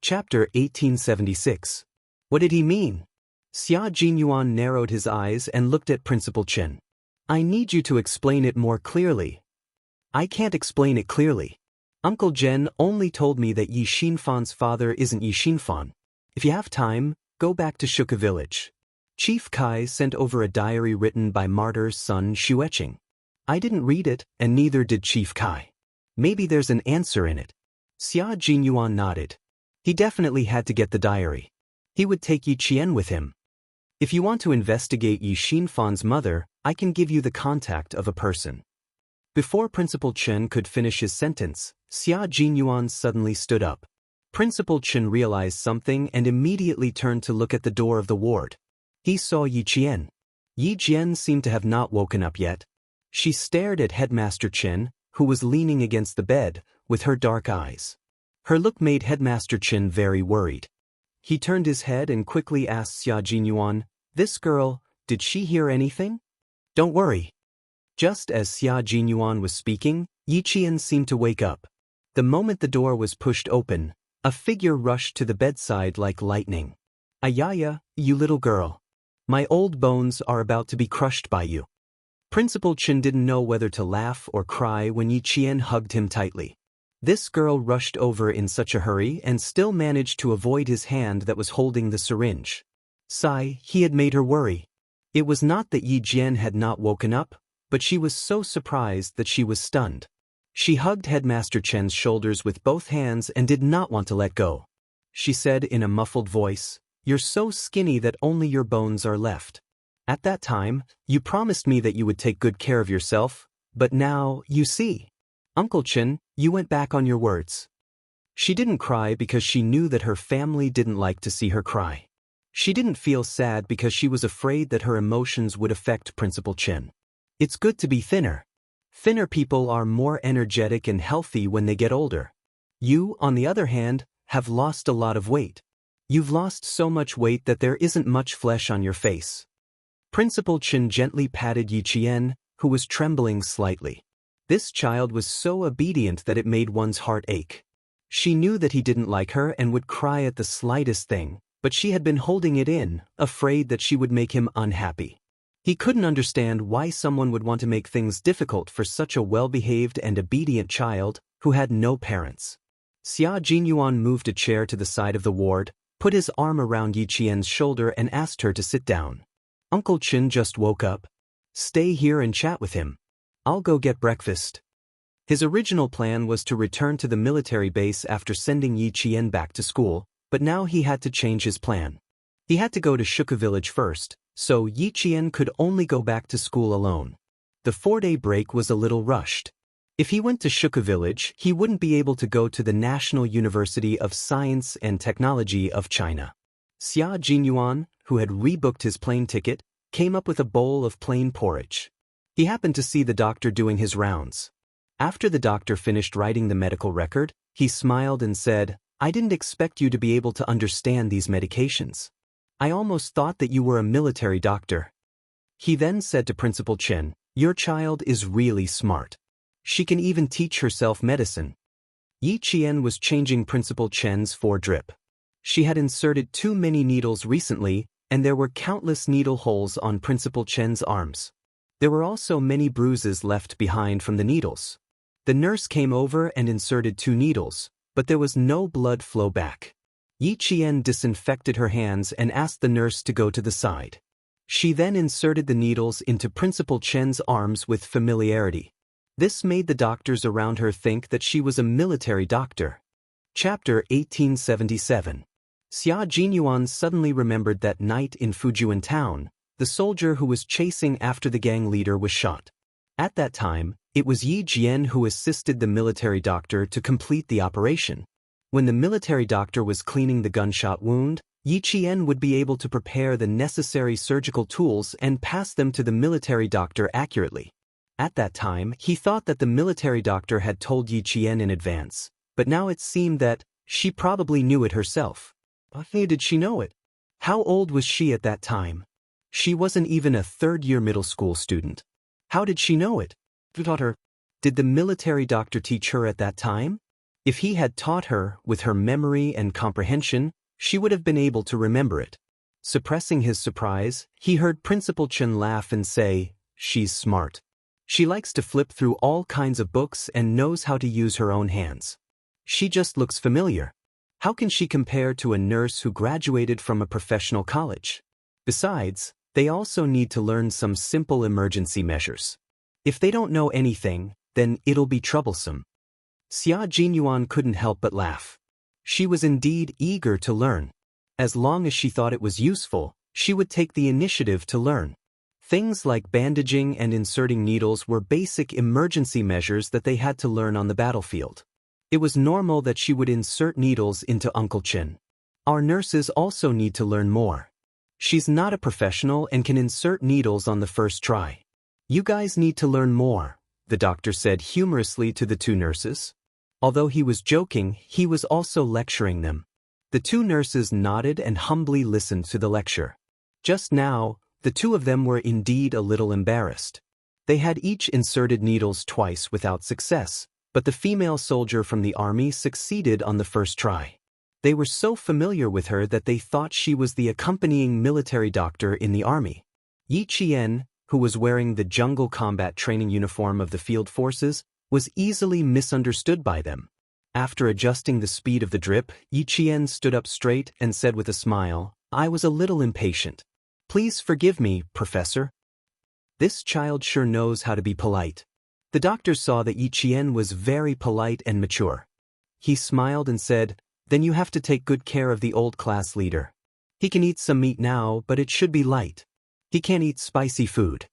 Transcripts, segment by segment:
Chapter 1876. What did he mean? Xia Jinyuan narrowed his eyes and looked at Principal Chen. I need you to explain it more clearly. I can't explain it clearly. Uncle Jen only told me that Yi Xinfan's father isn't Yi Xinfan. If you have time, go back to Shuka village. Chief Kai sent over a diary written by martyr's son Xueqing. I didn't read it, and neither did Chief Kai. Maybe there's an answer in it. Xia Jinyuan nodded. He definitely had to get the diary. He would take Yi Qian with him. If you want to investigate Yi Xinfan's mother, I can give you the contact of a person. Before Principal Chen could finish his sentence, Xia Jinyuan suddenly stood up. Principal Chen realized something and immediately turned to look at the door of the ward. He saw Yi Qian. Yi Jian seemed to have not woken up yet. She stared at Headmaster Chen, who was leaning against the bed, with her dark eyes. Her look made Headmaster Chen very worried. He turned his head and quickly asked Xia Jinyuan, "This girl, did she hear anything?" "Don't worry." Just as Xia Jinyuan was speaking, Yi Qian seemed to wake up. The moment the door was pushed open, a figure rushed to the bedside like lightning. "Ayaya, you little girl. My old bones are about to be crushed by you." Principal Chen didn't know whether to laugh or cry when Yi Qian hugged him tightly. This girl rushed over in such a hurry and still managed to avoid his hand that was holding the syringe. He had made her worry. It was not that Yi Jian had not woken up, but she was so surprised that she was stunned. She hugged Headmaster Chen's shoulders with both hands and did not want to let go. She said in a muffled voice, "You're so skinny that only your bones are left. At that time, you promised me that you would take good care of yourself, but now, you see. Uncle Chen, you went back on your words." She didn't cry because she knew that her family didn't like to see her cry. She didn't feel sad because she was afraid that her emotions would affect Principal Chen. It's good to be thinner. Thinner people are more energetic and healthy when they get older. You, on the other hand, have lost a lot of weight. You've lost so much weight that there isn't much flesh on your face. Principal Chen gently patted Yi Qian, who was trembling slightly. This child was so obedient that it made one's heart ache. She knew that he didn't like her and would cry at the slightest thing, but she had been holding it in, afraid that she would make him unhappy. He couldn't understand why someone would want to make things difficult for such a well-behaved and obedient child who had no parents. Xia Jinyuan moved a chair to the side of the ward, put his arm around Yi Qian's shoulder and asked her to sit down. "Uncle Chen just woke up. Stay here and chat with him. I'll go get breakfast." His original plan was to return to the military base after sending Yi Qian back to school, but now he had to change his plan. He had to go to Shuka village first, so Yi Qian could only go back to school alone. The 4-day break was a little rushed. If he went to Shuka village, he wouldn't be able to go to the National University of Science and Technology of China. Xia Jinyuan, who had rebooked his plane ticket, came up with a bowl of plain porridge. He happened to see the doctor doing his rounds. After the doctor finished writing the medical record, he smiled and said, "I didn't expect you to be able to understand these medications. I almost thought that you were a military doctor." He then said to Principal Chen, "Your child is really smart. She can even teach herself medicine." Yi Qian was changing Principal Chen's 4-drip. She had inserted too many needles recently, and there were countless needle holes on Principal Chen's arms. There were also many bruises left behind from the needles. The nurse came over and inserted 2 needles, but there was no blood flow back. Yi Qian disinfected her hands and asked the nurse to go to the side. She then inserted the needles into Principal Chen's arms with familiarity. This made the doctors around her think that she was a military doctor. Chapter 1877. Xia Jinyuan suddenly remembered that night in Fujian town, the soldier who was chasing after the gang leader was shot. At that time, it was Yi Jian who assisted the military doctor to complete the operation. When the military doctor was cleaning the gunshot wound, Yi Qian would be able to prepare the necessary surgical tools and pass them to the military doctor accurately. At that time, he thought that the military doctor had told Yi Qian in advance, but now it seemed that she probably knew it herself. How did she know it? How old was she at that time? She wasn't even a 3rd-year middle school student. How did she know it? Did the military doctor teach her at that time? If he had taught her, with her memory and comprehension, she would have been able to remember it. Suppressing his surprise, he heard Principal Chen laugh and say, "She's smart. She likes to flip through all kinds of books and knows how to use her own hands. She just looks familiar. How can she compare to a nurse who graduated from a professional college? Besides, they also need to learn some simple emergency measures. If they don't know anything, then it'll be troublesome." Xia Jinyuan couldn't help but laugh. She was indeed eager to learn. As long as she thought it was useful, she would take the initiative to learn. Things like bandaging and inserting needles were basic emergency measures that they had to learn on the battlefield. It was normal that she would insert needles into Uncle Chen. Our nurses also need to learn more. She's not a professional and can insert needles on the first try. You guys need to learn more, the doctor said humorously to the two nurses. Although he was joking, he was also lecturing them. The two nurses nodded and humbly listened to the lecture. Just now, the two of them were indeed a little embarrassed. They had each inserted needles twice without success, but the female soldier from the army succeeded on the first try. They were so familiar with her that they thought she was the accompanying military doctor in the army. Yi Qian, who was wearing the jungle combat training uniform of the field forces, was easily misunderstood by them. After adjusting the speed of the drip, Yi Qian stood up straight and said with a smile, "I was a little impatient. Please forgive me, Professor." This child sure knows how to be polite. The doctor saw that Yi Qian was very polite and mature. He smiled and said, "Then you have to take good care of the old class leader. He can eat some meat now, but it should be light. He can't eat spicy food."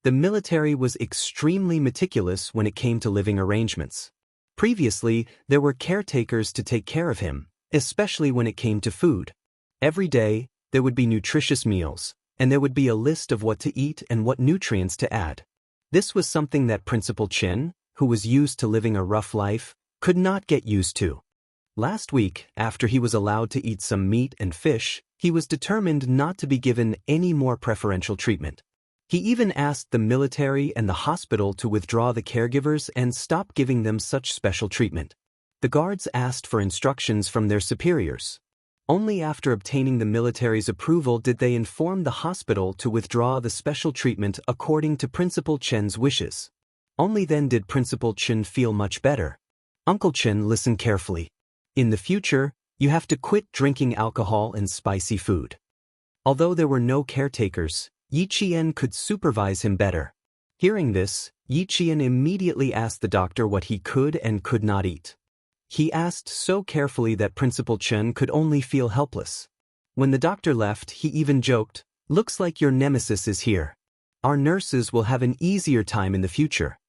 The military was extremely meticulous when it came to living arrangements. Previously, there were caretakers to take care of him, especially when it came to food. Every day, there would be nutritious meals, and there would be a list of what to eat and what nutrients to add. This was something that Principal Chen, who was used to living a rough life, could not get used to. Last week, after he was allowed to eat some meat and fish, he was determined not to be given any more preferential treatment. He even asked the military and the hospital to withdraw the caregivers and stop giving them such special treatment. The guards asked for instructions from their superiors. Only after obtaining the military's approval did they inform the hospital to withdraw the special treatment according to Principal Chen's wishes. Only then did Principal Chen feel much better. "Uncle Chen, listen carefully. In the future, you have to quit drinking alcohol and spicy food." Although there were no caretakers, Yi Qian could supervise him better. Hearing this, Yi Qian immediately asked the doctor what he could and could not eat. He asked so carefully that Principal Chen could only feel helpless. When the doctor left, he even joked, "Looks like your nemesis is here. Our nurses will have an easier time in the future."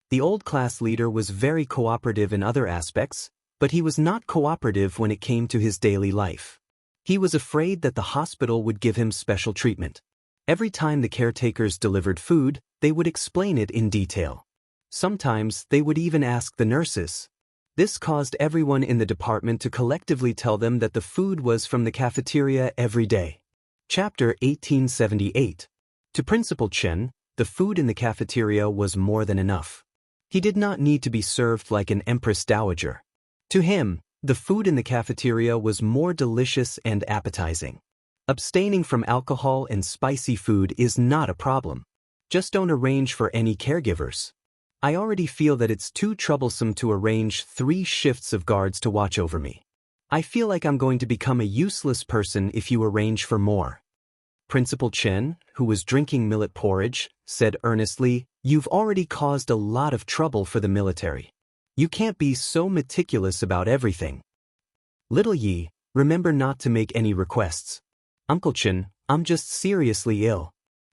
The old class leader was very cooperative in other aspects, but he was not cooperative when it came to his daily life. He was afraid that the hospital would give him special treatment. Every time the caretakers delivered food, they would explain it in detail. Sometimes they would even ask the nurses. This caused everyone in the department to collectively tell them that the food was from the cafeteria every day. Chapter 1878. To Principal Chen, the food in the cafeteria was more than enough. He did not need to be served like an empress dowager. To him, the food in the cafeteria was more delicious and appetizing. Abstaining from alcohol and spicy food is not a problem. Just don't arrange for any caregivers. I already feel that it's too troublesome to arrange 3 shifts of guards to watch over me. I feel like I'm going to become a useless person if you arrange for more. Principal Chen, who was drinking millet porridge, said earnestly, "You've already caused a lot of trouble for the military. You can't be so meticulous about everything. Little Yi, remember not to make any requests. Uncle Chen, I'm just seriously ill.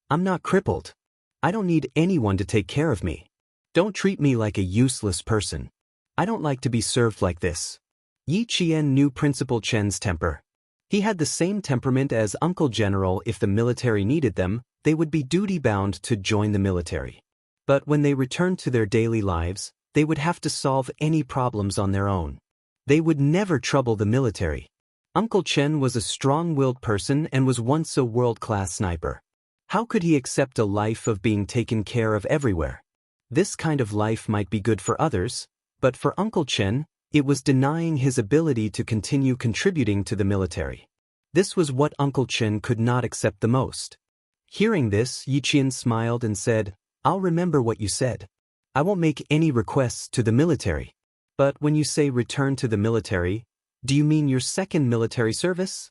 I'm not crippled. I don't need anyone to take care of me. Don't treat me like a useless person. I don't like to be served like this." Yi Qian knew Principal Chen's temper. He had the same temperament as Uncle General. If the military needed them, they would be duty-bound to join the military. But when they returned to their daily lives, they would have to solve any problems on their own. They would never trouble the military. Uncle Chen was a strong-willed person and was once a world-class sniper. How could he accept a life of being taken care of everywhere? This kind of life might be good for others, but for Uncle Chen, It was denying his ability to continue contributing to the military. This was what Uncle Chen could not accept the most. Hearing this, Yi Qian smiled and said, "I'll remember what you said. I won't make any requests to the military." "But when you say return to the military, do you mean your second military service?"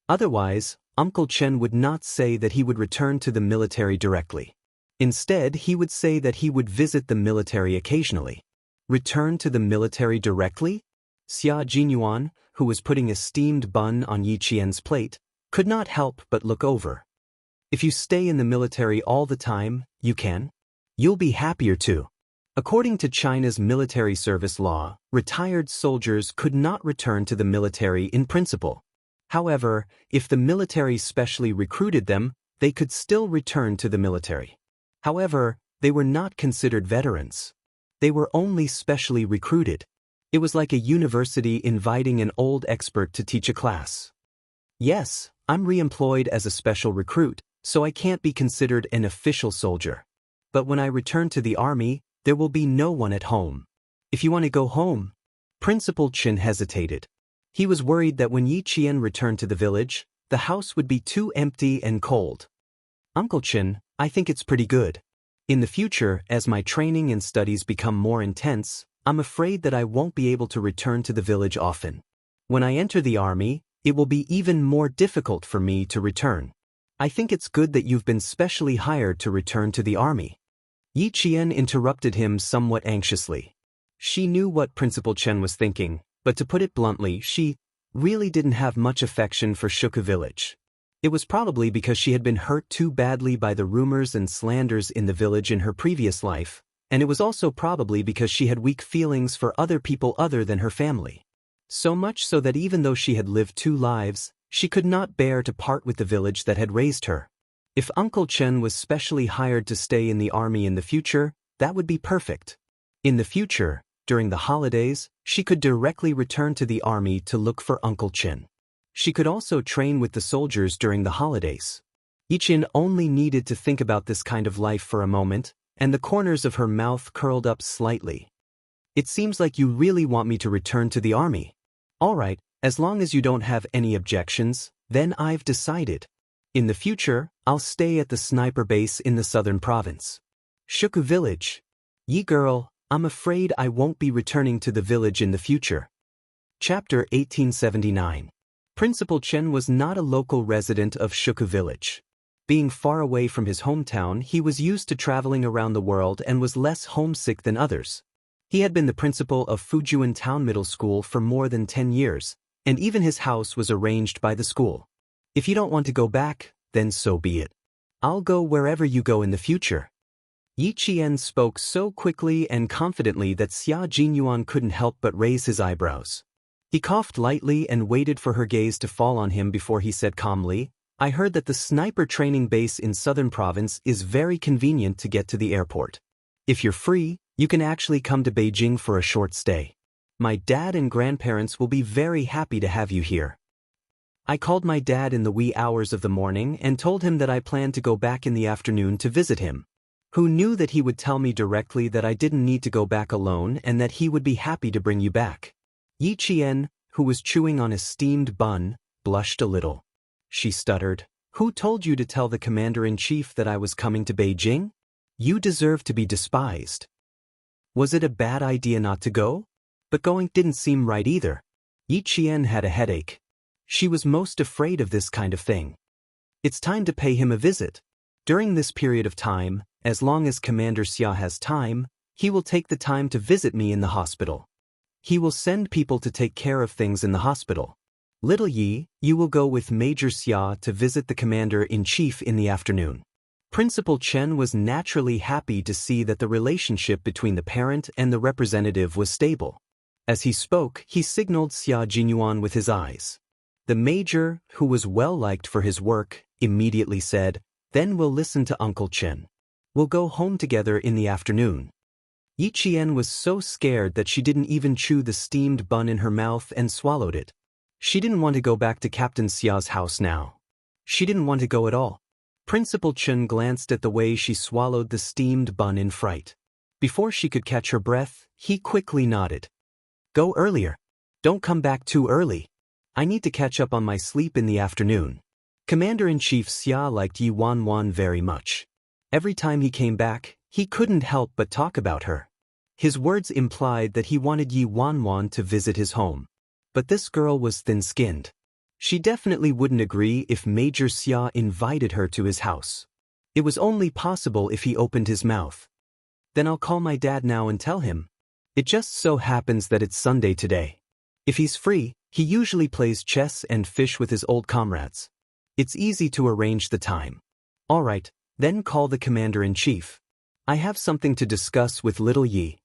Otherwise, Uncle Chen would not say that he would return to the military directly. Instead, he would say that he would visit the military occasionally. Return to the military directly? Xia Jinyuan, who was putting a steamed bun on Yi Qian's plate, could not help but look over. "If you stay in the military all the time, you can. You'll be happier too." According to China's military service law, retired soldiers could not return to the military in principle. However, if the military specially recruited them, they could still return to the military. However, they were not considered veterans. They were only specially recruited. It was like a university inviting an old expert to teach a class. "Yes, I'm re-employed as a special recruit, so I can't be considered an official soldier. But when I return to the army, there will be no one at home. If you want to go home." Principal Chen hesitated. He was worried that when Yi Qian returned to the village, the house would be too empty and cold. "Uncle Chen, I think it's pretty good. In the future, as my training and studies become more intense, I'm afraid that I won't be able to return to the village often. When I enter the army, it will be even more difficult for me to return. I think it's good that you've been specially hired to return to the army." Yi Qian interrupted him somewhat anxiously. She knew what Principal Chen was thinking, but to put it bluntly, she really didn't have much affection for Shuka village. It was probably because she had been hurt too badly by the rumors and slanders in the village in her previous life, and it was also probably because she had weak feelings for other people other than her family. So much so that even though she had lived 2 lives, she could not bear to part with the village that had raised her. If Uncle Chen was specially hired to stay in the army in the future, that would be perfect. In the future, during the holidays, she could directly return to the army to look for Uncle Chen. She could also train with the soldiers during the holidays. Yi Qian only needed to think about this kind of life for a moment, and the corners of her mouth curled up slightly. "It seems like you really want me to return to the army. All right, as long as you don't have any objections, then I've decided. In the future, I'll stay at the sniper base in the southern province. Shuku village. Yi girl, I'm afraid I won't be returning to the village in the future." Chapter 1879. Principal Chen was not a local resident of Shuku village. Being far away from his hometown, he was used to traveling around the world and was less homesick than others. He had been the principal of Fujian Town Middle School for more than 10 years, and even his house was arranged by the school. "If you don't want to go back, then so be it. I'll go wherever you go in the future." Yi Qian spoke so quickly and confidently that Xia Jinyuan couldn't help but raise his eyebrows. He coughed lightly and waited for her gaze to fall on him before he said calmly, "I heard that the sniper training base in Southern Province is very convenient to get to the airport. If you're free, you can actually come to Beijing for a short stay. My dad and grandparents will be very happy to have you here." I called my dad in the wee hours of the morning and told him that I planned to go back in the afternoon to visit him. Who knew that he would tell me directly that I didn't need to go back alone and that he would be happy to bring you back. Yi Qian, who was chewing on a steamed bun, blushed a little. She stuttered, "Who told you to tell the commander-in-chief that I was coming to Beijing? You deserve to be despised. Was it a bad idea not to go? But going didn't seem right either." Yi Qian had a headache. She was most afraid of this kind of thing. "It's time to pay him a visit. During this period of time, as long as Commander Xia has time, he will take the time to visit me in the hospital. He will send people to take care of things in the hospital. Little Yi, you will go with Major Xia to visit the commander-in-chief in the afternoon." Principal Chen was naturally happy to see that the relationship between the parent and the representative was stable. As he spoke, he signaled Xia Jinyuan with his eyes. The major, who was well liked for his work, immediately said, "Then we'll listen to Uncle Chen. We'll go home together in the afternoon." Yi Qian was so scared that she didn't even chew the steamed bun in her mouth and swallowed it. She didn't want to go back to Captain Xia's house now. She didn't want to go at all. Principal Chen glanced at the way she swallowed the steamed bun in fright. Before she could catch her breath, he quickly nodded. Go earlier. Don't come back too early. I need to catch up on my sleep in the afternoon. Commander-in-Chief Xia liked Yi Wanwan very much. Every time he came back, he couldn't help but talk about her. His words implied that he wanted Yi Wanwan to visit his home. But this girl was thin-skinned. She definitely wouldn't agree if Major Xia invited her to his house. It was only possible if he opened his mouth. Then I'll call my dad now and tell him. It just so happens that it's Sunday today. If he's free, he usually plays chess and fish with his old comrades. It's easy to arrange the time. All right, then call the commander-in-chief. I have something to discuss with little Yi.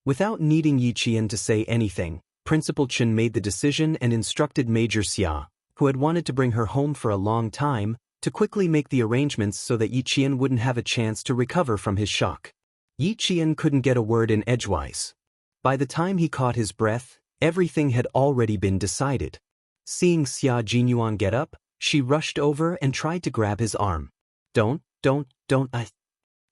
Without needing Yi Qian to say anything, Principal Chen made the decision and instructed Major Xia, who had wanted to bring her home for a long time, to quickly make the arrangements so that Yi Qian wouldn't have a chance to recover from his shock. Yi Qian couldn't get a word in edgewise. By the time he caught his breath, everything had already been decided. Seeing Xia Jinyuan get up, she rushed over and tried to grab his arm. Don't,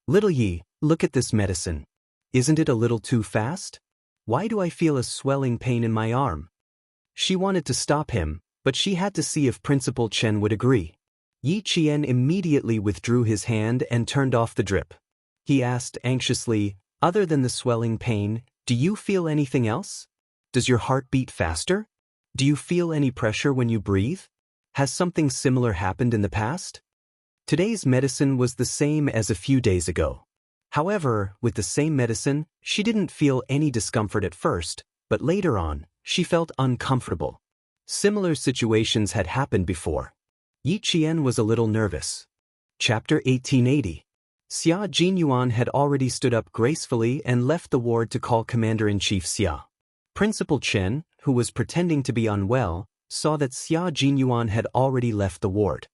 Little Yi, look at this medicine. Isn't it a little too fast? Why do I feel a swelling pain in my arm? She wanted to stop him, but she had to see if Principal Chen would agree. Yi Qian immediately withdrew his hand and turned off the drip. He asked anxiously, other than the swelling pain, do you feel anything else? Does your heart beat faster? Do you feel any pressure when you breathe? Has something similar happened in the past? Today's medicine was the same as a few days ago. However, with the same medicine, she didn't feel any discomfort at first, but later on, she felt uncomfortable. Similar situations had happened before. Yi Qian was a little nervous. Chapter 1880. Xia Jinyuan had already stood up gracefully and left the ward to call Commander-in-Chief Xia. Principal Chen, who was pretending to be unwell, saw that Xia Jinyuan had already left the ward.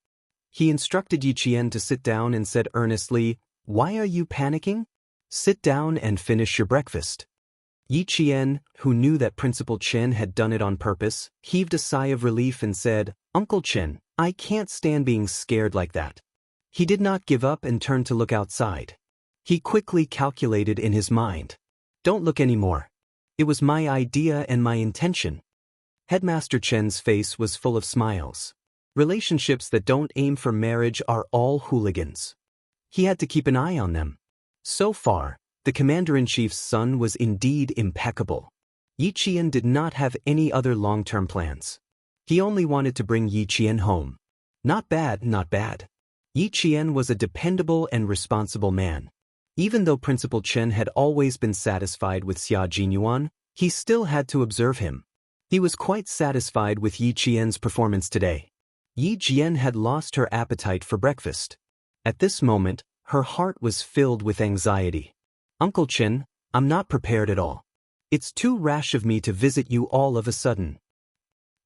He instructed Yi Qian to sit down and said earnestly, "Why are you panicking? Sit down and finish your breakfast." Yi Qian, who knew that Principal Chen had done it on purpose, heaved a sigh of relief and said, "Uncle Chen, I can't stand being scared like that." He did not give up and turned to look outside. He quickly calculated in his mind. Don't look anymore. It was my idea and my intention. Headmaster Chen's face was full of smiles. Relationships that don't aim for marriage are all hooligans. He had to keep an eye on them. So far, the Commander-in-Chief's son was indeed impeccable. Yi Qian did not have any other long-term plans. He only wanted to bring Yi Qian home. Not bad, not bad. Yi Qian was a dependable and responsible man. Even though Principal Chen had always been satisfied with Xia Jinyuan, he still had to observe him. He was quite satisfied with Yi Qian's performance today. Yi Jian had lost her appetite for breakfast. At this moment, her heart was filled with anxiety. Uncle Chen, I'm not prepared at all. It's too rash of me to visit you all of a sudden.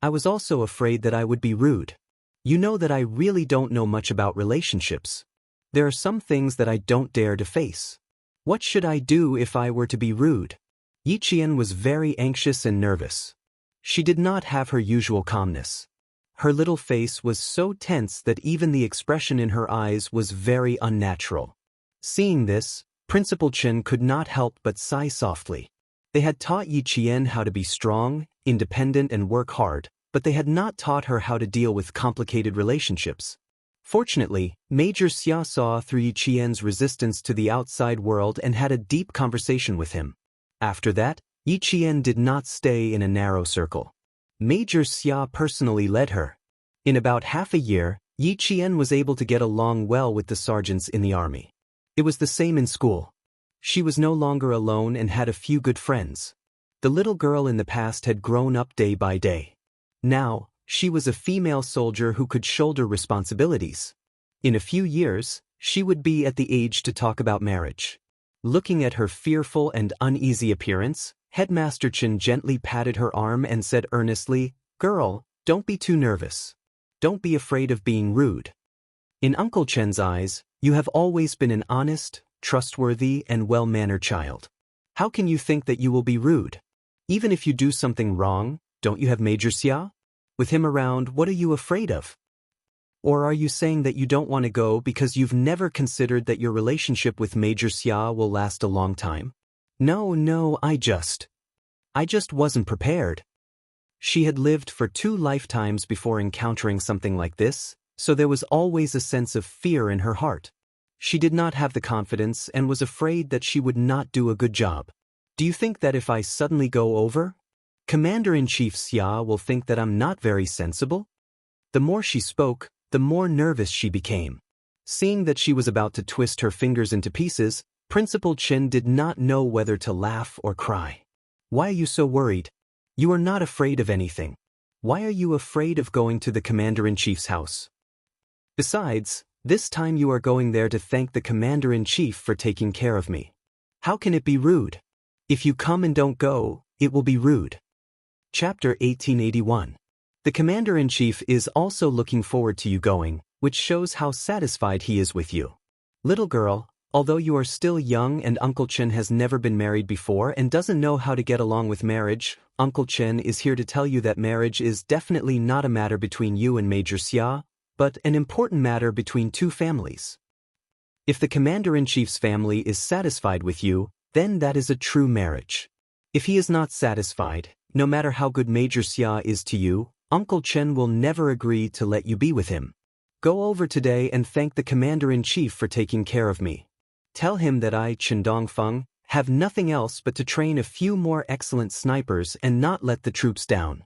I was also afraid that I would be rude. You know that I really don't know much about relationships. There are some things that I don't dare to face. What should I do if I were to be rude? Yi Qian was very anxious and nervous. She did not have her usual calmness. Her little face was so tense that even the expression in her eyes was very unnatural. Seeing this, Principal Chen could not help but sigh softly. They had taught Yi Qian how to be strong, independent and work hard, but they had not taught her how to deal with complicated relationships. Fortunately, Major Xia saw through Yi Qian's resistance to the outside world and had a deep conversation with him. After that, Yi Qian did not stay in a narrow circle. Major Xia personally led her. In about half a year, Yi Qian was able to get along well with the sergeants in the army. It was the same in school. She was no longer alone and had a few good friends. The little girl in the past had grown up day by day. Now, she was a female soldier who could shoulder responsibilities. In a few years, she would be at the age to talk about marriage. Looking at her fearful and uneasy appearance, Headmaster Chen gently patted her arm and said earnestly, "Girl, don't be too nervous. Don't be afraid of being rude. In Uncle Chen's eyes, you have always been an honest, trustworthy, and well-mannered child. How can you think that you will be rude? Even if you do something wrong, don't you have Major Xia? With him around, what are you afraid of? Or are you saying that you don't want to go because you've never considered that your relationship with Major Xia will last a long time?" No, I just..." I just wasn't prepared. She had lived for 2 lifetimes before encountering something like this, so there was always a sense of fear in her heart. She did not have the confidence and was afraid that she would not do a good job. Do you think that if I suddenly go over, Commander-in-Chief Xia will think that I'm not very sensible? The more she spoke, the more nervous she became. Seeing that she was about to twist her fingers into pieces, Principal Qin did not know whether to laugh or cry. Why are you so worried? You are not afraid of anything. Why are you afraid of going to the Commander-in-Chief's house? Besides, this time you are going there to thank the Commander-in-Chief for taking care of me. How can it be rude? If you come and don't go, it will be rude. Chapter 1881. The Commander-in-Chief is also looking forward to you going, which shows how satisfied he is with you. Little girl, although you are still young and Uncle Chen has never been married before and doesn't know how to get along with marriage, Uncle Chen is here to tell you that marriage is definitely not a matter between you and Major Xia, but an important matter between 2 families. If the Commander-in-Chief's family is satisfied with you, then that is a true marriage. If he is not satisfied, no matter how good Major Xia is to you, Uncle Chen will never agree to let you be with him. Go over today and thank the Commander-in-Chief for taking care of me. Tell him that I, Chen Dongfeng, have nothing else but to train a few more excellent snipers and not let the troops down.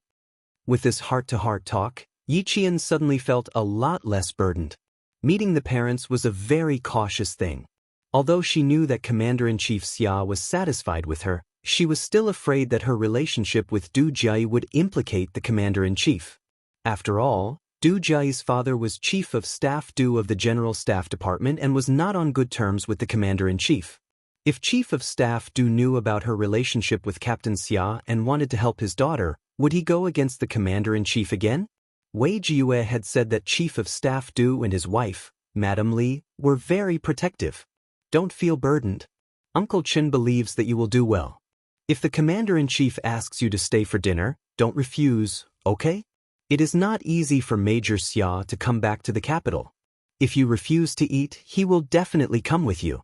With this heart-to-heart talk, Yi Qian suddenly felt a lot less burdened. Meeting the parents was a very cautious thing. Although she knew that Commander-in-Chief Xia was satisfied with her, she was still afraid that her relationship with Du Jiayi would implicate the Commander-in-Chief. After all, Du Jiayi's father was Chief of Staff Du of the General Staff Department and was not on good terms with the Commander-in-Chief. If Chief of Staff Du knew about her relationship with Captain Xia and wanted to help his daughter, would he go against the Commander-in-Chief again? Wei Jiue had said that Chief of Staff Du and his wife, Madame Li, were very protective. Don't feel burdened. Uncle Chen believes that you will do well. If the Commander-in-Chief asks you to stay for dinner, don't refuse, okay? It is not easy for Major Xia to come back to the capital. If you refuse to eat, he will definitely come with you.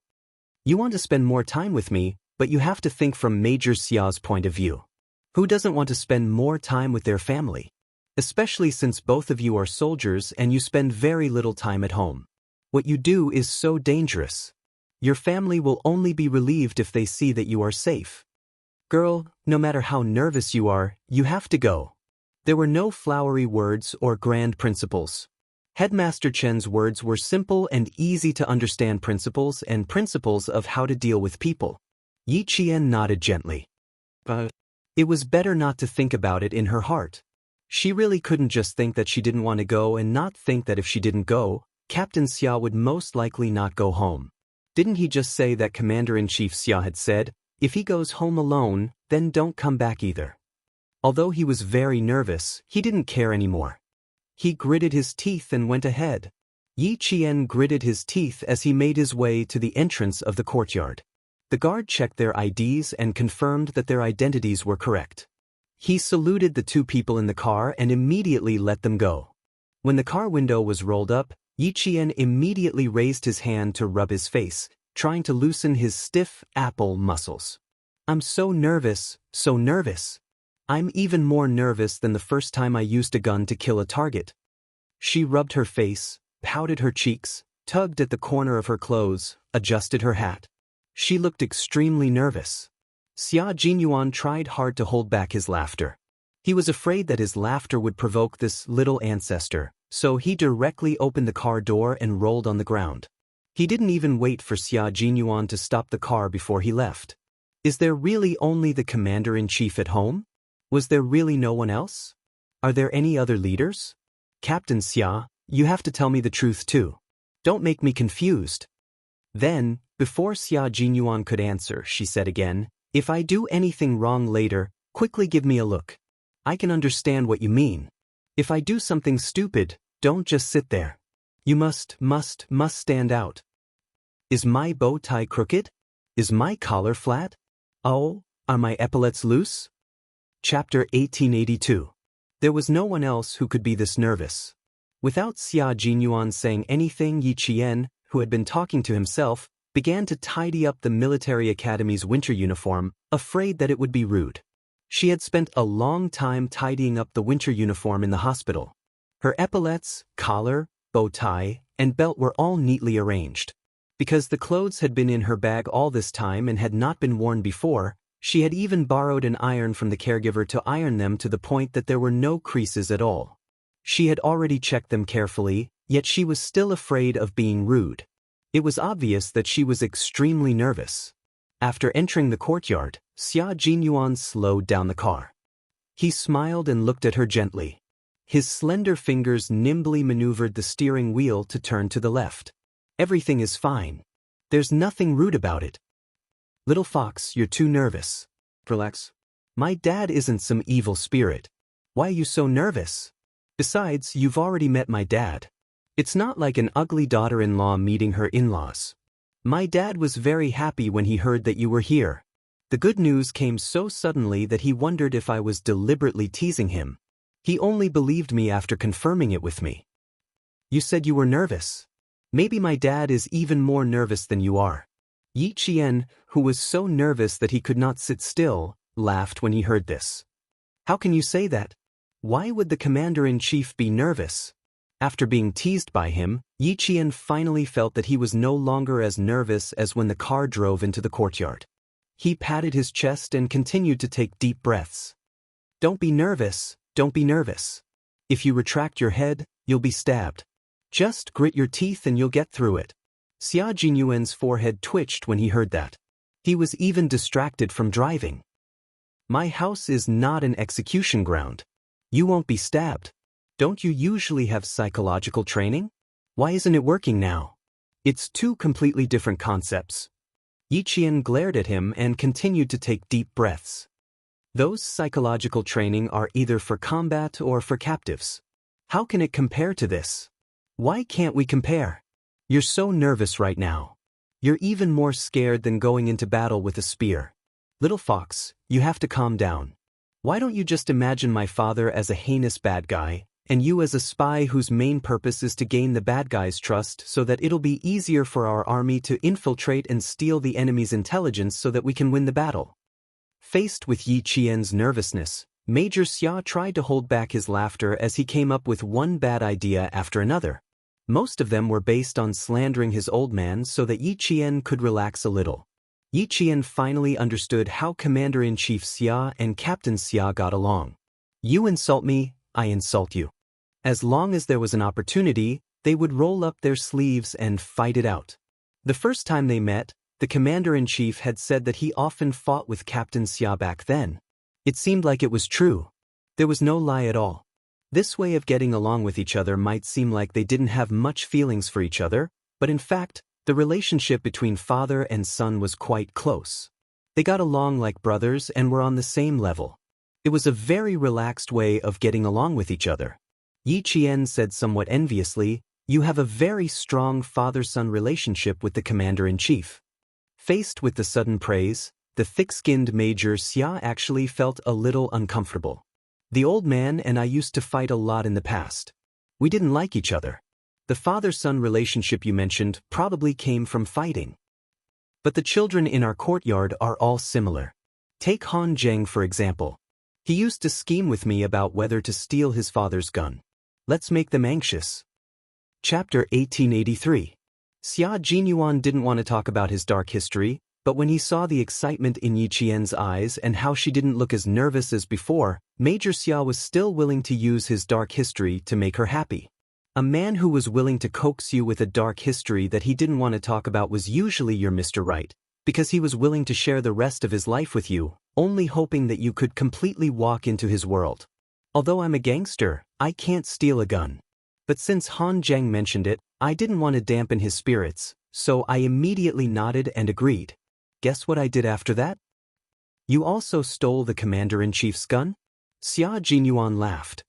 You want to spend more time with me, but you have to think from Major Xia's point of view. Who doesn't want to spend more time with their family? Especially since both of you are soldiers and you spend very little time at home. What you do is so dangerous. Your family will only be relieved if they see that you are safe. Girl, no matter how nervous you are, you have to go. There were no flowery words or grand principles. Headmaster Chen's words were simple and easy to understand principles of how to deal with people. Yi Qian nodded gently. But it was better not to think about it in her heart. She really couldn't just think that she didn't want to go and not think that if she didn't go, Captain Xia would most likely not go home. Didn't he just say that Commander-in-Chief Xia had said, if he goes home alone, then don't come back either? Although he was very nervous, he didn't care anymore. He gritted his teeth and went ahead. Yi Qian gritted his teeth as he made his way to the entrance of the courtyard. The guard checked their IDs and confirmed that their identities were correct. He saluted the 2 people in the car and immediately let them go. When the car window was rolled up, Yi Qian immediately raised his hand to rub his face, trying to loosen his stiff apple muscles. I'm so nervous, so nervous. I'm even more nervous than the first time I used a gun to kill a target. She rubbed her face, pouted her cheeks, tugged at the corner of her clothes, adjusted her hat. She looked extremely nervous. Xia Jinyuan tried hard to hold back his laughter. He was afraid that his laughter would provoke this little ancestor, so he directly opened the car door and rolled on the ground. He didn't even wait for Xia Jinyuan to stop the car before he left. Is there really only the Commander-in-Chief at home? Was there really no one else? Are there any other leaders? Captain Xia, you have to tell me the truth too. Don't make me confused. Then, before Xia Jinyuan could answer, she said again, if I do anything wrong later, quickly give me a look. I can understand what you mean. If I do something stupid, don't just sit there. You must stand out. Is my bow tie crooked? Is my collar flat? Oh, are my epaulets loose? Chapter 1882. There was no one else who could be this nervous. Without Xia Jinyuan saying anything, Yi Qian, who had been talking to himself, began to tidy up the military academy's winter uniform, afraid that it would be rude. She had spent a long time tidying up the winter uniform in the hospital. Her epaulets, collar, bow tie, and belt were all neatly arranged. Because the clothes had been in her bag all this time and had not been worn before, she had even borrowed an iron from the caregiver to iron them to the point that there were no creases at all. She had already checked them carefully, yet she was still afraid of being rude. It was obvious that she was extremely nervous. After entering the courtyard, Xia Jinyuan slowed down the car. He smiled and looked at her gently. His slender fingers nimbly maneuvered the steering wheel to turn to the left. Everything is fine. There's nothing rude about it. Little fox, you're too nervous. Relax. My dad isn't some evil spirit. Why are you so nervous? Besides, you've already met my dad. It's not like an ugly daughter-in-law meeting her in-laws. My dad was very happy when he heard that you were here. The good news came so suddenly that he wondered if I was deliberately teasing him. He only believed me after confirming it with me. You said you were nervous. Maybe my dad is even more nervous than you are. Yi Qian, who was so nervous that he could not sit still, laughed when he heard this. How can you say that? Why would the commander-in-chief be nervous? After being teased by him, Yi Qian finally felt that he was no longer as nervous as when the car drove into the courtyard. He patted his chest and continued to take deep breaths. Don't be nervous, don't be nervous. If you retract your head, you'll be stabbed. Just grit your teeth and you'll get through it. Xia Jinyuan's forehead twitched when he heard that. He was even distracted from driving. My house is not an execution ground. You won't be stabbed. Don't you usually have psychological training? Why isn't it working now? It's two completely different concepts. Yi Qian glared at him and continued to take deep breaths. Those psychological training are either for combat or for captives. How can it compare to this? Why can't we compare? You're so nervous right now. You're even more scared than going into battle with a spear. Little fox, you have to calm down. Why don't you just imagine my father as a heinous bad guy, and you as a spy whose main purpose is to gain the bad guy's trust so that it'll be easier for our army to infiltrate and steal the enemy's intelligence so that we can win the battle. Faced with Yi Qian's nervousness, Major Xia tried to hold back his laughter as he came up with one bad idea after another. Most of them were based on slandering his old man so that Yi Qian could relax a little. Yi Qian finally understood how Commander-in-Chief Xia and Captain Xia got along. You insult me, I insult you. As long as there was an opportunity, they would roll up their sleeves and fight it out. The first time they met, the Commander-in-Chief had said that he often fought with Captain Xia back then. It seemed like it was true. There was no lie at all. This way of getting along with each other might seem like they didn't have much feelings for each other, but in fact, the relationship between father and son was quite close. They got along like brothers and were on the same level. It was a very relaxed way of getting along with each other. Yi Qian said somewhat enviously, "You have a very strong father-son relationship with the commander-in-chief." Faced with the sudden praise, the thick-skinned Major Xia actually felt a little uncomfortable. The old man and I used to fight a lot in the past. We didn't like each other. The father-son relationship you mentioned probably came from fighting. But the children in our courtyard are all similar. Take Han Zheng for example. He used to scheme with me about whether to steal his father's gun. Let's make them anxious. Chapter 1883. Xia Jinyuan didn't want to talk about his dark history, but when he saw the excitement in Yi Qian's eyes and how she didn't look as nervous as before, Major Xia was still willing to use his dark history to make her happy. A man who was willing to coax you with a dark history that he didn't want to talk about was usually your Mr. Right, because he was willing to share the rest of his life with you, only hoping that you could completely walk into his world. Although I'm a gangster, I can't steal a gun. But since Han Zheng mentioned it, I didn't want to dampen his spirits, so I immediately nodded and agreed. Guess what I did after that? You also stole the commander-in-chief's gun? Xia Jinyuan laughed.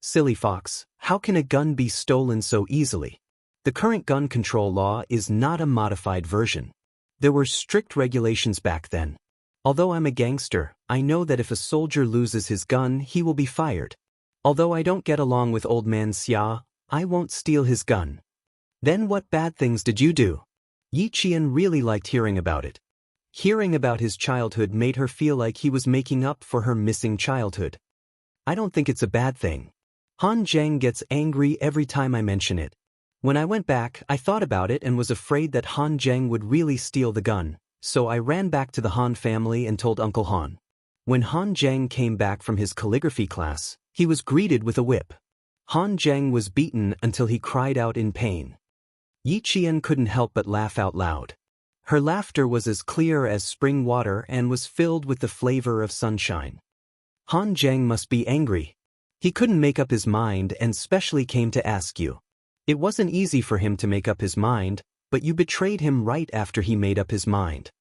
Silly fox, how can a gun be stolen so easily? The current gun control law is not a modified version. There were strict regulations back then. Although I'm a gangster, I know that if a soldier loses his gun, he will be fired. Although I don't get along with old man Xia, I won't steal his gun. Then what bad things did you do? Yi Qian really liked hearing about it. Hearing about his childhood made her feel like he was making up for her missing childhood. I don't think it's a bad thing. Han Zheng gets angry every time I mention it. When I went back, I thought about it and was afraid that Han Zheng would really steal the gun, so I ran back to the Han family and told Uncle Han. When Han Zheng came back from his calligraphy class, he was greeted with a whip. Han Zheng was beaten until he cried out in pain. Yi Qian couldn't help but laugh out loud. Her laughter was as clear as spring water and was filled with the flavor of sunshine. Han Zheng must be angry. He couldn't make up his mind and specially came to ask you. It wasn't easy for him to make up his mind, but you betrayed him right after he made up his mind.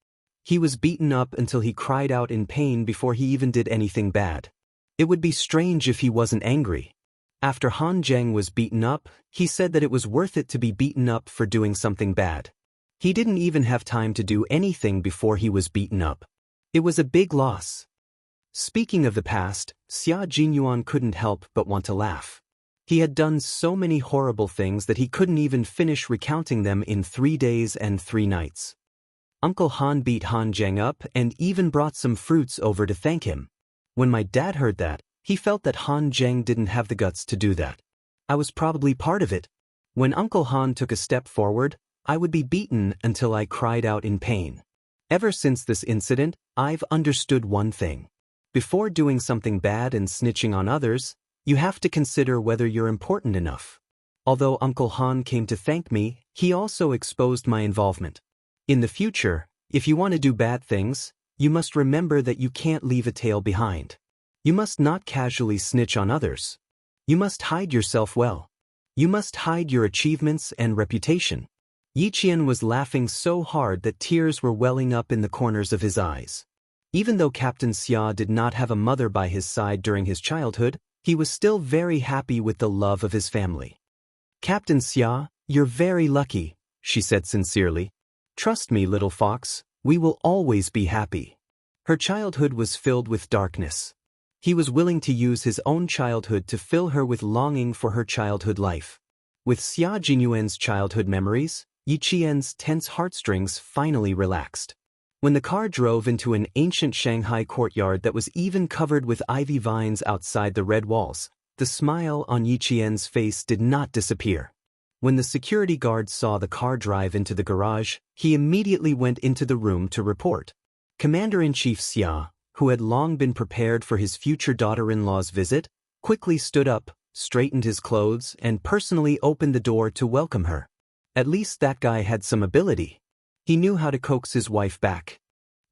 He was beaten up until he cried out in pain before he even did anything bad. It would be strange if he wasn't angry. After Han Zheng was beaten up, he said that it was worth it to be beaten up for doing something bad. He didn't even have time to do anything before he was beaten up. It was a big loss. Speaking of the past, Xia Jinyuan couldn't help but want to laugh. He had done so many horrible things that he couldn't even finish recounting them in 3 days and 3 nights. Uncle Han beat Han Zheng up and even brought some fruits over to thank him. When my dad heard that, he felt that Han Zheng didn't have the guts to do that. I was probably part of it. When Uncle Han took a step forward, I would be beaten until I cried out in pain. Ever since this incident, I've understood one thing. Before doing something bad and snitching on others, you have to consider whether you're important enough. Although Uncle Han came to thank me, he also exposed my involvement. In the future, if you want to do bad things, you must remember that you can't leave a tail behind. You must not casually snitch on others. You must hide yourself well. You must hide your achievements and reputation. Yi Qian was laughing so hard that tears were welling up in the corners of his eyes. Even though Captain Xia did not have a mother by his side during his childhood, he was still very happy with the love of his family. Captain Xia, you're very lucky, she said sincerely. Trust me, little fox, we will always be happy. Her childhood was filled with darkness. He was willing to use his own childhood to fill her with longing for her childhood life. With Xia Jinyuan's childhood memories, Yi Qian's tense heartstrings finally relaxed. When the car drove into an ancient Shanghai courtyard that was even covered with ivy vines outside the red walls, the smile on Yi Qian's face did not disappear. When the security guard saw the car drive into the garage, he immediately went into the room to report. Commander-in-Chief Xia, who had long been prepared for his future daughter-in-law's visit, quickly stood up, straightened his clothes, and personally opened the door to welcome her. At least that guy had some ability. He knew how to coax his wife back.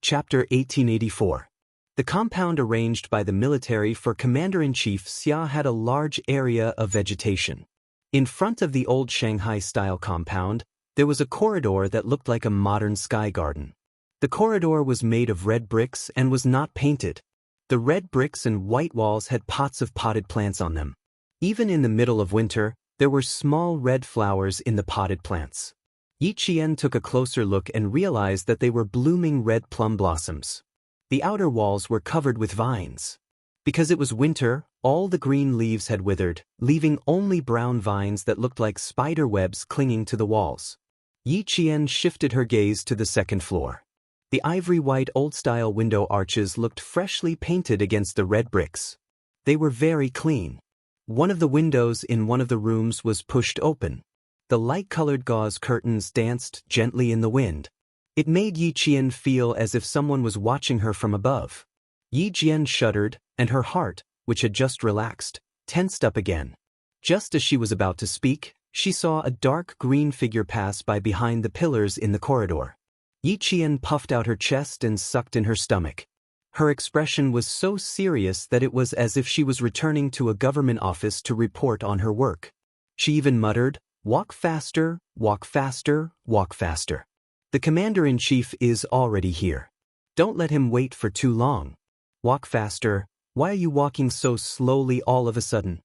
Chapter 1884. The compound arranged by the military for Commander-in-Chief Xia had a large area of vegetation. In front of the old Shanghai-style compound, there was a corridor that looked like a modern sky garden. The corridor was made of red bricks and was not painted. The red bricks and white walls had pots of potted plants on them. Even in the middle of winter, there were small red flowers in the potted plants. Yi Qian took a closer look and realized that they were blooming red plum blossoms. The outer walls were covered with vines. Because it was winter, all the green leaves had withered, leaving only brown vines that looked like spider webs clinging to the walls. Yi Qian shifted her gaze to the second floor. The ivory-white old-style window arches looked freshly painted against the red bricks. They were very clean. One of the windows in one of the rooms was pushed open. The light-colored gauze curtains danced gently in the wind. It made Yi Qian feel as if someone was watching her from above. Yi Qian shuddered, and her heart, which had just relaxed, tensed up again. Just as she was about to speak, she saw a dark green figure pass by behind the pillars in the corridor. Yi Qian puffed out her chest and sucked in her stomach. Her expression was so serious that it was as if she was returning to a government office to report on her work. She even muttered, "Walk faster, walk faster, walk faster. The commander-in-chief is already here. Don't let him wait for too long. Walk faster. Why are you walking so slowly all of a sudden?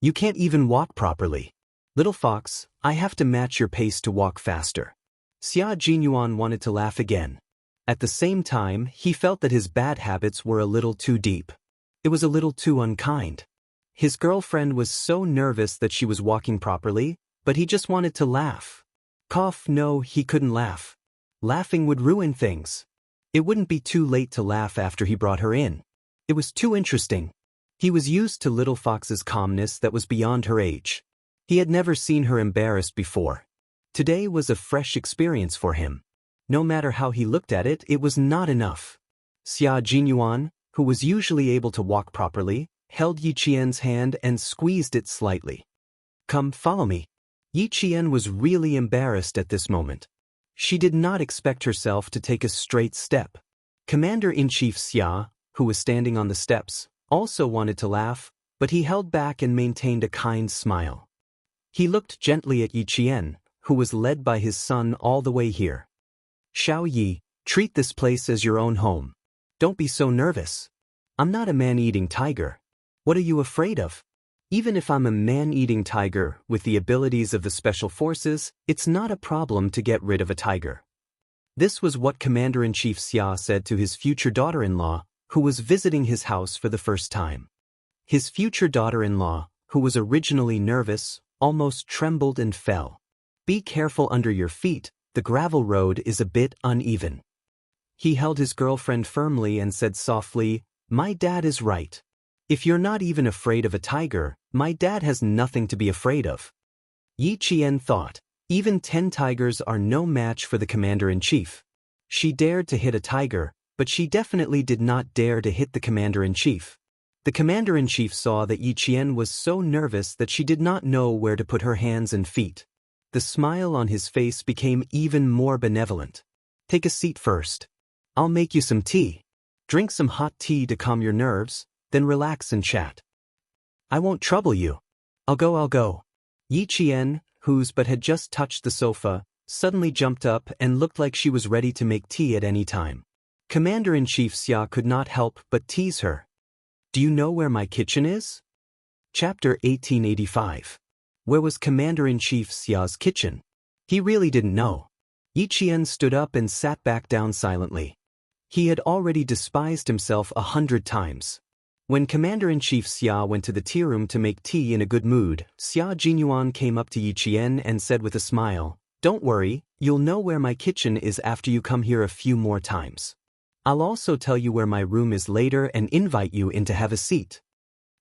You can't even walk properly. Little fox, I have to match your pace to walk faster." Xia Jinyuan wanted to laugh again. At the same time, he felt that his bad habits were a little too deep. It was a little too unkind. His girlfriend was so nervous that she was walking properly, but he just wanted to laugh. No, he couldn't laugh. Laughing would ruin things. It wouldn't be too late to laugh after he brought her in. It was too interesting. He was used to Little Fox's calmness that was beyond her age. He had never seen her embarrassed before. Today was a fresh experience for him. No matter how he looked at it, it was not enough. Xia Jinyuan, who was usually able to walk properly, held Yi Qian's hand and squeezed it slightly. "Come, follow me." Yi Qian was really embarrassed at this moment. She did not expect herself to take a straight step. Commander-in-Chief Xia, who was standing on the steps, also wanted to laugh, but he held back and maintained a kind smile. He looked gently at Yi Qian, who was led by his son all the way here. "Xiao Yi, treat this place as your own home. Don't be so nervous. I'm not a man-eating tiger. What are you afraid of? Even if I'm a man-eating tiger with the abilities of the Special Forces, it's not a problem to get rid of a tiger." This was what Commander-in-Chief Xia said to his future daughter-in-law, who was visiting his house for the first time. His future daughter-in-law, who was originally nervous, almost trembled and fell. "Be careful under your feet, the gravel road is a bit uneven." He held his girlfriend firmly and said softly, "My dad is right. If you're not even afraid of a tiger, my dad has nothing to be afraid of." Yi Qian thought, even 10 tigers are no match for the commander-in-chief. She dared to hit a tiger, but she definitely did not dare to hit the commander-in-chief. The commander-in-chief saw that Yi Qian was so nervous that she did not know where to put her hands and feet. The smile on his face became even more benevolent. "Take a seat first. I'll make you some tea. Drink some hot tea to calm your nerves, then relax and chat." "I won't trouble you. I'll go. Yi Qian, whose but had just touched the sofa, suddenly jumped up and looked like she was ready to make tea at any time. Commander-in-Chief Xia could not help but tease her. "Do you know where my kitchen is?" Chapter 1885. Where was Commander-in-Chief Xia's kitchen? He really didn't know. Yi Qian stood up and sat back down silently. He had already despised himself 100 times. When Commander-in-Chief Xia went to the tea room to make tea in a good mood, Xia Jinyuan came up to Yi Qian and said with a smile, "Don't worry, you'll know where my kitchen is after you come here a few more times. I'll also tell you where my room is later and invite you in to have a seat."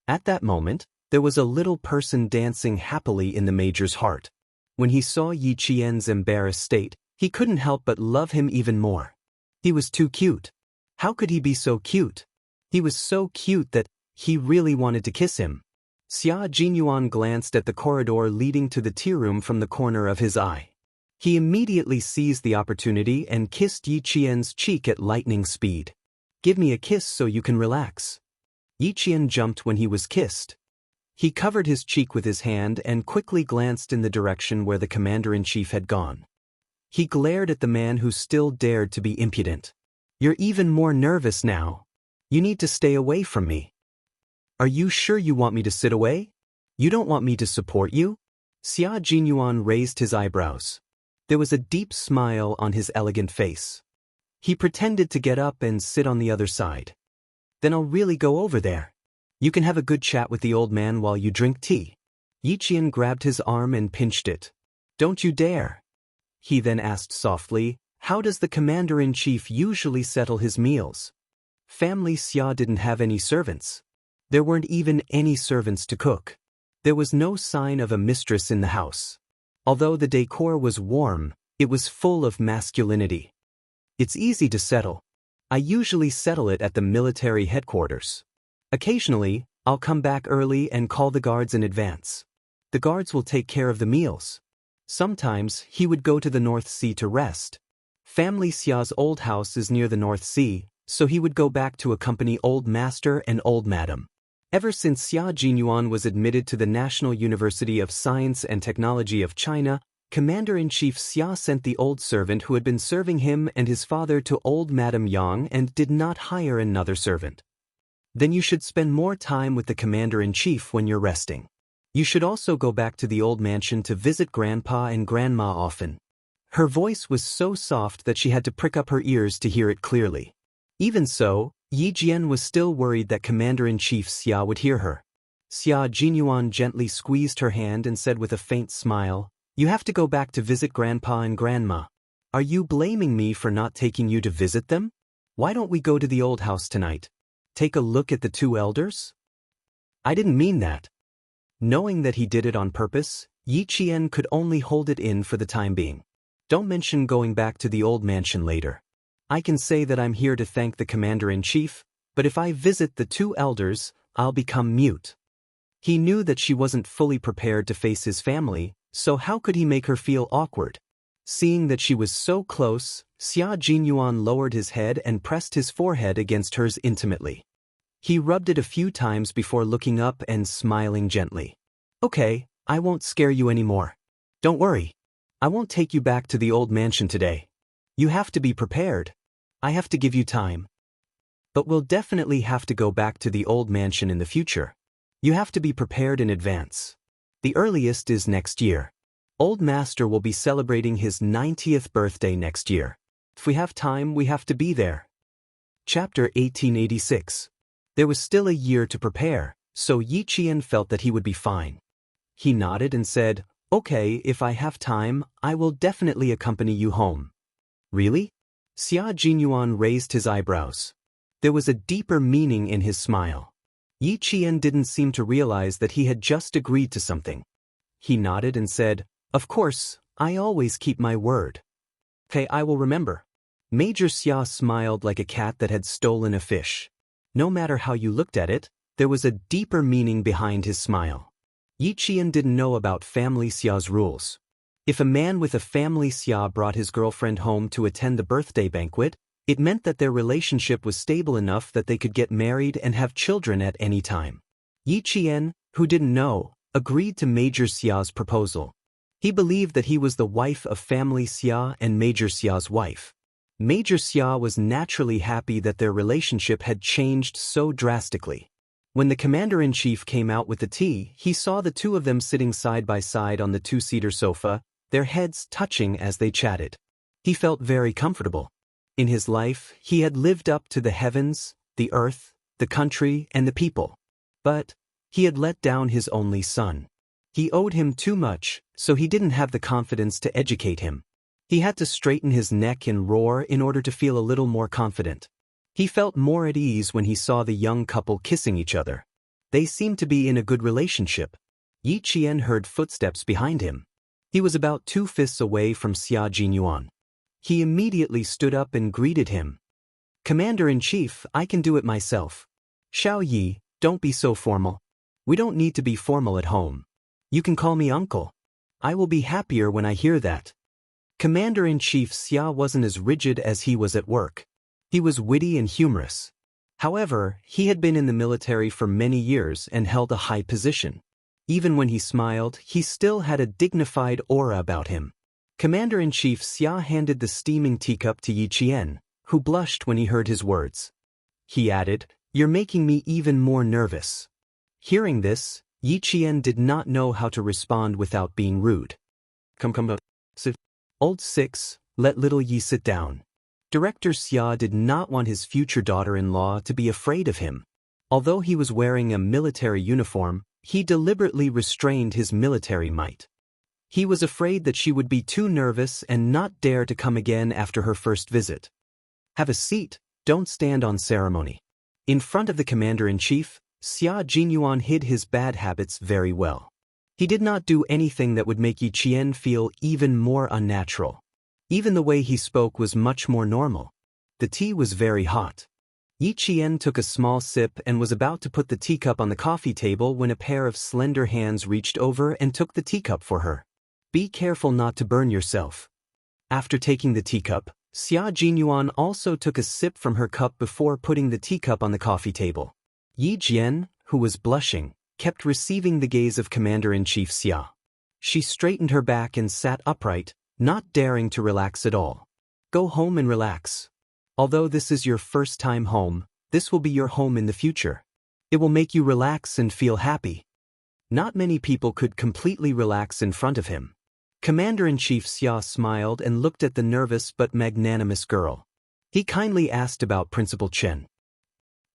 At that moment, there was a little person dancing happily in the major's heart. When he saw Yi Qian's embarrassed state, he couldn't help but love him even more. He was too cute. How could he be so cute? He was so cute that he really wanted to kiss him. Xia Jinyuan glanced at the corridor leading to the tea room from the corner of his eye. He immediately seized the opportunity and kissed Yi Qian's cheek at lightning speed. "Give me a kiss so you can relax." Yi Qian jumped when he was kissed. He covered his cheek with his hand and quickly glanced in the direction where the commander-in-chief had gone. He glared at the man who still dared to be impudent. "You're even more nervous now. You need to stay away from me." "Are you sure you want me to sit away? You don't want me to support you?" Xia Jinyuan raised his eyebrows. There was a deep smile on his elegant face. He pretended to get up and sit on the other side. "Then I'll really go over there. You can have a good chat with the old man while you drink tea." Yi Qian grabbed his arm and pinched it. "Don't you dare." He then asked softly, "How does the commander-in-chief usually settle his meals?" Family Xia didn't have any servants. There weren't even any servants to cook. There was no sign of a mistress in the house. Although the decor was warm, it was full of masculinity. "It's easy to settle. I usually settle it at the military headquarters. Occasionally, I'll come back early and call the guards in advance. The guards will take care of the meals." Sometimes, he would go to the North Sea to rest. Family Xia's old house is near the North Sea, so he would go back to accompany Old Master and Old Madam. Ever since Xia Jinyuan was admitted to the National University of Science and Technology of China, Commander-in-Chief Xia sent the old servant who had been serving him and his father to Old Madam Yang and did not hire another servant. "Then you should spend more time with the Commander-in-Chief when you're resting. You should also go back to the old mansion to visit Grandpa and Grandma often." Her voice was so soft that she had to prick up her ears to hear it clearly. Even so, Yi Jian was still worried that Commander-in-Chief Xia would hear her. Xia Jinyuan gently squeezed her hand and said with a faint smile, "You have to go back to visit Grandpa and Grandma. Are you blaming me for not taking you to visit them?" Why don't we go to the old house tonight? Take a look at the two elders? I didn't mean that. Knowing that he did it on purpose, Yi Qian could only hold it in for the time being. Don't mention going back to the old mansion later. I can say that I'm here to thank the commander-in-chief, but if I visit the two elders, I'll become mute. He knew that she wasn't fully prepared to face his family, so how could he make her feel awkward? Seeing that she was so close, Xia Jinyuan lowered his head and pressed his forehead against hers intimately. He rubbed it a few times before looking up and smiling gently. Okay, I won't scare you anymore. Don't worry. I won't take you back to the old mansion today. You have to be prepared. I have to give you time. But we'll definitely have to go back to the old mansion in the future. You have to be prepared in advance. The earliest is next year. Old Master will be celebrating his 90th birthday next year. If we have time, we have to be there. Chapter 1886. There was still a year to prepare, so Yi Qian felt that he would be fine. He nodded and said, Okay, if I have time, I will definitely accompany you home. Really? Xia Jinyuan raised his eyebrows. There was a deeper meaning in his smile. Yi Qian didn't seem to realize that he had just agreed to something. He nodded and said, Of course, I always keep my word. Okay, I will remember. Major Xia smiled like a cat that had stolen a fish. No matter how you looked at it, there was a deeper meaning behind his smile. Yi Qian didn't know about family Xia's rules. If a man with a family Xia brought his girlfriend home to attend the birthday banquet, it meant that their relationship was stable enough that they could get married and have children at any time. Yi Qian, who didn't know, agreed to Major Xia's proposal. He believed that he was the wife of family Xia and Major Xia's wife. Major Xia was naturally happy that their relationship had changed so drastically. When the commander-in-chief came out with the tea, he saw the two of them sitting side by side on the two-seater sofa, their heads touching as they chatted. He felt very comfortable. In his life, he had lived up to the heavens, the earth, the country, and the people. But he had let down his only son. He owed him too much, so he didn't have the confidence to educate him. He had to straighten his neck and roar in order to feel a little more confident. He felt more at ease when he saw the young couple kissing each other. They seemed to be in a good relationship. Yi Qian heard footsteps behind him. He was about 2 fists away from Xia Jinyuan. He immediately stood up and greeted him. Commander-in-chief, I can do it myself. Xiao Yi, don't be so formal. We don't need to be formal at home. You can call me uncle. I will be happier when I hear that. Commander-in-chief Xia wasn't as rigid as he was at work. He was witty and humorous. However, he had been in the military for many years and held a high position. Even when he smiled, he still had a dignified aura about him. Commander-in-chief Xia handed the steaming teacup to Yi Qian, who blushed when he heard his words. He added, You're making me even more nervous. Hearing this, Yi Qian did not know how to respond without being rude. Come. Old 6, let little Yi sit down. Director Xia did not want his future daughter-in-law to be afraid of him. Although he was wearing a military uniform, he deliberately restrained his military might. He was afraid that she would be too nervous and not dare to come again after her first visit. Have a seat, don't stand on ceremony. In front of the commander-in-chief, Xia Jinyuan hid his bad habits very well. He did not do anything that would make Yi Qian feel even more unnatural. Even the way he spoke was much more normal. The tea was very hot. Yi Qian took a small sip and was about to put the teacup on the coffee table when a pair of slender hands reached over and took the teacup for her. Be careful not to burn yourself. After taking the teacup, Xia Jinyuan also took a sip from her cup before putting the teacup on the coffee table. Yi Jian, who was blushing, kept receiving the gaze of Commander-in-Chief Xia. She straightened her back and sat upright, not daring to relax at all. Go home and relax. Although this is your first time home, this will be your home in the future. It will make you relax and feel happy. Not many people could completely relax in front of him. Commander-in-Chief Xia smiled and looked at the nervous but magnanimous girl. He kindly asked about Principal Chen.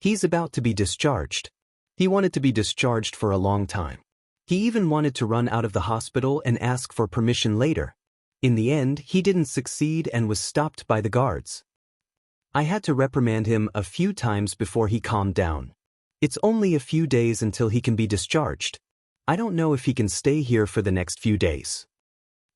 He's about to be discharged. He wanted to be discharged for a long time. He even wanted to run out of the hospital and ask for permission later. In the end, he didn't succeed and was stopped by the guards. I had to reprimand him a few times before he calmed down. It's only a few days until he can be discharged. I don't know if he can stay here for the next few days.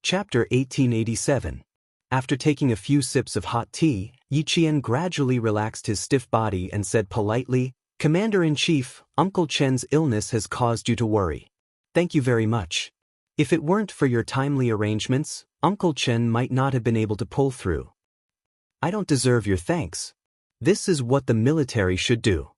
Chapter 1887. After taking a few sips of hot tea, Yi Qian gradually relaxed his stiff body and said politely, "Commander-in-Chief, Uncle Chen's illness has caused you to worry. Thank you very much. If it weren't for your timely arrangements, Uncle Chen might not have been able to pull through. I don't deserve your thanks. This is what the military should do.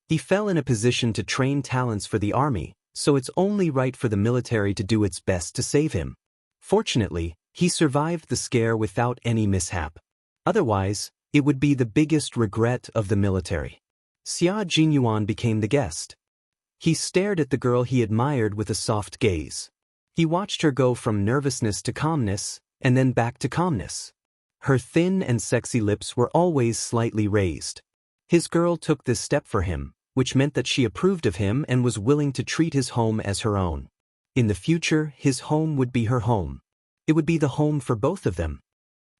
He fell in a position to train talents for the army, so it's only right for the military to do its best to save him. Fortunately, he survived the scare without any mishap. Otherwise, it would be the biggest regret of the military." Xia Jinyuan became the guest. He stared at the girl he admired with a soft gaze. He watched her go from nervousness to calmness, and then back to calmness. Her thin and sexy lips were always slightly raised. His girl took this step for him, which meant that she approved of him and was willing to treat his home as her own. In the future, his home would be her home. It would be the home for both of them.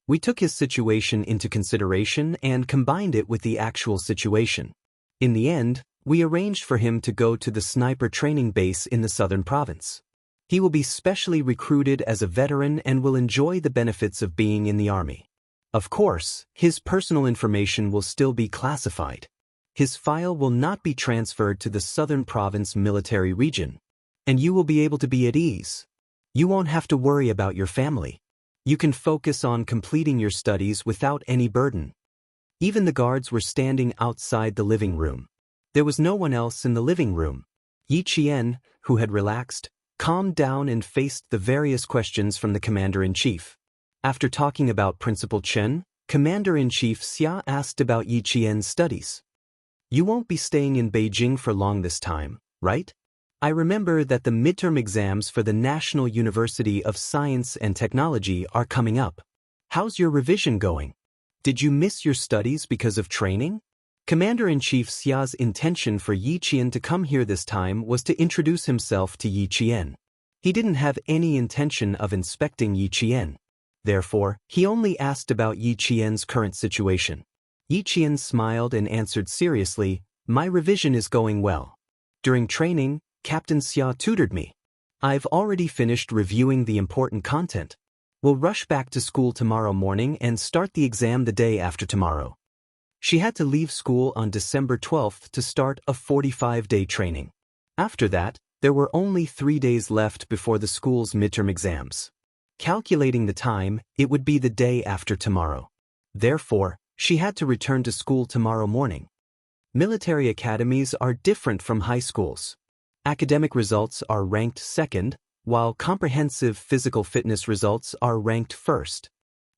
We took his situation into consideration and combined it with the actual situation. In the end, we arranged for him to go to the sniper training base in the southern province. He will be specially recruited as a veteran and will enjoy the benefits of being in the army. Of course, his personal information will still be classified. His file will not be transferred to the southern province military region. And you will be able to be at ease. You won't have to worry about your family. You can focus on completing your studies without any burden. Even the guards were standing outside the living room. There was no one else in the living room. Yi Qian, who had relaxed, calmed down and faced the various questions from the commander-in-chief. After talking about Principal Chen, Commander-in-Chief Xia asked about Yi Qian's studies. "You won't be staying in Beijing for long this time, right? I remember that the midterm exams for the National University of Science and Technology are coming up. How's your revision going? Did you miss your studies because of training?" Commander-in-Chief Xia's intention for Yi Qian to come here this time was to introduce himself to Yi Qian. He didn't have any intention of inspecting Yi Qian. Therefore, he only asked about Yi Qian's current situation. Yi Qian smiled and answered seriously, "My revision is going well. During training, Captain Xia tutored me. I've already finished reviewing the important content. We'll rush back to school tomorrow morning and start the exam the day after tomorrow." She had to leave school on December 12th to start a 45-day training. After that, there were only 3 days left before the school's midterm exams. Calculating the time, it would be the day after tomorrow. Therefore, she had to return to school tomorrow morning. Military academies are different from high schools. Academic results are ranked second, while comprehensive physical fitness results are ranked first.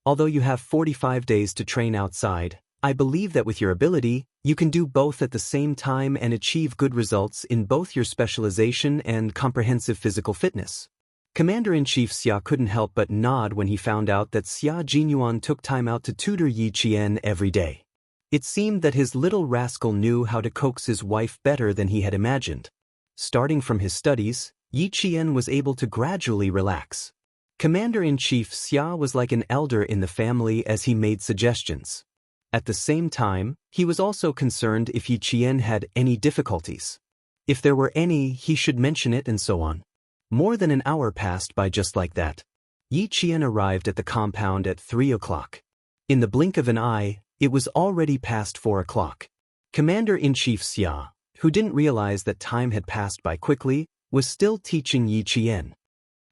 Although you have 45 days to train outside, I believe that with your ability, you can do both at the same time and achieve good results in both your specialization and comprehensive physical fitness. Commander-in-Chief Xia couldn't help but nod when he found out that Xia Jinyuan took time out to tutor Yi Qian every day. It seemed that his little rascal knew how to coax his wife better than he had imagined. Starting from his studies, Yi Qian was able to gradually relax. Commander-in-Chief Xia was like an elder in the family as he made suggestions. At the same time, he was also concerned if Yi Qian had any difficulties. If there were any, he should mention it and so on. More than an hour passed by just like that. Yi Qian arrived at the compound at 3 o'clock. In the blink of an eye, it was already past 4 o'clock. Commander-in-Chief Xia, who didn't realize that time had passed by quickly, was still teaching Yi Qian.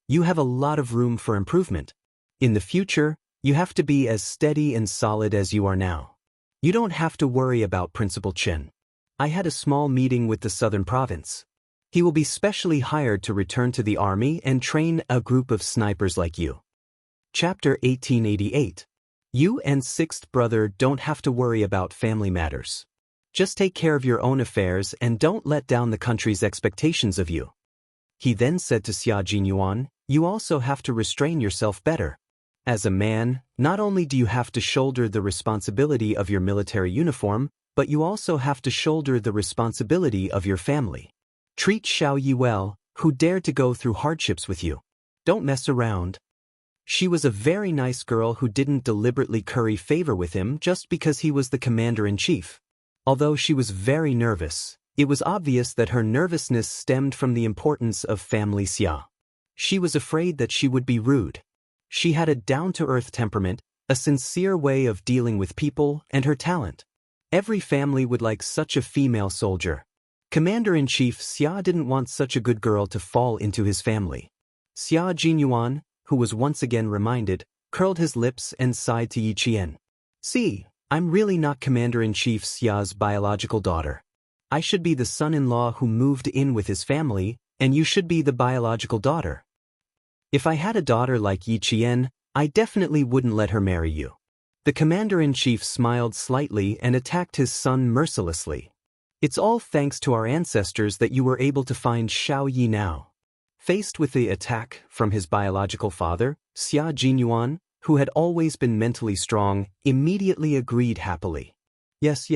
"You have a lot of room for improvement. In the future, you have to be as steady and solid as you are now. You don't have to worry about Principal Chen. I had a small meeting with the southern province. He will be specially hired to return to the army and train a group of snipers like you." Chapter 1888. You and sixth brother don't have to worry about family matters. Just take care of your own affairs and don't let down the country's expectations of you. He then said to Xia Jinyuan, "You also have to restrain yourself better. As a man, not only do you have to shoulder the responsibility of your military uniform, but you also have to shoulder the responsibility of your family. Treat Xiao Yi well, who dared to go through hardships with you. Don't mess around." She was a very nice girl who didn't deliberately curry favor with him just because he was the commander-in-chief. Although she was very nervous, it was obvious that her nervousness stemmed from the importance of family Xia. She was afraid that she would be rude. She had a down-to-earth temperament, a sincere way of dealing with people, and her talent. Every family would like such a female soldier. Commander-in-Chief Xia didn't want such a good girl to fall into his family. Xia Jinyuan, who was once again reminded, curled his lips and sighed to Yi Qian. "See, I'm really not Commander-in-Chief Xia's biological daughter. I should be the son-in-law who moved in with his family, and you should be the biological daughter. If I had a daughter like Yi Qian, I definitely wouldn't let her marry you." The Commander-in-Chief smiled slightly and attacked his son mercilessly. "It's all thanks to our ancestors that you were able to find Xiao Yi now." Faced with the attack from his biological father, Xia Jinyuan, who had always been mentally strong, immediately agreed happily. Yes,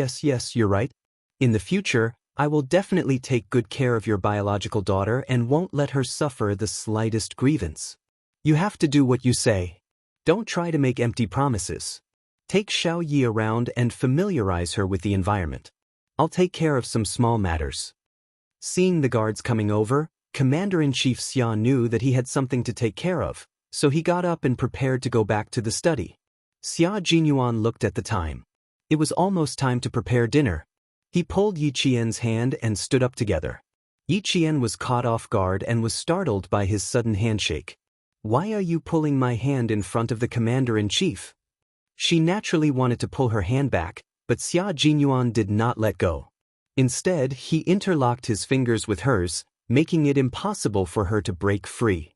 you're right. In the future, I will definitely take good care of your biological daughter and won't let her suffer the slightest grievance. You have to do what you say. Don't try to make empty promises. Take Xiao Yi around and familiarize her with the environment. I'll take care of some small matters. Seeing the guards coming over, Commander-in-Chief Xia knew that he had something to take care of, so he got up and prepared to go back to the study. Xia Jinyuan looked at the time. It was almost time to prepare dinner. He pulled Yi Qian's hand and stood up together. Yi Qian was caught off guard and was startled by his sudden handshake. "Why are you pulling my hand in front of the Commander-in-Chief?" She naturally wanted to pull her hand back, but Xia Jinyuan did not let go. Instead, he interlocked his fingers with hers, making it impossible for her to break free.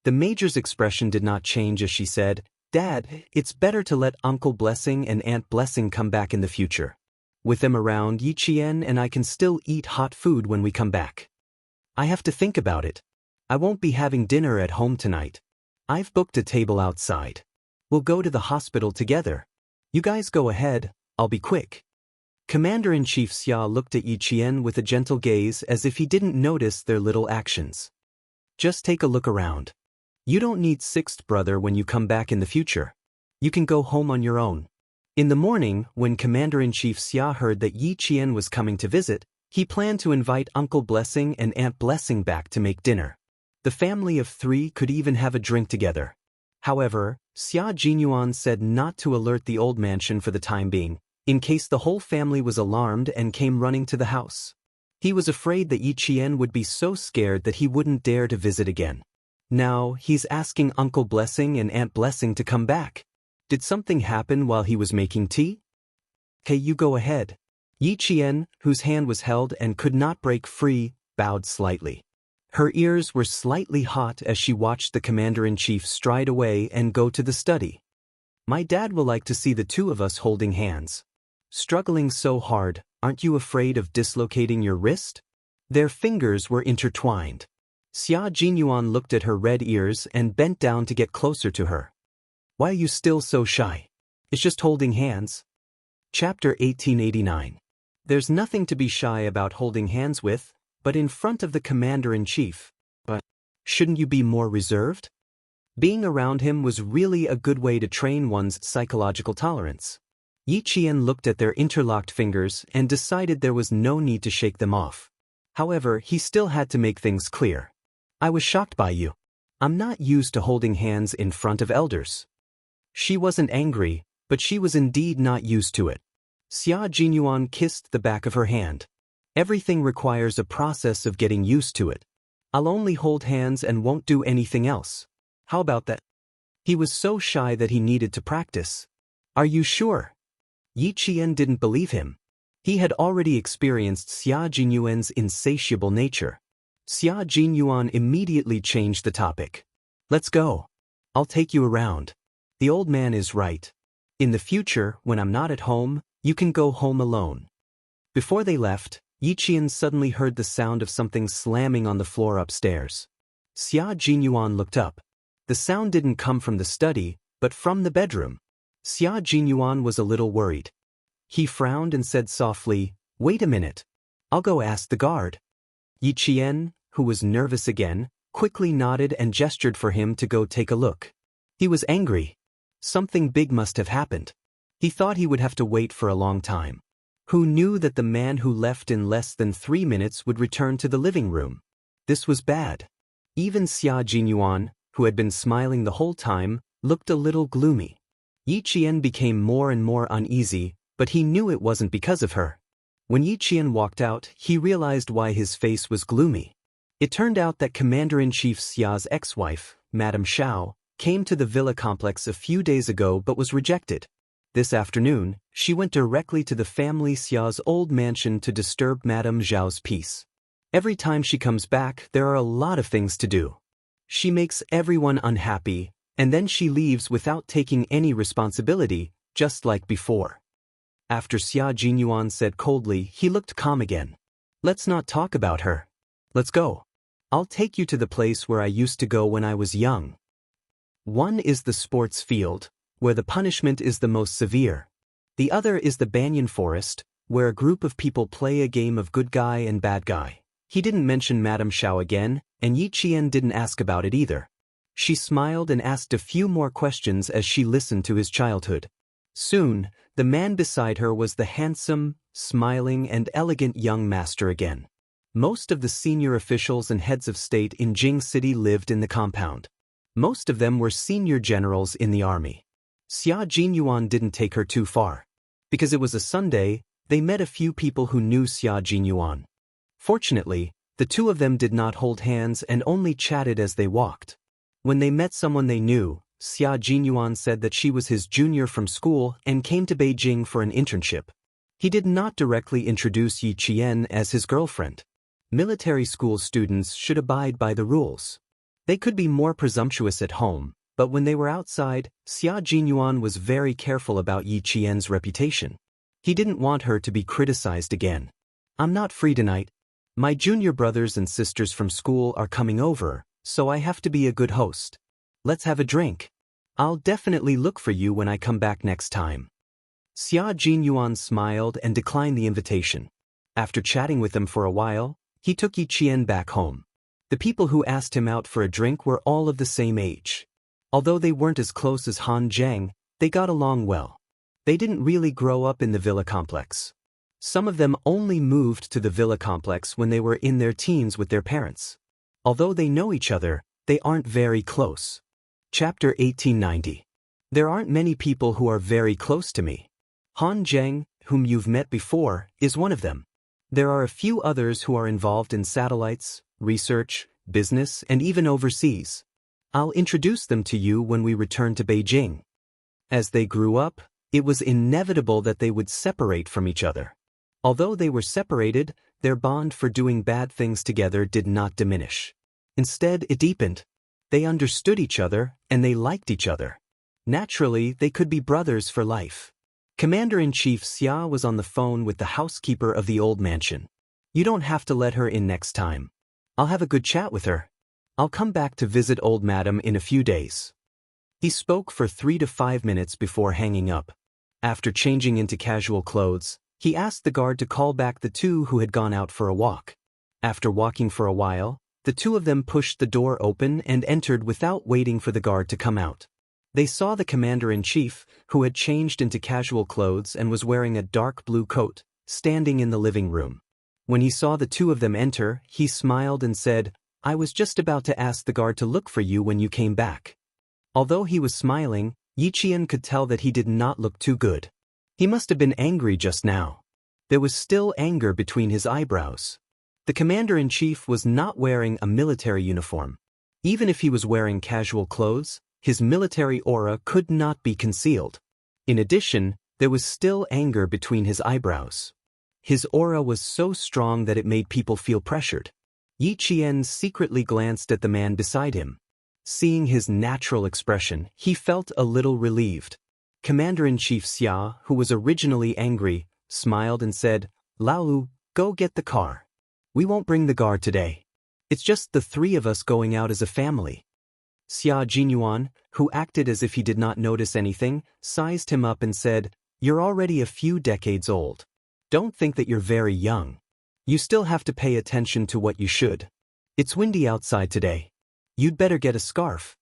The Major's expression did not change as she said, "Dad, it's better to let Uncle Blessing and Aunt Blessing come back in the future. With them around, Yi Qian and I can still eat hot food when we come back. I have to think about it. I won't be having dinner at home tonight. I've booked a table outside. We'll go to the hospital together. You guys go ahead, I'll be quick." Commander-in-Chief Xia looked at Yi Qian with a gentle gaze as if he didn't notice their little actions. "Just take a look around. You don't need sixth brother when you come back in the future. You can go home on your own." In the morning, when Commander-in-Chief Xia heard that Yi Qian was coming to visit, he planned to invite Uncle Blessing and Aunt Blessing back to make dinner. The family of three could even have a drink together. However, Xia Jinyuan said not to alert the old mansion for the time being, in case the whole family was alarmed and came running to the house. He was afraid that Yi Qian would be so scared that he wouldn't dare to visit again. Now, he's asking Uncle Blessing and Aunt Blessing to come back. Did something happen while he was making tea? "Okay, you go ahead." Yi Qian, whose hand was held and could not break free, bowed slightly. Her ears were slightly hot as she watched the Commander-in-Chief stride away and go to the study. "My dad will like to see the two of us holding hands. Struggling so hard, aren't you afraid of dislocating your wrist?" Their fingers were intertwined. Xia Jinyuan looked at her red ears and bent down to get closer to her. "Why are you still so shy? It's just holding hands." Chapter 1889. There's nothing to be shy about holding hands with, but in front of the Commander-in-Chief. But shouldn't you be more reserved? Being around him was really a good way to train one's psychological tolerance. Yi Qian looked at their interlocked fingers and decided there was no need to shake them off. However, he still had to make things clear. "I was shocked by you. I'm not used to holding hands in front of elders." She wasn't angry, but she was indeed not used to it. Xia Jinyuan kissed the back of her hand. "Everything requires a process of getting used to it. I'll only hold hands and won't do anything else. How about that?" He was so shy that he needed to practice. "Are you sure?" Yi Qian didn't believe him. He had already experienced Xia Jinyuan's insatiable nature. Xia Jinyuan immediately changed the topic. "Let's go. I'll take you around. The old man is right. In the future, when I'm not at home, you can go home alone." Before they left, Yi Qian suddenly heard the sound of something slamming on the floor upstairs. Xia Jinyuan looked up. The sound didn't come from the study, but from the bedroom. Xia Jinyuan was a little worried. He frowned and said softly, "Wait a minute. I'll go ask the guard." Yi Qian, who was nervous again, quickly nodded and gestured for him to go take a look. He was angry. Something big must have happened. He thought he would have to wait for a long time. Who knew that the man who left in less than 3 minutes would return to the living room? This was bad. Even Xia Jinyuan, who had been smiling the whole time, looked a little gloomy. Yi Qian became more and more uneasy, but he knew it wasn't because of her. When Yi Qian walked out, he realized why his face was gloomy. It turned out that Commander-in-Chief Xia's ex-wife, Madame Xiao, came to the villa complex a few days ago but was rejected. This afternoon, she went directly to the family Xia's old mansion to disturb Madame Zhao's peace. Every time she comes back, there are a lot of things to do. She makes everyone unhappy, and then she leaves without taking any responsibility, just like before. After Xia Jinyuan said coldly, he looked calm again. Let's not talk about her. Let's go. I'll take you to the place where I used to go when I was young. One is the sports field, where the punishment is the most severe. The other is the banyan forest, where a group of people play a game of good guy and bad guy. He didn't mention Madame Xiao again, and Yi Qian didn't ask about it either. She smiled and asked a few more questions as she listened to his childhood. Soon, the man beside her was the handsome, smiling and elegant young master again. Most of the senior officials and heads of state in Jing City lived in the compound. Most of them were senior generals in the army. Xia Jinyuan didn't take her too far. Because it was a Sunday, they met a few people who knew Xia Jinyuan. Fortunately, the two of them did not hold hands and only chatted as they walked. When they met someone they knew, Xia Jinyuan said that she was his junior from school and came to Beijing for an internship. He did not directly introduce Yi Qian as his girlfriend. Military school students should abide by the rules. They could be more presumptuous at home, but when they were outside, Xia Jinyuan was very careful about Yi Qian's reputation. He didn't want her to be criticized again. I'm not free tonight. My junior brothers and sisters from school are coming over, so I have to be a good host. Let's have a drink. I'll definitely look for you when I come back next time. Xia Jinyuan smiled and declined the invitation. After chatting with them for a while, he took Yi Qian back home. The people who asked him out for a drink were all of the same age. Although they weren't as close as Han Zheng, they got along well. They didn't really grow up in the villa complex. Some of them only moved to the villa complex when they were in their teens with their parents. Although they know each other, they aren't very close. Chapter 1890. There aren't many people who are very close to me. Han Zheng, whom you've met before, is one of them. There are a few others who are involved in satellites, research, business, and even overseas. I'll introduce them to you when we return to Beijing. As they grew up, it was inevitable that they would separate from each other. Although they were separated, their bond for doing bad things together did not diminish. Instead, it deepened. They understood each other, and they liked each other. Naturally, they could be brothers for life. Commander-in-Chief Xia was on the phone with the housekeeper of the old mansion. You don't have to let her in next time. I'll have a good chat with her. I'll come back to visit old madam in a few days. He spoke for 3 to 5 minutes before hanging up. After changing into casual clothes, he asked the guard to call back the two who had gone out for a walk. After walking for a while, the two of them pushed the door open and entered without waiting for the guard to come out. They saw the commander-in-chief, who had changed into casual clothes and was wearing a dark blue coat, standing in the living room. When he saw the two of them enter, he smiled and said, I was just about to ask the guard to look for you when you came back. Although he was smiling, Yi Qian could tell that he did not look too good. He must have been angry just now. There was still anger between his eyebrows. The commander-in-chief was not wearing a military uniform. Even if he was wearing casual clothes, his military aura could not be concealed. In addition, there was still anger between his eyebrows. His aura was so strong that it made people feel pressured. Yi Qian secretly glanced at the man beside him. Seeing his natural expression, he felt a little relieved. Commander-in-Chief Xia, who was originally angry, smiled and said, Laolu, go get the car. We won't bring the guard today. It's just the three of us going out as a family. Xia Jinyuan, who acted as if he did not notice anything, sized him up and said, You're already a few decades old. Don't think that you're very young. You still have to pay attention to what you should. It's windy outside today. You'd better get a scarf.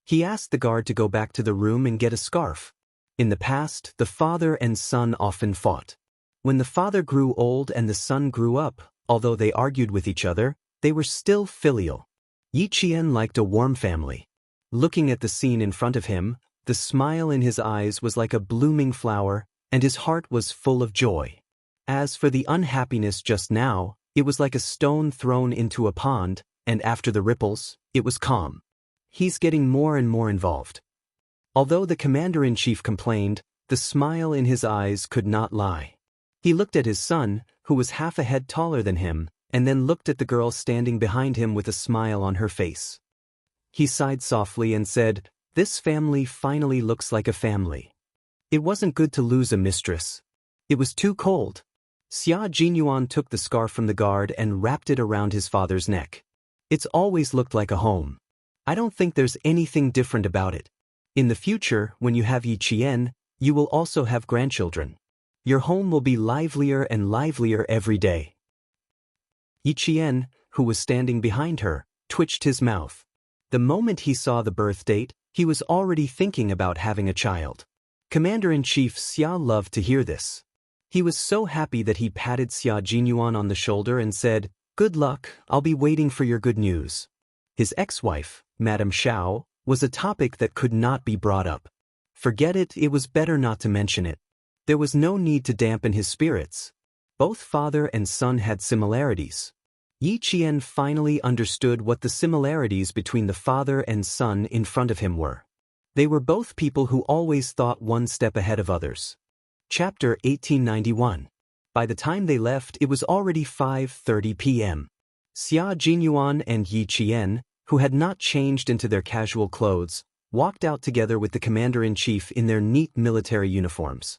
He asked the guard to go back to the room and get a scarf. In the past, the father and son often fought. When the father grew old and the son grew up, although they argued with each other, they were still filial. Yi Qian liked a warm family. Looking at the scene in front of him, the smile in his eyes was like a blooming flower, and his heart was full of joy. As for the unhappiness just now, it was like a stone thrown into a pond, and after the ripples, it was calm. He's getting more and more involved. Although the commander-in-chief complained, the smile in his eyes could not lie. He looked at his son, who was half a head taller than him, and then looked at the girl standing behind him with a smile on her face. He sighed softly and said, "This family finally looks like a family." It wasn't good to lose a mistress. It was too cold. Xia Jinyuan took the scarf from the guard and wrapped it around his father's neck. It's always looked like a home. I don't think there's anything different about it. In the future, when you have Yi Qian, you will also have grandchildren. Your home will be livelier and livelier every day. Yi Qian, who was standing behind her, twitched his mouth. The moment he saw the birth date, he was already thinking about having a child. Commander-in-Chief Xia loved to hear this. He was so happy that he patted Xia Jinyuan on the shoulder and said, "Good luck, I'll be waiting for your good news." His ex-wife, Madame Xiao, was a topic that could not be brought up. Forget it, it was better not to mention it. There was no need to dampen his spirits. Both father and son had similarities. Yi Qian finally understood what the similarities between the father and son in front of him were. They were both people who always thought one step ahead of others. Chapter 1891. By the time they left, it was already 5:30 p.m. Xia Jinyuan and Yi Qian, who had not changed into their casual clothes, walked out together with the commander-in-chief in their neat military uniforms.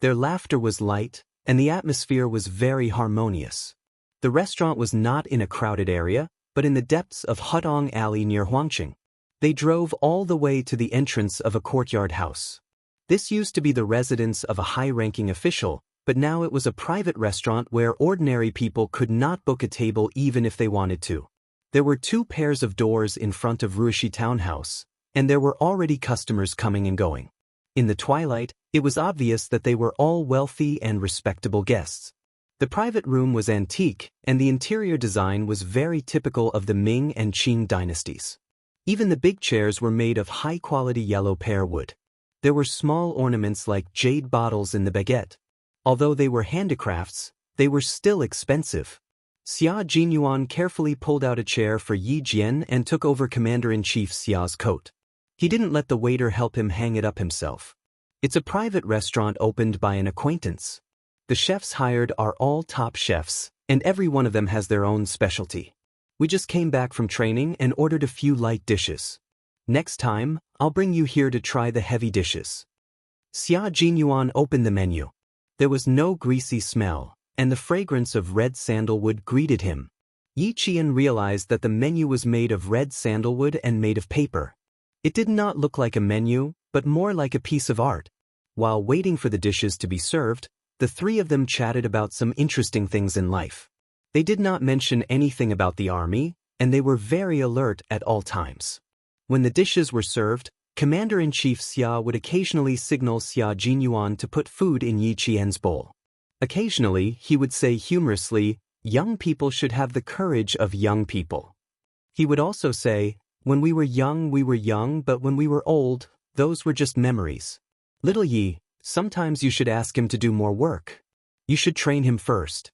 Their laughter was light, and the atmosphere was very harmonious. The restaurant was not in a crowded area, but in the depths of Hudong Alley near Huangqing. They drove all the way to the entrance of a courtyard house. This used to be the residence of a high-ranking official, but now it was a private restaurant where ordinary people could not book a table even if they wanted to. There were 2 pairs of doors in front of Ruishi Townhouse, and there were already customers coming and going. In the twilight, it was obvious that they were all wealthy and respectable guests. The private room was antique, and the interior design was very typical of the Ming and Qing dynasties. Even the big chairs were made of high-quality yellow pear wood. There were small ornaments like jade bottles in the baguette. Although they were handicrafts, they were still expensive. Xia Jinyuan carefully pulled out a chair for Yi Jian and took over Commander-in-Chief Xia's coat. He didn't let the waiter help him hang it up himself. It's a private restaurant opened by an acquaintance. The chefs hired are all top chefs, and every one of them has their own specialty. We just came back from training and ordered a few light dishes. Next time, I'll bring you here to try the heavy dishes. Xia Jinyuan opened the menu. There was no greasy smell, and the fragrance of red sandalwood greeted him. Yi Qian realized that the menu was made of red sandalwood and made of paper. It did not look like a menu, but more like a piece of art. While waiting for the dishes to be served, the 3 of them chatted about some interesting things in life. They did not mention anything about the army, and they were very alert at all times. When the dishes were served, Commander-in-Chief Xia would occasionally signal Xia Jinyuan to put food in Yi Qian's bowl. Occasionally, he would say humorously, "Young people should have the courage of young people." He would also say, "When we were young, but when we were old, those were just memories. Little Yi, sometimes you should ask him to do more work. You should train him first."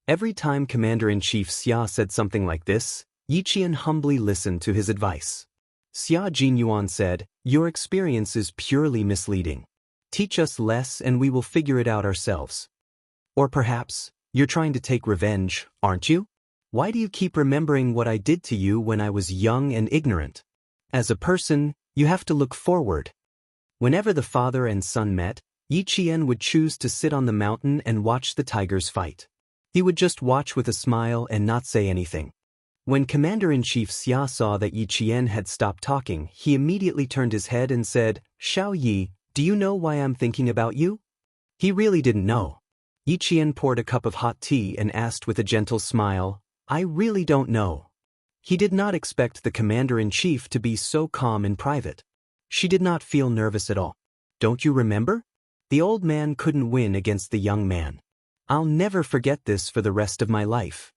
Every time Commander-in-Chief Xia said something like this, Yi Qian humbly listened to his advice. Xia Jinyuan said, "Your experience is purely misleading. Teach us less and we will figure it out ourselves. Or perhaps, you're trying to take revenge, aren't you? Why do you keep remembering what I did to you when I was young and ignorant? As a person, you have to look forward." Whenever the father and son met, Yi Qian would choose to sit on the mountain and watch the tigers fight. He would just watch with a smile and not say anything. When Commander-in-Chief Xia saw that Yi Qian had stopped talking, he immediately turned his head and said, "Xiao Yi, do you know why I'm thinking about you?" He really didn't know. Yi Qian poured a cup of hot tea and asked with a gentle smile, "I really don't know." He did not expect the commander-in-chief to be so calm in private. She did not feel nervous at all. Don't you remember? The old man couldn't win against the young man. I'll never forget this for the rest of my life.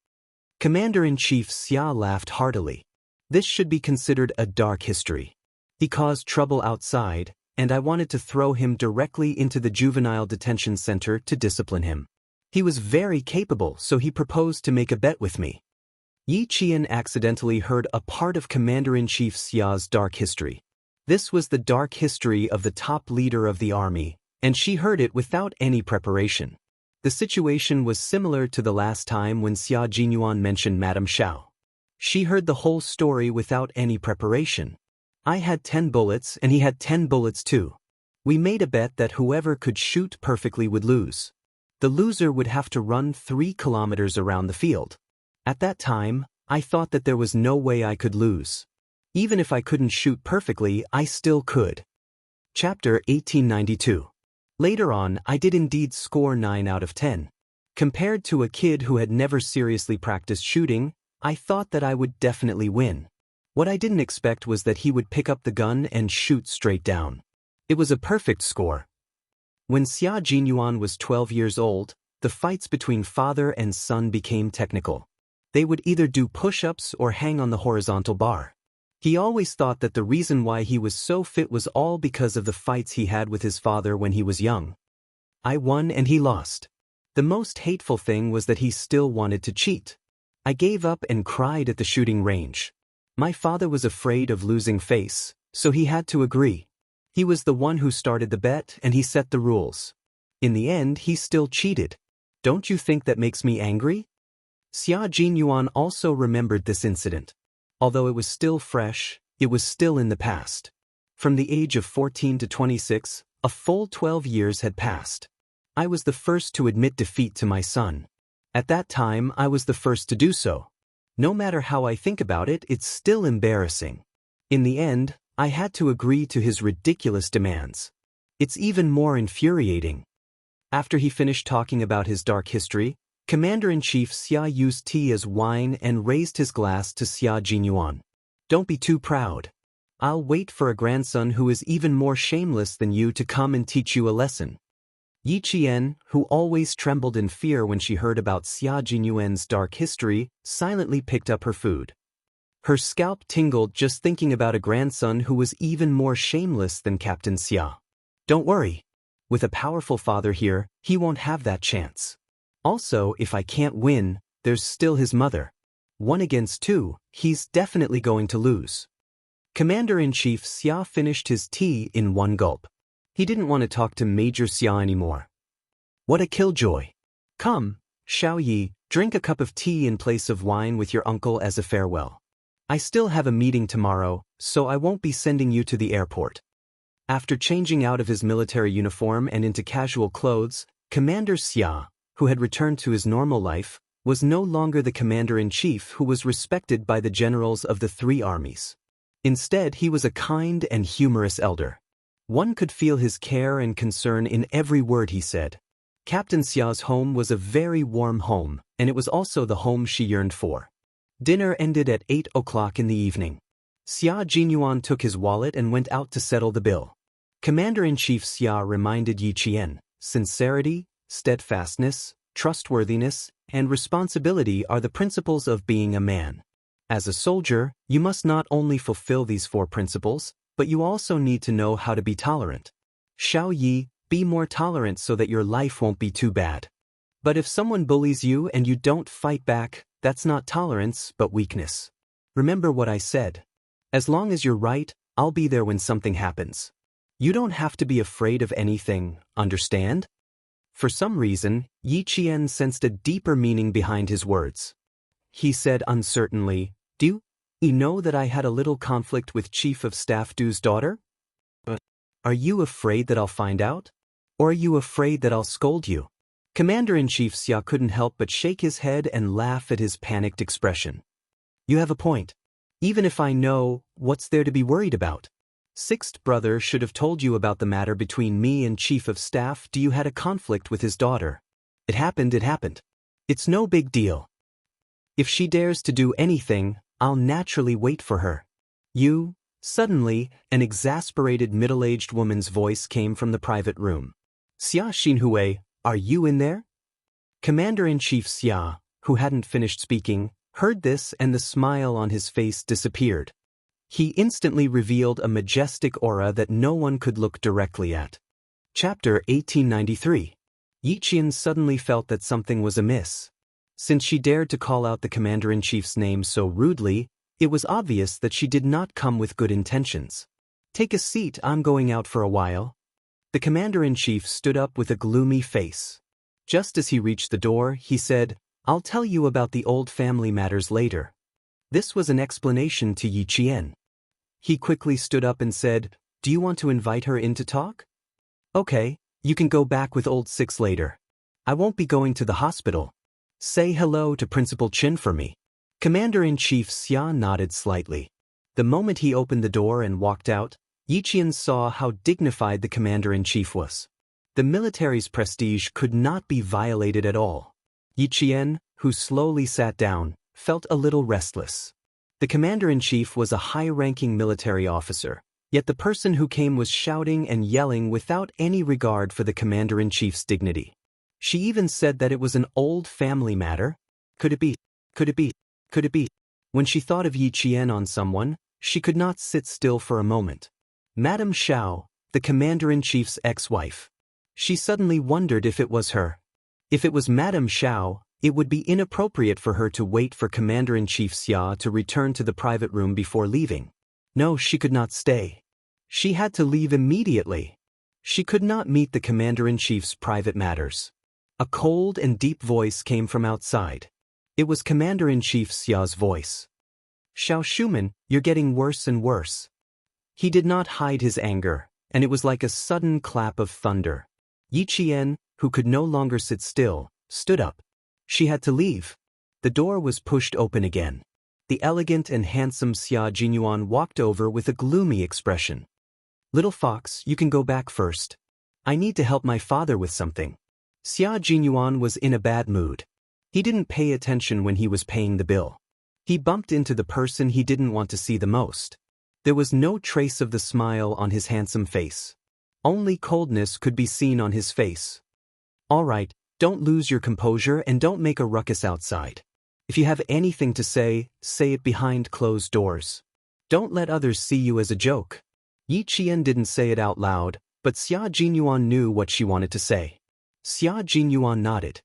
Commander-in-Chief Xia laughed heartily. This should be considered a dark history. He caused trouble outside, and I wanted to throw him directly into the juvenile detention center to discipline him. He was very capable, so he proposed to make a bet with me. Yi Qian accidentally heard a part of Commander-in-Chief Xia's dark history. This was the dark history of the top leader of the army, and she heard it without any preparation. The situation was similar to the last time when Xia Jinyuan mentioned Madame Xiao. She heard the whole story without any preparation. I had 10 bullets and he had 10 bullets too. We made a bet that whoever could shoot perfectly would lose. The loser would have to run 3 kilometers around the field. At that time, I thought that there was no way I could lose. Even if I couldn't shoot perfectly, I still could. Chapter 1892. Later on, I did indeed score 9 out of 10. Compared to a kid who had never seriously practiced shooting, I thought that I would definitely win. What I didn't expect was that he would pick up the gun and shoot straight down. It was a perfect score. When Xia Jinyuan was 12 years old, the fights between father and son became technical. They would either do push-ups or hang on the horizontal bar. He always thought that the reason why he was so fit was all because of the fights he had with his father when he was young. I won and he lost. The most hateful thing was that he still wanted to cheat. I gave up and cried at the shooting range. My father was afraid of losing face, so he had to agree. He was the one who started the bet and he set the rules. In the end, he still cheated. Don't you think that makes me angry? Xia Jinyuan also remembered this incident. Although it was still fresh, it was still in the past. From the age of 14 to 26, a full 12 years had passed. I was the first to admit defeat to my son. At that time, I was the first to do so. No matter how I think about it, it's still embarrassing. In the end, I had to agree to his ridiculous demands. It's even more infuriating. After he finished talking about his dark history, Commander-in-Chief Xia used tea as wine and raised his glass to Xia Jinyuan. Don't be too proud. I'll wait for a grandson who is even more shameless than you to come and teach you a lesson. Yi Qian, who always trembled in fear when she heard about Xia Jinyuan's dark history, silently picked up her food. Her scalp tingled just thinking about a grandson who was even more shameless than Captain Xia. Don't worry. With a powerful father here, he won't have that chance. Also, if I can't win, there's still his mother. 1 against 2, he's definitely going to lose. Commander-in-Chief Xia finished his tea in 1 gulp. He didn't want to talk to Major Xia anymore. What a killjoy. Come, Xiao Yi, drink a cup of tea in place of wine with your uncle as a farewell. I still have a meeting tomorrow, so I won't be sending you to the airport. After changing out of his military uniform and into casual clothes, Commander Xia, who had returned to his normal life, was no longer the commander-in-chief who was respected by the generals of the 3 armies. Instead, he was a kind and humorous elder. One could feel his care and concern in every word he said. Captain Xia's home was a very warm home, and it was also the home she yearned for. Dinner ended at 8 o'clock in the evening. Xia Jinyuan took his wallet and went out to settle the bill. Commander-in-Chief Xia reminded Yi Qian, sincerity, steadfastness, trustworthiness, and responsibility are the principles of being a man. As a soldier, you must not only fulfill these 4 principles, but you also need to know how to be tolerant. Xiao Yi, be more tolerant so that your life won't be too bad. But if someone bullies you and you don't fight back, that's not tolerance, but weakness. Remember what I said. As long as you're right, I'll be there when something happens. You don't have to be afraid of anything, understand? For some reason, Yi Qian sensed a deeper meaning behind his words. He said uncertainly, Do you know that I had a little conflict with Chief of Staff Du's daughter? Are you afraid that I'll find out? Or are you afraid that I'll scold you? Commander-in-Chief Xia couldn't help but shake his head and laugh at his panicked expression. You have a point. Even if I know, what's there to be worried about? 6th brother should have told you about the matter between me and Chief of Staff Du had a conflict with his daughter. It happened. It's no big deal. If she dares to do anything, I'll naturally wait for her. You? Suddenly, an exasperated middle-aged woman's voice came from the private room. Xia Xinhui, are you in there? Commander-in-Chief Xia, who hadn't finished speaking, heard this and the smile on his face disappeared. He instantly revealed a majestic aura that no one could look directly at. Chapter 1893. Yi Qian suddenly felt that something was amiss. Since she dared to call out the commander-in-chief's name so rudely, it was obvious that she did not come with good intentions. Take a seat, I'm going out for a while. The commander-in-chief stood up with a gloomy face. Just as he reached the door, he said, I'll tell you about the old family matters later. This was an explanation to Yi Qian. He quickly stood up and said, Do you want to invite her in to talk? Okay, you can go back with old Six later. I won't be going to the hospital. Say hello to Principal Qin for me. Commander-in-Chief Xia nodded slightly. The moment he opened the door and walked out, Yi Qian saw how dignified the commander-in-chief was. The military's prestige could not be violated at all. Yi Qian, who slowly sat down, felt a little restless. The commander-in-chief was a high-ranking military officer, yet the person who came was shouting and yelling without any regard for the commander-in-chief's dignity. She even said that it was an old family matter. Could it be? Could it be? Could it be? When she thought of Yi Qian on someone, she could not sit still for a moment. Madame Xiao, the commander-in-chief's ex-wife. She suddenly wondered if it was her. If it was Madame Xiao, it would be inappropriate for her to wait for Commander-in-Chief Xia to return to the private room before leaving. No, she could not stay. She had to leave immediately. She could not meet the Commander-in-Chief's private matters. A cold and deep voice came from outside. It was Commander-in-Chief Xia's voice. Xiao Shuman, you're getting worse and worse. He did not hide his anger, and it was like a sudden clap of thunder. Yi Qian, who could no longer sit still, stood up. She had to leave. The door was pushed open again. The elegant and handsome Xia Jinyuan walked over with a gloomy expression. Little fox, you can go back first. I need to help my father with something. Xia Jinyuan was in a bad mood. He didn't pay attention when he was paying the bill. He bumped into the person he didn't want to see the most. There was no trace of the smile on his handsome face. Only coldness could be seen on his face. All right, don't lose your composure and don't make a ruckus outside. If you have anything to say it behind closed doors. Don't let others see you as a joke. Yi Qian didn't say it out loud, but Xia Jinyuan knew what she wanted to say. Xia Jinyuan nodded.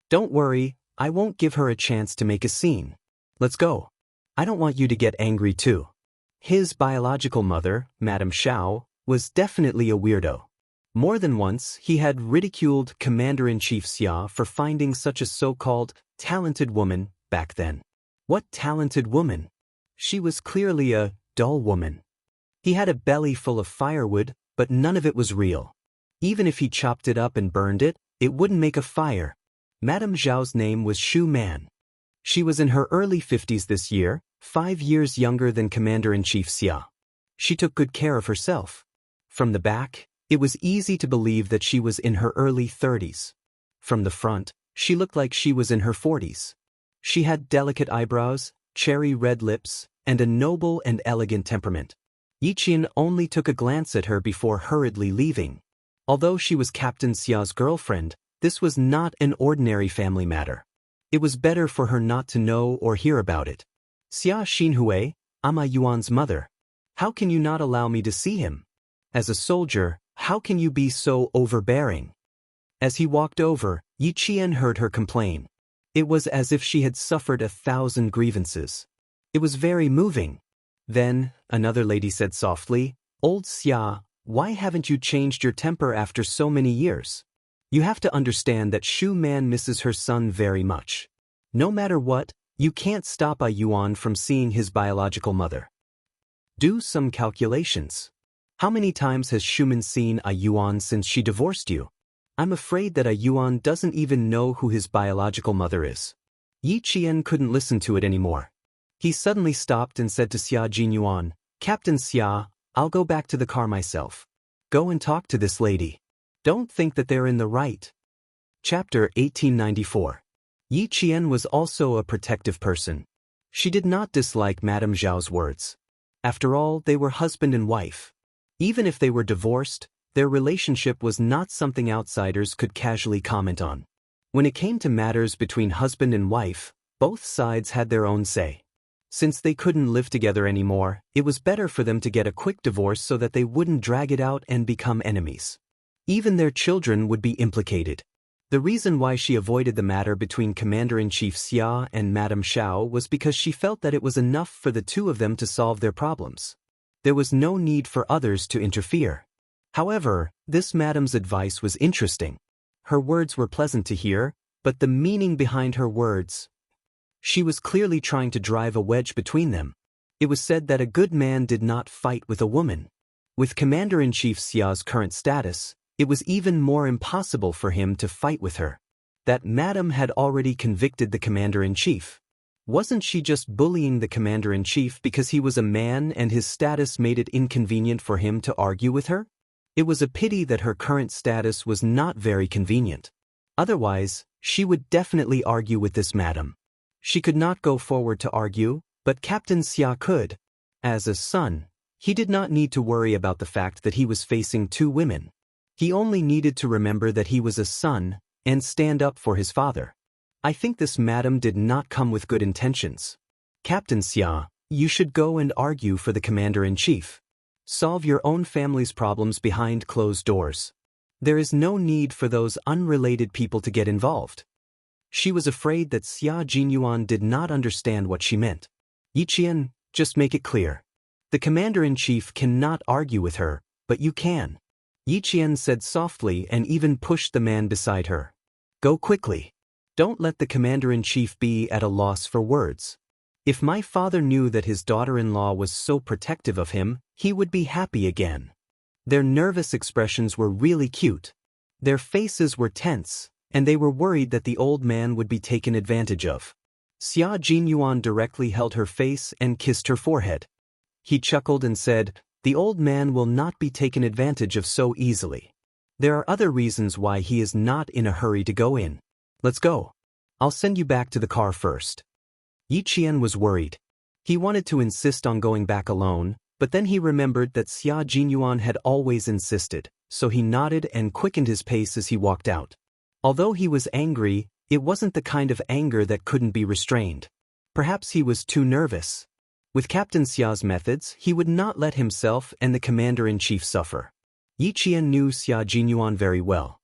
Don't worry, I won't give her a chance to make a scene. Let's go. I don't want you to get angry too. His biological mother, Madame Xiao, was definitely a weirdo. More than once, he had ridiculed Commander-in-Chief Xia for finding such a so-called talented woman back then. What talented woman? She was clearly a dull woman. He had a belly full of firewood, but none of it was real. Even if he chopped it up and burned it, it wouldn't make a fire. Madame Zhao's name was Shu Man. She was in her early 50s this year, 5 years younger than Commander-in-Chief Xia. She took good care of herself. From the back, it was easy to believe that she was in her early 30s. From the front, she looked like she was in her 40s. She had delicate eyebrows, cherry red lips, and a noble and elegant temperament. Yi Qian only took a glance at her before hurriedly leaving. Although she was Captain Xia's girlfriend, this was not an ordinary family matter. It was better for her not to know or hear about it. Xia Xinhui, I'm a Yuan's mother. How can you not allow me to see him? As a soldier, how can you be so overbearing? As he walked over, Yi Qian heard her complain. It was as if she had suffered 1,000 grievances. It was very moving. Then, another lady said softly, Old Xia, why haven't you changed your temper after so many years? You have to understand that Shu Man misses her son very much. No matter what, you can't stop a Yuan from seeing his biological mother. Do some calculations. How many times has Shuman seen a Yuan since she divorced you? I'm afraid that a Yuan doesn't even know who his biological mother is. Yi Qian couldn't listen to it anymore. He suddenly stopped and said to Xia Jinyuan, Captain Xia, I'll go back to the car myself. Go and talk to this lady. Don't think that they're in the right. Chapter 1894. Yi Qian was also a protective person. She did not dislike Madame Zhao's words. After all, they were husband and wife. Even if they were divorced, their relationship was not something outsiders could casually comment on. When it came to matters between husband and wife, both sides had their own say. Since they couldn't live together anymore, it was better for them to get a quick divorce so that they wouldn't drag it out and become enemies. Even their children would be implicated. The reason why she avoided the matter between Commander-in-Chief Xia and Madame Zhao was because she felt that it was enough for the two of them to solve their problems. There was no need for others to interfere. However, this madame's advice was interesting. Her words were pleasant to hear, but the meaning behind her words... She was clearly trying to drive a wedge between them. It was said that a good man did not fight with a woman. With Commander-in-Chief Xia's current status, it was even more impossible for him to fight with her. That madam had already convicted the Commander-in-Chief. Wasn't she just bullying the Commander-in-Chief because he was a man and his status made it inconvenient for him to argue with her? It was a pity that her current status was not very convenient. Otherwise, she would definitely argue with this madam. She could not go forward to argue, but Captain Xia could. As a son, he did not need to worry about the fact that he was facing two women. He only needed to remember that he was a son and stand up for his father. I think this madam did not come with good intentions. Captain Xia, you should go and argue for the Commander-in-Chief. Solve your own family's problems behind closed doors. There is no need for those unrelated people to get involved. She was afraid that Xia Jinyuan did not understand what she meant. Yiqian, just make it clear. The Commander-in-Chief cannot argue with her, but you can. Yiqian said softly and even pushed the man beside her. Go quickly. Don't let the Commander-in-Chief be at a loss for words. If my father knew that his daughter-in-law was so protective of him, he would be happy again. Their nervous expressions were really cute. Their faces were tense, and they were worried that the old man would be taken advantage of. Xia Jinyuan directly held her face and kissed her forehead. He chuckled and said, "The old man will not be taken advantage of so easily. There are other reasons why he is not in a hurry to go in. Let's go. I'll send you back to the car first." Yiqian was worried. He wanted to insist on going back alone, but then he remembered that Xia Jinyuan had always insisted, so he nodded and quickened his pace as he walked out. Although he was angry, it wasn't the kind of anger that couldn't be restrained. Perhaps he was too nervous. With Captain Xia's methods, he would not let himself and the Commander-in-Chief suffer. Yiqian knew Xia Jinyuan very well.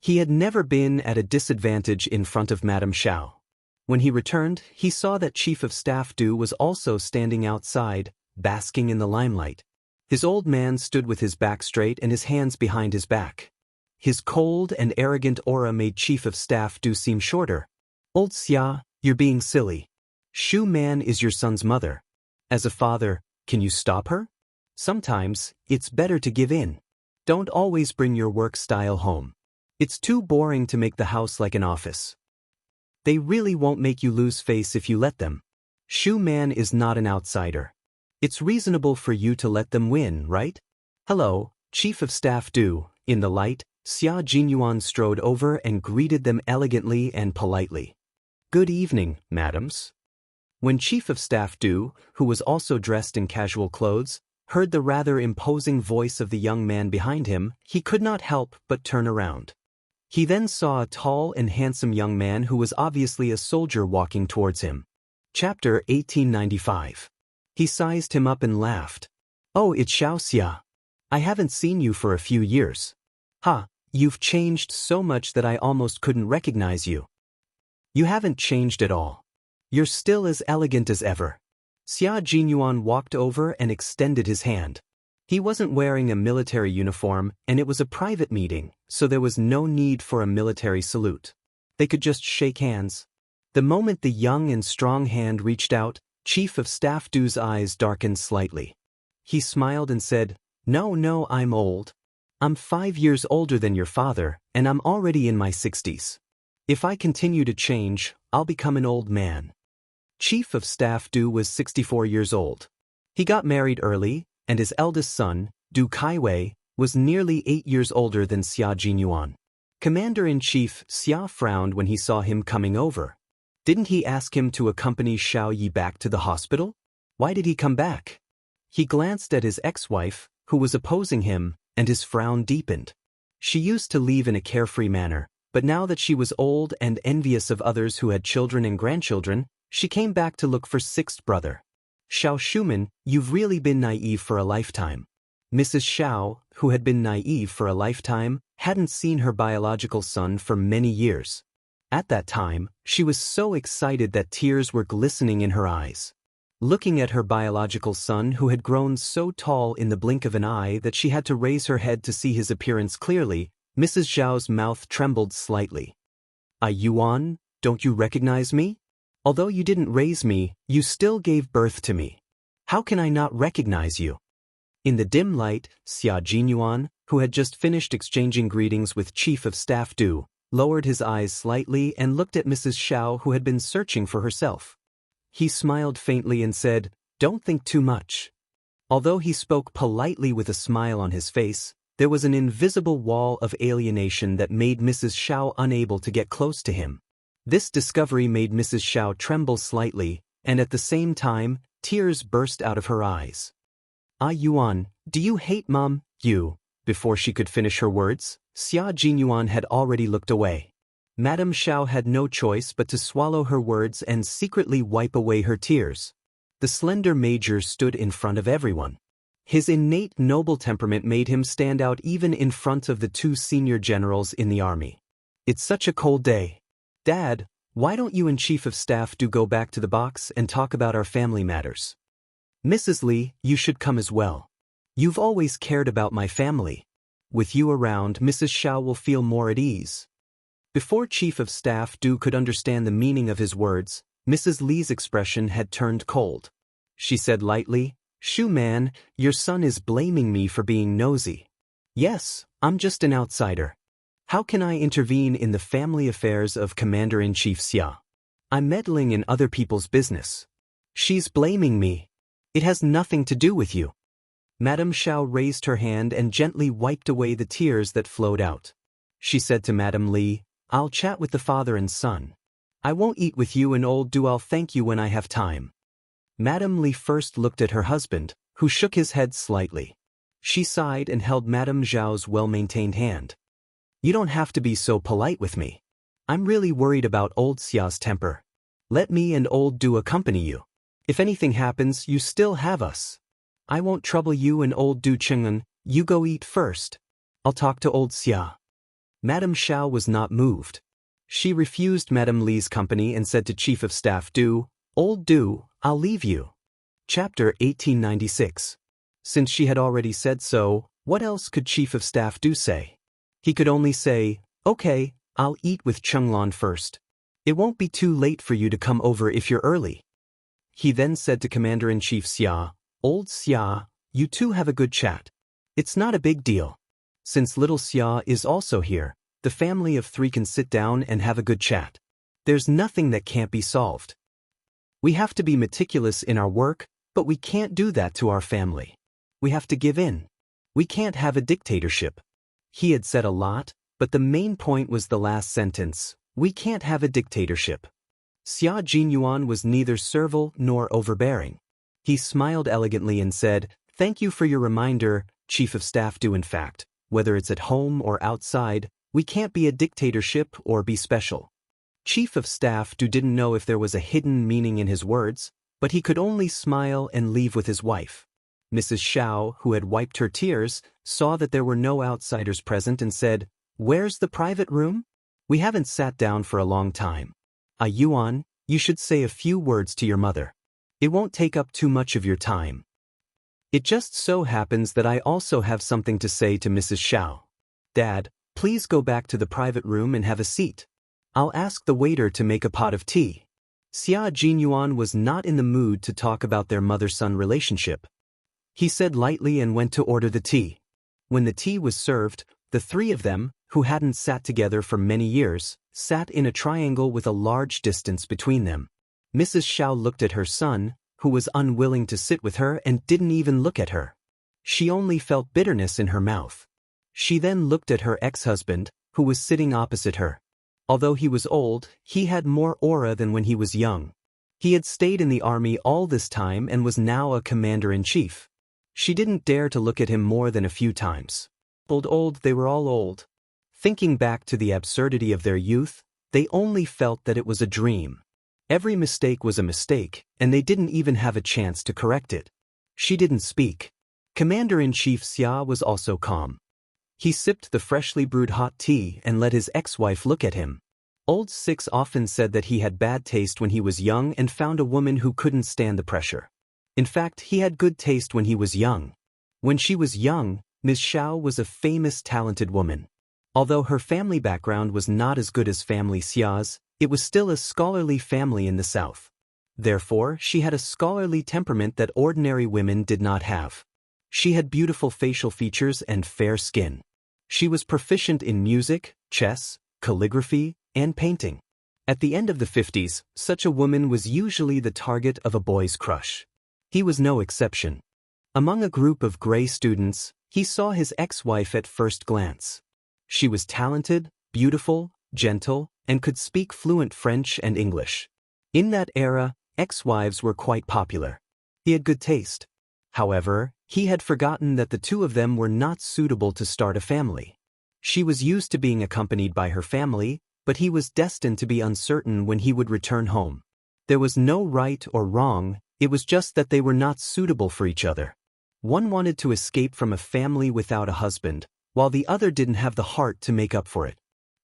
He had never been at a disadvantage in front of Madame Zhao. When he returned, he saw that Chief of Staff Du was also standing outside, basking in the limelight. His old man stood with his back straight and his hands behind his back. His cold and arrogant aura made Chief of Staff Du seem shorter. "Old Xia, you're being silly. Shu Man is your son's mother. As a father, can you stop her? Sometimes, it's better to give in. Don't always bring your work style home. It's too boring to make the house like an office. They really won't make you lose face if you let them. Shu Man is not an outsider. It's reasonable for you to let them win, right?" "Hello, Chief of Staff Du." In the light, Xia Jinyuan strode over and greeted them elegantly and politely. "Good evening, madams." When Chief of Staff Du, who was also dressed in casual clothes, heard the rather imposing voice of the young man behind him, he could not help but turn around. He then saw a tall and handsome young man who was obviously a soldier walking towards him. Chapter 1895. He sized him up and laughed. "Oh, it's Xiao Xia. I haven't seen you for a few years. Ha, you've changed so much that I almost couldn't recognize you." "You haven't changed at all. You're still as elegant as ever." Xia Jinyuan walked over and extended his hand. He wasn't wearing a military uniform, and it was a private meeting, so there was no need for a military salute. They could just shake hands. The moment the young and strong hand reached out, Chief of Staff Du's eyes darkened slightly. He smiled and said, No, I'm old. I'm 5 years older than your father, and I'm already in my 60s. If I continue to change, I'll become an old man." Chief of Staff Du was 64 years old. He got married early, and his eldest son, Du Kaiwei, was nearly 8 years older than Xia Jinyuan. Commander-in-Chief Xia frowned when he saw him coming over. Didn't he ask him to accompany Xiao Yi back to the hospital? Why did he come back? He glanced at his ex-wife, who was opposing him, and his frown deepened. She used to leave in a carefree manner, but now that she was old and envious of others who had children and grandchildren, she came back to look for sixth brother. Xiao Shuman, you've really been naive for a lifetime. Mrs. Xiao, who had been naive for a lifetime, hadn't seen her biological son for many years. At that time, she was so excited that tears were glistening in her eyes. Looking at her biological son who had grown so tall in the blink of an eye that she had to raise her head to see his appearance clearly, Mrs. Zhao's mouth trembled slightly. Yuan, don't you recognize me? Although you didn't raise me, you still gave birth to me. How can I not recognize you? In the dim light, Xia Jinyuan, who had just finished exchanging greetings with Chief of Staff Du, lowered his eyes slightly and looked at Mrs. Xiao, who had been searching for herself. He smiled faintly and said, "Don't think too much." Although he spoke politely with a smile on his face, there was an invisible wall of alienation that made Mrs. Xiao unable to get close to him. This discovery made Mrs. Xiao tremble slightly, and at the same time, tears burst out of her eyes. Yuan, do you hate Mom? You. Before she could finish her words, Xia Jinyuan had already looked away. Madame Xiao had no choice but to swallow her words and secretly wipe away her tears. The slender major stood in front of everyone. His innate noble temperament made him stand out even in front of the two senior generals in the army. It's such a cold day. Dad, why don't you and Chief of Staff Do go back to the box and talk about our family matters? Mrs. Li, you should come as well. You've always cared about my family. With you around, Mrs. Xiao will feel more at ease. Before Chief of Staff Du could understand the meaning of his words, Mrs. Li's expression had turned cold. She said lightly, "Shu Man, your son is blaming me for being nosy. Yes, I'm just an outsider. How can I intervene in the family affairs of Commander-in-Chief Xia? I'm meddling in other people's business. She's blaming me. It has nothing to do with you." Madame Xiao raised her hand and gently wiped away the tears that flowed out. She said to Madame Li, "I'll chat with the father and son. I won't eat with you and old Du. I'll thank you when I have time." Madame Li first looked at her husband, who shook his head slightly. She sighed and held Madame Zhao's well-maintained hand. "You don't have to be so polite with me. I'm really worried about old Xia's temper. Let me and old Du accompany you. If anything happens, you still have us. I won't trouble you and old Du Cheng'en. You go eat first. I'll talk to old Xia." Madame Xiao was not moved. She refused Madame Li's company and said to Chief of Staff Du, "Old Du, I'll leave you." Chapter 1896. Since she had already said so, what else could Chief of Staff Du say? He could only say, "Okay, I'll eat with Chenglan first. It won't be too late for you to come over if you're early." He then said to Commander-in-Chief Xia, "Old Xia, you two have a good chat. It's not a big deal. Since little Xia is also here, the family of three can sit down and have a good chat. There's nothing that can't be solved. We have to be meticulous in our work, but we can't do that to our family. We have to give in. We can't have a dictatorship." He had said a lot, but the main point was the last sentence, "We can't have a dictatorship." Xia Jinyuan was neither servile nor overbearing. He smiled elegantly and said, "Thank you for your reminder, Chief of Staff Du. In fact, whether it's at home or outside, we can't be a dictatorship or be special." Chief of Staff Du didn't know if there was a hidden meaning in his words, but he could only smile and leave with his wife. Mrs. Xiao, who had wiped her tears, saw that there were no outsiders present and said, "Where's the private room? We haven't sat down for a long time. Yuan, you should say a few words to your mother. It won't take up too much of your time." It just so happens that I also have something to say to Mrs. Xiao. "Dad, please go back to the private room and have a seat. I'll ask the waiter to make a pot of tea." Xia Jinyuan was not in the mood to talk about their mother-son relationship. He said lightly and went to order the tea. When the tea was served, the three of them, who hadn't sat together for many years, sat in a triangle with a large distance between them. Mrs. Xiao looked at her son, who was unwilling to sit with her and didn't even look at her. She only felt bitterness in her mouth. She then looked at her ex-husband, who was sitting opposite her. Although he was old, he had more aura than when he was young. He had stayed in the army all this time and was now a commander-in-chief. She didn't dare to look at him more than a few times. Old, they were all old. Thinking back to the absurdity of their youth, they only felt that it was a dream. Every mistake was a mistake, and they didn't even have a chance to correct it. She didn't speak. Commander-in-Chief Xia was also calm. He sipped the freshly brewed hot tea and let his ex-wife look at him. Old Six often said that he had bad taste when he was young and found a woman who couldn't stand the pressure. In fact, he had good taste when he was young. When she was young, Ms. Xiao was a famous, talented woman. Although her family background was not as good as family Xia's, it was still a scholarly family in the south. Therefore, she had a scholarly temperament that ordinary women did not have. She had beautiful facial features and fair skin. She was proficient in music, chess, calligraphy, and painting. At the end of the 50s, such a woman was usually the target of a boy's crush. He was no exception. Among a group of gray students, he saw his ex-wife at first glance. She was talented, beautiful, gentle, and could speak fluent French and English. In that era, ex-wives were quite popular. He had good taste. However, he had forgotten that the two of them were not suitable to start a family. She was used to being accompanied by her family, but he was destined to be uncertain when he would return home. There was no right or wrong, it was just that they were not suitable for each other. One wanted to escape from a family without a husband, while the other didn't have the heart to make up for it.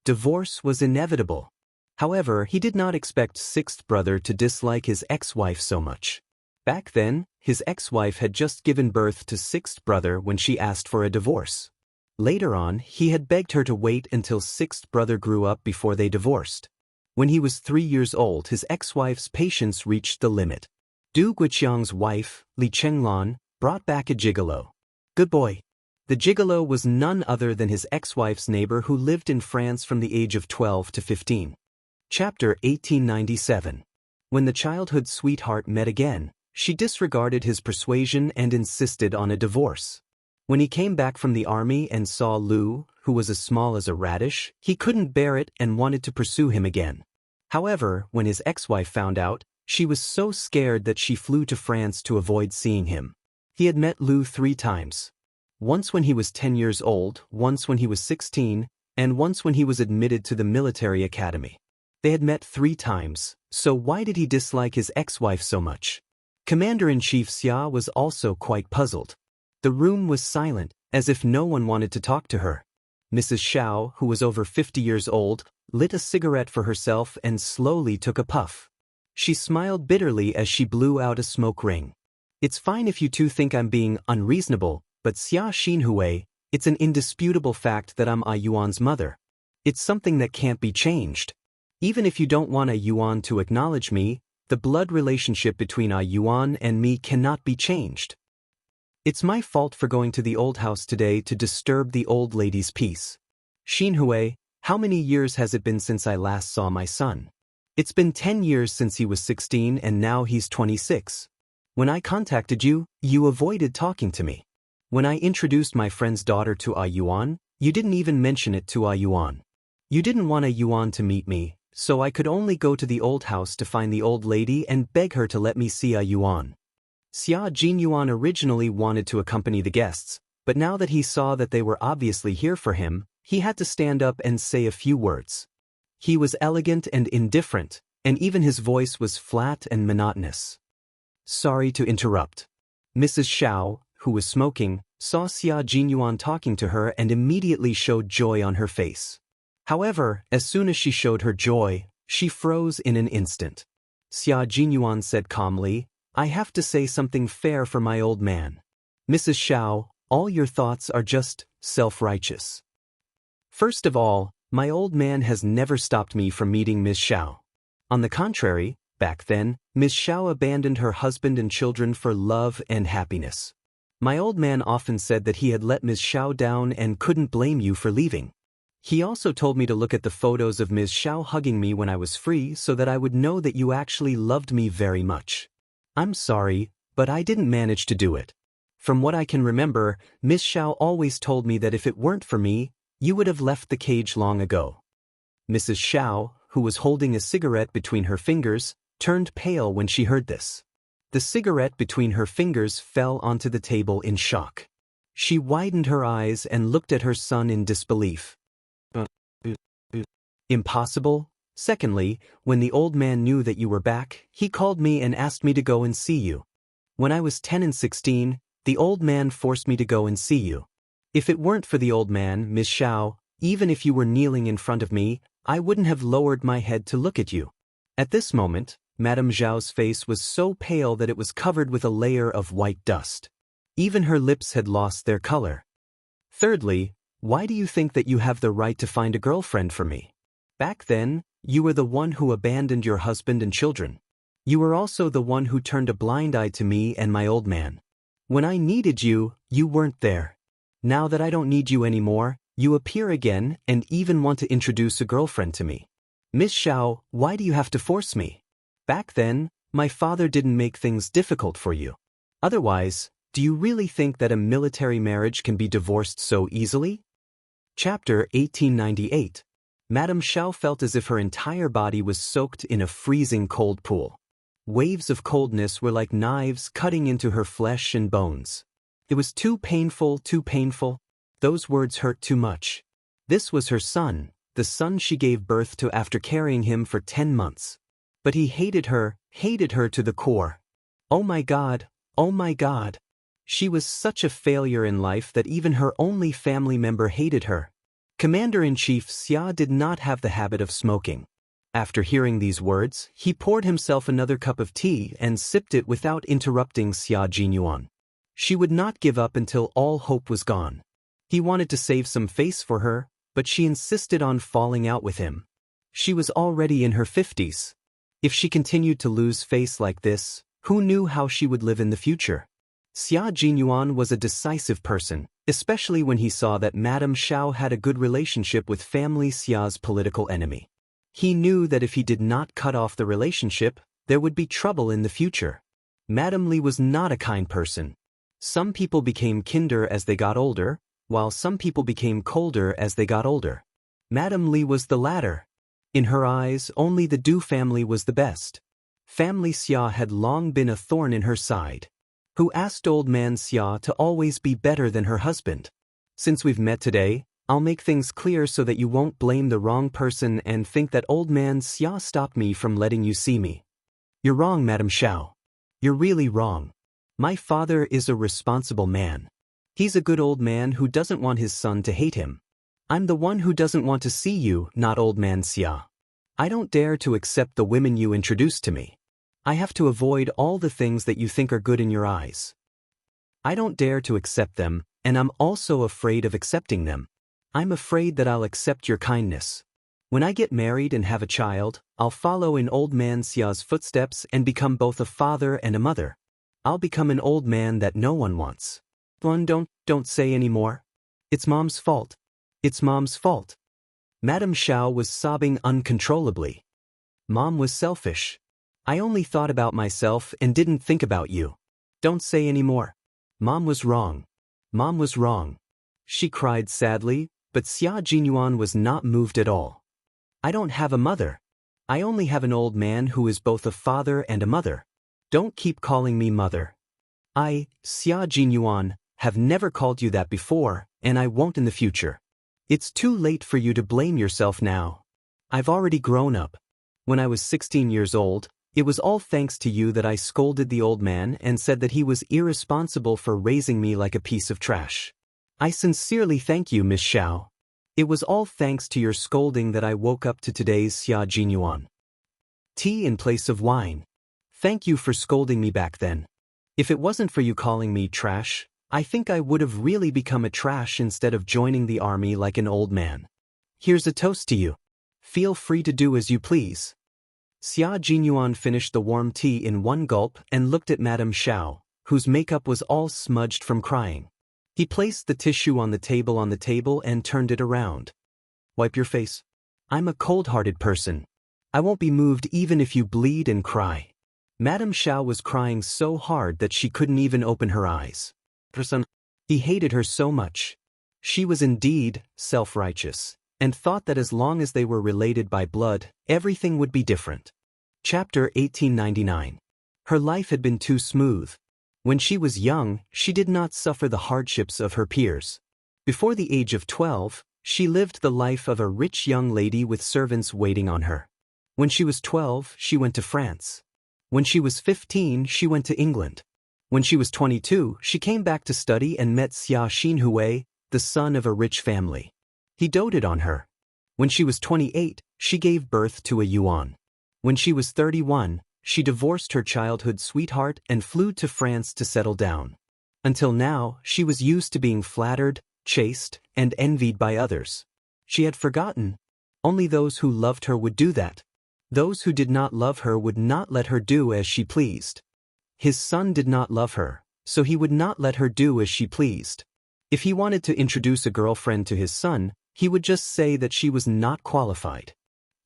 Divorce was inevitable. However, he did not expect sixth brother to dislike his ex-wife so much. Back then, his ex-wife had just given birth to sixth brother when she asked for a divorce. Later on, he had begged her to wait until sixth brother grew up before they divorced. When he was 3 years old, his ex-wife's patience reached the limit. Du Guiqiang's wife, Li Chenglan, brought back a gigolo. Good boy. The gigolo was none other than his ex-wife's neighbor who lived in France from the age of 12 to 15. Chapter 1897. When the childhood sweetheart met again, she disregarded his persuasion and insisted on a divorce. When he came back from the army and saw Lu, who was as small as a radish, he couldn't bear it and wanted to pursue him again. However, when his ex-wife found out, she was so scared that she flew to France to avoid seeing him. He had met Lu 3 times. Once when he was 10 years old, once when he was 16, and once when he was admitted to the military academy. They had met 3 times, so why did he dislike his ex-wife so much? Commander-in-Chief Xia was also quite puzzled. The room was silent, as if no one wanted to talk to her. Mrs. Xiao, who was over 50 years old, lit a cigarette for herself and slowly took a puff. She smiled bitterly as she blew out a smoke ring. It's fine if you two think I'm being unreasonable, but Xia Xinhui, it's an indisputable fact that I'm A Yuan's mother. It's something that can't be changed. Even if you don't want A Yuan to acknowledge me, the blood relationship between A Yuan and me cannot be changed. It's my fault for going to the old house today to disturb the old lady's peace. Xinhui, how many years has it been since I last saw my son? It's been 10 years since he was 16 and now he's 26. When I contacted you, you avoided talking to me. When I introduced my friend's daughter to A Yuan, you didn't even mention it to A Yuan. You didn't want A Yuan to meet me, so I could only go to the old house to find the old lady and beg her to let me see A Yuan. Xia Jinyuan originally wanted to accompany the guests, but now that he saw that they were obviously here for him, he had to stand up and say a few words. He was elegant and indifferent, and even his voice was flat and monotonous. Sorry to interrupt. Mrs. Xiao, who was smoking, saw Xia Jinyuan talking to her and immediately showed joy on her face. However, as soon as she showed her joy, she froze in an instant. Xia Jinyuan said calmly, I have to say something fair for my old man. Mrs. Xiao, all your thoughts are just self-righteous. First of all, my old man has never stopped me from meeting Ms. Xiao. On the contrary, back then, Ms. Xiao abandoned her husband and children for love and happiness. My old man often said that he had let Ms. Xiao down and couldn't blame you for leaving. He also told me to look at the photos of Ms. Xiao hugging me when I was free so that I would know that you actually loved me very much. I'm sorry, but I didn't manage to do it. From what I can remember, Ms. Xiao always told me that if it weren't for me, you would have left the cage long ago. Mrs. Xiao, who was holding a cigarette between her fingers, turned pale when she heard this. The cigarette between her fingers fell onto the table in shock. She widened her eyes and looked at her son in disbelief. Impossible? Secondly, when the old man knew that you were back, he called me and asked me to go and see you. When I was 10 and 16, the old man forced me to go and see you. If it weren't for the old man, Miss Xiao, even if you were kneeling in front of me, I wouldn't have lowered my head to look at you. At this moment, Madame Zhao's face was so pale that it was covered with a layer of white dust. Even her lips had lost their color. Thirdly, why do you think that you have the right to find a girlfriend for me? Back then, you were the one who abandoned your husband and children. You were also the one who turned a blind eye to me and my old man. When I needed you, you weren't there. Now that I don't need you anymore, you appear again and even want to introduce a girlfriend to me. Miss Xiao, why do you have to force me? Back then, my father didn't make things difficult for you. Otherwise, do you really think that a military marriage can be divorced so easily? Chapter 1898. Madame Xiao felt as if her entire body was soaked in a freezing cold pool. Waves of coldness were like knives cutting into her flesh and bones. It was too painful, too painful. Those words hurt too much. This was her son, the son she gave birth to after carrying him for 10 months. But he hated her to the core. Oh my God, oh my God. She was such a failure in life that even her only family member hated her. Commander-in-Chief Xia did not have the habit of smoking. After hearing these words, he poured himself another cup of tea and sipped it without interrupting Xia Jinyuan. She would not give up until all hope was gone. He wanted to save some face for her, but she insisted on falling out with him. She was already in her 50s. If she continued to lose face like this, who knew how she would live in the future? Xia Jinyuan was a decisive person, especially when he saw that Madame Xiao had a good relationship with family Xia's political enemy. He knew that if he did not cut off the relationship, there would be trouble in the future. Madame Li was not a kind person. Some people became kinder as they got older, while some people became colder as they got older. Madame Li was the latter. In her eyes, only the Du family was the best. Family Xia had long been a thorn in her side. Who asked old man Xia to always be better than her husband? Since we've met today, I'll make things clear so that you won't blame the wrong person and think that old man Xia stopped me from letting you see me. You're wrong, Madame Xiao. You're really wrong. My father is a responsible man. He's a good old man who doesn't want his son to hate him. I'm the one who doesn't want to see you, not old man Xia. I don't dare to accept the women you introduced to me. I have to avoid all the things that you think are good in your eyes. I don't dare to accept them, and I'm also afraid of accepting them. I'm afraid that I'll accept your kindness. When I get married and have a child, I'll follow in old man Xia's footsteps and become both a father and a mother. I'll become an old man that no one wants. Don't say any more. It's Mom's fault. It's Mom's fault. Madame Xiao was sobbing uncontrollably. Mom was selfish. I only thought about myself and didn't think about you. Don't say any more. Mom was wrong. Mom was wrong. She cried sadly, but Xia Jinyuan was not moved at all. I don't have a mother. I only have an old man who is both a father and a mother. Don't keep calling me mother. I, Xia Jinyuan, have never called you that before, and I won't in the future. It's too late for you to blame yourself now. I've already grown up. When I was 16 years old, it was all thanks to you that I scolded the old man and said that he was irresponsible for raising me like a piece of trash. I sincerely thank you, Miss Xiao. It was all thanks to your scolding that I woke up to today's Xia Jinyuan. Tea in place of wine. Thank you for scolding me back then. If it wasn't for you calling me trash, I think I would have really become a trash instead of joining the army like an old man. Here's a toast to you. Feel free to do as you please. Xia Jinyuan finished the warm tea in one gulp and looked at Madame Xiao, whose makeup was all smudged from crying. He placed the tissue on the table and turned it around. Wipe your face. I'm a cold-hearted person. I won't be moved even if you bleed and cry. Madame Xiao was crying so hard that she couldn't even open her eyes. He hated her so much. She was indeed self-righteous, and thought that as long as they were related by blood, everything would be different. Chapter 1899. Her life had been too smooth. When she was young, she did not suffer the hardships of her peers. Before the age of 12, she lived the life of a rich young lady with servants waiting on her. When she was 12, she went to France. When she was 15, she went to England. When she was 22, she came back to study and met Xia Xinhui, the son of a rich family. He doted on her. When she was 28, she gave birth to a Yuan. When she was 31, she divorced her childhood sweetheart and flew to France to settle down. Until now, she was used to being flattered, chased, and envied by others. She had forgotten. Only those who loved her would do that. Those who did not love her would not let her do as she pleased. His son did not love her, so he would not let her do as she pleased. If he wanted to introduce a girlfriend to his son, he would just say that she was not qualified.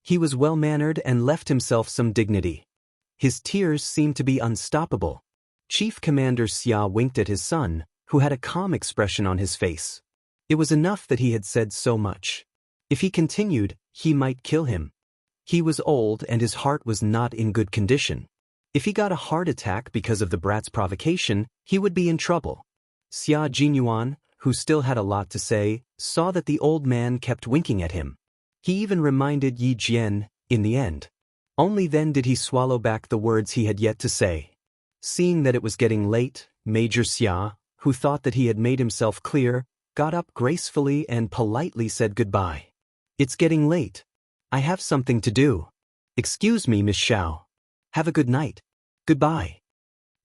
He was well-mannered and left himself some dignity. His tears seemed to be unstoppable. Chief Commander Xia winked at his son, who had a calm expression on his face. It was enough that he had said so much. If he continued, he might kill him. He was old and his heart was not in good condition. If he got a heart attack because of the brat's provocation, he would be in trouble. Xia Jinyuan, who still had a lot to say, saw that the old man kept winking at him. He even reminded Yi Jian, in the end. Only then did he swallow back the words he had yet to say. Seeing that it was getting late, Major Xia, who thought that he had made himself clear, got up gracefully and politely said goodbye. It's getting late. I have something to do. Excuse me, Miss Xiao. Have a good night. Goodbye.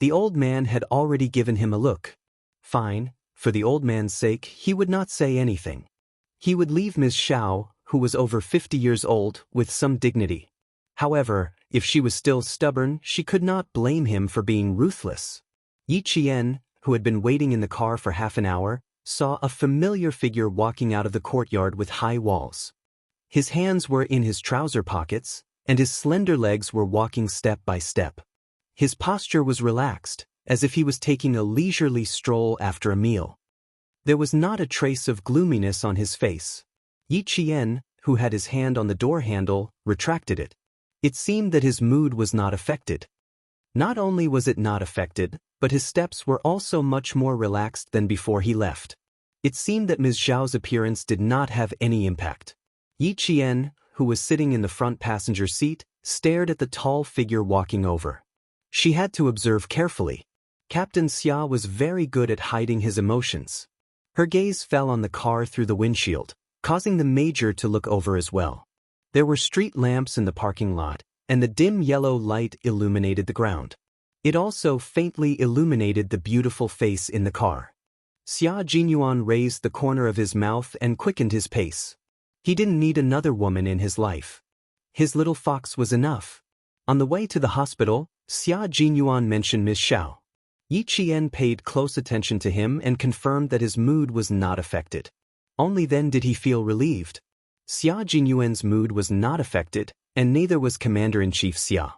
The old man had already given him a look. Fine, for the old man's sake, he would not say anything. He would leave Miss Xiao, who was over 50 years old, with some dignity. However, if she was still stubborn, she could not blame him for being ruthless. Yi Qian, who had been waiting in the car for half an hour, saw a familiar figure walking out of the courtyard with high walls. His hands were in his trouser pockets, and his slender legs were walking step by step. His posture was relaxed, as if he was taking a leisurely stroll after a meal. There was not a trace of gloominess on his face. Yi Qian, who had his hand on the door handle, retracted it. It seemed that his mood was not affected. Not only was it not affected, but his steps were also much more relaxed than before he left. It seemed that Ms. Zhao's appearance did not have any impact. Yi Qian, who was sitting in the front passenger seat, stared at the tall figure walking over. She had to observe carefully. Captain Xia was very good at hiding his emotions. Her gaze fell on the car through the windshield, causing the major to look over as well. There were street lamps in the parking lot, and the dim yellow light illuminated the ground. It also faintly illuminated the beautiful face in the car. Xia Jinyuan raised the corner of his mouth and quickened his pace. He didn't need another woman in his life. His little fox was enough. On the way to the hospital, Xia Jinyuan mentioned Miss Xiao. Yi Qian paid close attention to him and confirmed that his mood was not affected. Only then did he feel relieved. Xia Jinyuan's mood was not affected, and neither was Commander-in-Chief Xia.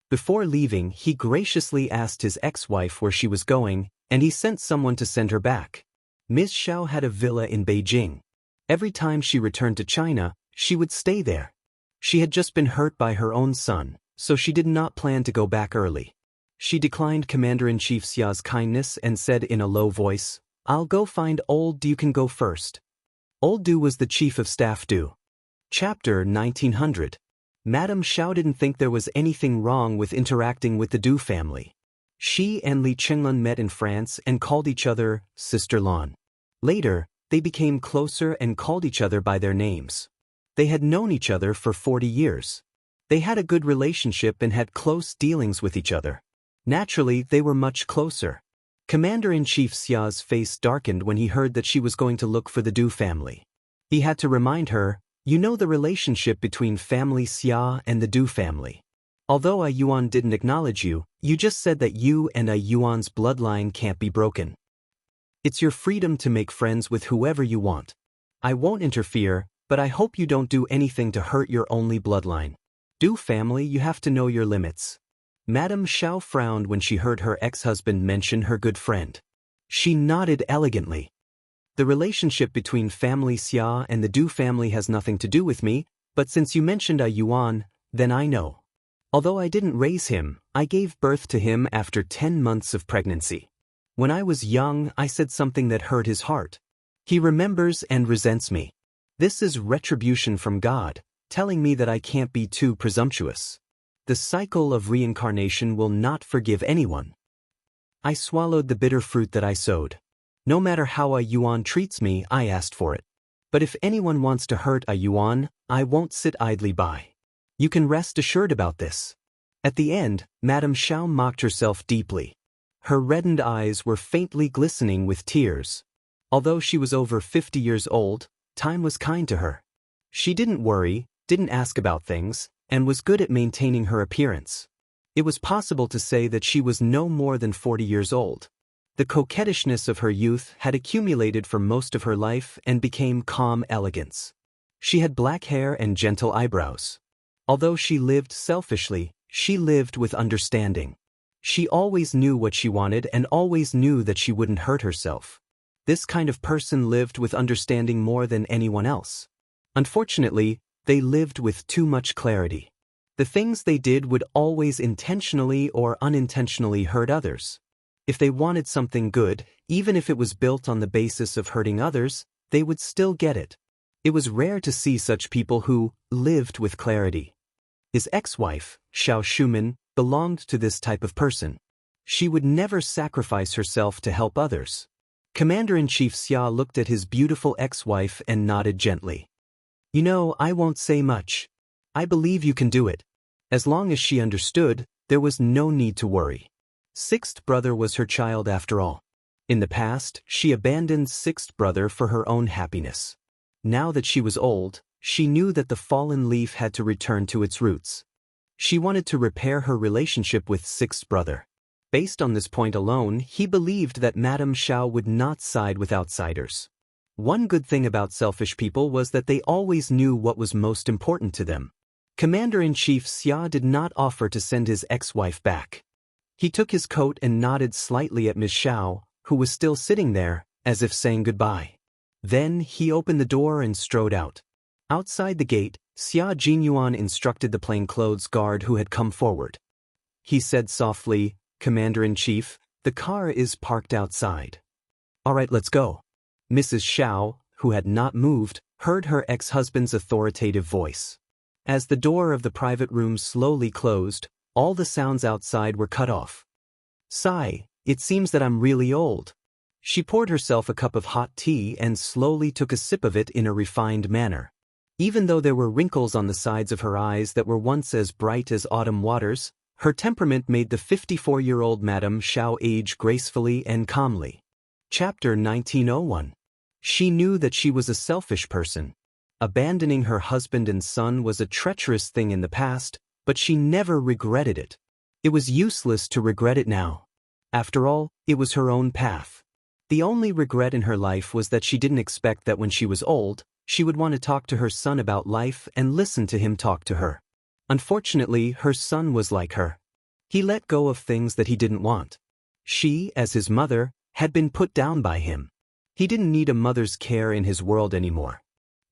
Before leaving, he graciously asked his ex-wife where she was going, and he sent someone to send her back. Ms. Xiao had a villa in Beijing. Every time she returned to China, she would stay there. She had just been hurt by her own son, so she did not plan to go back early. She declined Commander-in-Chief Xia's kindness and said in a low voice, "I'll go find old Du, can go first." Old Du was the chief of staff Du. Chapter 1900. Madame Xiao didn't think there was anything wrong with interacting with the Du family. She and Li Chenglun met in France and called each other Sister Lan. Later, they became closer and called each other by their names. They had known each other for 40 years. They had a good relationship and had close dealings with each other. Naturally, they were much closer. Commander-in-Chief Xia's face darkened when he heard that she was going to look for the Du family. He had to remind her, "You know the relationship between family Xia and the Du family. Although a Yuan didn't acknowledge you, you just said that you and a Yuan's bloodline can't be broken. It's your freedom to make friends with whoever you want. I won't interfere, but I hope you don't do anything to hurt your only bloodline. Du family, you have to know your limits." Madame Xiao frowned when she heard her ex-husband mention her good friend. She nodded elegantly. The relationship between family Xia and the Du family has nothing to do with me, but since you mentioned a Yuan, then I know. Although I didn't raise him, I gave birth to him after 10 months of pregnancy. When I was young, I said something that hurt his heart. He remembers and resents me. This is retribution from God, telling me that I can't be too presumptuous. The cycle of reincarnation will not forgive anyone. I swallowed the bitter fruit that I sowed. No matter how a Yuan treats me, I asked for it. But if anyone wants to hurt a Yuan, I won't sit idly by. You can rest assured about this. At the end, Madame Xiao mocked herself deeply. Her reddened eyes were faintly glistening with tears. Although she was over 50 years old, time was kind to her. She didn't worry, didn't ask about things, and was good at maintaining her appearance. It was possible to say that she was no more than 40 years old. The coquettishness of her youth had accumulated for most of her life and became calm elegance. She had black hair and gentle eyebrows. Although she lived selfishly, she lived with understanding. She always knew what she wanted and always knew that she wouldn't hurt herself. This kind of person lived with understanding more than anyone else. Unfortunately, they lived with too much clarity. The things they did would always intentionally or unintentionally hurt others. If they wanted something good, even if it was built on the basis of hurting others, they would still get it. It was rare to see such people who lived with clarity. His ex-wife, Xiao Shuman, belonged to this type of person. She would never sacrifice herself to help others. Commander-in-Chief Xia looked at his beautiful ex-wife and nodded gently. You know, I won't say much. I believe you can do it. As long as she understood, there was no need to worry. Sixth brother was her child after all. In the past, she abandoned sixth brother for her own happiness. Now that she was old, she knew that the fallen leaf had to return to its roots. She wanted to repair her relationship with sixth brother. Based on this point alone, he believed that Madame Xiao would not side with outsiders. One good thing about selfish people was that they always knew what was most important to them. Commander-in-Chief Xia did not offer to send his ex-wife back. He took his coat and nodded slightly at Ms. Xiao, who was still sitting there, as if saying goodbye. Then he opened the door and strode out. Outside the gate, Xia Jinyuan instructed the plainclothes guard who had come forward. He said softly, Commander-in-Chief, the car is parked outside. All right, let's go. Mrs. Xiao, who had not moved, heard her ex-husband's authoritative voice. As the door of the private room slowly closed, all the sounds outside were cut off. Sigh, it seems that I'm really old. She poured herself a cup of hot tea and slowly took a sip of it in a refined manner. Even though there were wrinkles on the sides of her eyes that were once as bright as autumn waters, her temperament made the 54-year-old Madame Xiao age gracefully and calmly. Chapter 1901. She knew that she was a selfish person. Abandoning her husband and son was a treacherous thing in the past, but she never regretted it. It was useless to regret it now. After all, it was her own path. The only regret in her life was that she didn't expect that when she was old, she would want to talk to her son about life and listen to him talk to her. Unfortunately, her son was like her. He let go of things that he didn't want. She, as his mother, had been put down by him. He didn't need a mother's care in his world anymore.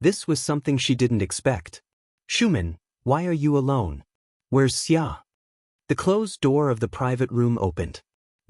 This was something she didn't expect. Shuman, why are you alone? Where's Xia? The closed door of the private room opened.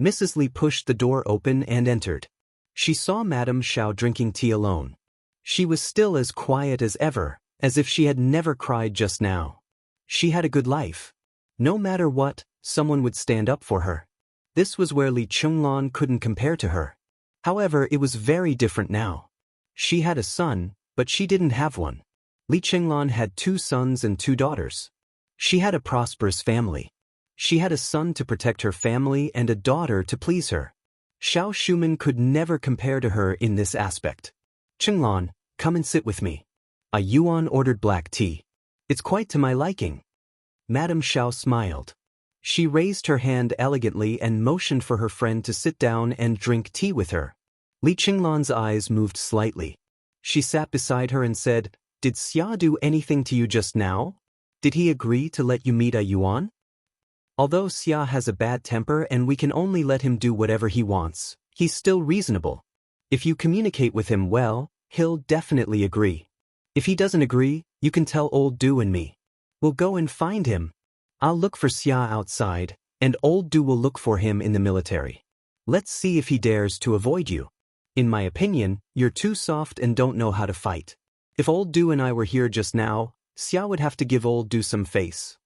Mrs. Li pushed the door open and entered. She saw Madame Xiao drinking tea alone. She was still as quiet as ever, as if she had never cried just now. She had a good life. No matter what, someone would stand up for her. This was where Li Chenglan couldn't compare to her. However, it was very different now. She had a son, but she didn't have one. Li Chenglan had 2 sons and 2 daughters. She had a prosperous family. She had a son to protect her family and a daughter to please her. Xiao Shuman could never compare to her in this aspect. Chenglan, come and sit with me. A Yuan ordered black tea. It's quite to my liking. Madame Xiao smiled. She raised her hand elegantly and motioned for her friend to sit down and drink tea with her. Li Chenglan's eyes moved slightly. She sat beside her and said, Did Xia do anything to you just now? Did he agree to let you meet a Yuan? Although Xia has a bad temper and we can only let him do whatever he wants, he's still reasonable. If you communicate with him well, he'll definitely agree. If he doesn't agree, you can tell old Du and me. We'll go and find him. I'll look for Xia outside, and old Du will look for him in the military. Let's see if he dares to avoid you. In my opinion, you're too soft and don't know how to fight. If old Du and I were here just now, Xia would have to give old Du some face.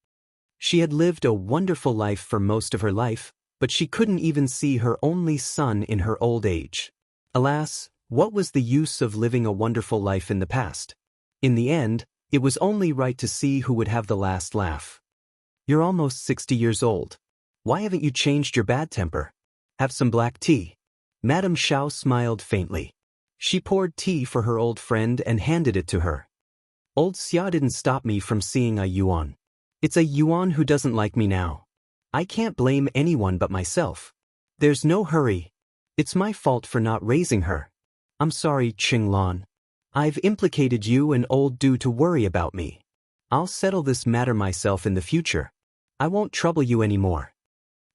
She had lived a wonderful life for most of her life, but she couldn't even see her only son in her old age. Alas, what was the use of living a wonderful life in the past? In the end, it was only right to see who would have the last laugh. You're almost 60 years old. Why haven't you changed your bad temper? Have some black tea. Madame Xiao smiled faintly. She poured tea for her old friend and handed it to her. Old Xia didn't stop me from seeing a Yuan. It's a Yuan who doesn't like me now. I can't blame anyone but myself. There's no hurry. It's my fault for not raising her. I'm sorry, Qinglan. I've implicated you and old Du to worry about me. I'll settle this matter myself in the future. I won't trouble you anymore.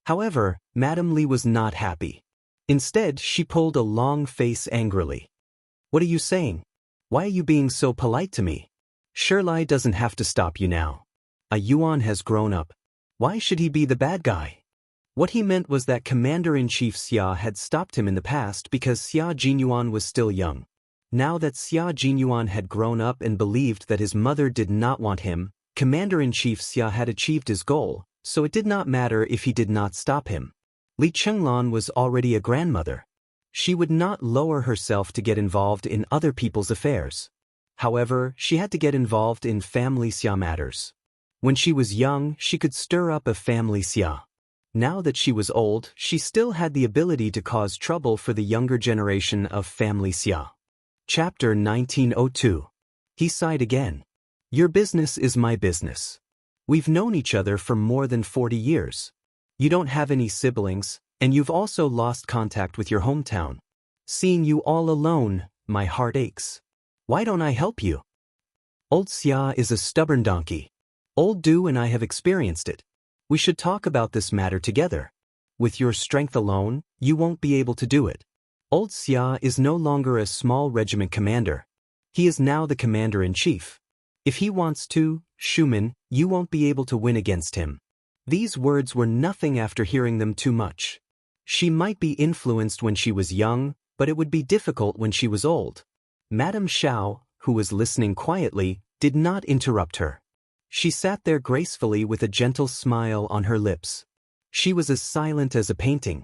However, Madame Li was not happy. Instead, she pulled a long face angrily. What are you saying? Why are you being so polite to me? Shirlai doesn't have to stop you now. A Yuan has grown up. Why should he be the bad guy? What he meant was that Commander-in-Chief Xia had stopped him in the past because Xia Jinyuan was still young. Now that Xia Jinyuan had grown up and believed that his mother did not want him, Commander-in-Chief Xia had achieved his goal, so it did not matter if he did not stop him. Li Chenglan was already a grandmother. She would not lower herself to get involved in other people's affairs. However, she had to get involved in family Xia matters. When she was young, she could stir up a family Xia. Now that she was old, she still had the ability to cause trouble for the younger generation of family Xia. Chapter 1902. He sighed again. Your business is my business. We've known each other for more than 40 years. You don't have any siblings, and you've also lost contact with your hometown. Seeing you all alone, my heart aches. Why don't I help you? Old Xia is a stubborn donkey. Old Du and I have experienced it. We should talk about this matter together. With your strength alone, you won't be able to do it. Old Xia is no longer a small regiment commander. He is now the commander-in-chief. If he wants to, Shuman, you won't be able to win against him. These words were nothing after hearing them too much. She might be influenced when she was young, but it would be difficult when she was old. Madame Xiao, who was listening quietly, did not interrupt her. She sat there gracefully with a gentle smile on her lips. She was as silent as a painting.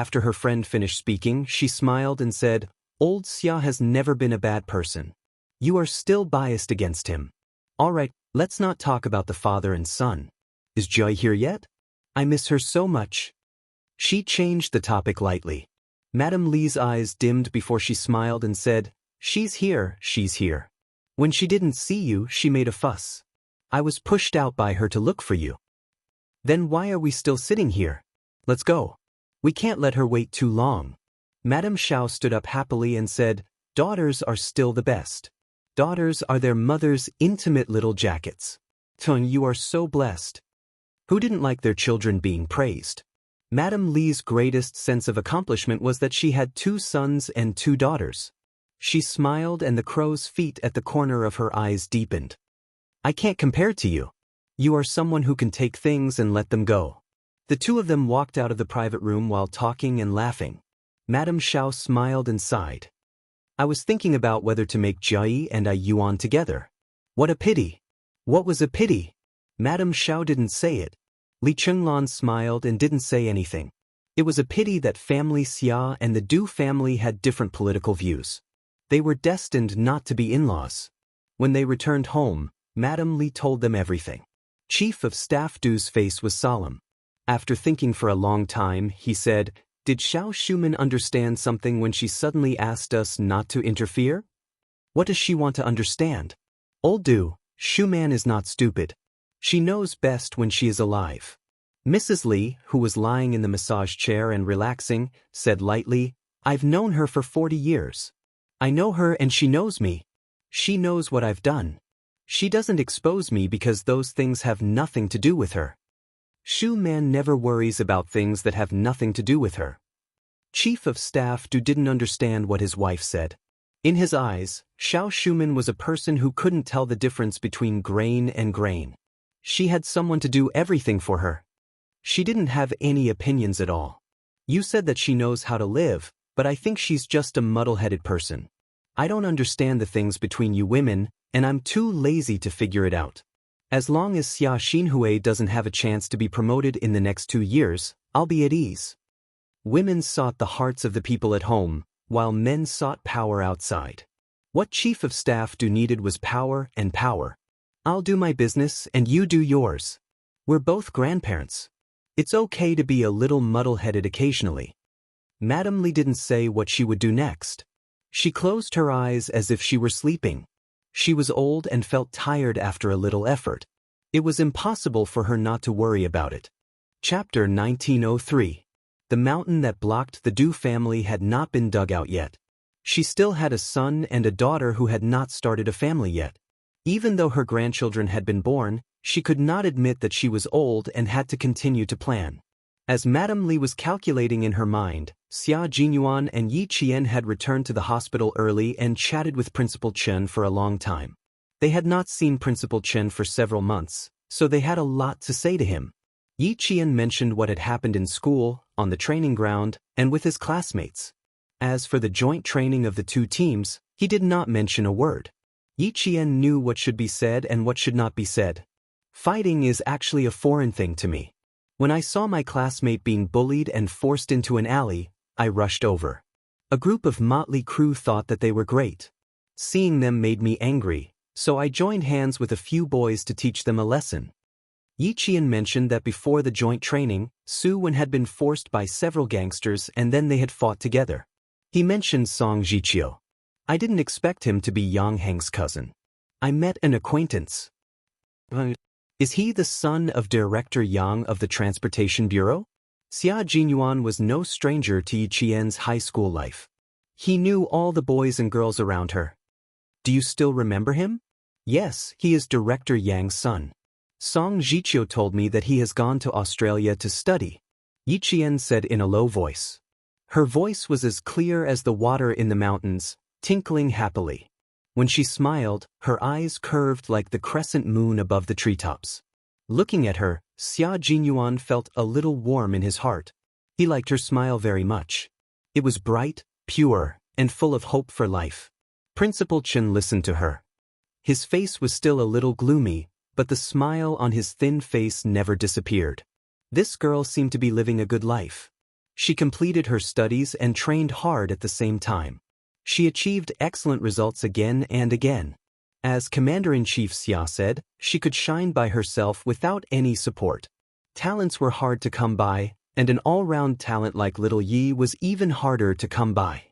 After her friend finished speaking, she smiled and said, Old Xia has never been a bad person. You are still biased against him. All right, let's not talk about the father and son. Is Joy here yet? I miss her so much. She changed the topic lightly. Madame Li's eyes dimmed before she smiled and said, She's here, she's here. When she didn't see you, she made a fuss. I was pushed out by her to look for you. Then why are we still sitting here? Let's go. We can't let her wait too long. Madame Xiao stood up happily and said, Daughters are still the best. Daughters are their mother's intimate little jackets. Tun, you are so blessed. Who didn't like their children being praised? Madame Li's greatest sense of accomplishment was that she had 2 sons and 2 daughters. She smiled and the crow's feet at the corner of her eyes deepened. I can't compare to you. You are someone who can take things and let them go. The 2 of them walked out of the private room while talking and laughing. Madame Xiao smiled and sighed. I was thinking about whether to make Jai and a Yuan together. What a pity. What was a pity? Madame Xiao didn't say it. Li Chenglan smiled and didn't say anything. It was a pity that family Xia and the Du family had different political views. They were destined not to be in-laws. When they returned home, Madame Li told them everything. Chief of Staff Du's face was solemn. After thinking for a long time, he said, Did Xiao Shuman understand something when she suddenly asked us not to interfere? What does she want to understand? Old Du, Shuman is not stupid. She knows best when she is alive. Mrs. Li, who was lying in the massage chair and relaxing, said lightly, I've known her for 40 years. I know her and she knows me. She knows what I've done. She doesn't expose me because those things have nothing to do with her. Shu Man never worries about things that have nothing to do with her. Chief of Staff didn't understand what his wife said. In his eyes, Xiao Shuman was a person who couldn't tell the difference between grain and grain. She had someone to do everything for her. She didn't have any opinions at all. You said that she knows how to live, but I think she's just a muddle-headed person. I don't understand the things between you women, and I'm too lazy to figure it out. As long as Xia Xinhui doesn't have a chance to be promoted in the next 2 years, I'll be at ease. Women sought the hearts of the people at home, while men sought power outside. What Chief of Staff needed was power and power. I'll do my business and you do yours. We're both grandparents. It's okay to be a little muddle-headed occasionally. Madame Li didn't say what she would do next. She closed her eyes as if she were sleeping. She was old and felt tired after a little effort. It was impossible for her not to worry about it. Chapter 1903. The mountain that blocked the Du family had not been dug out yet. She still had a son and a daughter who had not started a family yet. Even though her grandchildren had been born, she could not admit that she was old and had to continue to plan. As Madame Li was calculating in her mind, Xia Jinyuan and Yi Qian had returned to the hospital early and chatted with Principal Chen for a long time. They had not seen Principal Chen for several months, so they had a lot to say to him. Yi Qian mentioned what had happened in school, on the training ground, and with his classmates. As for the joint training of the 2 teams, he did not mention a word. Yi Qian knew what should be said and what should not be said. Fighting is actually a foreign thing to me. When I saw my classmate being bullied and forced into an alley, I rushed over. A group of motley crew thought that they were great. Seeing them made me angry, so I joined hands with a few boys to teach them a lesson. Yi Qian mentioned that before the joint training, Su Wen had been forced by several gangsters and then they had fought together. He mentioned Song Jiqiu. I didn't expect him to be Yang Heng's cousin. I met an acquaintance. Is he the son of Director Yang of the Transportation Bureau? Xia Jinyuan was no stranger to Yi Qian's high school life. He knew all the boys and girls around her. Do you still remember him? Yes, he is Director Yang's son. Song Jiqiu told me that he has gone to Australia to study. Yi Qian said in a low voice. Her voice was as clear as the water in the mountains, tinkling happily. When she smiled, her eyes curved like the crescent moon above the treetops. Looking at her, Xia Jinyuan felt a little warm in his heart. He liked her smile very much. It was bright, pure, and full of hope for life. Principal Chen listened to her. His face was still a little gloomy, but the smile on his thin face never disappeared. This girl seemed to be living a good life. She completed her studies and trained hard at the same time. She achieved excellent results again and again. As Commander-in-Chief Xia said, she could shine by herself without any support. Talents were hard to come by, and an all-round talent like little Yi was even harder to come by.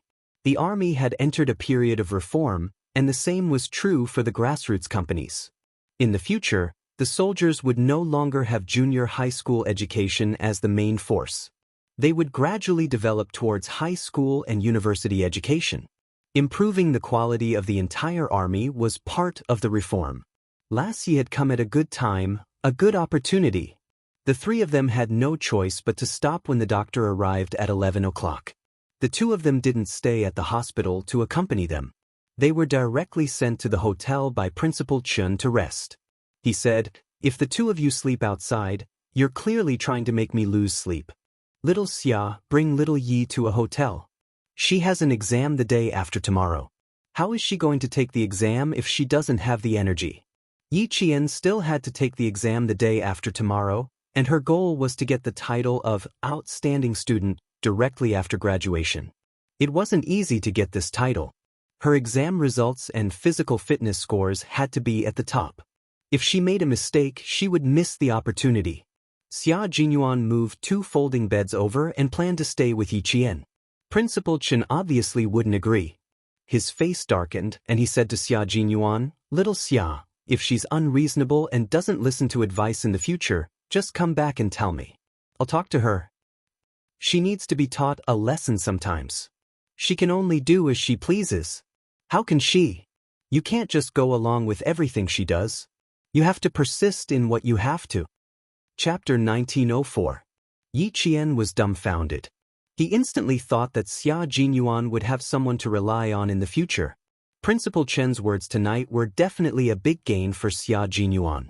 The army had entered a period of reform, and the same was true for the grassroots companies. In the future, the soldiers would no longer have junior high school education as the main force. They would gradually develop towards high school and university education. Improving the quality of the entire army was part of the reform. Lassie had come at a good time, a good opportunity. The 3 of them had no choice but to stop when the doctor arrived at 11 o'clock. The 2 of them didn't stay at the hospital to accompany them. They were directly sent to the hotel by Principal Chen to rest. He said, "If the 2 of you sleep outside, you're clearly trying to make me lose sleep. Little Xia, bring little Yi to a hotel. She has an exam the day after tomorrow. How is she going to take the exam if she doesn't have the energy?" Yi Qian still had to take the exam the day after tomorrow, and her goal was to get the title of Outstanding Student directly after graduation. It wasn't easy to get this title. Her exam results and physical fitness scores had to be at the top. If she made a mistake, she would miss the opportunity. Xia Jinyuan moved 2 folding beds over and planned to stay with Yi Qian. Principal Chen obviously wouldn't agree. His face darkened, and he said to Xia Jinyuan, "Little Xia, if she's unreasonable and doesn't listen to advice in the future, just come back and tell me. I'll talk to her. She needs to be taught a lesson sometimes. She can only do as she pleases. How can she? You can't just go along with everything she does. You have to persist in what you have to." Chapter 1904. Yi Qian was dumbfounded. He instantly thought that Xia Jinyuan would have someone to rely on in the future. Principal Chen's words tonight were definitely a big gain for Xia Jinyuan.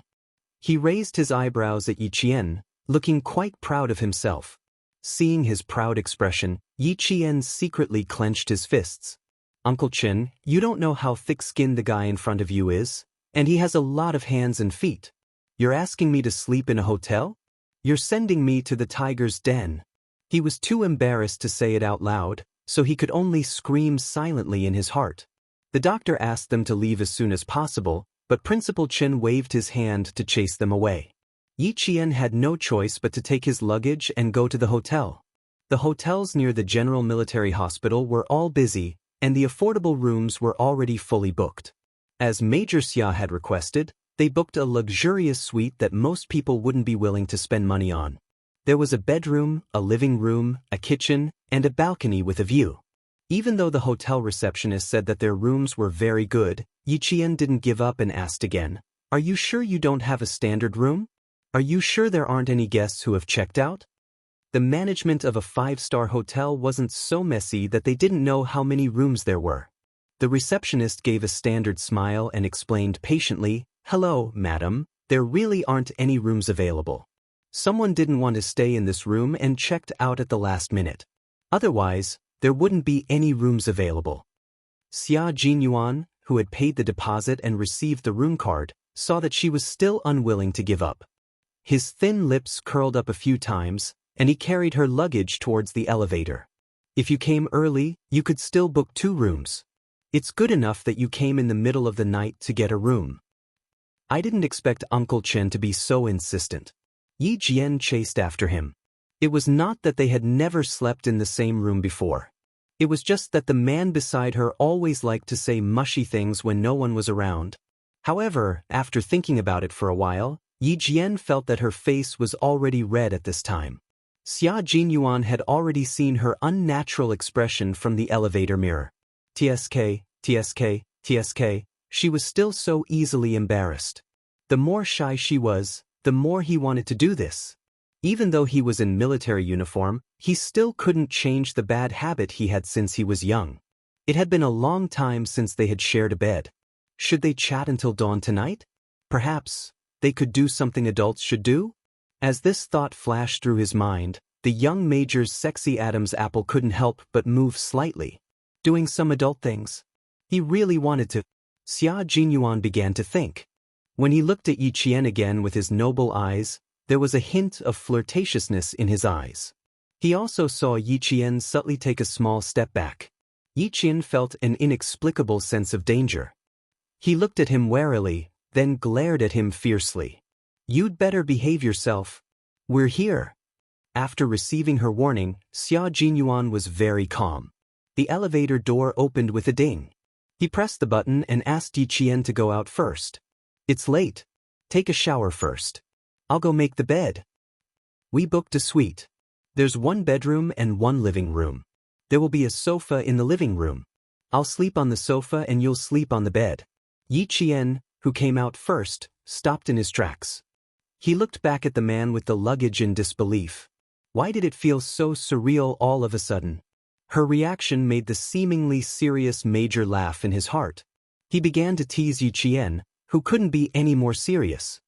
He raised his eyebrows at Yi Qian, looking quite proud of himself. Seeing his proud expression, Yi Qian secretly clenched his fists. Uncle Chen, you don't know how thick-skinned the guy in front of you is, and he has a lot of hands and feet. You're asking me to sleep in a hotel? You're sending me to the tiger's den. He was too embarrassed to say it out loud, so he could only scream silently in his heart. The doctor asked them to leave as soon as possible, but Principal Chen waved his hand to chase them away. Yi Qian had no choice but to take his luggage and go to the hotel. The hotels near the General Military Hospital were all busy, and the affordable rooms were already fully booked. As Major Xia had requested, they booked a luxurious suite that most people wouldn't be willing to spend money on. There was a bedroom, a living room, a kitchen, and a balcony with a view. Even though the hotel receptionist said that their rooms were very good, Yi Qian didn't give up and asked again, "Are you sure you don't have a standard room? Are you sure there aren't any guests who have checked out?" The management of a 5-star hotel wasn't so messy that they didn't know how many rooms there were. The receptionist gave a standard smile and explained patiently, "Hello, madam, there really aren't any rooms available. Someone didn't want to stay in this room and checked out at the last minute. Otherwise, there wouldn't be any rooms available." Xia Jinyuan, who had paid the deposit and received the room card, saw that she was still unwilling to give up. His thin lips curled up a few times, and he carried her luggage towards the elevator. "If you came early, you could still book 2 rooms. It's good enough that you came in the middle of the night to get a room." I didn't expect Uncle Chen to be so insistent. Yi Jian chased after him. It was not that they had never slept in the same room before. It was just that the man beside her always liked to say mushy things when no one was around. However, after thinking about it for a while, Yi Jian felt that her face was already red at this time. Xia Jinyuan had already seen her unnatural expression from the elevator mirror. TSK, TSK, TSK, she was still so easily embarrassed. The more shy she was, the more he wanted to do this. Even though he was in military uniform, he still couldn't change the bad habit he had since he was young. It had been a long time since they had shared a bed. Should they chat until dawn tonight? Perhaps they could do something adults should do? As this thought flashed through his mind, the young Major's sexy Adam's apple couldn't help but move slightly. Doing some adult things. He really wanted to. Xia Jinyuan began to think. When he looked at Yi Qian again with his noble eyes, there was a hint of flirtatiousness in his eyes. He also saw Yi Qian subtly take a small step back. Yi Qian felt an inexplicable sense of danger. He looked at him warily, then glared at him fiercely. "You'd better behave yourself. We're here." After receiving her warning, Xia Jinyuan was very calm. The elevator door opened with a ding. He pressed the button and asked Yi Qian to go out first. "It's late. Take a shower first. I'll go make the bed." "We booked a suite. There's 1 bedroom and 1 living room. There will be a sofa in the living room. I'll sleep on the sofa and you'll sleep on the bed." Yi Qian, who came out first, stopped in his tracks. He looked back at the man with the luggage in disbelief. Why did it feel so surreal all of a sudden? Her reaction made the seemingly serious Major laugh in his heart. He began to tease Yi Qian, who couldn't be any more serious.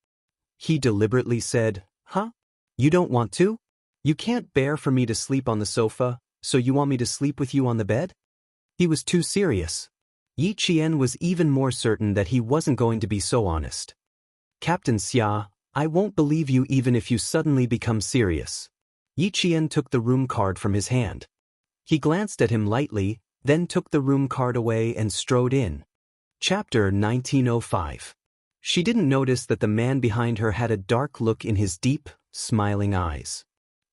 He deliberately said, "Huh? You don't want to? You can't bear for me to sleep on the sofa, so you want me to sleep with you on the bed?" He was too serious. Yi Qian was even more certain that he wasn't going to be so honest. "Captain Xia, I won't believe you even if you suddenly become serious." Yi Qian took the room card from his hand. He glanced at him lightly, then took the room card away and strode in. Chapter 1905. She didn't notice that the man behind her had a dark look in his deep, smiling eyes.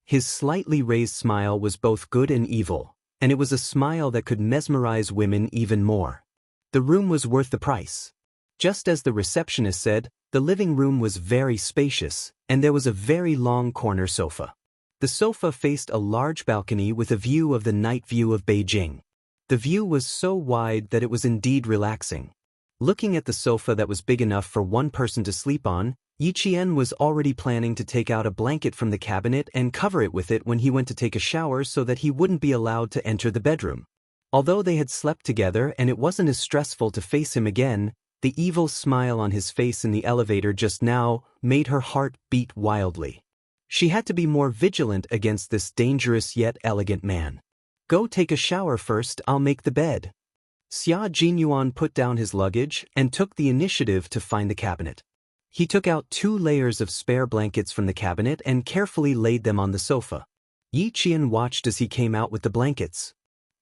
His slightly raised smile was both good and evil, and it was a smile that could mesmerize women even more. The room was worth the price. Just as the receptionist said, the living room was very spacious, and there was a very long corner sofa. The sofa faced a large balcony with a view of the night view of Beijing. The view was so wide that it was indeed relaxing. Looking at the sofa that was big enough for 1 person to sleep on, Yi Qian was already planning to take out a blanket from the cabinet and cover it with it when he went to take a shower so that he wouldn't be allowed to enter the bedroom. Although they had slept together and it wasn't as stressful to face him again, the evil smile on his face in the elevator just now made her heart beat wildly. She had to be more vigilant against this dangerous yet elegant man. Go take a shower first, I'll make the bed. Xia Jinyuan put down his luggage and took the initiative to find the cabinet. He took out 2 layers of spare blankets from the cabinet and carefully laid them on the sofa. Yi Qian watched as he came out with the blankets.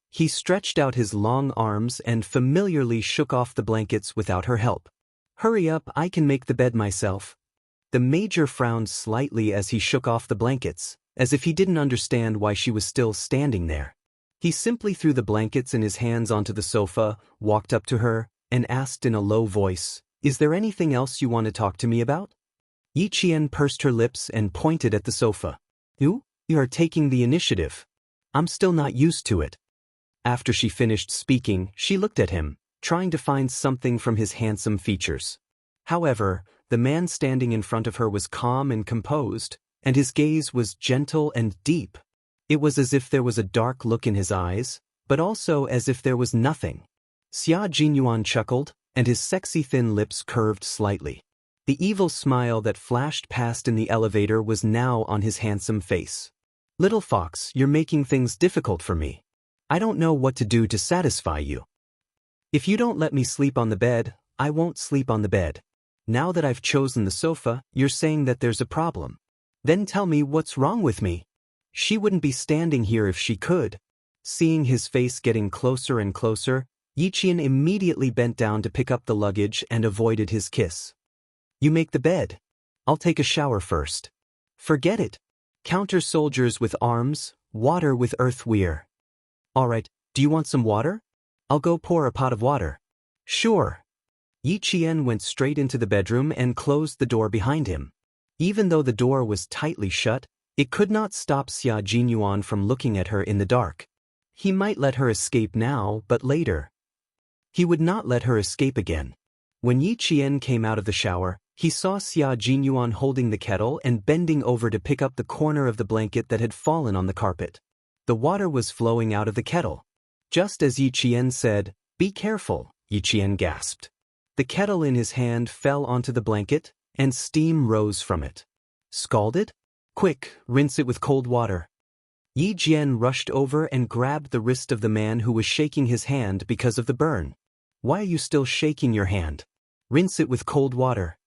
He stretched out his long arms and familiarly shook off the blankets without her help. Hurry up, I can make the bed myself. The major frowned slightly as he shook off the blankets, as if he didn't understand why she was still standing there. He simply threw the blankets and his hands onto the sofa, walked up to her, and asked in a low voice, "Is there anything else you want to talk to me about?" Yi Qian pursed her lips and pointed at the sofa. You are taking the initiative. I'm still not used to it. After she finished speaking, she looked at him, trying to find something from his handsome features. However, the man standing in front of her was calm and composed, and his gaze was gentle and deep. It was as if there was a dark look in his eyes, but also as if there was nothing. Xia Jinyuan chuckled, and his sexy thin lips curved slightly. The evil smile that flashed past in the elevator was now on his handsome face. Little fox, you're making things difficult for me. I don't know what to do to satisfy you. If you don't let me sleep on the bed, I won't sleep on the bed. Now that I've chosen the sofa, you're saying that there's a problem. Then tell me what's wrong with me. She wouldn't be standing here if she could. Seeing his face getting closer and closer, Yi Qian immediately bent down to pick up the luggage and avoided his kiss. You make the bed. I'll take a shower first. Forget it. Counter soldiers with arms, water with earthware. Alright, do you want some water? I'll go pour a pot of water. Sure. Yi Qian went straight into the bedroom and closed the door behind him. Even though the door was tightly shut, it could not stop Xia Jinyuan from looking at her in the dark. He might let her escape now, but later. He would not let her escape again. When Yi Qian came out of the shower, he saw Xia Jinyuan holding the kettle and bending over to pick up the corner of the blanket that had fallen on the carpet. The water was flowing out of the kettle. Just as Yi Qian said, "Be careful," Yi Qian gasped. The kettle in his hand fell onto the blanket, and steam rose from it. Scalded? Quick, rinse it with cold water. Yi Jian rushed over and grabbed the wrist of the man who was shaking his hand because of the burn. Why are you still shaking your hand? Rinse it with cold water.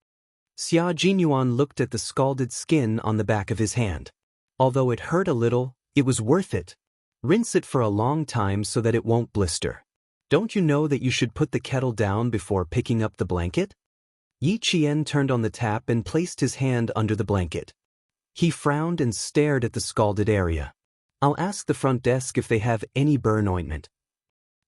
Xia Jinyuan looked at the scalded skin on the back of his hand. Although it hurt a little, it was worth it. Rinse it for a long time so that it won't blister. Don't you know that you should put the kettle down before picking up the blanket? Yi Qian turned on the tap and placed his hand under the blanket. He frowned and stared at the scalded area. I'll ask the front desk if they have any burn ointment.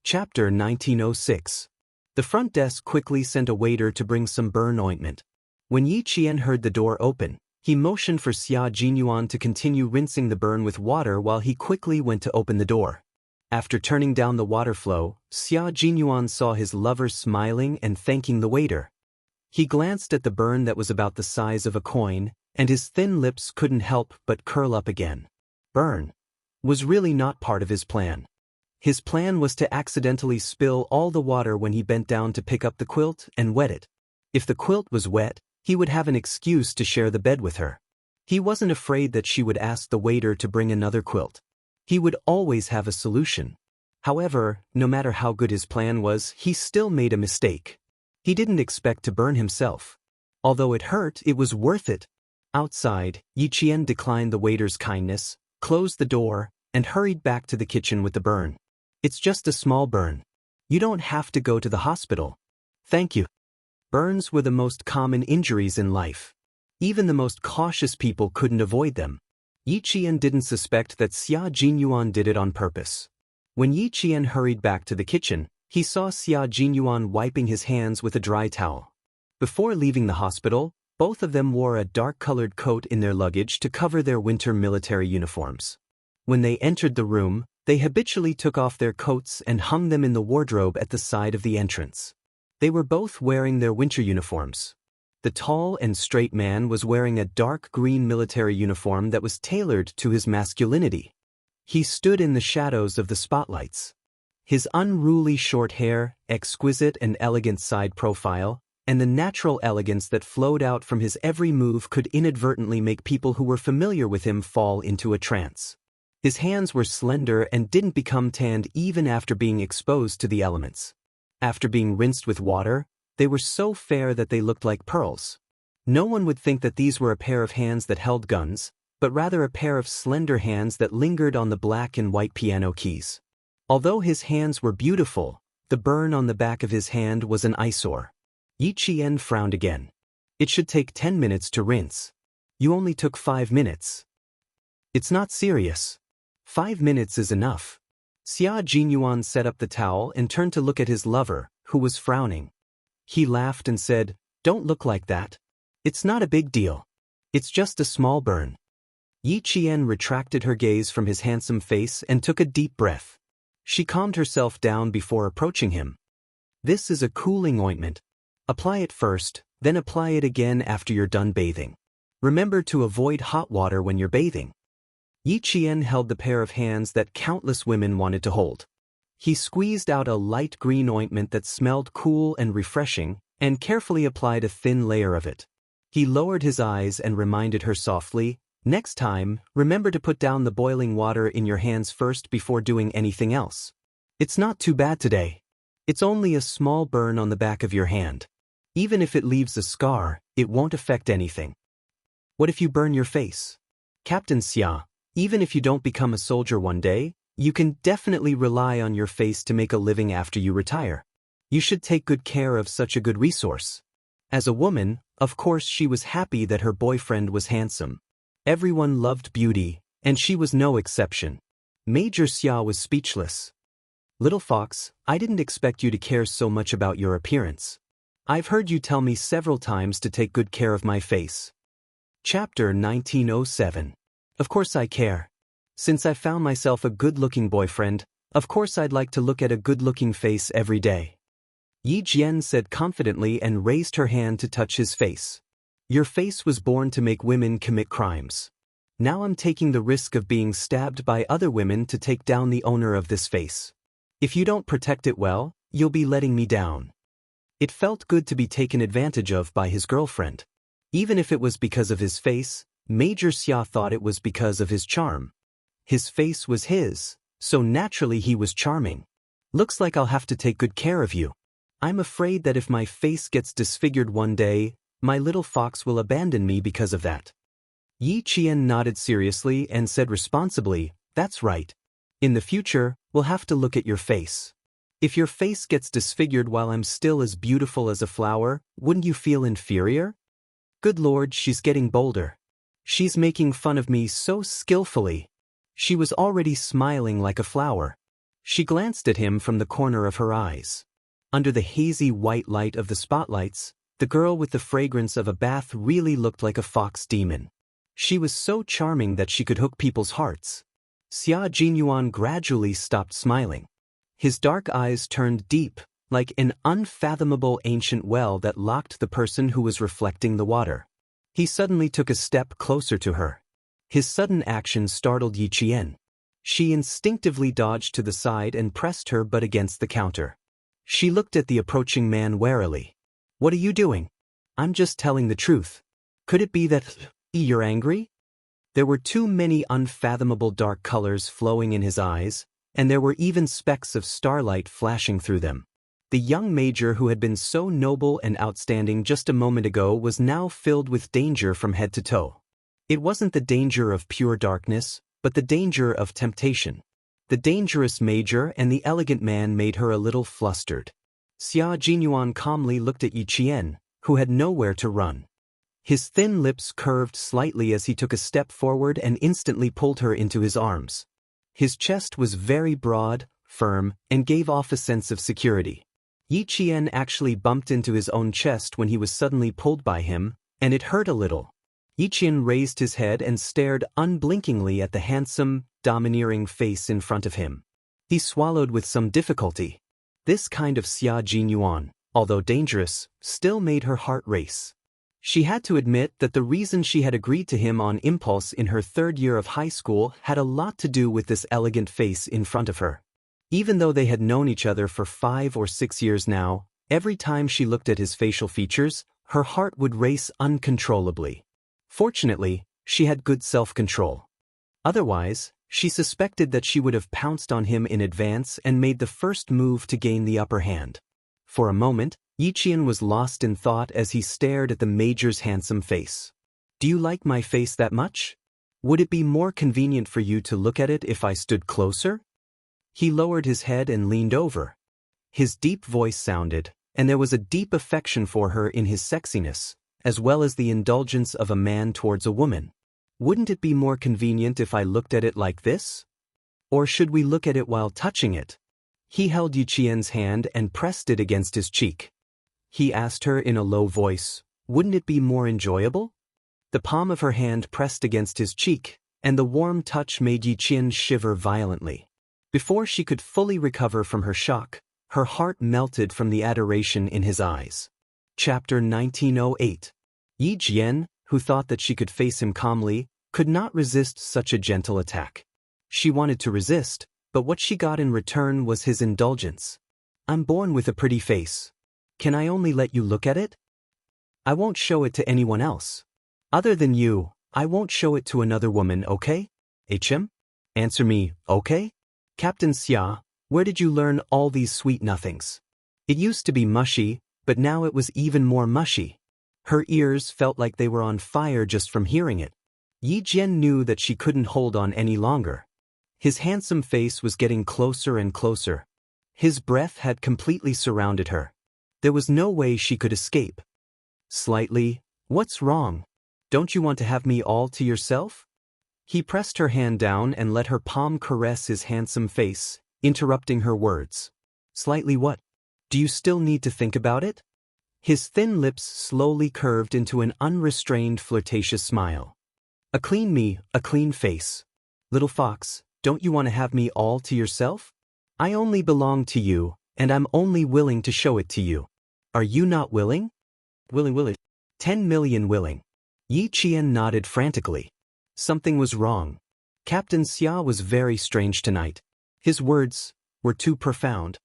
Chapter 1906. The front desk quickly sent a waiter to bring some burn ointment. When Yi Qian heard the door open, he motioned for Xia Jinyuan to continue rinsing the burn with water while he quickly went to open the door. After turning down the water flow, Xia Jinyuan saw his lover smiling and thanking the waiter. He glanced at the burn that was about the size of a coin, and his thin lips couldn't help but curl up again. Burn was really not part of his plan. His plan was to accidentally spill all the water when he bent down to pick up the quilt and wet it. If the quilt was wet, he would have an excuse to share the bed with her. He wasn't afraid that she would ask the waiter to bring another quilt. He would always have a solution. However, no matter how good his plan was, he still made a mistake. He didn't expect to burn himself. Although it hurt, it was worth it. Outside, Yi Qian declined the waiter's kindness, closed the door, and hurried back to the kitchen with the burn. It's just a small burn. You don't have to go to the hospital. Thank you. Burns were the most common injuries in life. Even the most cautious people couldn't avoid them. Yi Qian didn't suspect that Xia Jinyuan did it on purpose. When Yi Qian hurried back to the kitchen, he saw Xia Jinyuan wiping his hands with a dry towel. Before leaving the hospital, both of them wore a dark-colored coat in their luggage to cover their winter military uniforms. When they entered the room, they habitually took off their coats and hung them in the wardrobe at the side of the entrance. They were both wearing their winter uniforms. The tall and straight man was wearing a dark green military uniform that was tailored to his masculinity. He stood in the shadows of the spotlights. His unruly short hair, exquisite and elegant side profile, and the natural elegance that flowed out from his every move could inadvertently make people who were familiar with him fall into a trance. His hands were slender and didn't become tanned even after being exposed to the elements. After being rinsed with water, they were so fair that they looked like pearls. No one would think that these were a pair of hands that held guns, but rather a pair of slender hands that lingered on the black and white piano keys. Although his hands were beautiful, the burn on the back of his hand was an eyesore. Yi Qian frowned again. It should take 10 minutes to rinse. You only took 5 minutes. It's not serious. 5 minutes is enough. Xia Jinyuan set up the towel and turned to look at his lover, who was frowning. He laughed and said, "Don't look like that. It's not a big deal. It's just a small burn." Yi Qian retracted her gaze from his handsome face and took a deep breath. She calmed herself down before approaching him. "This is a cooling ointment. Apply it first, then apply it again after you're done bathing. Remember to avoid hot water when you're bathing." Yi Qian held the pair of hands that countless women wanted to hold. He squeezed out a light green ointment that smelled cool and refreshing, and carefully applied a thin layer of it. He lowered his eyes and reminded her softly, "Next time, remember to put down the boiling water in your hands first before doing anything else. It's not too bad today. It's only a small burn on the back of your hand. Even if it leaves a scar, it won't affect anything." "What if you burn your face?" "Captain Xia, even if you don't become a soldier one day, you can definitely rely on your face to make a living after you retire. You should take good care of such a good resource." As a woman, of course she was happy that her boyfriend was handsome. Everyone loved beauty, and she was no exception. Major Xia was speechless. "Little fox, I didn't expect you to care so much about your appearance. I've heard you tell me several times to take good care of my face." Chapter 1907. Of course I care. Since I found myself a good-looking boyfriend, of course I'd like to look at a good-looking face every day. Yi Jian said confidently and raised her hand to touch his face. "Your face was born to make women commit crimes. Now I'm taking the risk of being stabbed by other women to take down the owner of this face. If you don't protect it well, you'll be letting me down." It felt good to be taken advantage of by his girlfriend. Even if it was because of his face, Major Xia thought it was because of his charm. His face was his, so naturally he was charming. "Looks like I'll have to take good care of you. I'm afraid that if my face gets disfigured one day, my little fox will abandon me because of that." Yi Qian nodded seriously and said responsibly, "That's right. In the future, we'll have to look at your face. If your face gets disfigured while I'm still as beautiful as a flower, wouldn't you feel inferior?" Good Lord, she's getting bolder. She's making fun of me so skillfully. She was already smiling like a flower. She glanced at him from the corner of her eyes. Under the hazy white light of the spotlights, the girl with the fragrance of a bath really looked like a fox demon. She was so charming that she could hook people's hearts. Xia Jinyuan gradually stopped smiling. His dark eyes turned deep, like an unfathomable ancient well that locked the person who was reflecting the water. He suddenly took a step closer to her. His sudden action startled Yi Qian. She instinctively dodged to the side and pressed her butt against the counter. She looked at the approaching man warily. "What are you doing?" "I'm just telling the truth. Could it be that you're angry?" There were too many unfathomable dark colors flowing in his eyes, and there were even specks of starlight flashing through them. The young major who had been so noble and outstanding just a moment ago was now filled with danger from head to toe. It wasn't the danger of pure darkness, but the danger of temptation. The dangerous major and the elegant man made her a little flustered. Xia Jinyuan calmly looked at Yi Qian, who had nowhere to run. His thin lips curved slightly as he took a step forward and instantly pulled her into his arms. His chest was very broad, firm, and gave off a sense of security. Yi Qian actually bumped into his own chest when he was suddenly pulled by him, and it hurt a little. Yi Qian raised his head and stared unblinkingly at the handsome, domineering face in front of him. He swallowed with some difficulty. This kind of Xia Jinyuan, although dangerous, still made her heart race. She had to admit that the reason she had agreed to him on impulse in her third year of high school had a lot to do with this elegant face in front of her. Even though they had known each other for 5 or 6 years now, every time she looked at his facial features, her heart would race uncontrollably. Fortunately, she had good self-control. Otherwise, she suspected that she would have pounced on him in advance and made the first move to gain the upper hand. For a moment, Yiqian was lost in thought as he stared at the Major's handsome face. "Do you like my face that much? Would it be more convenient for you to look at it if I stood closer?" He lowered his head and leaned over. His deep voice sounded, and there was a deep affection for her in his sexiness, as well as the indulgence of a man towards a woman. "Wouldn't it be more convenient if I looked at it like this? Or should we look at it while touching it?" He held Yiqian's hand and pressed it against his cheek. He asked her in a low voice, "Wouldn't it be more enjoyable?" The palm of her hand pressed against his cheek, and the warm touch made Yiqian shiver violently. Before she could fully recover from her shock, her heart melted from the adoration in his eyes. Chapter 1908. Yi Jian, who thought that she could face him calmly, could not resist such a gentle attack. She wanted to resist, but what she got in return was his indulgence. "I'm born with a pretty face. Can I only let you look at it? I won't show it to anyone else. Other than you, I won't show it to another woman, okay? HM? Answer me, okay? Captain Xia, where did you learn all these sweet nothings? It used to be mushy, but now it was even more mushy." Her ears felt like they were on fire just from hearing it. Yi Jian knew that she couldn't hold on any longer. His handsome face was getting closer and closer. His breath had completely surrounded her. There was no way she could escape. Slightly, "What's wrong? Don't you want to have me all to yourself?" He pressed her hand down and let her palm caress his handsome face, interrupting her words. "Slightly what? Do you still need to think about it?" His thin lips slowly curved into an unrestrained flirtatious smile. A clean face. Little fox, don't you want to have me all to yourself? I only belong to you, and I'm only willing to show it to you. Are you not willing?" Willing. 10 million willing. Yi Qian nodded frantically. Something was wrong. Captain Xia was very strange tonight. His words were too profound.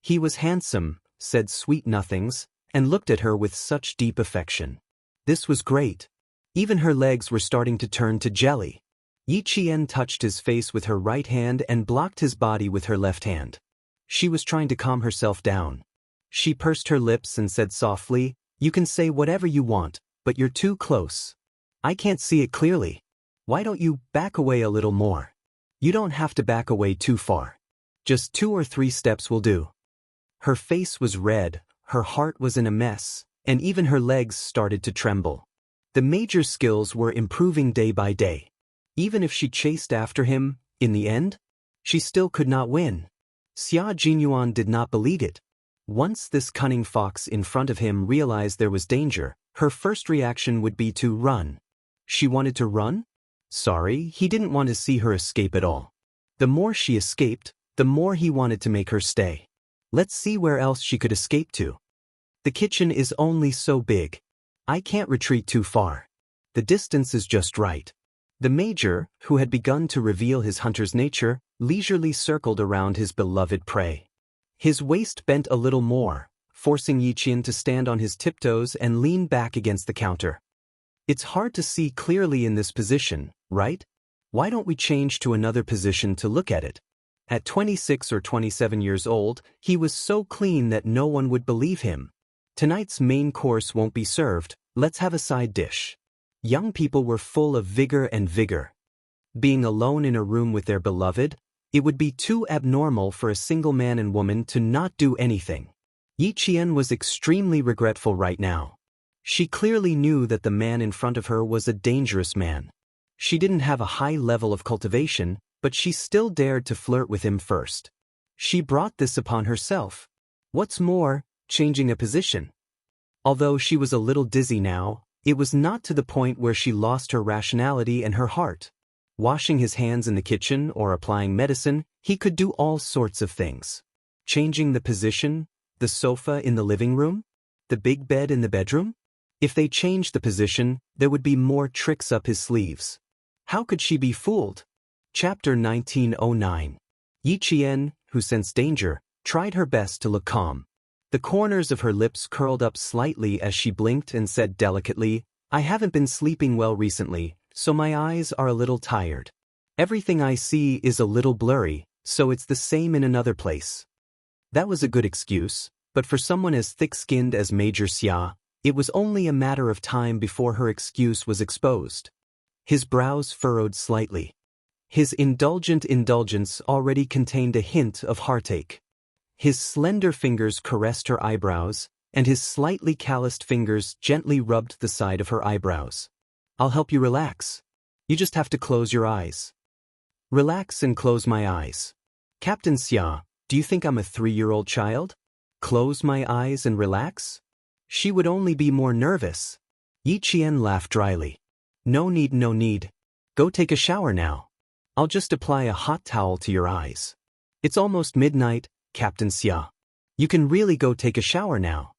He was handsome, said sweet nothings, and looked at her with such deep affection. This was great. Even her legs were starting to turn to jelly. Yi Qian touched his face with her right hand and blocked his body with her left hand. She was trying to calm herself down. She pursed her lips and said softly, "You can say whatever you want, but you're too close. I can't see it clearly. Why don't you back away a little more? You don't have to back away too far. Just 2 or 3 steps will do." Her face was red, her heart was in a mess, and even her legs started to tremble. The Major skills were improving day by day. Even if she chased after him, in the end, she still could not win. Xia Jinyuan did not believe it. Once this cunning fox in front of him realized there was danger, her first reaction would be to run. She wanted to run? Sorry, he didn't want to see her escape at all. The more she escaped, the more he wanted to make her stay. Let's see where else she could escape to. The kitchen is only so big. I can't retreat too far. The distance is just right. The Major, who had begun to reveal his hunter's nature, leisurely circled around his beloved prey. His waist bent a little more, forcing Yiqian to stand on his tiptoes and lean back against the counter. It's hard to see clearly in this position, right? Why don't we change to another position to look at it? At 26 or 27 years old, he was so clean that no one would believe him. Tonight's main course won't be served, let's have a side dish. Young people were full of vigor. Being alone in a room with their beloved, it would be too abnormal for a single man and woman to not do anything. Yi Qian was extremely regretful right now. She clearly knew that the man in front of her was a dangerous man. She didn't have a high level of cultivation, but she still dared to flirt with him first. She brought this upon herself. What's more, changing a position. Although she was a little dizzy now, it was not to the point where she lost her rationality and her heart. Washing his hands in the kitchen or applying medicine, he could do all sorts of things. Changing the position, the sofa in the living room, the big bed in the bedroom. If they changed the position, there would be more tricks up his sleeves. How could she be fooled? Chapter 1909. Yi Qian, who sensed danger, tried her best to look calm. The corners of her lips curled up slightly as she blinked and said delicately, I haven't been sleeping well recently, so my eyes are a little tired. Everything I see is a little blurry, so it's the same in another place. That was a good excuse, but for someone as thick-skinned as Major Xia, it was only a matter of time before her excuse was exposed. His brows furrowed slightly. His indulgent indulgence already contained a hint of heartache. His slender fingers caressed her eyebrows, and his slightly calloused fingers gently rubbed the side of her eyebrows. I'll help you relax. You just have to close your eyes. Relax and close my eyes. Captain Xia, do you think I'm a 3-year-old child? Close my eyes and relax? She would only be more nervous. Yi Qian laughed dryly. No need, no need. Go take a shower now. I'll just apply a hot towel to your eyes. It's almost midnight, Captain Xia. You can really go take a shower now.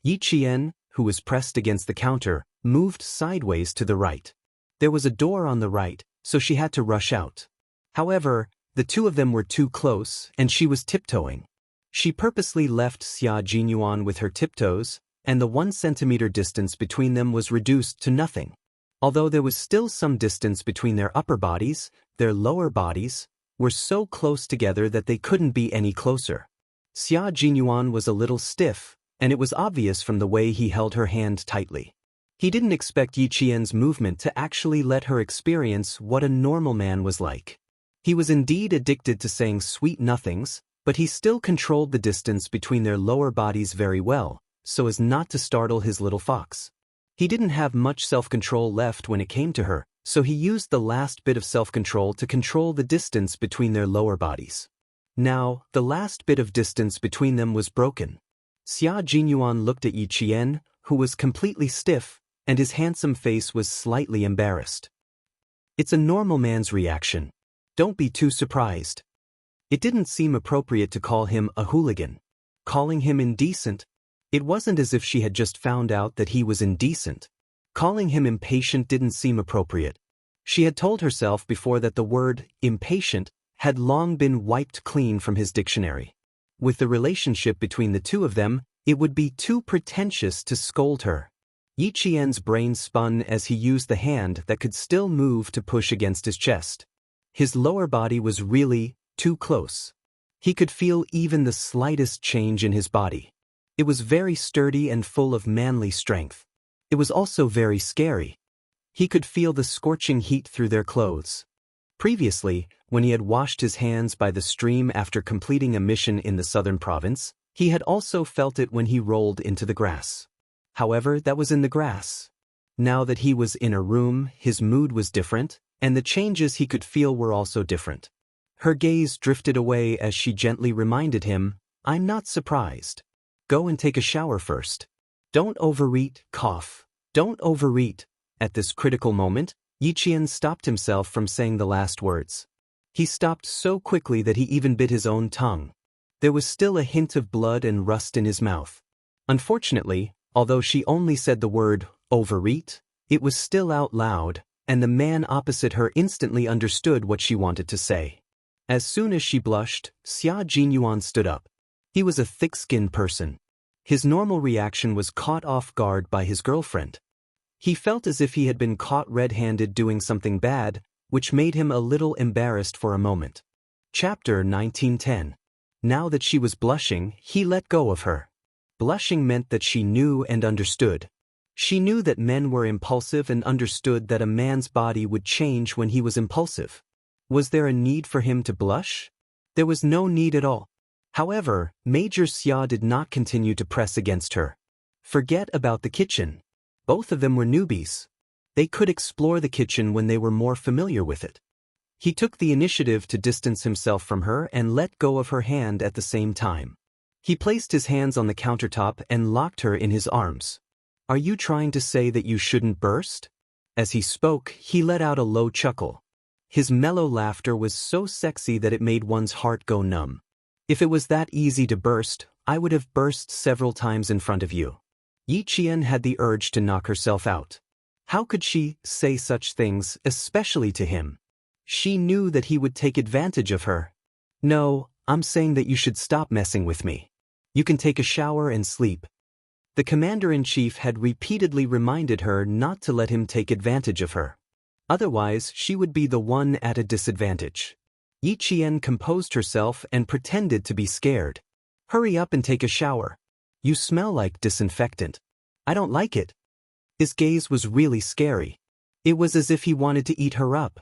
Yi Qian, who was pressed against the counter, moved sideways to the right. There was a door on the right, so she had to rush out. However, the two of them were too close, and she was tiptoeing. She purposely left Xia Jinyuan with her tiptoes, and the 1 centimeter distance between them was reduced to nothing. Although there was still some distance between their upper bodies, their lower bodies were so close together that they couldn't be any closer. Xia Jinyuan was a little stiff, and it was obvious from the way he held her hand tightly. He didn't expect Yi Qian's movement to actually let her experience what a normal man was like. He was indeed addicted to saying sweet nothings, but he still controlled the distance between their lower bodies very well, so as not to startle his little fox. He didn't have much self-control left when it came to her, so he used the last bit of self-control to control the distance between their lower bodies. Now, the last bit of distance between them was broken. Xia Jinyuan looked at Yi Qian, who was completely stiff, and his handsome face was slightly embarrassed. It's a normal man's reaction. Don't be too surprised. It didn't seem appropriate to call him a hooligan. Calling him indecent? It wasn't as if she had just found out that he was indecent. Calling him impatient didn't seem appropriate. She had told herself before that the word impatient had long been wiped clean from his dictionary. With the relationship between the two of them, it would be too pretentious to scold her. Yi Qian's brain spun as he used the hand that could still move to push against his chest. His lower body was really too close. He could feel even the slightest change in his body. It was very sturdy and full of manly strength. It was also very scary. He could feel the scorching heat through their clothes. Previously, when he had washed his hands by the stream after completing a mission in the southern province, he had also felt it when he rolled into the grass. However, that was in the grass. Now that he was in a room, his mood was different, and the changes he could feel were also different. Her gaze drifted away as she gently reminded him, I'm not surprised. Go and take a shower first. Don't overeat, cough. Don't overeat. At this critical moment, Yi Qian stopped himself from saying the last words. He stopped so quickly that he even bit his own tongue. There was still a hint of blood and rust in his mouth. Unfortunately, although she only said the word, overeat, it was still out loud, and the man opposite her instantly understood what she wanted to say. As soon as she blushed, Xia Jinyuan stood up. He was a thick-skinned person. His normal reaction was caught off guard by his girlfriend. He felt as if he had been caught red-handed doing something bad, which made him a little embarrassed for a moment. Chapter 1910. Now that she was blushing, he let go of her. Blushing meant that she knew and understood. She knew that men were impulsive and understood that a man's body would change when he was impulsive. Was there a need for him to blush? There was no need at all. However, Major Xia did not continue to press against her. Forget about the kitchen. Both of them were newbies. They could explore the kitchen when they were more familiar with it. He took the initiative to distance himself from her and let go of her hand at the same time. He placed his hands on the countertop and locked her in his arms. Are you trying to say that you shouldn't burst? As he spoke, he let out a low chuckle. His mellow laughter was so sexy that it made one's heart go numb. If it was that easy to burst, I would have burst several times in front of you. Yi Qian had the urge to knock herself out. How could she say such things, especially to him? She knew that he would take advantage of her. No, I'm saying that you should stop messing with me. You can take a shower and sleep. The commander-in-chief had repeatedly reminded her not to let him take advantage of her. Otherwise, she would be the one at a disadvantage. Yi Qian composed herself and pretended to be scared. Hurry up and take a shower. You smell like disinfectant. I don't like it. His gaze was really scary. It was as if he wanted to eat her up.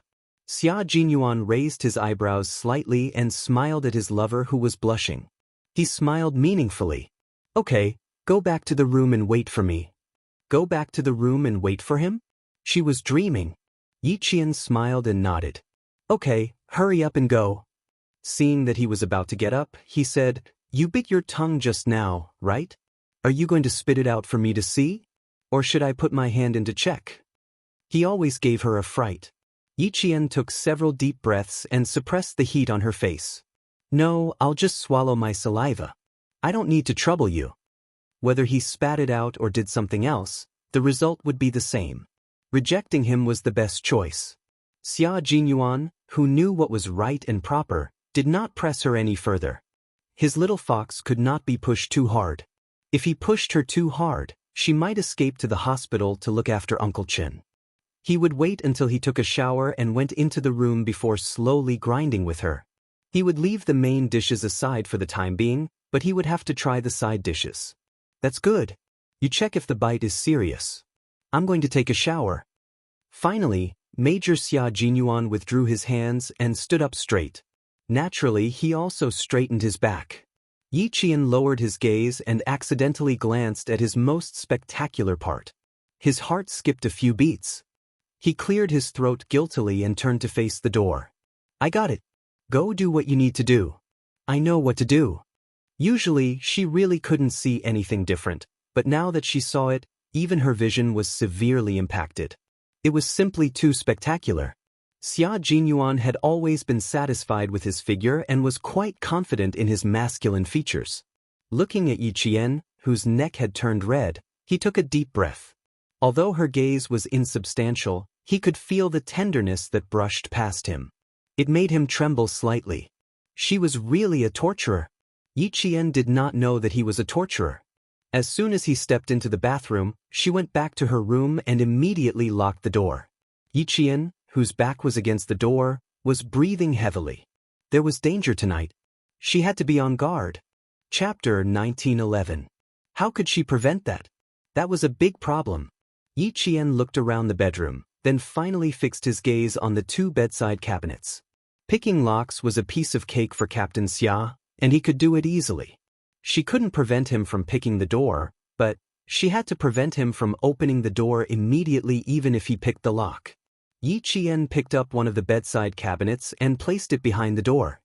Xia Jinyuan raised his eyebrows slightly and smiled at his lover who was blushing. He smiled meaningfully. Okay, go back to the room and wait for me. Go back to the room and wait for him? She was dreaming. Yi Qian smiled and nodded. Okay, hurry up and go. Seeing that he was about to get up, he said, You bit your tongue just now, right? Are you going to spit it out for me to see? Or should I put my hand in to check? He always gave her a fright. Yi Qian took several deep breaths and suppressed the heat on her face. No, I'll just swallow my saliva. I don't need to trouble you. Whether he spat it out or did something else, the result would be the same. Rejecting him was the best choice. Xia Jinyuan, who knew what was right and proper, did not press her any further. His little fox could not be pushed too hard. If he pushed her too hard, she might escape to the hospital to look after Uncle Chin. He would wait until he took a shower and went into the room before slowly grinding with her. He would leave the main dishes aside for the time being, but he would have to try the side dishes. That's good. You check if the bite is serious. I'm going to take a shower. Finally, Major Xia Jinyuan withdrew his hands and stood up straight. Naturally, he also straightened his back. Yi Qian lowered his gaze and accidentally glanced at his most spectacular part. His heart skipped a few beats. He cleared his throat guiltily and turned to face the door. I got it. Go do what you need to do. I know what to do. Usually, she really couldn't see anything different, but now that she saw it, even her vision was severely impacted. It was simply too spectacular. Xia Jinyuan had always been satisfied with his figure and was quite confident in his masculine features. Looking at Yi Qian, whose neck had turned red, he took a deep breath. Although her gaze was insubstantial, he could feel the tenderness that brushed past him. It made him tremble slightly. She was really a torturer. Yi Qian did not know that he was a torturer. As soon as he stepped into the bathroom, she went back to her room and immediately locked the door. Yi Qian, whose back was against the door, was breathing heavily. There was danger tonight. She had to be on guard. Chapter 1911. How could she prevent that? That was a big problem. Yi Qian looked around the bedroom, then finally fixed his gaze on the two bedside cabinets. Picking locks was a piece of cake for Captain Xia, and he could do it easily. She couldn't prevent him from picking the door, but she had to prevent him from opening the door immediately even if he picked the lock. Yi Qian picked up one of the bedside cabinets and placed it behind the door.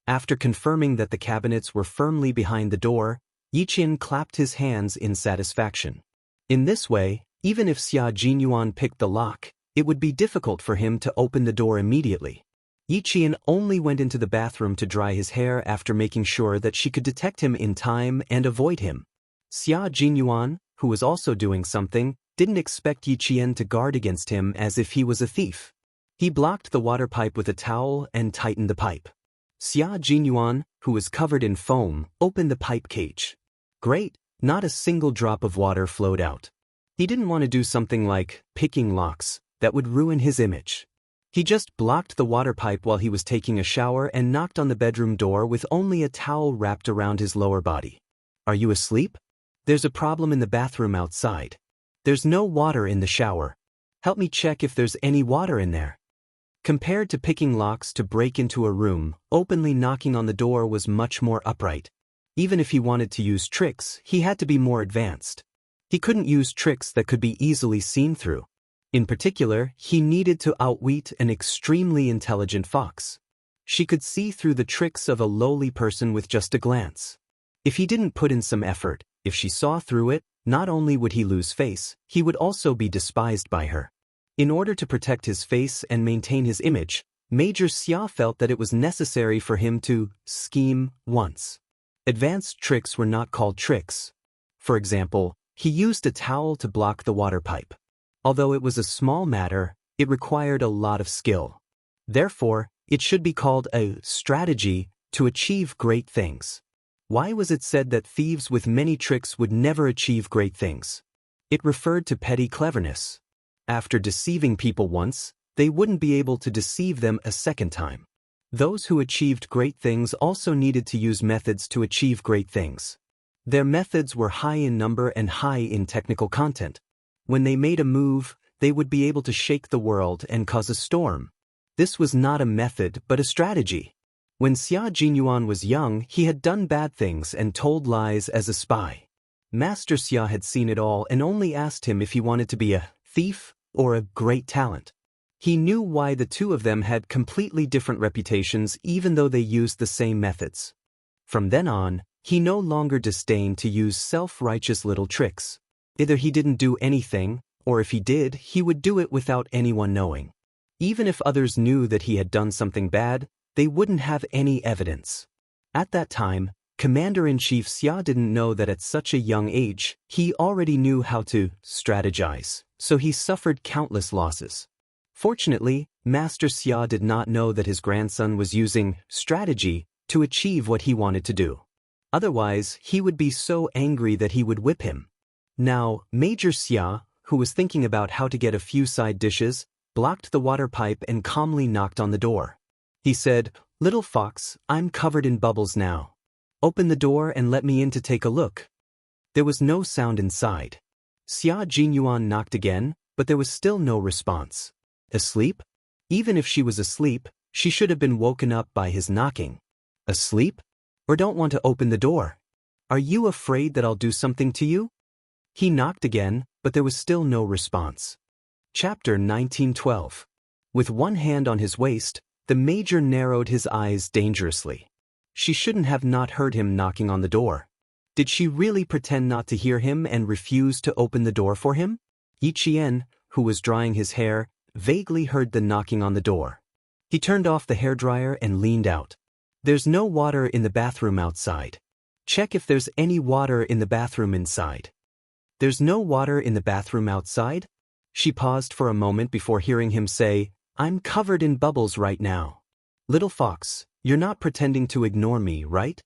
After confirming that the cabinets were firmly behind the door, Yi Qian clapped his hands in satisfaction. In this way, even if Xia Jinyuan picked the lock, it would be difficult for him to open the door immediately. Yi Qian only went into the bathroom to dry his hair after making sure that she could detect him in time and avoid him. Xia Jinyuan, who was also doing something, didn't expect Yi Qian to guard against him as if he was a thief. He blocked the water pipe with a towel and tightened the pipe. Xia Jinyuan, who was covered in foam, opened the pipe cage. Great, not a single drop of water flowed out. He didn't want to do something like picking locks that would ruin his image. He just blocked the water pipe while he was taking a shower and knocked on the bedroom door with only a towel wrapped around his lower body. Are you asleep? There's a problem in the bathroom outside. There's no water in the shower. Help me check if there's any water in there. Compared to picking locks to break into a room, openly knocking on the door was much more upright. Even if he wanted to use tricks, he had to be more advanced. He couldn't use tricks that could be easily seen through. In particular, he needed to outwit an extremely intelligent fox. She could see through the tricks of a lowly person with just a glance. If he didn't put in some effort, if she saw through it, not only would he lose face, he would also be despised by her. In order to protect his face and maintain his image, Major Xia felt that it was necessary for him to scheme once. Advanced tricks were not called tricks. For example, He used a towel to block the water pipe. Although it was a small matter, it required a lot of skill. Therefore, it should be called a strategy to achieve great things. Why was it said that thieves with many tricks would never achieve great things? It referred to petty cleverness. After deceiving people once, they wouldn't be able to deceive them a second time. Those who achieved great things also needed to use methods to achieve great things. Their methods were high in number and high in technical content. When they made a move, they would be able to shake the world and cause a storm. This was not a method but a strategy. When Xia Jinyuan was young, he had done bad things and told lies as a spy. Master Xia had seen it all and only asked him if he wanted to be a thief or a great talent. He knew why the two of them had completely different reputations even though they used the same methods. From then on, he no longer disdained to use self-righteous little tricks. Either he didn't do anything, or if he did, he would do it without anyone knowing. Even if others knew that he had done something bad, they wouldn't have any evidence. At that time, Commander-in-Chief Xia didn't know that at such a young age, he already knew how to strategize, so he suffered countless losses. Fortunately, Master Xia did not know that his grandson was using strategy to achieve what he wanted to do. Otherwise, he would be so angry that he would whip him. Now, Major Xia, who was thinking about how to get a few side dishes, blocked the water pipe and calmly knocked on the door. He said, "Little fox, I'm covered in bubbles now. Open the door and let me in to take a look." There was no sound inside. Xia Jinyuan knocked again, but there was still no response. Asleep? Even if she was asleep, she should have been woken up by his knocking. Asleep? Or don't want to open the door? Are you afraid that I'll do something to you? He knocked again, but there was still no response. Chapter 1912. With one hand on his waist, the Major narrowed his eyes dangerously. She shouldn't have not heard him knocking on the door. Did she really pretend not to hear him and refuse to open the door for him? Yi Qian, who was drying his hair, vaguely heard the knocking on the door. He turned off the hairdryer and leaned out. There's no water in the bathroom outside. Check if there's any water in the bathroom inside. There's no water in the bathroom outside? She paused for a moment before hearing him say, "I'm covered in bubbles right now. Little fox, you're not pretending to ignore me, right?"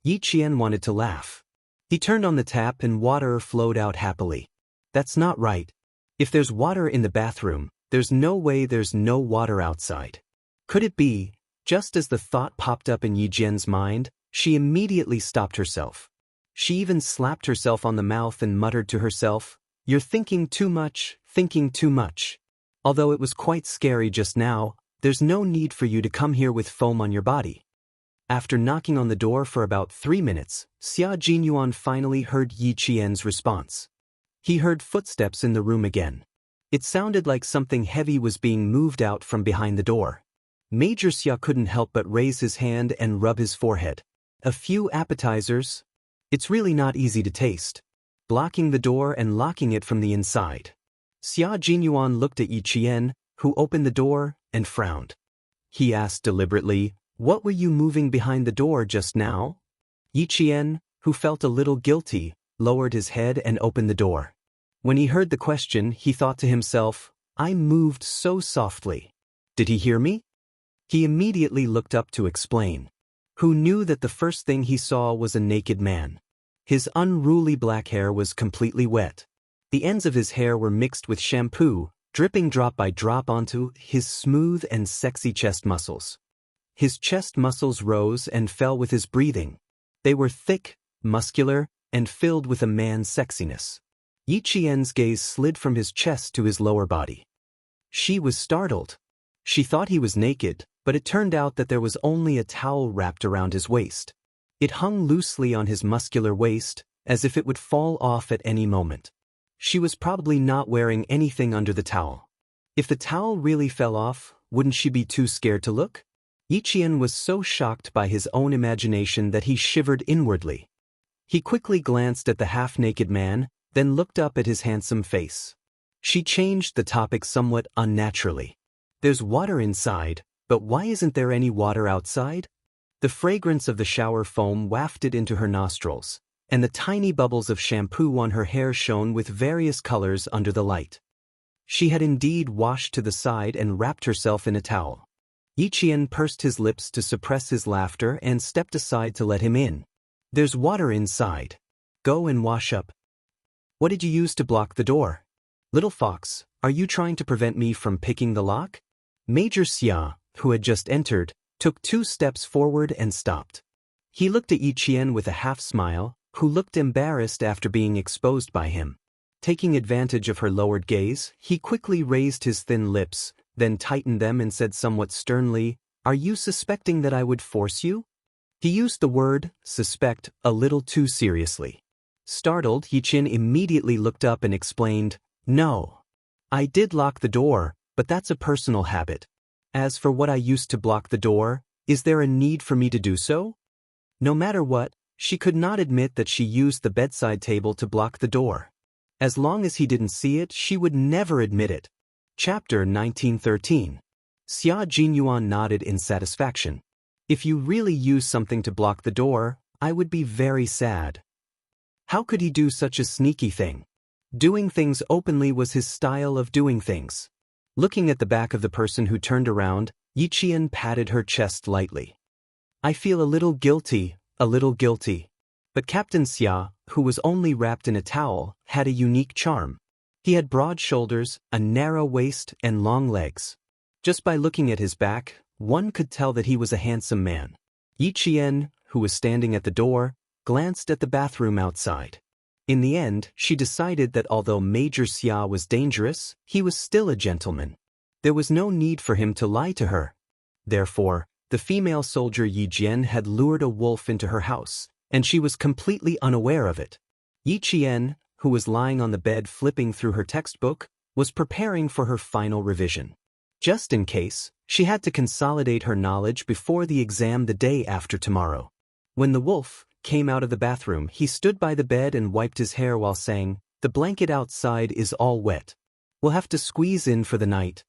Yi Qian wanted to laugh. He turned on the tap and water flowed out happily. That's not right. If there's water in the bathroom, there's no way there's no water outside. Could it be? Just as the thought popped up in Yi Jian's mind, she immediately stopped herself. She even slapped herself on the mouth and muttered to herself, "You're thinking too much, thinking too much. Although it was quite scary just now, there's no need for you to come here with foam on your body." After knocking on the door for about 3 minutes, Xia Jinyuan finally heard Yi Qian's response. He heard footsteps in the room again. It sounded like something heavy was being moved out from behind the door. Major Xia couldn't help but raise his hand and rub his forehead. A few appetizers? It's really not easy to taste. Blocking the door and locking it from the inside. Xia Jinyuan looked at Yi Qian, who opened the door, and frowned. He asked deliberately, "What were you moving behind the door just now?" Yi Qian, who felt a little guilty, lowered his head and opened the door. When he heard the question, he thought to himself, "I moved so softly. Did he hear me?" He immediately looked up to explain. Who knew that the first thing he saw was a naked man. His unruly black hair was completely wet. The ends of his hair were mixed with shampoo, dripping drop by drop onto his smooth and sexy chest muscles. His chest muscles rose and fell with his breathing. They were thick, muscular, and filled with a man's sexiness. Yi Qian's gaze slid from his chest to his lower body. She was startled. She thought he was naked, but it turned out that there was only a towel wrapped around his waist. It hung loosely on his muscular waist, as if it would fall off at any moment. She was probably not wearing anything under the towel. If the towel really fell off, wouldn't she be too scared to look? Yi Qian was so shocked by his own imagination that he shivered inwardly. He quickly glanced at the half-naked man, then looked up at his handsome face. She changed the topic somewhat unnaturally. "There's water inside, but why isn't there any water outside?" The fragrance of the shower foam wafted into her nostrils. and the tiny bubbles of shampoo on her hair shone with various colors under the light. She had indeed washed to the side and wrapped herself in a towel. Yi Qian pursed his lips to suppress his laughter and stepped aside to let him in. "There's water inside. Go and wash up." "What did you use to block the door?" "Little fox, are you trying to prevent me from picking the lock?" Major Xia, who had just entered, took 2 steps forward and stopped. He looked at Yi Qian with a half-smile, who looked embarrassed after being exposed by him. Taking advantage of her lowered gaze, he quickly raised his thin lips, then tightened them and said somewhat sternly, "Are you suspecting that I would force you?" He used the word, suspect, a little too seriously. Startled, Yi Qian immediately looked up and explained, "No. I did lock the door, but that's a personal habit. As for what I used to block the door, is there a need for me to do so?" No matter what, she could not admit that she used the bedside table to block the door. As long as he didn't see it, she would never admit it. Chapter 1913. Xia Jinyuan nodded in satisfaction. "If you really use something to block the door, I would be very sad." How could he do such a sneaky thing? Doing things openly was his style of doing things. Looking at the back of the person who turned around, Yi Qian patted her chest lightly. "I feel a little guilty, a little guilty." But Captain Xia, who was only wrapped in a towel, had a unique charm. He had broad shoulders, a narrow waist, and long legs. Just by looking at his back, one could tell that he was a handsome man. Yi Qian, who was standing at the door, glanced at the bathroom outside. In the end, she decided that although Major Xia was dangerous, he was still a gentleman. There was no need for him to lie to her. Therefore, the female soldier Yi Jian had lured a wolf into her house, and she was completely unaware of it. Yi Qian, who was lying on the bed flipping through her textbook, was preparing for her final revision. Just in case, she had to consolidate her knowledge before the exam the day after tomorrow. When the wolf came out of the bathroom, he stood by the bed and wiped his hair while saying, "The blanket outside is all wet. We'll have to squeeze in for the night."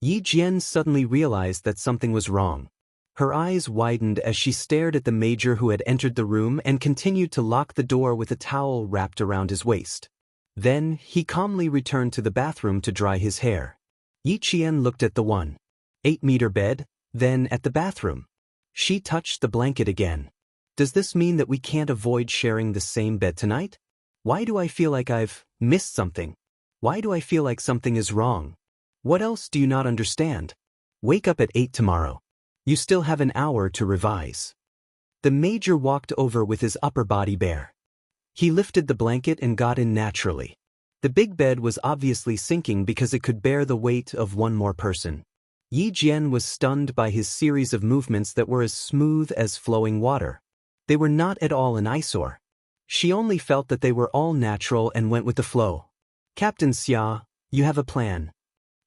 Yi Jian suddenly realized that something was wrong. Her eyes widened as she stared at the major who had entered the room and continued to lock the door with a towel wrapped around his waist. Then, he calmly returned to the bathroom to dry his hair. Yi Qian looked at the 1.8-meter bed, then at the bathroom. She touched the blanket again. "Does this mean that we can't avoid sharing the same bed tonight? Why do I feel like I've missed something? Why do I feel like something is wrong? What else do you not understand? Wake up at 8 tomorrow. You still have an hour to revise." The major walked over with his upper body bare. He lifted the blanket and got in naturally. The big bed was obviously sinking because it could bear the weight of one more person. Yi Jian was stunned by his series of movements that were as smooth as flowing water. They were not at all an eyesore. She only felt that they were all natural and went with the flow. "Captain Xia, you have a plan."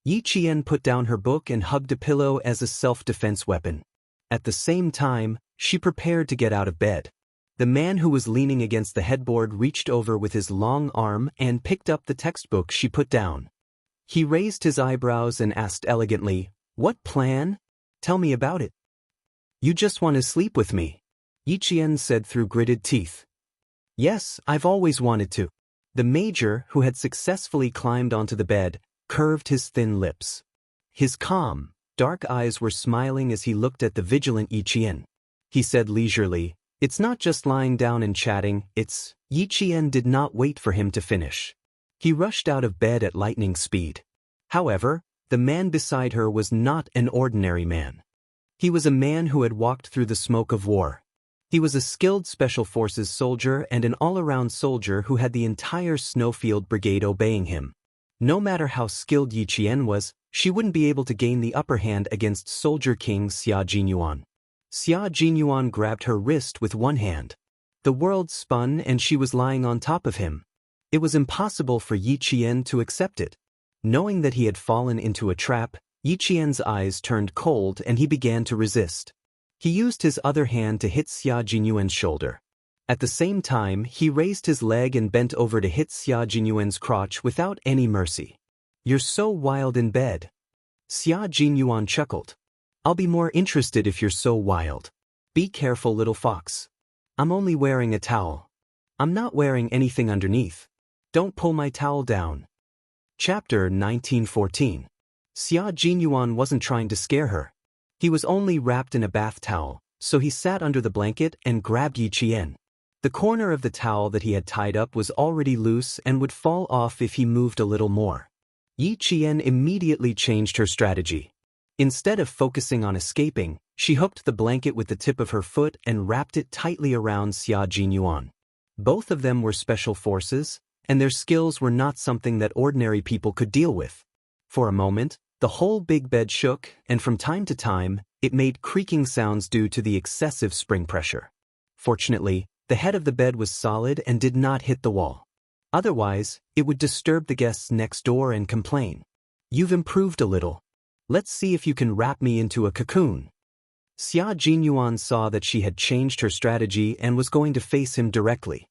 Yi Qian put down her book and hugged a pillow as a self-defense weapon. At the same time, she prepared to get out of bed. The man who was leaning against the headboard reached over with his long arm and picked up the textbook she put down. He raised his eyebrows and asked elegantly, "What plan? Tell me about it." "You just want to sleep with me," Yi Qian said through gritted teeth. "Yes, I've always wanted to." The major, who had successfully climbed onto the bed, curved his thin lips. His calm, dark eyes were smiling as he looked at the vigilant Yi Qian. He said leisurely, "It's not just lying down and chatting, it's..." Yi Qian did not wait for him to finish. He rushed out of bed at lightning speed. However, the man beside her was not an ordinary man. He was a man who had walked through the smoke of war. He was a skilled Special Forces soldier and an all-around soldier who had the entire Snowfield Brigade obeying him. No matter how skilled Yi Qian was, she wouldn't be able to gain the upper hand against Soldier King Xia Jinyuan. Xia Jinyuan grabbed her wrist with one hand. The world spun and she was lying on top of him. It was impossible for Yi Qian to accept it. Knowing that he had fallen into a trap, Yi Qian's eyes turned cold and he began to resist. He used his other hand to hit Xia Jinyuan's shoulder. At the same time, he raised his leg and bent over to hit Xia Jinyuan's crotch without any mercy. "You're so wild in bed." Xia Jinyuan chuckled. "I'll be more interested if you're so wild. Be careful, little fox." I'm only wearing a towel. I'm not wearing anything underneath. Don't pull my towel down. Chapter 1914. Xia Jinyuan wasn't trying to scare her. He was only wrapped in a bath towel, so he sat under the blanket and grabbed Yi Qian. The corner of the towel that he had tied up was already loose and would fall off if he moved a little more. Yi Qian immediately changed her strategy. Instead of focusing on escaping, she hooked the blanket with the tip of her foot and wrapped it tightly around Xia Jinyuan. Both of them were special forces, and their skills were not something that ordinary people could deal with. For a moment, the whole big bed shook, and from time to time, it made creaking sounds due to the excessive spring pressure. Fortunately, the head of the bed was solid and did not hit the wall. Otherwise, it would disturb the guests next door and complain. You've improved a little. Let's see if you can wrap me into a cocoon. Xia Jinyuan saw that she had changed her strategy and was going to face him directly.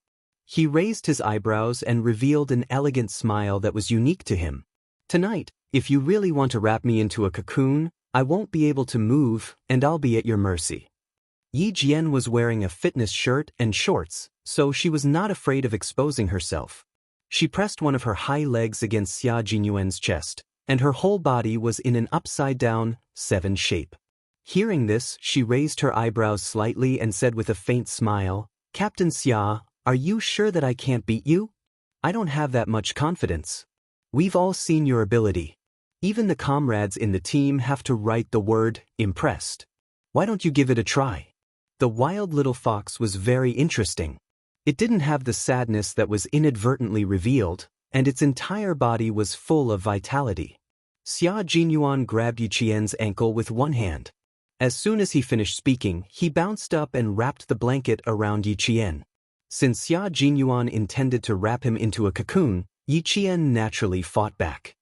He raised his eyebrows and revealed an elegant smile that was unique to him. Tonight, if you really want to wrap me into a cocoon, I won't be able to move, and I'll be at your mercy. Yi Jian was wearing a fitness shirt and shorts, so she was not afraid of exposing herself. She pressed one of her high legs against Xia Jinyuan's chest, and her whole body was in an upside-down, 7 shape. Hearing this, she raised her eyebrows slightly and said with a faint smile, "Captain Xia, are you sure that I can't beat you? I don't have that much confidence. We've all seen your ability. Even the comrades in the team have to write the word, impressed. Why don't you give it a try?" The wild little fox was very interesting. It didn't have the sadness that was inadvertently revealed, and its entire body was full of vitality. Xia Jinyuan grabbed Yi Qian's ankle with one hand. As soon as he finished speaking, he bounced up and wrapped the blanket around Yi Qian. Since Xia Jinyuan intended to wrap him into a cocoon, Yi Qian naturally fought back.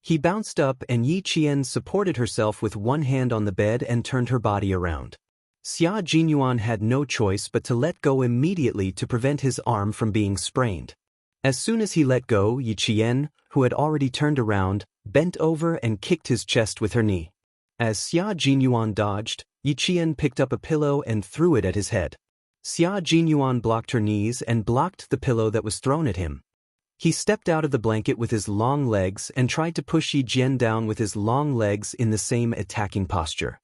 He bounced up and Yi Qian supported herself with one hand on the bed and turned her body around. Xia Jinyuan had no choice but to let go immediately to prevent his arm from being sprained. As soon as he let go, Yi Qian, who had already turned around, bent over and kicked his chest with her knee. As Xia Jinyuan dodged, Yi Qian picked up a pillow and threw it at his head. Xia Jinyuan blocked her knees and blocked the pillow that was thrown at him. He stepped out of the blanket with his long legs and tried to push Yi Jian down with his long legs in the same attacking posture.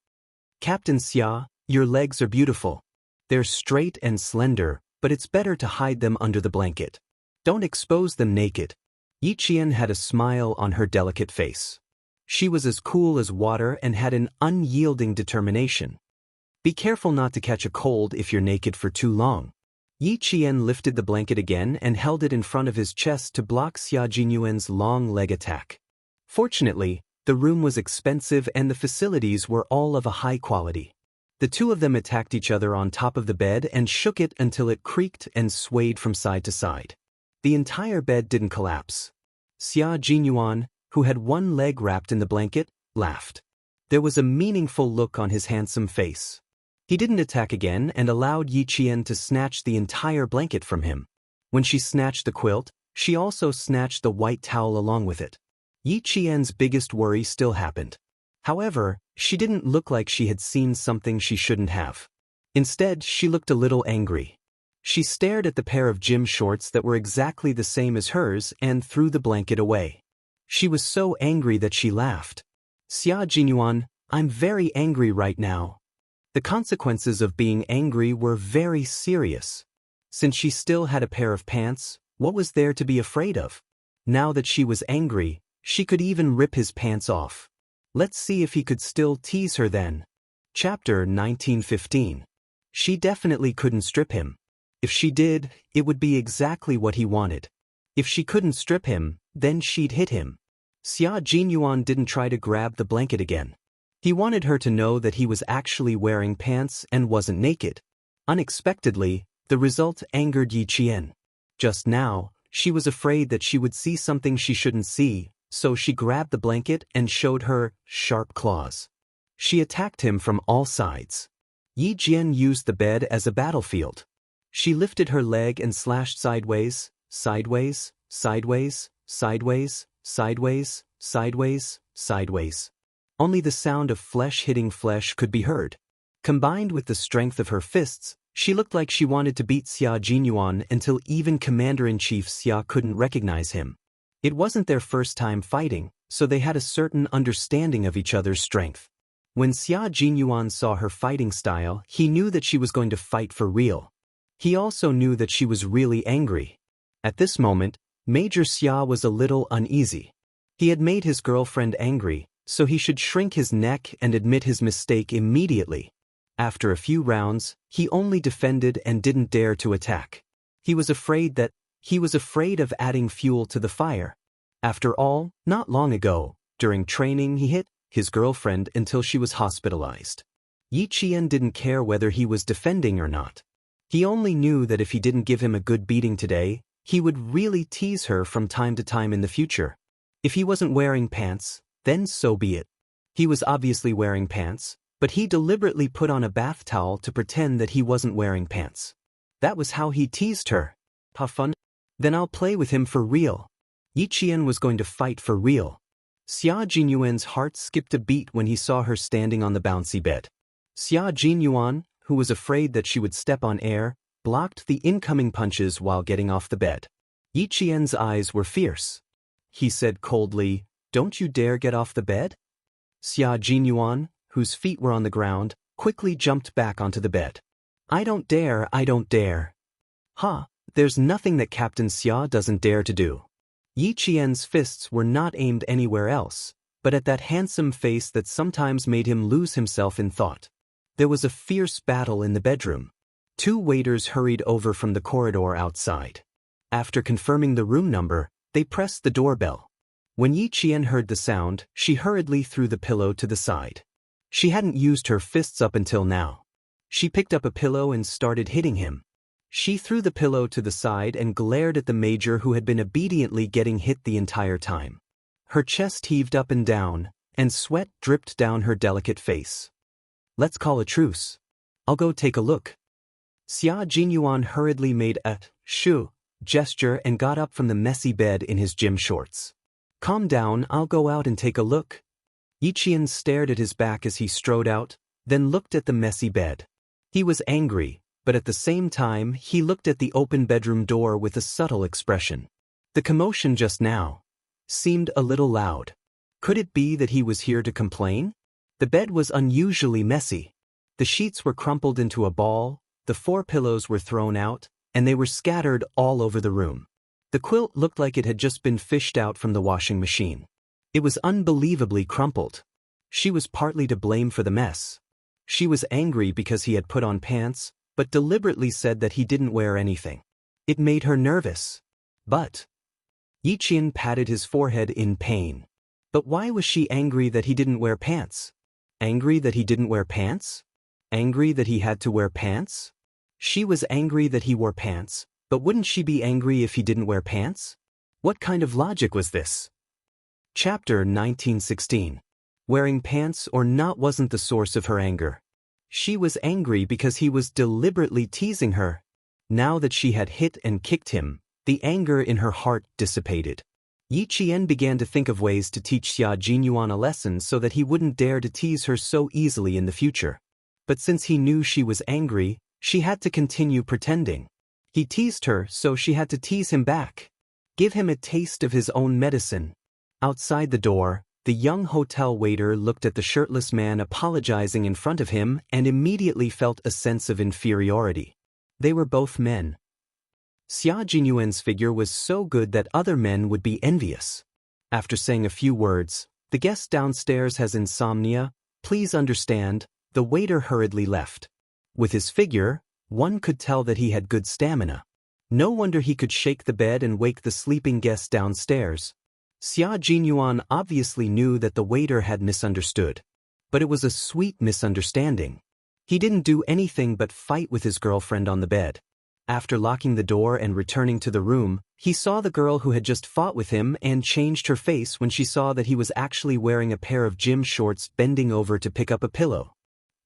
"Captain Xia, your legs are beautiful. They're straight and slender, but it's better to hide them under the blanket. Don't expose them naked." Yi Qian had a smile on her delicate face. She was as cool as water and had an unyielding determination. "Be careful not to catch a cold if you're naked for too long." Yi Qian lifted the blanket again and held it in front of his chest to block Xia Jinyuan's long leg attack. Fortunately, the room was expensive and the facilities were all of a high quality. The two of them attacked each other on top of the bed and shook it until it creaked and swayed from side to side. The entire bed didn't collapse. Xia Jinyuan, who had one leg wrapped in the blanket, laughed. There was a meaningful look on his handsome face. He didn't attack again and allowed Yi Qian to snatch the entire blanket from him. When she snatched the quilt, she also snatched the white towel along with it. Yi Qian's biggest worry still happened. However, she didn't look like she had seen something she shouldn't have. Instead, she looked a little angry. She stared at the pair of gym shorts that were exactly the same as hers and threw the blanket away. She was so angry that she laughed. "Xia Jinyuan, I'm very angry right now." The consequences of being angry were very serious. Since she still had a pair of pants, what was there to be afraid of? Now that she was angry, she could even rip his pants off. Let's see if he could still tease her then. Chapter 1915. She definitely couldn't strip him. If she did, it would be exactly what he wanted. If she couldn't strip him, then she'd hit him. Xia Jinyuan didn't try to grab the blanket again. He wanted her to know that he was actually wearing pants and wasn't naked. Unexpectedly, the result angered Yi Qian. Just now, she was afraid that she would see something she shouldn't see, so she grabbed the blanket and showed her sharp claws. She attacked him from all sides. Yi Jian used the bed as a battlefield. She lifted her leg and slashed sideways, sideways, sideways, sideways, sideways, sideways, sideways. Only the sound of flesh hitting flesh could be heard. Combined with the strength of her fists, She looked like she wanted to beat Xia Jinyuan until even Commander-in-Chief Xia couldn't recognize him. It wasn't their first time fighting, so they had a certain understanding of each other's strength. When Xia Jinyuan saw her fighting style, he knew that she was going to fight for real. He also knew that she was really angry. At this moment, Major Xia was a little uneasy. He had made his girlfriend angry, so he should shrink his neck and admit his mistake immediately. After a few rounds, he only defended and didn't dare to attack. He was afraid of adding fuel to the fire. After all, not long ago, during training he hit his girlfriend until she was hospitalized. Yi Qian didn't care whether he was defending or not. He only knew that if he didn't give him a good beating today, he would really tease her from time to time in the future. If he wasn't wearing pants, then so be it. He was obviously wearing pants, but he deliberately put on a bath towel to pretend that he wasn't wearing pants. That was how he teased her. How fun? Then I'll play with him for real. Yi Qian was going to fight for real. Xia Jinyuan's heart skipped a beat when he saw her standing on the bouncy bed. Xia Jinyuan, who was afraid that she would step on air, blocked the incoming punches while getting off the bed. Yi Qian's eyes were fierce. He said coldly, "Don't you dare get off the bed?" Xia Jinyuan, whose feet were on the ground, quickly jumped back onto the bed. I don't dare. Ha, there's nothing that Captain Xia doesn't dare to do. Yi Qian's fists were not aimed anywhere else, but at that handsome face that sometimes made him lose himself in thought. There was a fierce battle in the bedroom. Two waiters hurried over from the corridor outside. After confirming the room number, they pressed the doorbell. When Yi Qian heard the sound, she hurriedly threw the pillow to the side. She hadn't used her fists up until now. She picked up a pillow and started hitting him. She threw the pillow to the side and glared at the major who had been obediently getting hit the entire time. Her chest heaved up and down, and sweat dripped down her delicate face. Let's call a truce. I'll go take a look. Xia Jinyuan hurriedly made a shoo gesture and got up from the messy bed in his gym shorts. Calm down, I'll go out and take a look. Yi Qian stared at his back as he strode out, then looked at the messy bed. He was angry, but at the same time he looked at the open bedroom door with a subtle expression. The commotion just now seemed a little loud. Could it be that he was here to complain? The bed was unusually messy. The sheets were crumpled into a ball, the 4 pillows were thrown out, and they were scattered all over the room. The quilt looked like it had just been fished out from the washing machine. It was unbelievably crumpled. She was partly to blame for the mess. She was angry because he had put on pants, but deliberately said that he didn't wear anything. It made her nervous. But Yi Qian patted his forehead in pain. But why was she angry that he didn't wear pants? Angry that he didn't wear pants? Angry that he had to wear pants? She was angry that he wore pants, but wouldn't she be angry if he didn't wear pants? What kind of logic was this? Chapter 1916. Wearing pants or not wasn't the source of her anger. She was angry because he was deliberately teasing her. Now that she had hit and kicked him, the anger in her heart dissipated. Yi Qian began to think of ways to teach Xia Jinyuan a lesson so that he wouldn't dare to tease her so easily in the future. But since he knew she was angry, she had to continue pretending. He teased her, so she had to tease him back. Give him a taste of his own medicine. Outside the door, the young hotel waiter looked at the shirtless man apologizing in front of him and immediately felt a sense of inferiority. They were both men. Xia Jinyuan's figure was so good that other men would be envious. After saying a few words, "The guest downstairs has insomnia, please understand," the waiter hurriedly left. With his figure, one could tell that he had good stamina. No wonder he could shake the bed and wake the sleeping guest downstairs. Xia Jinyuan obviously knew that the waiter had misunderstood. But it was a sweet misunderstanding. He didn't do anything but fight with his girlfriend on the bed. After locking the door and returning to the room, he saw the girl who had just fought with him and changed her face when she saw that he was actually wearing a pair of gym shorts, bending over to pick up a pillow.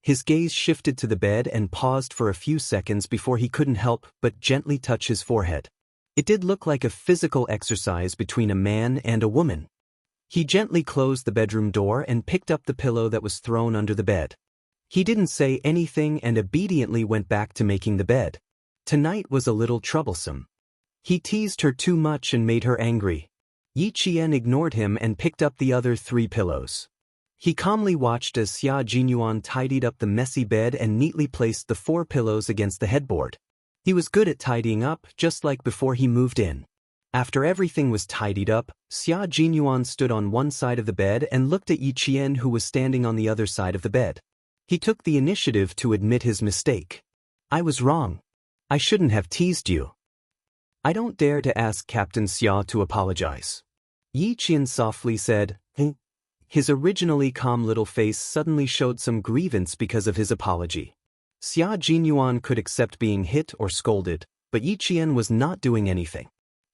His gaze shifted to the bed and paused for a few seconds before he couldn't help but gently touch his forehead. It did look like a physical exercise between a man and a woman. He gently closed the bedroom door and picked up the pillow that was thrown under the bed. He didn't say anything and obediently went back to making the bed. Tonight was a little troublesome. He teased her too much and made her angry. Yi Qian ignored him and picked up the other 3 pillows. He calmly watched as Xia Jinyuan tidied up the messy bed and neatly placed the 4 pillows against the headboard. He was good at tidying up, just like before he moved in. After everything was tidied up, Xia Jinyuan stood on one side of the bed and looked at Yi Qian, who was standing on the other side of the bed. He took the initiative to admit his mistake. I was wrong. I shouldn't have teased you. I don't dare to ask Captain Xia to apologize. Yi Qian softly said, His originally calm little face suddenly showed some grievance because of his apology. Xia Jinyuan could accept being hit or scolded, but Yi Qian was not doing anything.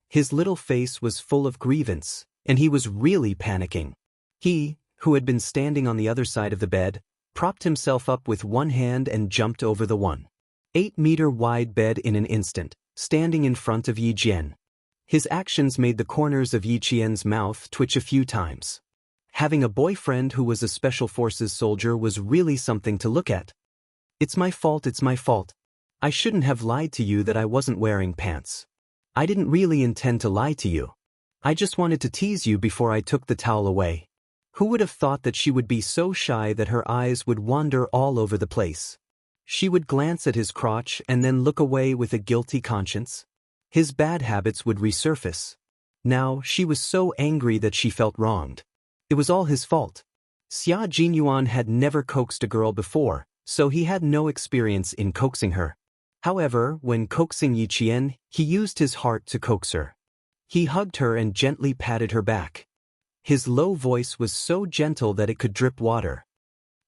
His little face was full of grievance, and he was really panicking. He, who had been standing on the other side of the bed, propped himself up with one hand and jumped over the 1.8-meter-wide bed in an instant, standing in front of Yi Qian. His actions made the corners of Yi Qian's mouth twitch a few times. Having a boyfriend who was a Special Forces soldier was really something to look at. It's my fault. I shouldn't have lied to you that I wasn't wearing pants. I didn't really intend to lie to you. I just wanted to tease you before I took the towel away. Who would have thought that she would be so shy that her eyes would wander all over the place? She would glance at his crotch and then look away with a guilty conscience. His bad habits would resurface. Now she was so angry that she felt wronged. It was all his fault. Xia Jinyuan had never coaxed a girl before, so he had no experience in coaxing her. However, when coaxing Yi Qian, he used his heart to coax her. He hugged her and gently patted her back. His low voice was so gentle that it could drip water.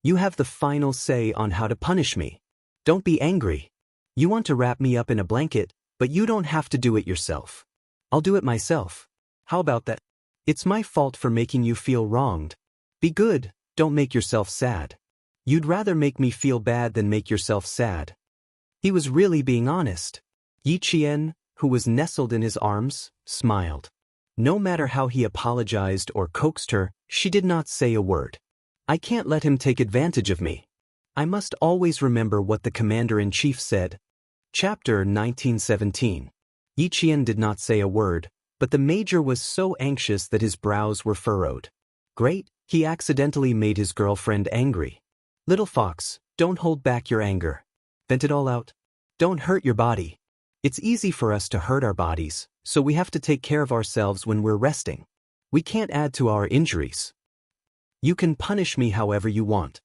You have the final say on how to punish me. Don't be angry. You want to wrap me up in a blanket, but you don't have to do it yourself. I'll do it myself. How about that? It's my fault for making you feel wronged. Be good, don't make yourself sad. You'd rather make me feel bad than make yourself sad. He was really being honest. Yi Qian, who was nestled in his arms, smiled. No matter how he apologized or coaxed her, she did not say a word. I can't let him take advantage of me. I must always remember what the Commander-in-Chief said. Chapter 1917. Yi Qian did not say a word, but the Major was so anxious that his brows were furrowed. Great, he accidentally made his girlfriend angry. Little fox, don't hold back your anger. Vent it all out. Don't hurt your body. It's easy for us to hurt our bodies, so we have to take care of ourselves when we're resting. We can't add to our injuries. You can punish me however you want.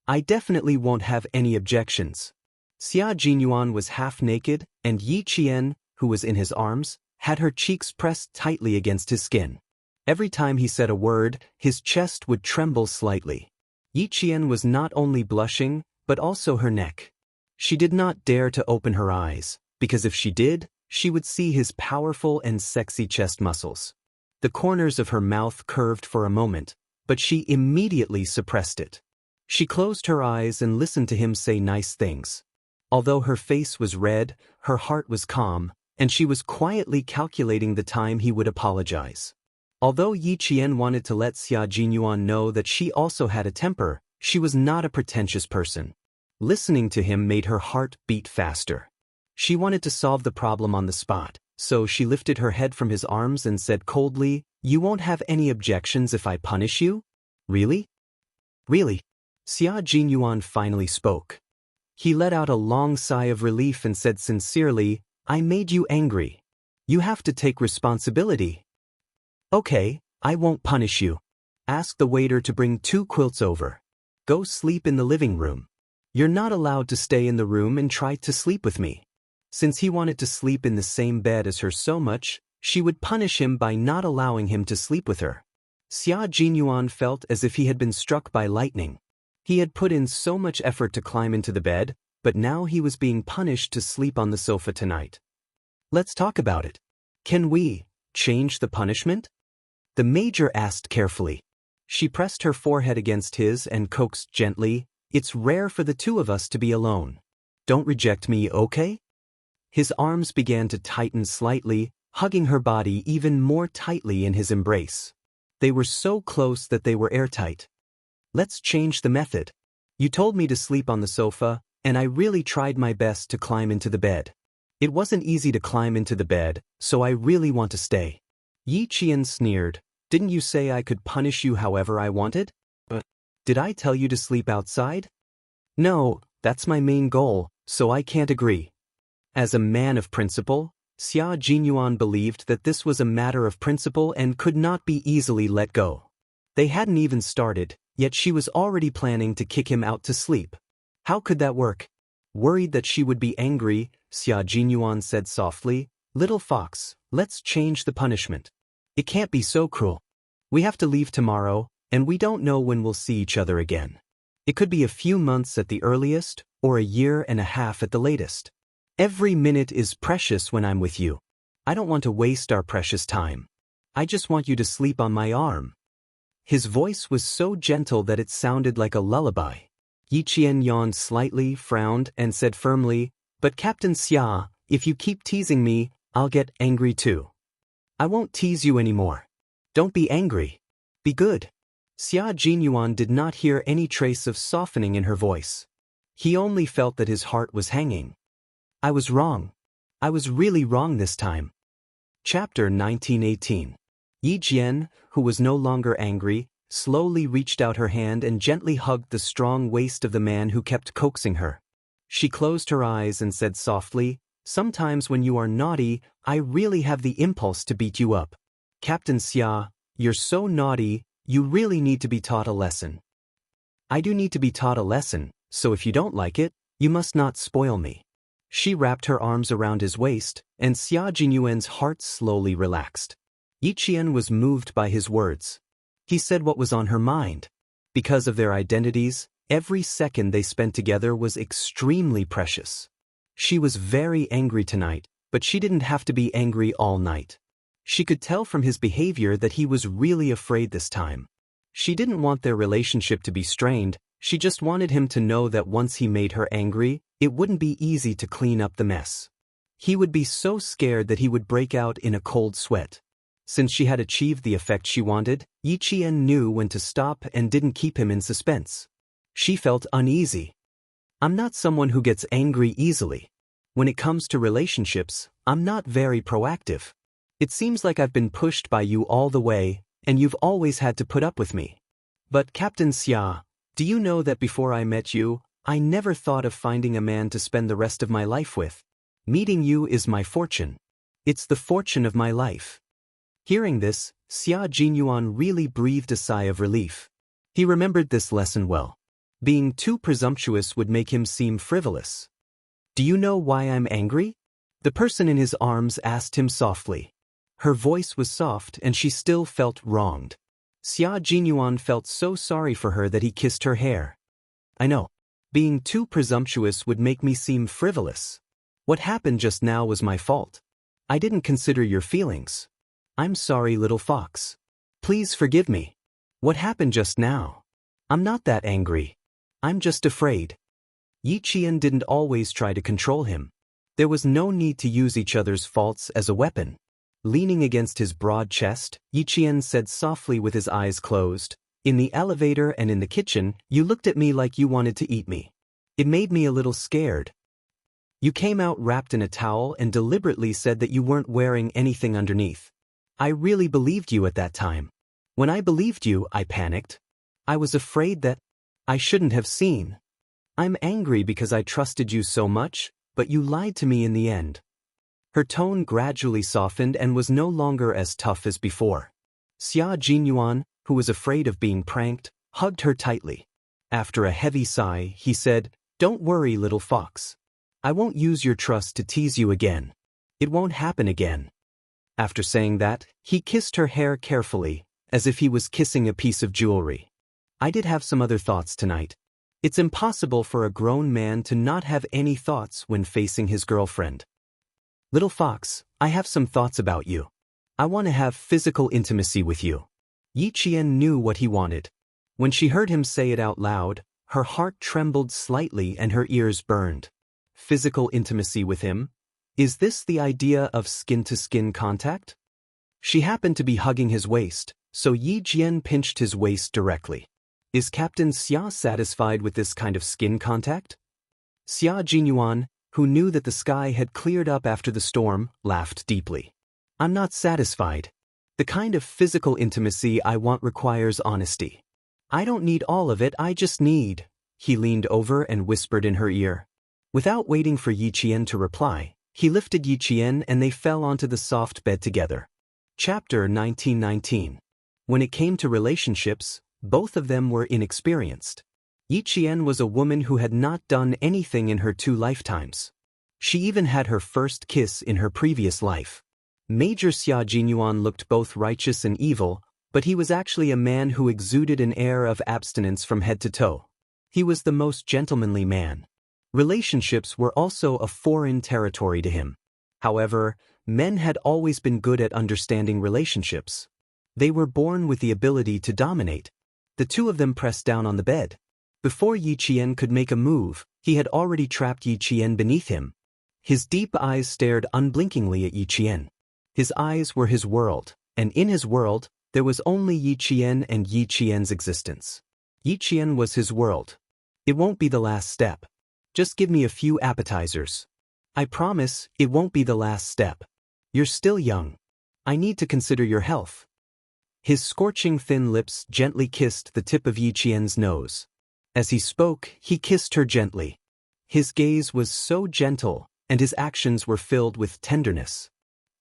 I definitely won't have any objections. Xia Jinyuan was half naked, and Yi Qian, who was in his arms, had her cheeks pressed tightly against his skin. Every time he said a word, his chest would tremble slightly. Yi Qian was not only blushing, but also her neck. She did not dare to open her eyes, because if she did, she would see his powerful and sexy chest muscles. The corners of her mouth curved for a moment, but she immediately suppressed it. She closed her eyes and listened to him say nice things. Although her face was red, her heart was calm, and she was quietly calculating the time he would apologize. Although Yi Qian wanted to let Xia Jinyuan know that she also had a temper, she was not a pretentious person. Listening to him made her heart beat faster. She wanted to solve the problem on the spot, so she lifted her head from his arms and said coldly, "You won't have any objections if I punish you? Really? Really?" Xia Jinyuan finally spoke. He let out a long sigh of relief and said sincerely, "I made you angry. You have to take responsibility." "Okay, I won't punish you. Ask the waiter to bring 2 quilts over. Go sleep in the living room. You're not allowed to stay in the room and try to sleep with me." Since he wanted to sleep in the same bed as her so much, she would punish him by not allowing him to sleep with her. Xia Jinyuan felt as if he had been struck by lightning. He had put in so much effort to climb into the bed, but now he was being punished to sleep on the sofa tonight. "Let's talk about it. Can we change the punishment?" The Major asked carefully. She pressed her forehead against his and coaxed gently, "It's rare for the 2 of us to be alone. Don't reject me, okay?" His arms began to tighten slightly, hugging her body even more tightly in his embrace. They were so close that they were airtight. "Let's change the method. You told me to sleep on the sofa, and I really tried my best to climb into the bed. It wasn't easy to climb into the bed, so I really want to stay. Yi Qian sneered. Didn't you say I could punish you however I wanted? Did I tell you to sleep outside? No, that's my main goal, so I can't agree. As a man of principle, Xia Jinyuan believed that this was a matter of principle and could not be easily let go. They hadn't even started, yet she was already planning to kick him out to sleep. How could that work? Worried that she would be angry, Xia Jinyuan said softly, "Little fox, let's change the punishment. It can't be so cruel. We have to leave tomorrow, and we don't know when we'll see each other again. It could be a few months at the earliest, or a year and a half at the latest. Every minute is precious when I'm with you. I don't want to waste our precious time. I just want you to sleep on my arm." His voice was so gentle that it sounded like a lullaby. Yi Qian yawned slightly, frowned, and said firmly, "But Captain Xia, if you keep teasing me, I'll get angry too." "I won't tease you anymore. Don't be angry. Be good." Xia Jinyuan did not hear any trace of softening in her voice. He only felt that his heart was hanging. "I was wrong. I was really wrong this time." Chapter 1918. Yi Jian, who was no longer angry, slowly reached out her hand and gently hugged the strong waist of the man who kept coaxing her. She closed her eyes and said softly, "Sometimes when you are naughty, I really have the impulse to beat you up. Captain Xia, you're so naughty, you really need to be taught a lesson." "I do need to be taught a lesson, so if you don't like it, you must not spoil me." She wrapped her arms around his waist, and Xia Jinyuan's heart slowly relaxed. Yi Qian was moved by his words. He said what was on her mind. Because of their identities, every second they spent together was extremely precious. She was very angry tonight, but she didn't have to be angry all night. She could tell from his behavior that he was really afraid this time. She didn't want their relationship to be strained, she just wanted him to know that once he made her angry, it wouldn't be easy to clean up the mess. He would be so scared that he would break out in a cold sweat. Since she had achieved the effect she wanted, Yi Qian knew when to stop and didn't keep him in suspense. She felt uneasy. "I'm not someone who gets angry easily. When it comes to relationships, I'm not very proactive. It seems like I've been pushed by you all the way, and you've always had to put up with me. But Captain Xia, do you know that before I met you, I never thought of finding a man to spend the rest of my life with? Meeting you is my fortune. It's the fortune of my life." Hearing this, Xia Jinyuan really breathed a sigh of relief. He remembered this lesson well. Being too presumptuous would make him seem frivolous. "Do you know why I'm angry?" the person in his arms asked him softly. Her voice was soft and she still felt wronged. Xia Jinyuan felt so sorry for her that he kissed her hair. "I know. Being too presumptuous would make me seem frivolous. What happened just now was my fault. I didn't consider your feelings. I'm sorry, little fox. Please forgive me. What happened just now? I'm not that angry. I'm just afraid." Yi Qian didn't always try to control him. There was no need to use each other's faults as a weapon. Leaning against his broad chest, Yi Qian said softly with his eyes closed, "In the elevator and in the kitchen, you looked at me like you wanted to eat me. It made me a little scared. You came out wrapped in a towel and deliberately said that you weren't wearing anything underneath. I really believed you at that time. When I believed you, I panicked. I was afraid that I shouldn't have seen. I'm angry because I trusted you so much, but you lied to me in the end." Her tone gradually softened and was no longer as tough as before. Xia Jinyuan, who was afraid of being pranked, hugged her tightly. After a heavy sigh, he said, "Don't worry, little fox. I won't use your trust to tease you again. It won't happen again." After saying that, he kissed her hair carefully, as if he was kissing a piece of jewelry. "I did have some other thoughts tonight. It's impossible for a grown man to not have any thoughts when facing his girlfriend. Little fox, I have some thoughts about you. I want to have physical intimacy with you." Yi Qian knew what he wanted. When she heard him say it out loud, her heart trembled slightly and her ears burned. Physical intimacy with him? Is this the idea of skin-to-skin contact? She happened to be hugging his waist, so Yi Jian pinched his waist directly. Is Captain Xia satisfied with this kind of skin contact? Xia Jinyuan, who knew that the sky had cleared up after the storm, laughed deeply. I'm not satisfied. The kind of physical intimacy I want requires honesty. I don't need all of it, I just need. He leaned over and whispered in her ear. Without waiting for Yi Qian to reply, he lifted Yi Qian and they fell onto the soft bed together. Chapter 1919. When it came to relationships, both of them were inexperienced. Yi Qian was a woman who had not done anything in her 2 lifetimes. She even had her first kiss in her previous life. Major Xia Jinyuan looked both righteous and evil, but he was actually a man who exuded an air of abstinence from head to toe. He was the most gentlemanly man. Relationships were also a foreign territory to him. However, men had always been good at understanding relationships. They were born with the ability to dominate. The two of them pressed down on the bed. Before Yi Qian could make a move, he had already trapped Yi Qian beneath him. His deep eyes stared unblinkingly at Yi Qian. His eyes were his world, and in his world, there was only Yi Qian and Yi Qian's existence. Yi Qian was his world. It won't be the last step. Just give me a few appetizers. I promise, it won't be the last step. You're still young. I need to consider your health. His scorching thin lips gently kissed the tip of Yi Qian's nose. As he spoke, he kissed her gently. His gaze was so gentle, and his actions were filled with tenderness.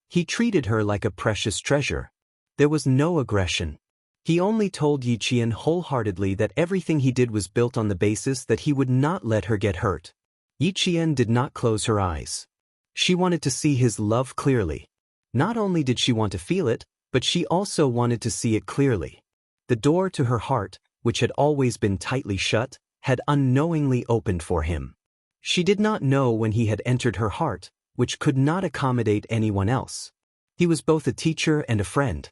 He treated her like a precious treasure. There was no aggression. He only told Yi Qian wholeheartedly that everything he did was built on the basis that he would not let her get hurt. Yi Qian did not close her eyes. She wanted to see his love clearly. Not only did she want to feel it, but she also wanted to see it clearly. The door to her heart, which had always been tightly shut, had unknowingly opened for him. She did not know when he had entered her heart, which could not accommodate anyone else. He was both a teacher and a friend.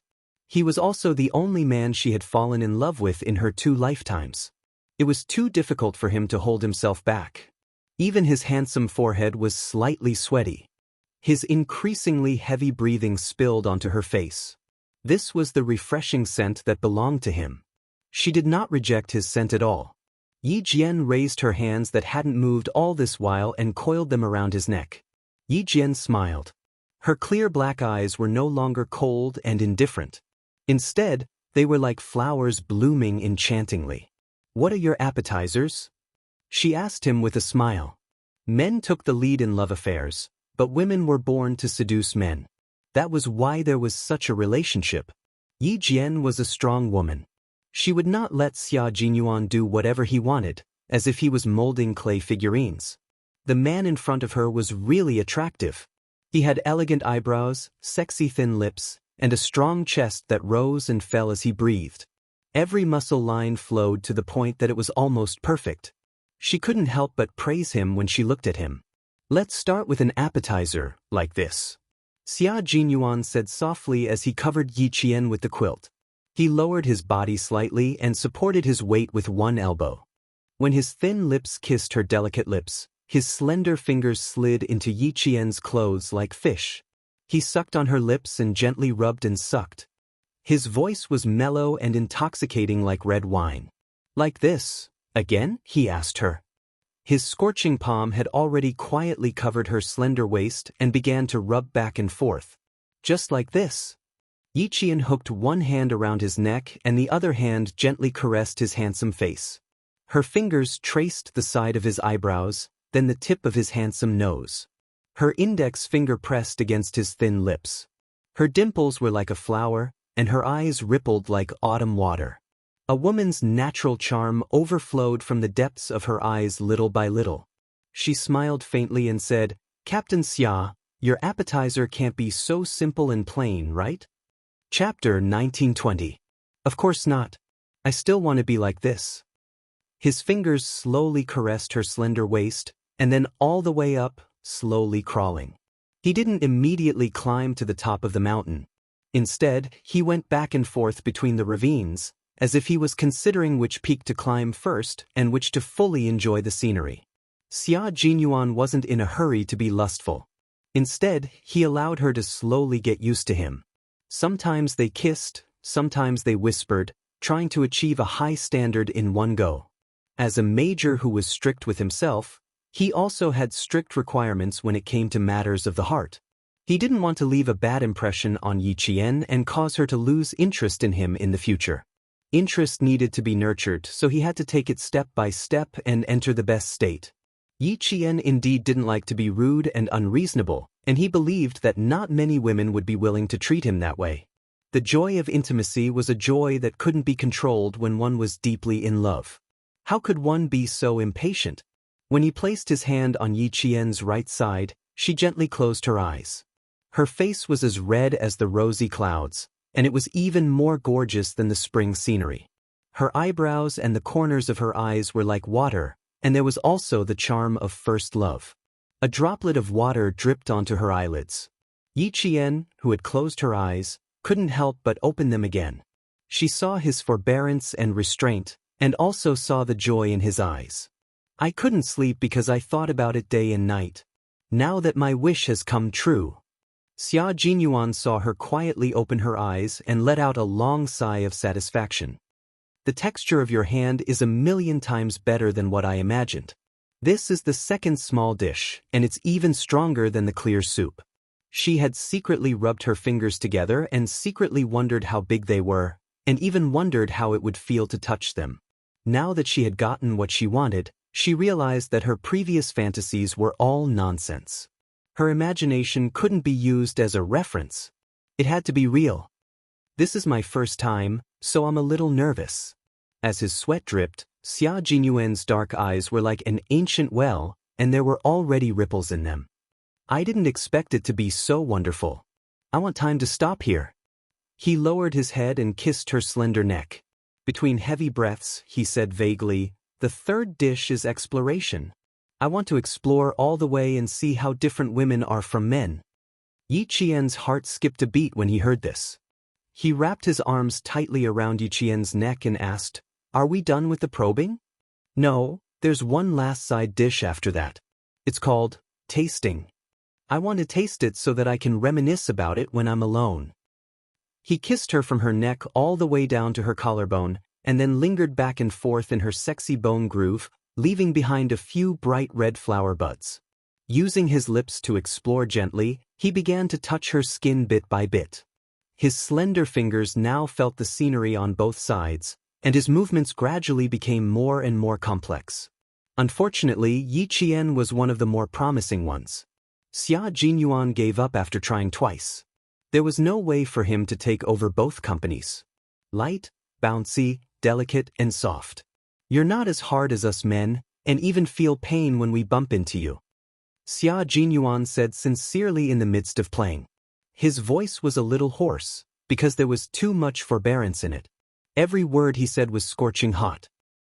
He was also the only man she had fallen in love with in her 2 lifetimes. It was too difficult for him to hold himself back. Even his handsome forehead was slightly sweaty. His increasingly heavy breathing spilled onto her face. This was the refreshing scent that belonged to him. She did not reject his scent at all. Yi Jian raised her hands that hadn't moved all this while and coiled them around his neck. Yi Jian smiled. Her clear black eyes were no longer cold and indifferent. Instead, they were like flowers blooming enchantingly. What are your appetizers? She asked him with a smile. Men took the lead in love affairs, but women were born to seduce men. That was why there was such a relationship. Yi Jian was a strong woman. She would not let Xia Jinyuan do whatever he wanted, as if he was molding clay figurines. The man in front of her was really attractive. He had elegant eyebrows, sexy thin lips, and a strong chest that rose and fell as he breathed. Every muscle line flowed to the point that it was almost perfect. She couldn't help but praise him when she looked at him. Let's start with an appetizer, like this. Xia Jinyuan said softly as he covered Yi Qian with the quilt. He lowered his body slightly and supported his weight with one elbow. When his thin lips kissed her delicate lips, his slender fingers slid into Yi Qian's clothes like fish. He sucked on her lips and gently rubbed and sucked. His voice was mellow and intoxicating like red wine. Like this, again? He asked her. His scorching palm had already quietly covered her slender waist and began to rub back and forth. Just like this. Yi Qian hooked one hand around his neck and the other hand gently caressed his handsome face. Her fingers traced the side of his eyebrows, then the tip of his handsome nose. Her index finger pressed against his thin lips. Her dimples were like a flower, and her eyes rippled like autumn water. A woman's natural charm overflowed from the depths of her eyes little by little. She smiled faintly and said, Captain Xia, your appetizer can't be so simple and plain, right? Chapter 1920. Of course not. I still want to be like this. His fingers slowly caressed her slender waist, and then all the way up, slowly crawling. He didn't immediately climb to the top of the mountain. Instead, he went back and forth between the ravines, as if he was considering which peak to climb first and which to fully enjoy the scenery. Xia Jinyuan wasn't in a hurry to be lustful. Instead, he allowed her to slowly get used to him. Sometimes they kissed, sometimes they whispered, trying to achieve a high standard in one go. As a major who was strict with himself, he also had strict requirements when it came to matters of the heart. He didn't want to leave a bad impression on Yi Qian and cause her to lose interest in him in the future. Interest needed to be nurtured, so he had to take it step by step and enter the best state. Yi Qian indeed didn't like to be rude and unreasonable, and he believed that not many women would be willing to treat him that way. The joy of intimacy was a joy that couldn't be controlled when one was deeply in love. How could one be so impatient? When he placed his hand on Yi Qian's right side, she gently closed her eyes. Her face was as red as the rosy clouds, and it was even more gorgeous than the spring scenery. Her eyebrows and the corners of her eyes were like water, and there was also the charm of first love. A droplet of water dripped onto her eyelids. Yi Qian, who had closed her eyes, couldn't help but open them again. She saw his forbearance and restraint, and also saw the joy in his eyes. I couldn't sleep because I thought about it day and night. Now that my wish has come true. Xia Jinyuan saw her quietly open her eyes and let out a long sigh of satisfaction. The texture of your hand is 1,000,000 times better than what I imagined. This is the second small dish, and it's even stronger than the clear soup. She had secretly rubbed her fingers together and secretly wondered how big they were, and even wondered how it would feel to touch them. Now that she had gotten what she wanted, she realized that her previous fantasies were all nonsense. Her imagination couldn't be used as a reference. It had to be real. This is my first time, so I'm a little nervous. As his sweat dripped, Xia Jinyuan's dark eyes were like an ancient well, and there were already ripples in them. I didn't expect it to be so wonderful. I want time to stop here. He lowered his head and kissed her slender neck. Between heavy breaths, he said vaguely, "The third dish is exploration. I want to explore all the way and see how different women are from men." Yi Qian's heart skipped a beat when he heard this. He wrapped his arms tightly around Yi Qian's neck and asked, "Are we done with the probing?" "No, there's one last side dish after that. It's called tasting. I want to taste it so that I can reminisce about it when I'm alone." He kissed her from her neck all the way down to her collarbone, and then lingered back and forth in her sexy bone groove, leaving behind a few bright red flower buds. Using his lips to explore gently, he began to touch her skin bit by bit. His slender fingers now felt the scenery on both sides, and his movements gradually became more and more complex. Unfortunately, Yi Qian was one of the more promising ones. Xia Jinyuan gave up after trying twice. There was no way for him to take over both companies. Light, bouncy, delicate, and soft. You're not as hard as us men, and even feel pain when we bump into you. Xia Jinyuan said sincerely in the midst of playing. His voice was a little hoarse, because there was too much forbearance in it. Every word he said was scorching hot.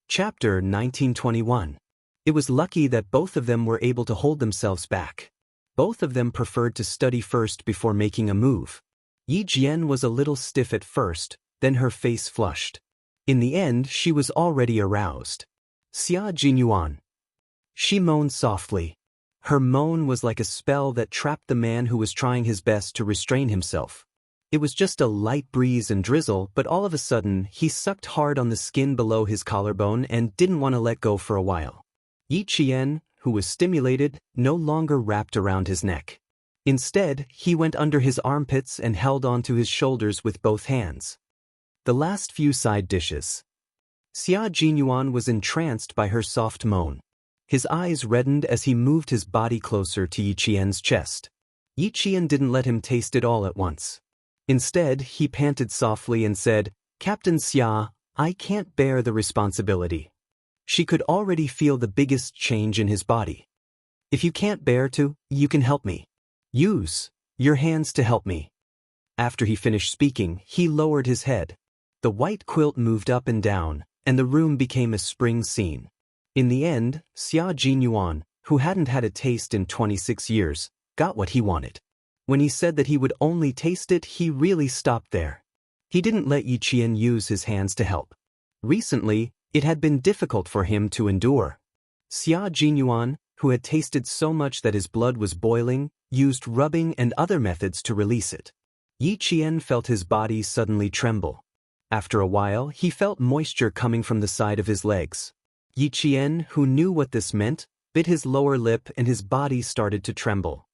Chapter 1921. It was lucky that both of them were able to hold themselves back. Both of them preferred to study first before making a move. Yi Jian was a little stiff at first, then her face flushed. In the end, she was already aroused. Xia Jinyuan. She moaned softly. Her moan was like a spell that trapped the man who was trying his best to restrain himself. It was just a light breeze and drizzle, but all of a sudden, he sucked hard on the skin below his collarbone and didn't want to let go for a while. Yi Qian, who was stimulated, no longer wrapped around his neck. Instead, he went under his armpits and held onto his shoulders with both hands. The last few side dishes. Xia Jinyuan was entranced by her soft moan. His eyes reddened as he moved his body closer to Yi Qian's chest. Yi Qian didn't let him taste it all at once. Instead, he panted softly and said, "Captain Xia, I can't bear the responsibility." She could already feel the biggest change in his body. "If you can't bear to, you can help me. Use your hands to help me." After he finished speaking, he lowered his head. The white quilt moved up and down, and the room became a spring scene. In the end, Xia Jinyuan, who hadn't had a taste in 26 years, got what he wanted. When he said that he would only taste it, he really stopped there. He didn't let Yi Qian use his hands to help. Recently, it had been difficult for him to endure. Xia Jinyuan, who had tasted so much that his blood was boiling, used rubbing and other methods to release it. Yi Qian felt his body suddenly tremble. After a while, he felt moisture coming from the side of his legs. Yi Qian, who knew what this meant, bit his lower lip and his body started to tremble.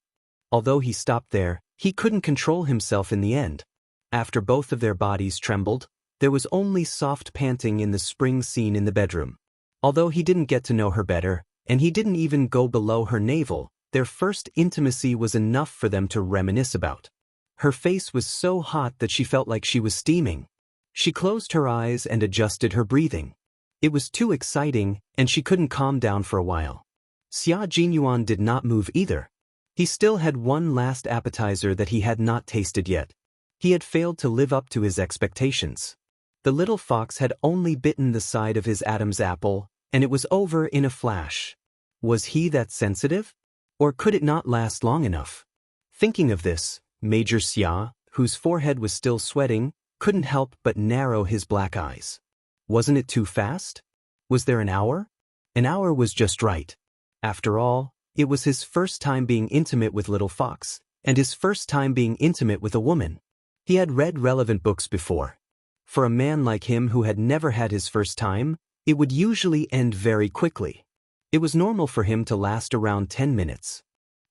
Although he stopped there, he couldn't control himself in the end. After both of their bodies trembled, there was only soft panting in the spring scene in the bedroom. Although he didn't get to know her better, and he didn't even go below her navel, their first intimacy was enough for them to reminisce about. Her face was so hot that she felt like she was steaming. She closed her eyes and adjusted her breathing. It was too exciting, and she couldn't calm down for a while. Xia Jinyuan did not move either. He still had one last appetizer that he had not tasted yet. He had failed to live up to his expectations. The little fox had only bitten the side of his Adam's apple, and it was over in a flash. Was he that sensitive? Or could it not last long enough? Thinking of this, Major Xia, whose forehead was still sweating, couldn't help but narrow his black eyes. Wasn't it too fast? Was there an hour? An hour was just right. After all, it was his first time being intimate with Little Fox, and his first time being intimate with a woman. He had read relevant books before. For a man like him who had never had his first time, it would usually end very quickly. It was normal for him to last around 10 minutes.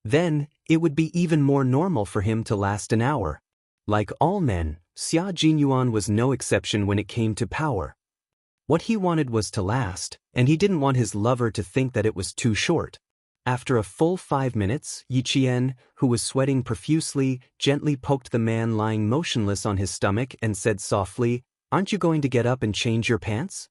Then, it would be even more normal for him to last an hour. Like all men, Xia Jinyuan was no exception when it came to power. What he wanted was to last, and he didn't want his lover to think that it was too short. After a full 5 minutes, Yi Qian, who was sweating profusely, gently poked the man lying motionless on his stomach and said softly, "Aren't you going to get up and change your pants?"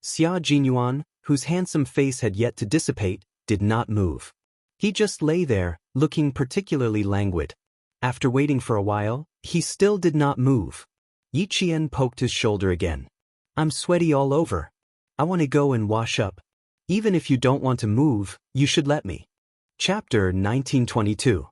Xia Jinyuan, whose handsome face had yet to dissipate, did not move. He just lay there, looking particularly languid. After waiting for a while, he still did not move. Yi Qian poked his shoulder again. "I'm sweaty all over. I want to go and wash up. Even if you don't want to move, you should let me." Chapter 1922.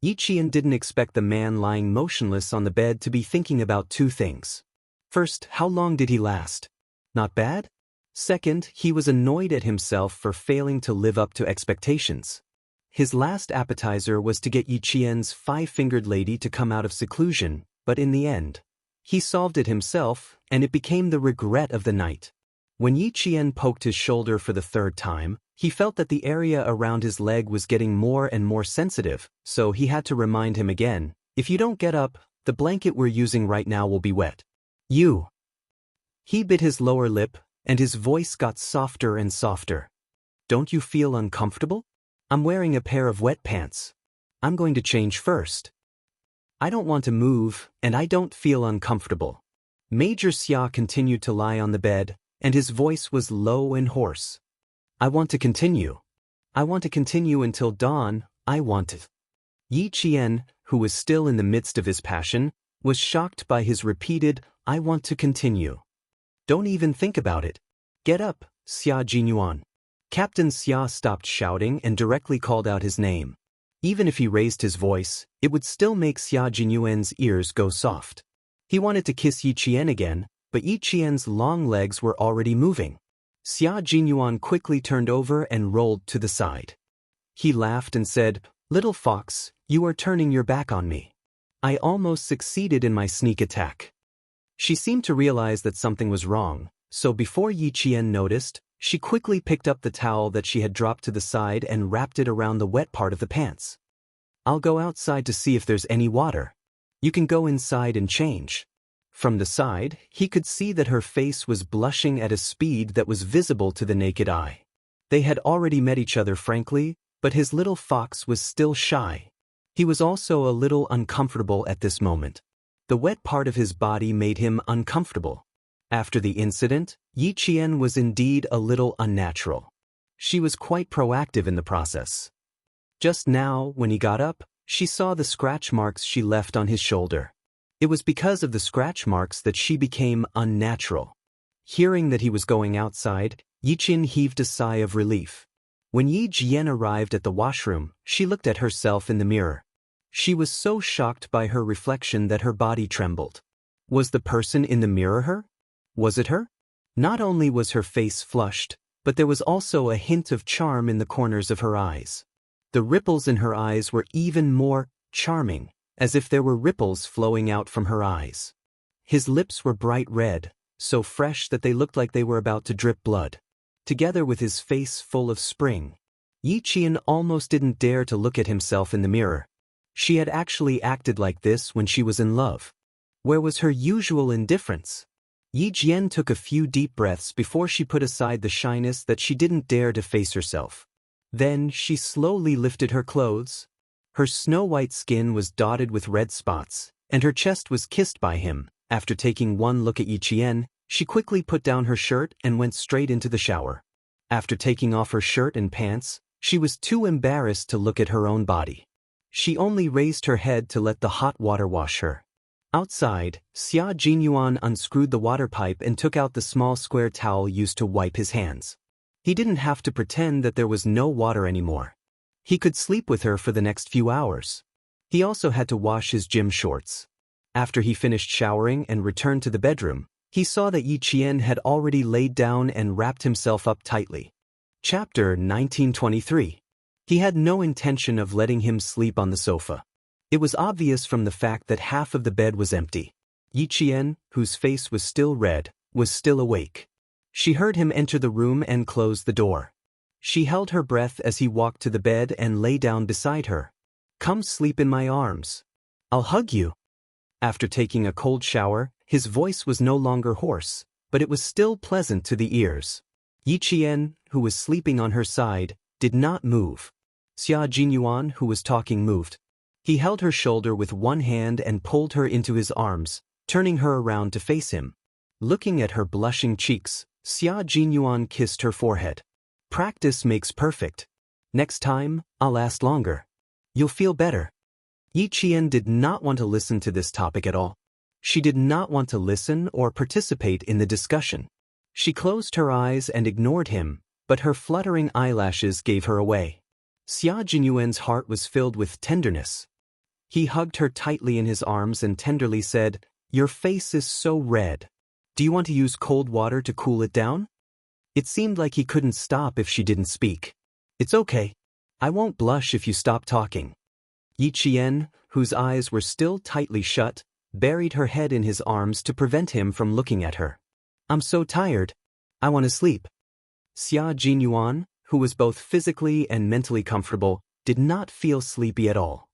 Yi Qian didn't expect the man lying motionless on the bed to be thinking about two things. First, how long did he last? Not bad? Second, he was annoyed at himself for failing to live up to expectations. His last appetizer was to get Yi Qian's five-fingered lady to come out of seclusion, but in the end, he solved it himself, and it became the regret of the night. When Yi Qian poked his shoulder for the third time, he felt that the area around his leg was getting more and more sensitive, so he had to remind him again, "If you don't get up, the blanket we're using right now will be wet." "You." He bit his lower lip, and his voice got softer and softer. "Don't you feel uncomfortable? I'm wearing a pair of wet pants. I'm going to change first. I don't want to move, and I don't feel uncomfortable." Major Xia continued to lie on the bed, and his voice was low and hoarse. "I want to continue. I want to continue until dawn. I want it." Yi Qian, who was still in the midst of his passion, was shocked by his repeated, "I want to continue." "Don't even think about it. Get up, Xia Jinyuan." Captain Xia stopped shouting and directly called out his name. Even if he raised his voice, it would still make Xia Jinyuan's ears go soft. He wanted to kiss Yi Qian again, but Yi Qian's long legs were already moving. Xia Jinyuan quickly turned over and rolled to the side. He laughed and said, "Little fox, you are turning your back on me. I almost succeeded in my sneak attack." She seemed to realize that something was wrong, so before Yi Qian noticed, she quickly picked up the towel that she had dropped to the side and wrapped it around the wet part of the pants. "I'll go outside to see if there's any water. You can go inside and change." From the side, he could see that her face was blushing at a speed that was visible to the naked eye. They had already met each other frankly, but his little fox was still shy. He was also a little uncomfortable at this moment. The wet part of his body made him uncomfortable. After the incident, Yi Qian was indeed a little unnatural. She was quite proactive in the process. Just now, when he got up, she saw the scratch marks she left on his shoulder. It was because of the scratch marks that she became unnatural. Hearing that he was going outside, Yi Qian heaved a sigh of relief. When Yi Jian arrived at the washroom, she looked at herself in the mirror. She was so shocked by her reflection that her body trembled. Was the person in the mirror her? Was it her? Not only was her face flushed, but there was also a hint of charm in the corners of her eyes. The ripples in her eyes were even more charming, as if there were ripples flowing out from her eyes. His lips were bright red, so fresh that they looked like they were about to drip blood. Together with his face full of spring, Yi Qian almost didn't dare to look at himself in the mirror. She had actually acted like this when she was in love. Where was her usual indifference? Yi Jian took a few deep breaths before she put aside the shyness that she didn't dare to face herself. Then she slowly lifted her clothes. Her snow-white skin was dotted with red spots, and her chest was kissed by him. After taking one look at Yi Qian, she quickly put down her shirt and went straight into the shower. After taking off her shirt and pants, she was too embarrassed to look at her own body. She only raised her head to let the hot water wash her. Outside, Xia Jinyuan unscrewed the water pipe and took out the small square towel used to wipe his hands. He didn't have to pretend that there was no water anymore. He could sleep with her for the next few hours. He also had to wash his gym shorts. After he finished showering and returned to the bedroom, he saw that Yi Qian had already laid down and wrapped himself up tightly. Chapter 1923. He had no intention of letting him sleep on the sofa. It was obvious from the fact that half of the bed was empty. Yi Qian, whose face was still red, was still awake. She heard him enter the room and close the door. She held her breath as he walked to the bed and lay down beside her. "Come sleep in my arms. I'll hug you." After taking a cold shower, his voice was no longer hoarse, but it was still pleasant to the ears. Yi Qian, who was sleeping on her side, did not move. Xia Jinyuan, who was talking, moved. He held her shoulder with one hand and pulled her into his arms, turning her around to face him. Looking at her blushing cheeks, Xia Jinyuan kissed her forehead. "Practice makes perfect. Next time, I'll last longer. You'll feel better." Yi Qian did not want to listen to this topic at all. She did not want to listen or participate in the discussion. She closed her eyes and ignored him, but her fluttering eyelashes gave her away. Xia Jinyuan's heart was filled with tenderness. He hugged her tightly in his arms and tenderly said, "Your face is so red. Do you want to use cold water to cool it down?" It seemed like he couldn't stop if she didn't speak. "It's okay. I won't blush if you stop talking." Yi Qian, whose eyes were still tightly shut, buried her head in his arms to prevent him from looking at her. "I'm so tired. I want to sleep." Xia Jinyuan, who was both physically and mentally comfortable, did not feel sleepy at all.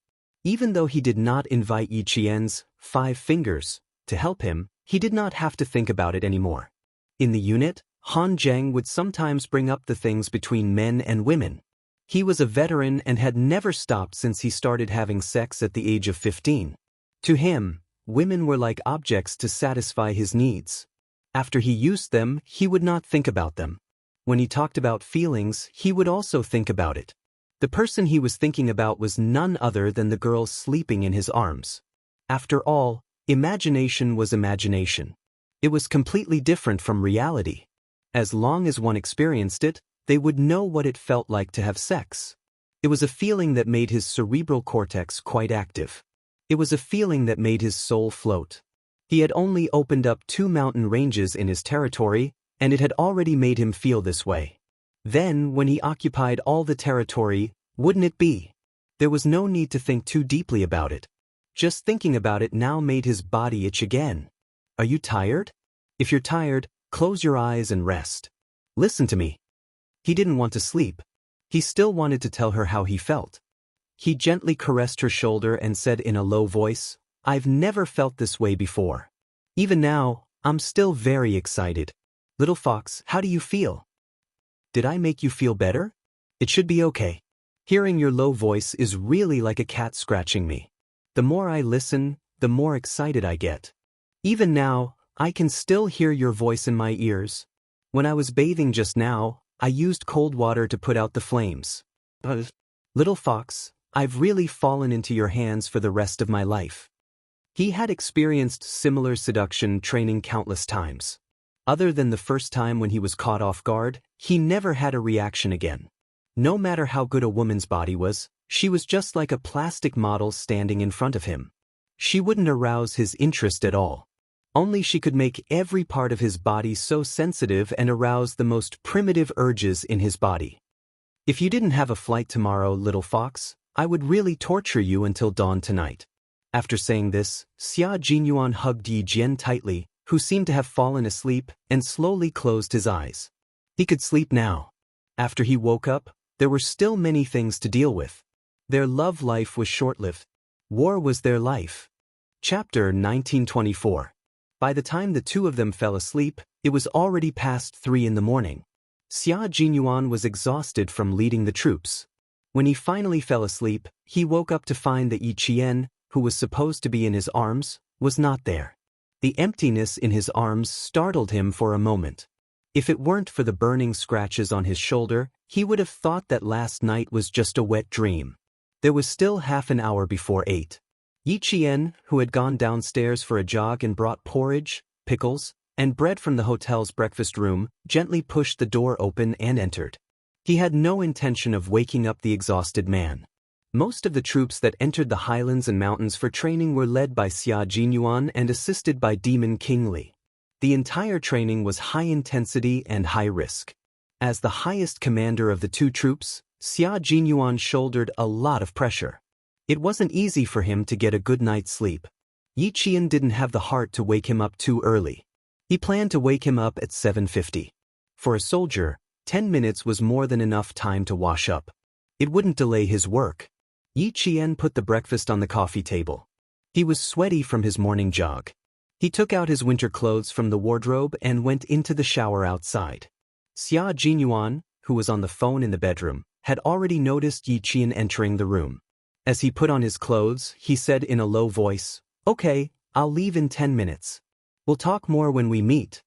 Even though he did not invite Yi Qian's 5 fingers to help him, he did not have to think about it anymore. In the unit, Han Zheng would sometimes bring up the things between men and women. He was a veteran and had never stopped since he started having sex at the age of 15. To him, women were like objects to satisfy his needs. After he used them, he would not think about them. When he talked about feelings, he would also think about it. The person he was thinking about was none other than the girl sleeping in his arms. After all, imagination was imagination. It was completely different from reality. As long as one experienced it, they would know what it felt like to have sex. It was a feeling that made his cerebral cortex quite active. It was a feeling that made his soul float. He had only opened up 2 mountain ranges in his territory, and it had already made him feel this way. Then, when he occupied all the territory, wouldn't it be? There was no need to think too deeply about it. Just thinking about it now made his body itch again. Are you tired? If you're tired, close your eyes and rest. Listen to me. He didn't want to sleep. He still wanted to tell her how he felt. He gently caressed her shoulder and said in a low voice, "I've never felt this way before. Even now, I'm still very excited. Little fox, how do you feel? Did I make you feel better? It should be okay. Hearing your low voice is really like a cat scratching me. The more I listen, the more excited I get. Even now, I can still hear your voice in my ears. When I was bathing just now, I used cold water to put out the flames. Little fox, I've really fallen into your hands for the rest of my life." He had experienced similar seduction training countless times. Other than the first time when he was caught off guard, he never had a reaction again. No matter how good a woman's body was, she was just like a plastic model standing in front of him. She wouldn't arouse his interest at all. Only she could make every part of his body so sensitive and arouse the most primitive urges in his body. "If you didn't have a flight tomorrow, little fox, I would really torture you until dawn tonight." After saying this, Xia Jinyuan hugged Yi Jian tightly, who seemed to have fallen asleep and slowly closed his eyes. He could sleep now. After he woke up, there were still many things to deal with. Their love life was short-lived. War was their life. Chapter 1924. By the time the two of them fell asleep, it was already past 3 in the morning. Xia Jinyuan was exhausted from leading the troops. When he finally fell asleep, he woke up to find that Yi Qian, who was supposed to be in his arms, was not there. The emptiness in his arms startled him for a moment. If it weren't for the burning scratches on his shoulder, he would have thought that last night was just a wet dream. There was still half an hour before 8. Yi Qian, who had gone downstairs for a jog and brought porridge, pickles, and bread from the hotel's breakfast room, gently pushed the door open and entered. He had no intention of waking up the exhausted man. Most of the troops that entered the highlands and mountains for training were led by Xia Jinyuan and assisted by Demon King Li. The entire training was high intensity and high risk. As the highest commander of the two troops, Xia Jinyuan shouldered a lot of pressure. It wasn't easy for him to get a good night's sleep. Yi Qian didn't have the heart to wake him up too early. He planned to wake him up at 7:50. For a soldier, 10 minutes was more than enough time to wash up. It wouldn't delay his work. Yi Qian put the breakfast on the coffee table. He was sweaty from his morning jog. He took out his winter clothes from the wardrobe and went into the shower outside. Xia Jinyuan, who was on the phone in the bedroom, had already noticed Yi Qian entering the room. As he put on his clothes, he said in a low voice, "Okay, I'll leave in 10 minutes. We'll talk more when we meet."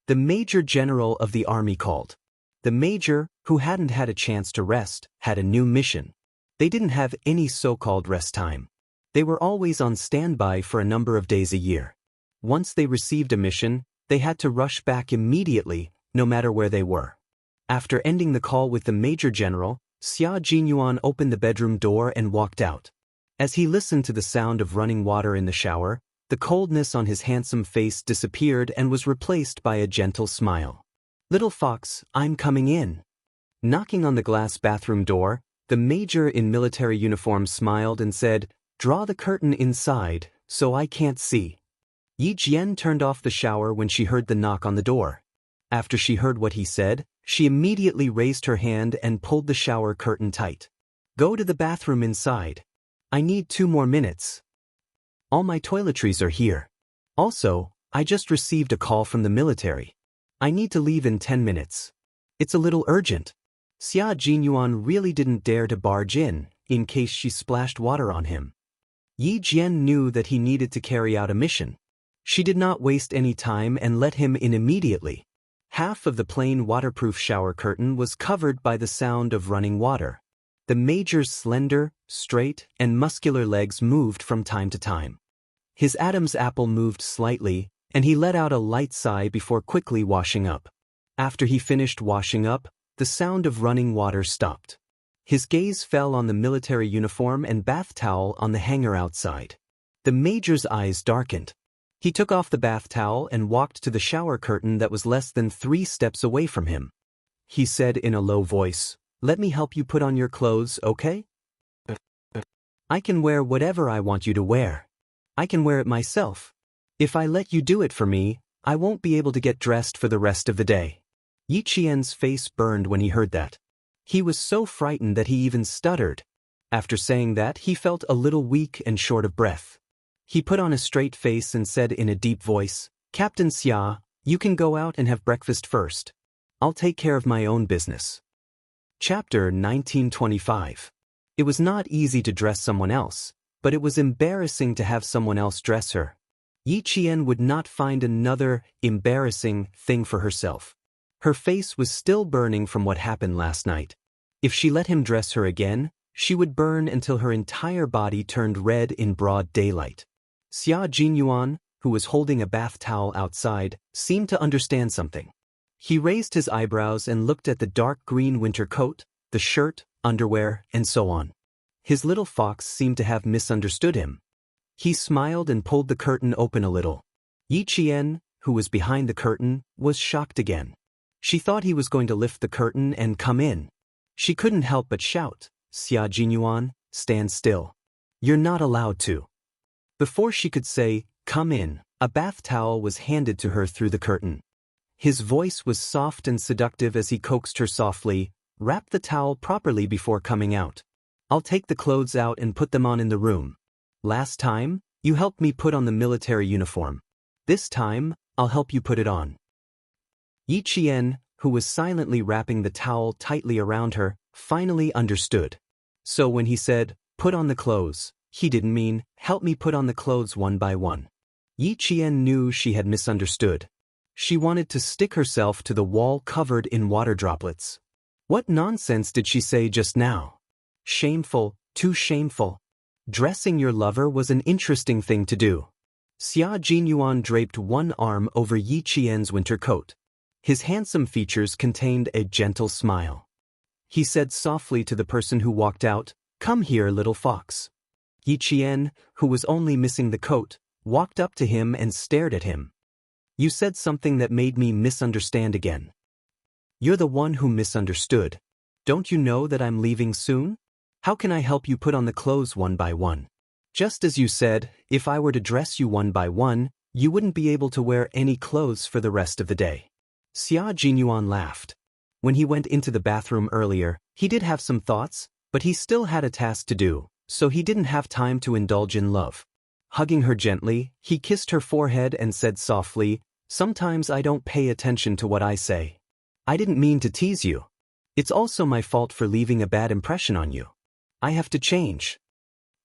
The Major General of the army called. The Major, who hadn't had a chance to rest, had a new mission. They didn't have any so-called rest time. They were always on standby for a number of days a year. Once they received a mission, they had to rush back immediately, no matter where they were. After ending the call with the Major General, Xia Jinyuan opened the bedroom door and walked out. As he listened to the sound of running water in the shower, the coldness on his handsome face disappeared and was replaced by a gentle smile. "Little fox, I'm coming in." Knocking on the glass bathroom door, the major in military uniform smiled and said, "Draw the curtain inside, so I can't see." Yi Jian turned off the shower when she heard the knock on the door. After she heard what he said, she immediately raised her hand and pulled the shower curtain tight. "Go to the bathroom inside. I need 2 more minutes. All my toiletries are here. Also, I just received a call from the military. I need to leave in 10 minutes. It's a little urgent." Xia Jinyuan really didn't dare to barge in case she splashed water on him. Yi Jian knew that he needed to carry out a mission. She did not waste any time and let him in immediately. Half of the plain waterproof shower curtain was covered by the sound of running water. The major's slender, straight, and muscular legs moved from time to time. His Adam's apple moved slightly, and he let out a light sigh before quickly washing up. After he finished washing up, the sound of running water stopped. His gaze fell on the military uniform and bath towel on the hanger outside. The major's eyes darkened. He took off the bath towel and walked to the shower curtain that was less than 3 steps away from him. He said in a low voice, "Let me help you put on your clothes, okay? I can wear whatever I want you to wear. I can wear it myself. If I let you do it for me, I won't be able to get dressed for the rest of the day." Yi Qian's face burned when he heard that. He was so frightened that he even stuttered. After saying that, he felt a little weak and short of breath. He put on a straight face and said in a deep voice, "Captain Xia, you can go out and have breakfast first. I'll take care of my own business." Chapter 1925. It was not easy to dress someone else, but it was embarrassing to have someone else dress her. Yi Qian would not find another embarrassing thing for herself. Her face was still burning from what happened last night. If she let him dress her again, she would burn until her entire body turned red in broad daylight. Xia Jinyuan, who was holding a bath towel outside, seemed to understand something. He raised his eyebrows and looked at the dark green winter coat, the shirt, underwear, and so on. His little fox seemed to have misunderstood him. He smiled and pulled the curtain open a little. Yi Qian, who was behind the curtain, was shocked again. She thought he was going to lift the curtain and come in. She couldn't help but shout, "Xia Jinyuan, stand still. You're not allowed to." Before she could say, "Come in," A bath towel was handed to her through the curtain. His voice was soft and seductive as he coaxed her softly, "Wrap the towel properly before coming out. I'll take the clothes out and put them on in the room. Last time, you helped me put on the military uniform. This time, I'll help you put it on." Yi Qian, who was silently wrapping the towel tightly around her, finally understood. So when he said, "Put on the clothes," he didn't mean, "Help me put on the clothes one by one." Yi Qian knew she had misunderstood. She wanted to stick herself to the wall covered in water droplets. What nonsense did she say just now? Shameful, too shameful. Dressing your lover was an interesting thing to do. Xia Jinyuan draped one arm over Yi Qian's winter coat. His handsome features contained a gentle smile. He said softly to the person who walked out, "Come here, little fox." Yi Qian, who was only missing the coat, walked up to him and stared at him. "You said something that made me misunderstand again." "You're the one who misunderstood. Don't you know that I'm leaving soon? How can I help you put on the clothes one by one? Just as you said, if I were to dress you one by one, you wouldn't be able to wear any clothes for the rest of the day." Xia Jinyuan laughed. When he went into the bathroom earlier, he did have some thoughts, but he still had a task to do, so he didn't have time to indulge in love. Hugging her gently, he kissed her forehead and said softly, "Sometimes I don't pay attention to what I say. I didn't mean to tease you. It's also my fault for leaving a bad impression on you. I have to change."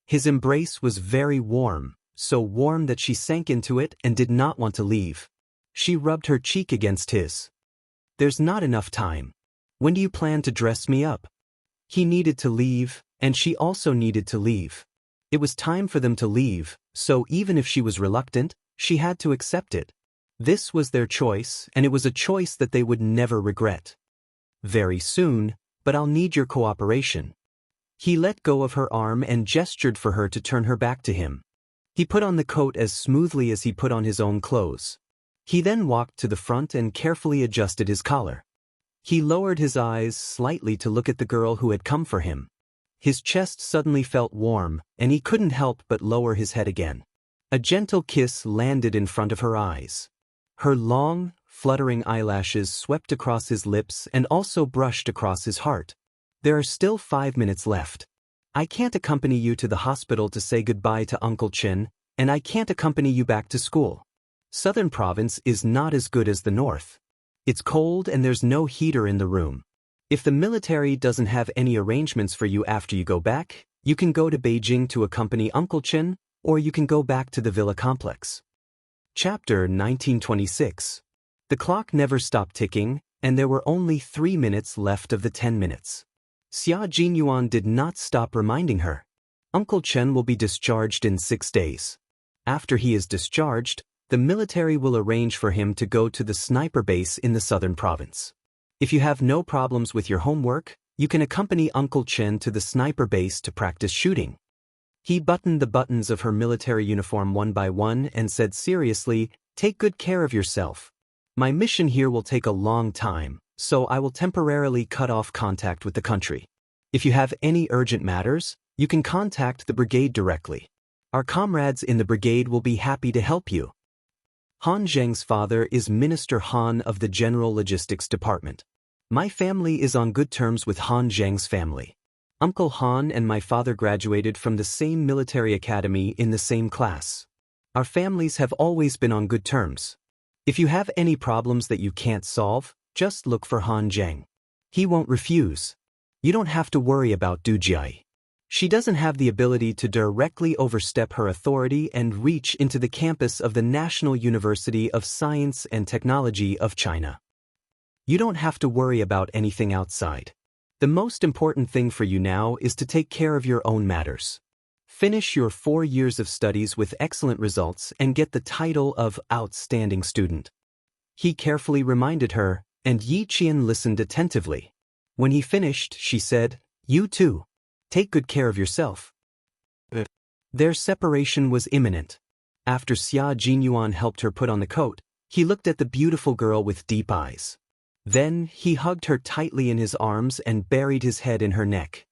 His embrace was very warm, so warm that she sank into it and did not want to leave. She rubbed her cheek against his. "There's not enough time. When do you plan to dress me up?" He needed to leave, and she also needed to leave. It was time for them to leave, so even if she was reluctant, she had to accept it. This was their choice, and it was a choice that they would never regret. "Very soon, but I'll need your cooperation." He let go of her arm and gestured for her to turn her back to him. He put on the coat as smoothly as he put on his own clothes. He then walked to the front and carefully adjusted his collar. He lowered his eyes slightly to look at the girl who had come for him. His chest suddenly felt warm, and he couldn't help but lower his head again. A gentle kiss landed in front of her eyes. Her long, fluttering eyelashes swept across his lips and also brushed across his heart. "There are still 5 minutes left. I can't accompany you to the hospital to say goodbye to Uncle Chen, and I can't accompany you back to school. Southern province is not as good as the north. It's cold and there's no heater in the room. If the military doesn't have any arrangements for you after you go back, you can go to Beijing to accompany Uncle Chen, or you can go back to the villa complex." Chapter 1926. The clock never stopped ticking, and there were only 3 minutes left of the 10 minutes. Xia Jinyuan did not stop reminding her. Uncle Chen will be discharged in 6 days. After he is discharged, the military will arrange for him to go to the sniper base in the southern province. If you have no problems with your homework, you can accompany Uncle Chen to the sniper base to practice shooting. He buttoned the buttons of her military uniform one by one and said seriously, "Take good care of yourself. My mission here will take a long time, so I will temporarily cut off contact with the country. If you have any urgent matters, you can contact the brigade directly. Our comrades in the brigade will be happy to help you." Han Zheng's father is Minister Han of the General Logistics Department. My family is on good terms with Han Zheng's family. Uncle Han and my father graduated from the same military academy in the same class. Our families have always been on good terms. If you have any problems that you can't solve, just look for Han Zheng. He won't refuse. You don't have to worry about Du Jiai. She doesn't have the ability to directly overstep her authority and reach into the campus of the National University of Science and Technology of China. You don't have to worry about anything outside. The most important thing for you now is to take care of your own matters. Finish your 4 years of studies with excellent results and get the title of outstanding student. He carefully reminded her, and Yi Qian listened attentively. When he finished, she said, "You too. Take good care of yourself." Their separation was imminent. After Xia Jinyuan helped her put on the coat, he looked at the beautiful girl with deep eyes. Then he hugged her tightly in his arms and buried his head in her neck.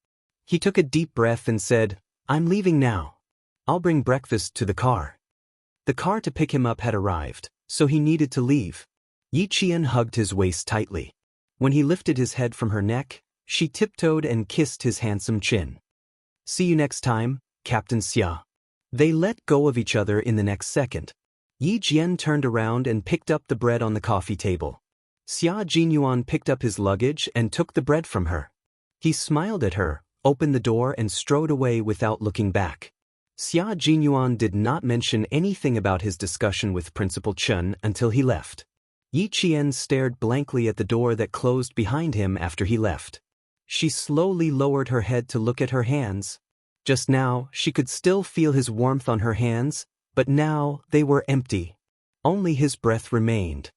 He took a deep breath and said, "I'm leaving now. I'll bring breakfast to the car." The car to pick him up had arrived, so he needed to leave. Yi Qian hugged his waist tightly. When he lifted his head from her neck, she tiptoed and kissed his handsome chin. See you next time, Captain Xia. They let go of each other in the next second. Yi Jian turned around and picked up the bread on the coffee table. Xia Jinyuan picked up his luggage and took the bread from her. He smiled at her, opened the door and strode away without looking back. Xia Jinyuan did not mention anything about his discussion with Principal Chen until he left. Yi Qian stared blankly at the door that closed behind him after he left. She slowly lowered her head to look at her hands. Just now, she could still feel his warmth on her hands, but now they were empty. Only his breath remained.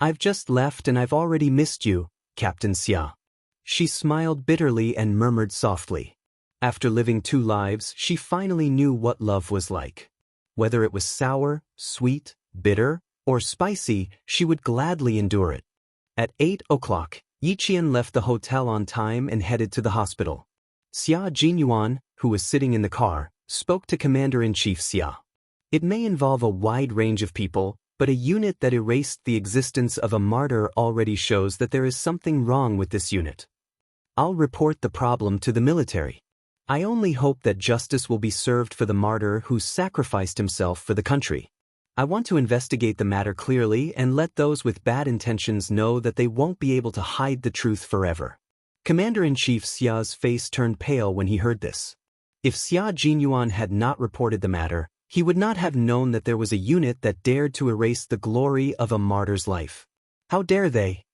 I've just left and I've already missed you, Captain Xia. She smiled bitterly and murmured softly. After living 2 lives, she finally knew what love was like. Whether it was sour, sweet, bitter, or spicy, she would gladly endure it. At 8 o'clock, Yi Qian left the hotel on time and headed to the hospital. Xia Jinyuan, who was sitting in the car, spoke to Commander-in-Chief Xia. It may involve a wide range of people, but a unit that erased the existence of a martyr already shows that there is something wrong with this unit. I'll report the problem to the military. I only hope that justice will be served for the martyr who sacrificed himself for the country. I want to investigate the matter clearly and let those with bad intentions know that they won't be able to hide the truth forever. Commander-in-Chief Xia's face turned pale when he heard this. If Xia Jinyuan had not reported the matter, he would not have known that there was a unit that dared to erase the glory of a martyr's life. How dare they?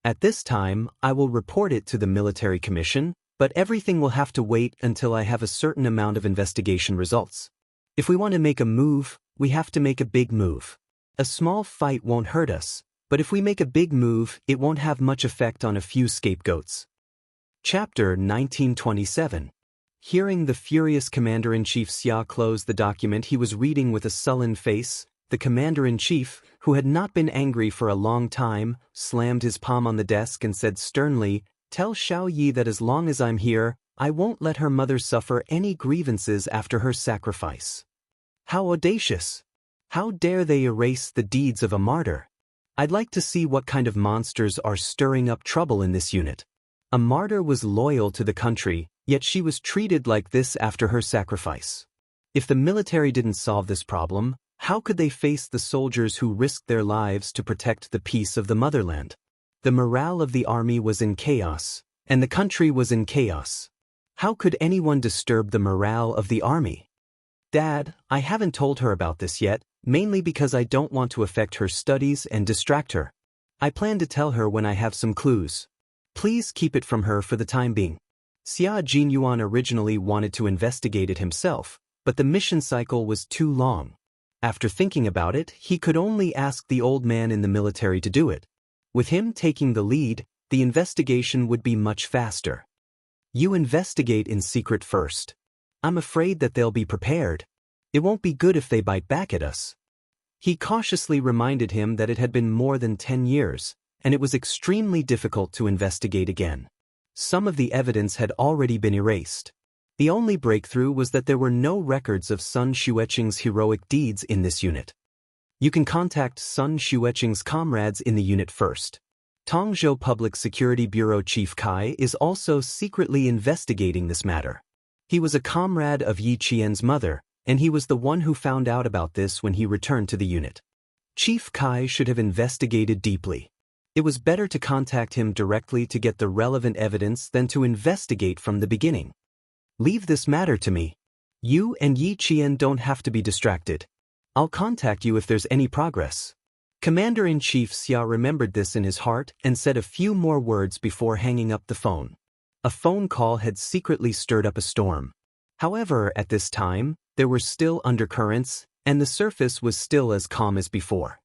At this time, I will report it to the military commission, but everything will have to wait until I have a certain amount of investigation results. If we want to make a move, we have to make a big move. A small fight won't hurt us, but if we make a big move, it won't have much effect on a few scapegoats. Chapter 1927. Hearing the furious Commander-in-Chief Xia close the document he was reading with a sullen face, the Commander-in-Chief, who had not been angry for a long time, slammed his palm on the desk and said sternly, "Tell Xiao Yi that as long as I'm here, I won't let her mother suffer any grievances after her sacrifice." How audacious! How dare they erase the deeds of a martyr? I'd like to see what kind of monsters are stirring up trouble in this unit. A martyr was loyal to the country, yet she was treated like this after her sacrifice. If the military didn't solve this problem, how could they face the soldiers who risked their lives to protect the peace of the motherland? The morale of the army was in chaos, and the country was in chaos. How could anyone disturb the morale of the army? Dad, I haven't told her about this yet, mainly because I don't want to affect her studies and distract her. I plan to tell her when I have some clues. Please keep it from her for the time being. Xia Jinyuan originally wanted to investigate it himself, but the mission cycle was too long. After thinking about it, he could only ask the old man in the military to do it. With him taking the lead, the investigation would be much faster. You investigate in secret first. I'm afraid that they'll be prepared. It won't be good if they bite back at us. He cautiously reminded him that it had been more than 10 years, and it was extremely difficult to investigate again. Some of the evidence had already been erased. The only breakthrough was that there were no records of Sun Xueqing's heroic deeds in this unit. You can contact Sun Xueqing's comrades in the unit first. Tongzhou Public Security Bureau Chief Kai is also secretly investigating this matter. He was a comrade of Yi Qian's mother, and he was the one who found out about this when he returned to the unit. Chief Kai should have investigated deeply. It was better to contact him directly to get the relevant evidence than to investigate from the beginning. Leave this matter to me. You and Yi Qian don't have to be distracted. I'll contact you if there's any progress. Commander-in-Chief Xia remembered this in his heart and said a few more words before hanging up the phone. A phone call had secretly stirred up a storm. However, at this time, there were still undercurrents, and the surface was still as calm as before.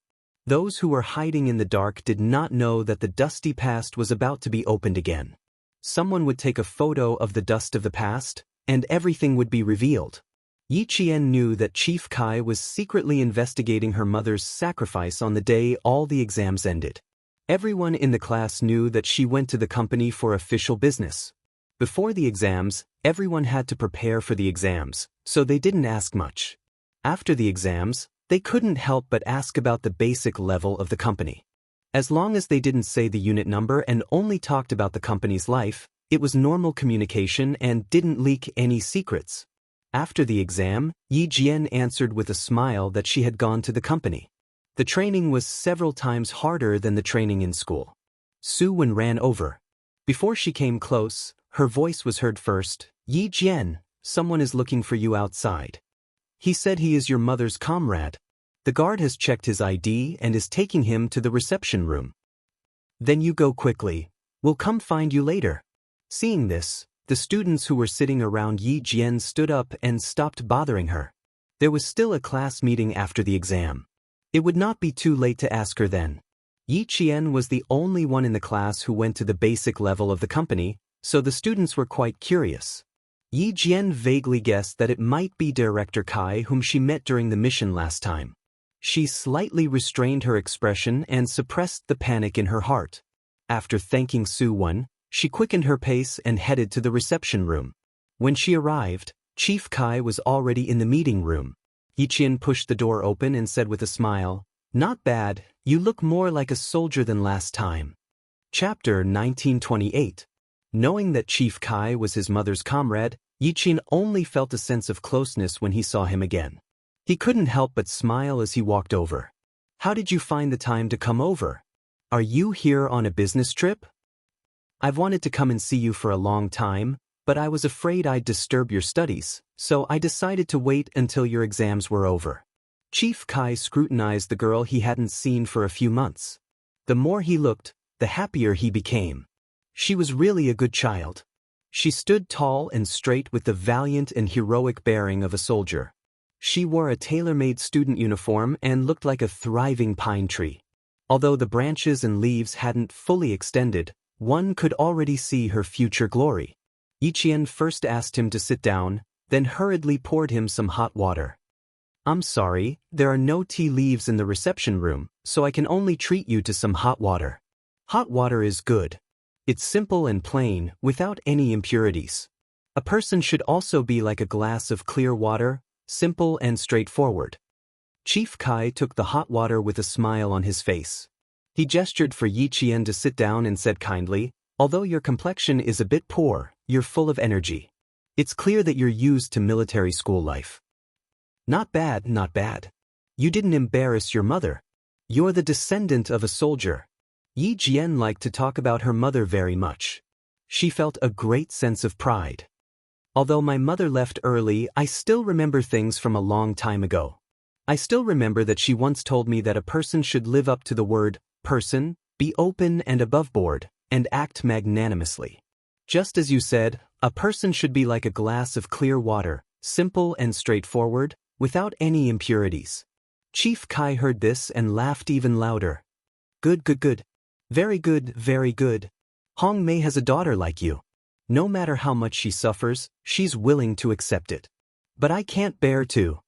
Those who were hiding in the dark did not know that the dusty past was about to be opened again. Someone would take a photo of the dust of the past, and everything would be revealed. Yi Qian knew that Chief Kai was secretly investigating her mother's sacrifice on the day all the exams ended. Everyone in the class knew that she went to the company for official business. Before the exams, everyone had to prepare for the exams, so they didn't ask much. After the exams, They couldn't help but ask about the basic level of the company. As long as they didn't say the unit number and only talked about the company's life, it was normal communication and didn't leak any secrets. After the exam, Yi Jian answered with a smile that she had gone to the company. The training was several times harder than the training in school. Su Wen ran over. Before she came close, her voice was heard first. Yi Jian, someone is looking for you outside. He said he is your mother's comrade. The guard has checked his ID and is taking him to the reception room. Then you go quickly. We'll come find you later. Seeing this, the students who were sitting around Yi Jian stood up and stopped bothering her. There was still a class meeting after the exam. It would not be too late to ask her then. Yi Jian was the only one in the class who went to the basic level of the company, so the students were quite curious. Yi Jian vaguely guessed that it might be Director Kai whom she met during the mission last time. She slightly restrained her expression and suppressed the panic in her heart. After thanking Su Wen, she quickened her pace and headed to the reception room. When she arrived, Chief Kai was already in the meeting room. Yi Jian pushed the door open and said with a smile, "Not bad, you look more like a soldier than last time." Chapter 1928. Knowing that Chief Kai was his mother's comrade, Yi Jian only felt a sense of closeness when he saw him again. He couldn't help but smile as he walked over. "How did you find the time to come over? Are you here on a business trip?" "I've wanted to come and see you for a long time, but I was afraid I'd disturb your studies, so I decided to wait until your exams were over." Chief Kai scrutinized the girl he hadn't seen for a few months. The more he looked, the happier he became. She was really a good child. She stood tall and straight with the valiant and heroic bearing of a soldier. She wore a tailor-made student uniform and looked like a thriving pine tree. Although the branches and leaves hadn't fully extended, one could already see her future glory. Yi Jian first asked him to sit down, then hurriedly poured him some hot water. "I'm sorry, there are no tea leaves in the reception room, so I can only treat you to some hot water." Hot water is good. It's simple and plain, without any impurities. A person should also be like a glass of clear water, simple and straightforward. Chief Kai took the hot water with a smile on his face. He gestured for Yi Jian to sit down and said kindly, "Although your complexion is a bit poor, you're full of energy. It's clear that you're used to military school life." "Not bad, not bad. You didn't embarrass your mother. You're the descendant of a soldier." Yi Jian liked to talk about her mother very much. She felt a great sense of pride. "Although my mother left early, I still remember things from a long time ago. I still remember that she once told me that a person should live up to the word person, be open and aboveboard, and act magnanimously. Just as you said, a person should be like a glass of clear water, simple and straightforward, without any impurities." Chief Kai heard this and laughed even louder. Good, good, good. Very good, very good. Hong Mei has a daughter like you. No matter how much she suffers, she's willing to accept it. But I can't bear to."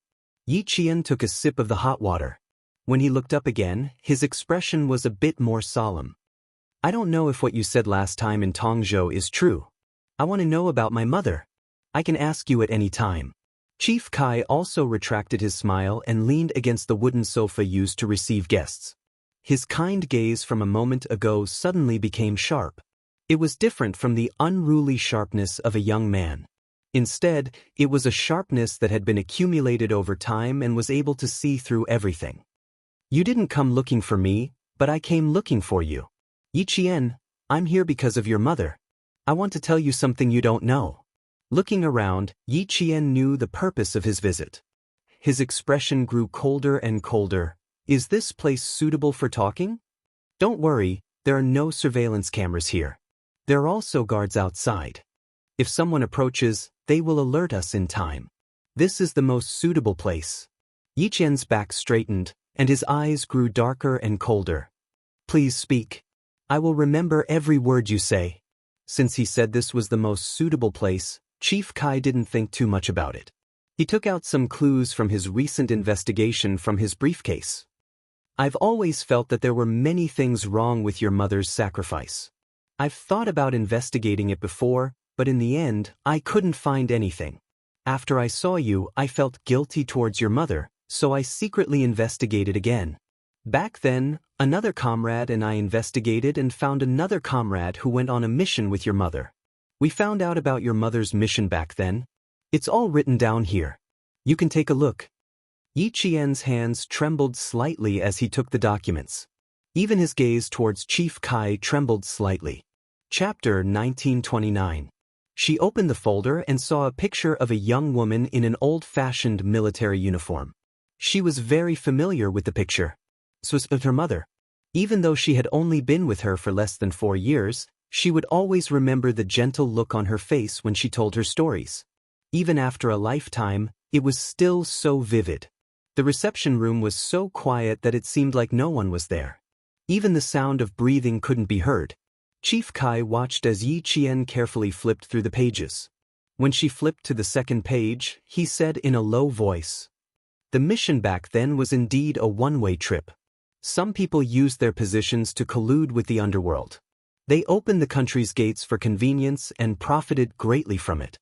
Yi Jian took a sip of the hot water. When he looked up again, his expression was a bit more solemn. "I don't know if what you said last time in Tongzhou is true. I want to know about my mother. I can ask you at any time." Chief Kai also retracted his smile and leaned against the wooden sofa used to receive guests. His kind gaze from a moment ago suddenly became sharp. It was different from the unruly sharpness of a young man. Instead, it was a sharpness that had been accumulated over time and was able to see through everything. "You didn't come looking for me, but I came looking for you. Yi Jian, I'm here because of your mother. I want to tell you something you don't know." Looking around, Yi Jian knew the purpose of his visit. His expression grew colder and colder. "Is this place suitable for talking?" "Don't worry, there are no surveillance cameras here. There are also guards outside. If someone approaches, they will alert us in time. This is the most suitable place." Yi Jian's back straightened, and his eyes grew darker and colder. "Please speak. I will remember every word you say." Since he said this was the most suitable place, Chief Kai didn't think too much about it. He took out some clues from his recent investigation from his briefcase. "I've always felt that there were many things wrong with your mother's sacrifice. I've thought about investigating it before, but in the end, I couldn't find anything. After I saw you, I felt guilty towards your mother, So I secretly investigated again. Back then, another comrade and I investigated and found another comrade who went on a mission with your mother. We found out about your mother's mission back then. It's all written down here. You can take a look. Yi Qian's hands trembled slightly as he took the documents. Even his gaze towards Chief Kai trembled slightly. Chapter 1929. She opened the folder and saw a picture of a young woman in an old-fashioned military uniform. She was very familiar with the picture. So was her mother. Even though she had only been with her for less than 4 years, she would always remember the gentle look on her face when she told her stories. Even after a lifetime, it was still so vivid. The reception room was so quiet that it seemed like no one was there. Even the sound of breathing couldn't be heard. Chief Kai watched as Yi Qian carefully flipped through the pages. When she flipped to the second page, he said in a low voice, "The mission back then was indeed a one-way trip. Some people used their positions to collude with the underworld. They opened the country's gates for convenience and profited greatly from it.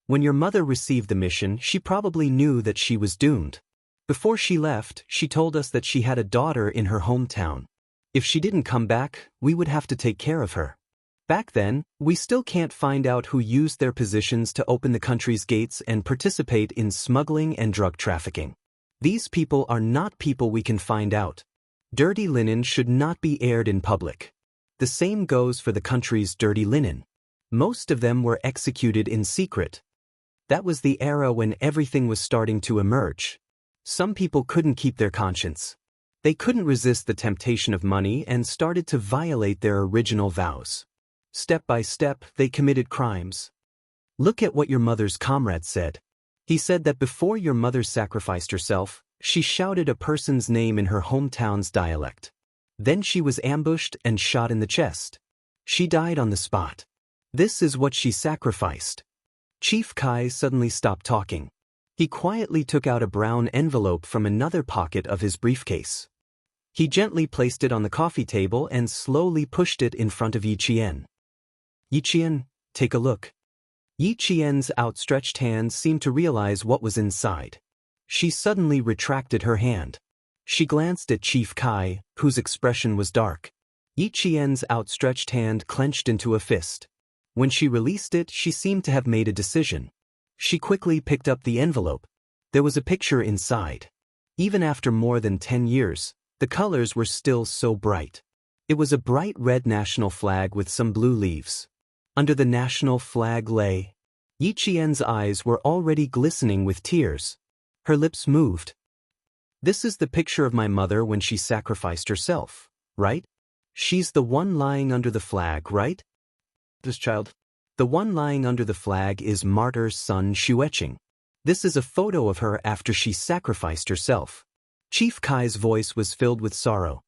When your mother received the mission, she probably knew that she was doomed. Before she left, she told us that she had a daughter in her hometown. If she didn't come back, we would have to take care of her. Back then, we still can't find out who used their positions to open the country's gates and participate in smuggling and drug trafficking. These people are not people we can find out. Dirty linen should not be aired in public. The same goes for the country's dirty linen. Most of them were executed in secret. That was the era when everything was starting to emerge. Some people couldn't keep their conscience. They couldn't resist the temptation of money and started to violate their original vows. Step by step, they committed crimes. Look at what your mother's comrade said. He said that before your mother sacrificed herself, she shouted a person's name in her hometown's dialect. Then she was ambushed and shot in the chest. She died on the spot. This is what she sacrificed." Chief Kai suddenly stopped talking. He quietly took out a brown envelope from another pocket of his briefcase. He gently placed it on the coffee table and slowly pushed it in front of Yi Qian. "Yi Qian, take a look." Yi Qian's outstretched hand seemed to realize what was inside. She suddenly retracted her hand. She glanced at Chief Kai, whose expression was dark. Yi Qian's outstretched hand clenched into a fist. When she released it, she seemed to have made a decision. She quickly picked up the envelope. There was a picture inside. Even after more than 10 years, the colors were still so bright. It was a bright red national flag with some blue leaves. Under the national flag lay. Yi Qian's eyes were already glistening with tears. Her lips moved. "This is the picture of my mother when she sacrificed herself, right? She's the one lying under the flag, right?" "This child." "The one lying under the flag is martyr's son Xueqing. This is a photo of her after she sacrificed herself." Chief Kai's voice was filled with sorrow.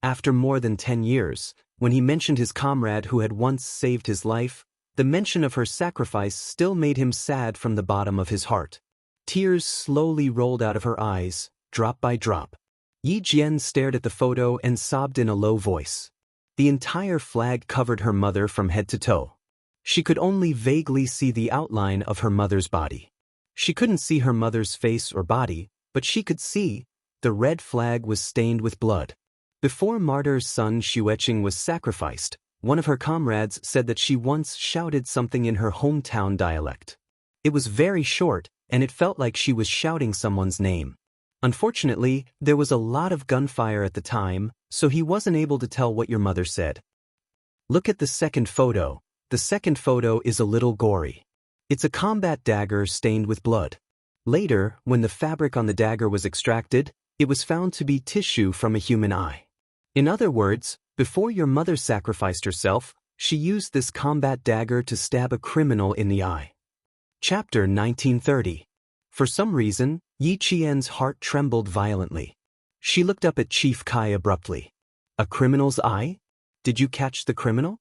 After more than 10 years, when he mentioned his comrade who had once saved his life, the mention of her sacrifice still made him sad from the bottom of his heart. Tears slowly rolled out of her eyes, drop by drop. Yi Jian stared at the photo and sobbed in a low voice. The entire flag covered her mother from head to toe. She could only vaguely see the outline of her mother's body. She couldn't see her mother's face or body, but she could see the red flag was stained with blood. Before martyr's son Xueqing was sacrificed, one of her comrades said that she once shouted something in her hometown dialect. It was very short, and it felt like she was shouting someone's name. Unfortunately, there was a lot of gunfire at the time, so he wasn't able to tell what your mother said. Look at the second photo. The second photo is a little gory. It's a combat dagger stained with blood. Later, when the fabric on the dagger was extracted, it was found to be tissue from a human eye. In other words, before your mother sacrificed herself, she used this combat dagger to stab a criminal in the eye. Chapter 1930. For some reason, Yi Qian's heart trembled violently. She looked up at Chief Kai abruptly. "A criminal's eye? Did you catch the criminal?"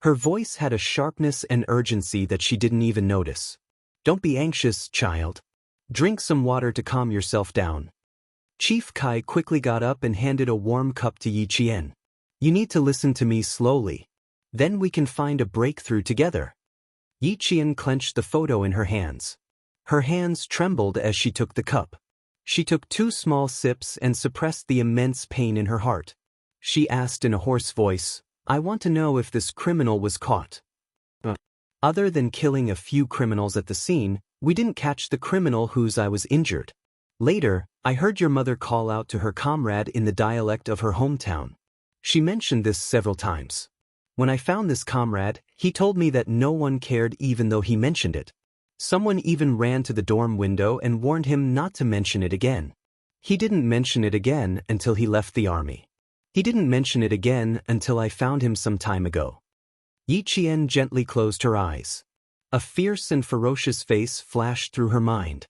Her voice had a sharpness and urgency that she didn't even notice. "Don't be anxious, child. Drink some water to calm yourself down." Chief Kai quickly got up and handed a warm cup to Yi Qian. "You need to listen to me slowly. Then we can find a breakthrough together." Yi Qian clenched the photo in her hands. Her hands trembled as she took the cup. She took 2 small sips and suppressed the immense pain in her heart. She asked in a hoarse voice, "I want to know if this criminal was caught." Other than killing a few criminals at the scene, we didn't catch the criminal whose eye was injured. Later, I heard your mother call out to her comrade in the dialect of her hometown. She mentioned this several times. When I found this comrade, he told me that no one cared even though he mentioned it. Someone even ran to the dorm window and warned him not to mention it again. He didn't mention it again until he left the army. He didn't mention it again until I found him some time ago. Yi Qian gently closed her eyes. A fierce and ferocious face flashed through her mind.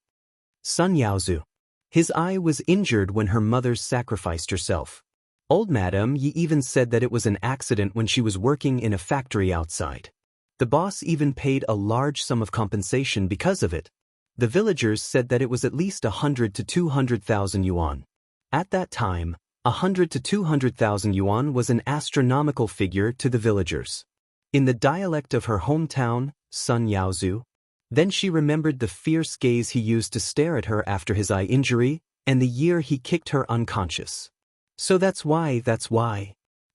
Sun Yaozu. His eye was injured when her mother sacrificed herself. Old Madame Yi even said that it was an accident when she was working in a factory outside. The boss even paid a large sum of compensation because of it. The villagers said that it was at least 100 to 200,000 yuan. At that time, 100 to 200,000 yuan was an astronomical figure to the villagers. In the dialect of her hometown, Sun Yaozu. Then she remembered the fierce gaze he used to stare at her after his eye injury, and the year he kicked her unconscious. So that's why.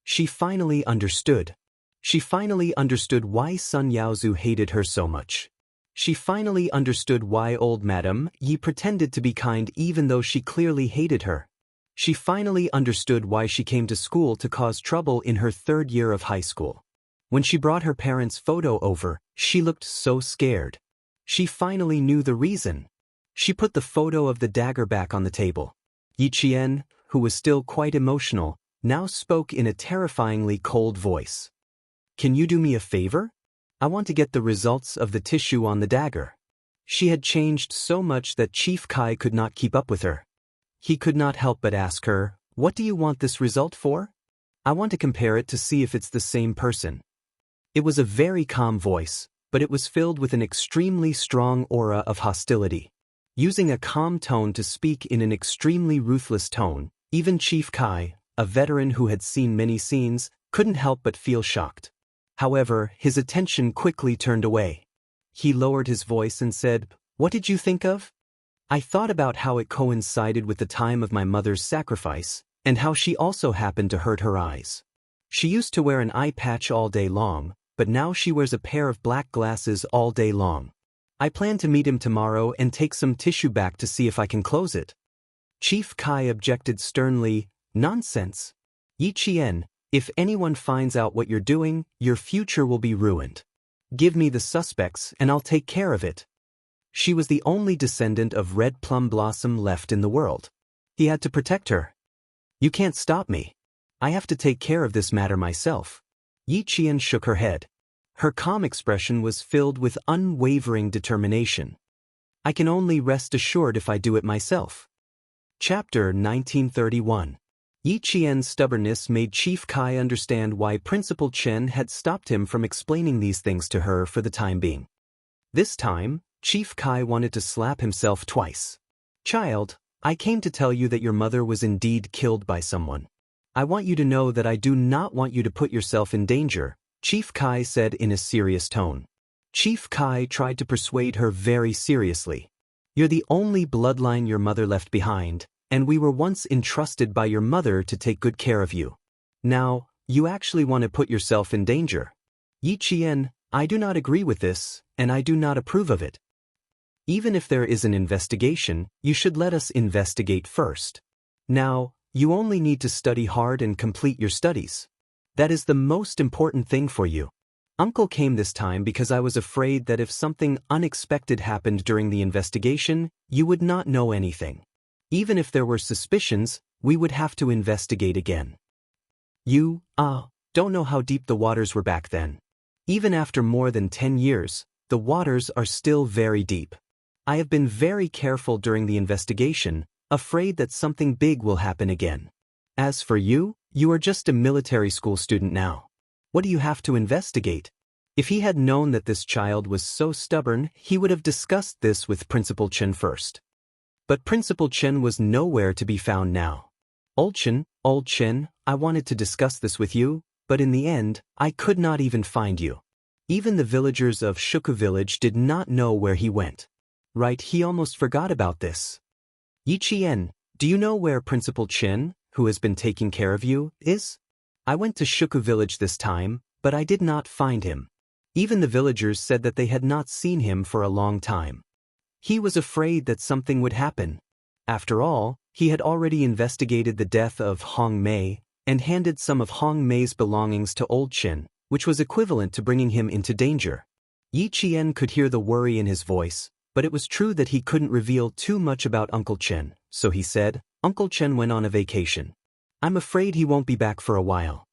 She finally understood. She finally understood why Sun Yaozu hated her so much. She finally understood why old Madame Yi pretended to be kind even though she clearly hated her. She finally understood why she came to school to cause trouble in her 3rd year of high school. When she brought her parents' photo over, she looked so scared. She finally knew the reason. She put the photo of the dagger back on the table. Yi Qian, who was still quite emotional, now spoke in a terrifyingly cold voice. "Can you do me a favor? I want to get the results of the tissue on the dagger." She had changed so much that Chief Kai could not keep up with her. He could not help but ask her, "What do you want this result for?" "I want to compare it to see if it's the same person." It was a very calm voice, but it was filled with an extremely strong aura of hostility. Using a calm tone to speak in an extremely ruthless tone, even Chief Kai, a veteran who had seen many scenes, couldn't help but feel shocked. However, his attention quickly turned away. He lowered his voice and said, "What did you think of?" "I thought about how it coincided with the time of my mother's sacrifice, and how she also happened to hurt her eyes. She used to wear an eye patch all day long, but now she wears a pair of black glasses all day long. I plan to meet him tomorrow and take some tissue back to see if I can close it." Chief Kai objected sternly, "Nonsense. Yi Qian, if anyone finds out what you're doing, your future will be ruined. Give me the suspects and I'll take care of it." She was the only descendant of Red Plum Blossom left in the world. He had to protect her. "You can't stop me. I have to take care of this matter myself." Yi Qian shook her head. Her calm expression was filled with unwavering determination. "I can only rest assured if I do it myself." Chapter 1931. Yi Qian's stubbornness made Chief Kai understand why Principal Chen had stopped him from explaining these things to her for the time being. This time, Chief Kai wanted to slap himself twice. "Child, I came to tell you that your mother was indeed killed by someone. I want you to know that I do not want you to put yourself in danger," Chief Kai said in a serious tone. Chief Kai tried to persuade her very seriously. "You're the only bloodline your mother left behind, and we were once entrusted by your mother to take good care of you. Now, you actually want to put yourself in danger. Yi Qian, I do not agree with this, and I do not approve of it. Even if there is an investigation, you should let us investigate first. Now, you only need to study hard and complete your studies. That is the most important thing for you. Uncle came this time because I was afraid that if something unexpected happened during the investigation, you would not know anything. Even if there were suspicions, we would have to investigate again. You, don't know how deep the waters were back then. Even after more than 10 years, the waters are still very deep. I have been very careful during the investigation, afraid that something big will happen again. As for you, you are just a military school student now. What do you have to investigate?" If he had known that this child was so stubborn, he would have discussed this with Principal Chen first. But Principal Chen was nowhere to be found now. Old Chen, I wanted to discuss this with you, but in the end, I could not even find you. Even the villagers of Shuku village did not know where he went. Right, he almost forgot about this." Yi Qian, do you know where Principal Chen, who has been taking care of you, is? I went to Shuku village this time, but I did not find him. Even the villagers said that they had not seen him for a long time. He was afraid that something would happen. After all, he had already investigated the death of Hong Mei and handed some of Hong Mei's belongings to Old Chen, which was equivalent to bringing him into danger. Yi Qian could hear the worry in his voice, but it was true that he couldn't reveal too much about Uncle Chen, so he said, Uncle Chen went on a vacation. I'm afraid he won't be back for a while.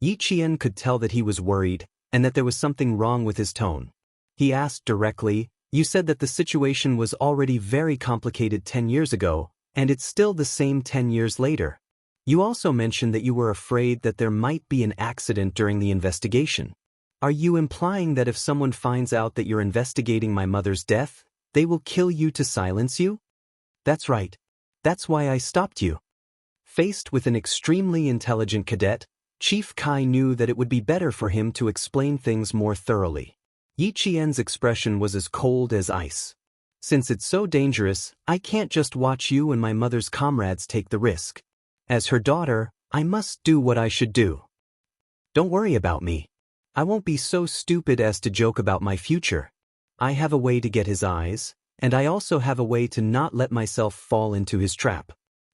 Yi Qian could tell that he was worried, and that there was something wrong with his tone. He asked directly, you said that the situation was already very complicated 10 years ago, and it's still the same 10 years later. You also mentioned that you were afraid that there might be an accident during the investigation. Are you implying that if someone finds out that you're investigating my mother's death, they will kill you to silence you? That's right. That's why I stopped you. Faced with an extremely intelligent cadet, Chief Kai knew that it would be better for him to explain things more thoroughly. Yi Qian's expression was as cold as ice. Since it's so dangerous, I can't just watch you and my mother's comrades take the risk. As her daughter, I must do what I should do. Don't worry about me. I won't be so stupid as to joke about my future. I have a way to get his eyes, and I also have a way to not let myself fall into his trap.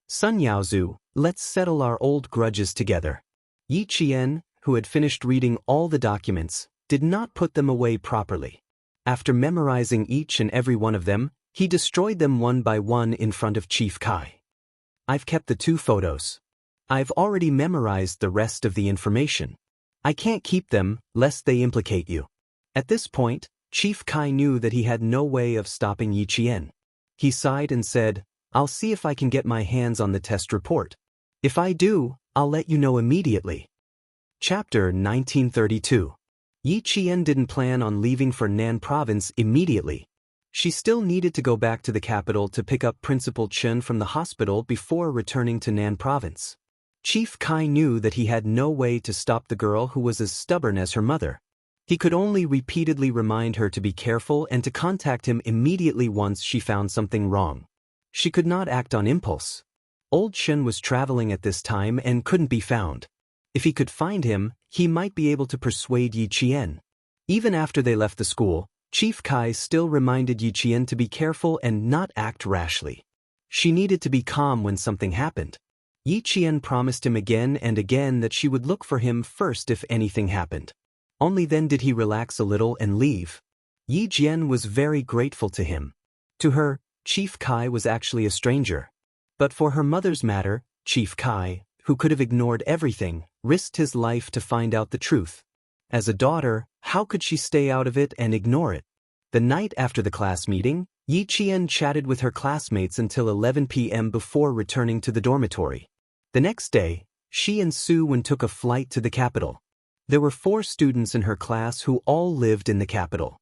Sun Yaozu, let's settle our old grudges together. Yi Qian, who had finished reading all the documents, did not put them away properly. After memorizing each and every one of them, he destroyed them one by one in front of Chief Kai. I've kept the 2 photos. I've already memorized the rest of the information. I can't keep them, lest they implicate you. At this point, Chief Kai knew that he had no way of stopping Yi Qian. He sighed and said, I'll see if I can get my hands on the test report. If I do, I'll let you know immediately. Chapter 1932. Yi Qian didn't plan on leaving for Nan province immediately. She still needed to go back to the capital to pick up Principal Chen from the hospital before returning to Nan province. Chief Kai knew that he had no way to stop the girl who was as stubborn as her mother. He could only repeatedly remind her to be careful and to contact him immediately once she found something wrong. She could not act on impulse. Old Chen was traveling at this time and couldn't be found. If he could find him, he might be able to persuade Yi Qian. Even after they left the school, Chief Kai still reminded Yi Qian to be careful and not act rashly. She needed to be calm when something happened. Yi Qian promised him again and again that she would look for him first if anything happened. Only then did he relax a little and leave. Yi Jian was very grateful to him. To her, Chief Kai was actually a stranger. But for her mother's matter, Chief Kai, who could have ignored everything, risked his life to find out the truth. As a daughter, how could she stay out of it and ignore it? The night after the class meeting, Yi Qian chatted with her classmates until 11 p.m. before returning to the dormitory. The next day, she and Su Wen took a flight to the capital. There were 4 students in her class who all lived in the capital.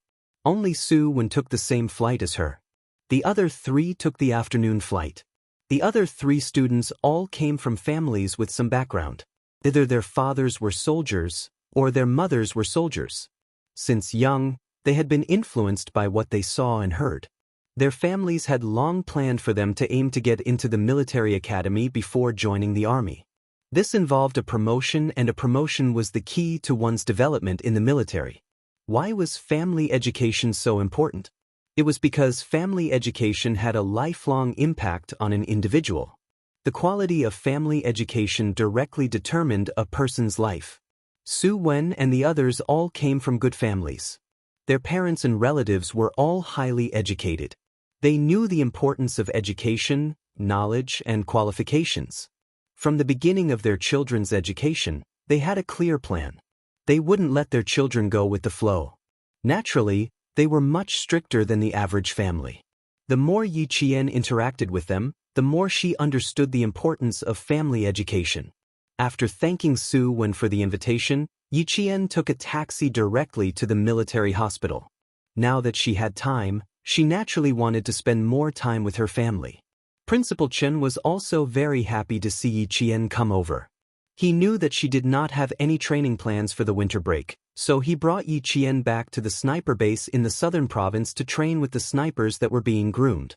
Only Su Wen took the same flight as her. The other 3 took the afternoon flight. The other 3 students all came from families with some background. Either their fathers were soldiers, or their mothers were soldiers. Since young, they had been influenced by what they saw and heard. Their families had long planned for them to aim to get into the military academy before joining the army. This involved a promotion, and a promotion was the key to one's development in the military. Why was family education so important? It was because family education had a lifelong impact on an individual. The quality of family education directly determined a person's life. Su Wen and the others all came from good families. Their parents and relatives were all highly educated. They knew the importance of education, knowledge, and qualifications. From the beginning of their children's education, they had a clear plan. They wouldn't let their children go with the flow. Naturally, they were much stricter than the average family. The more Yi Qian interacted with them, the more she understood the importance of family education. After thanking Su Wen for the invitation, Yi Qian took a taxi directly to the military hospital. Now that she had time, she naturally wanted to spend more time with her family. Principal Chen was also very happy to see Yi Qian come over. He knew that she did not have any training plans for the winter break, so he brought Yi Qian back to the sniper base in the southern province to train with the snipers that were being groomed.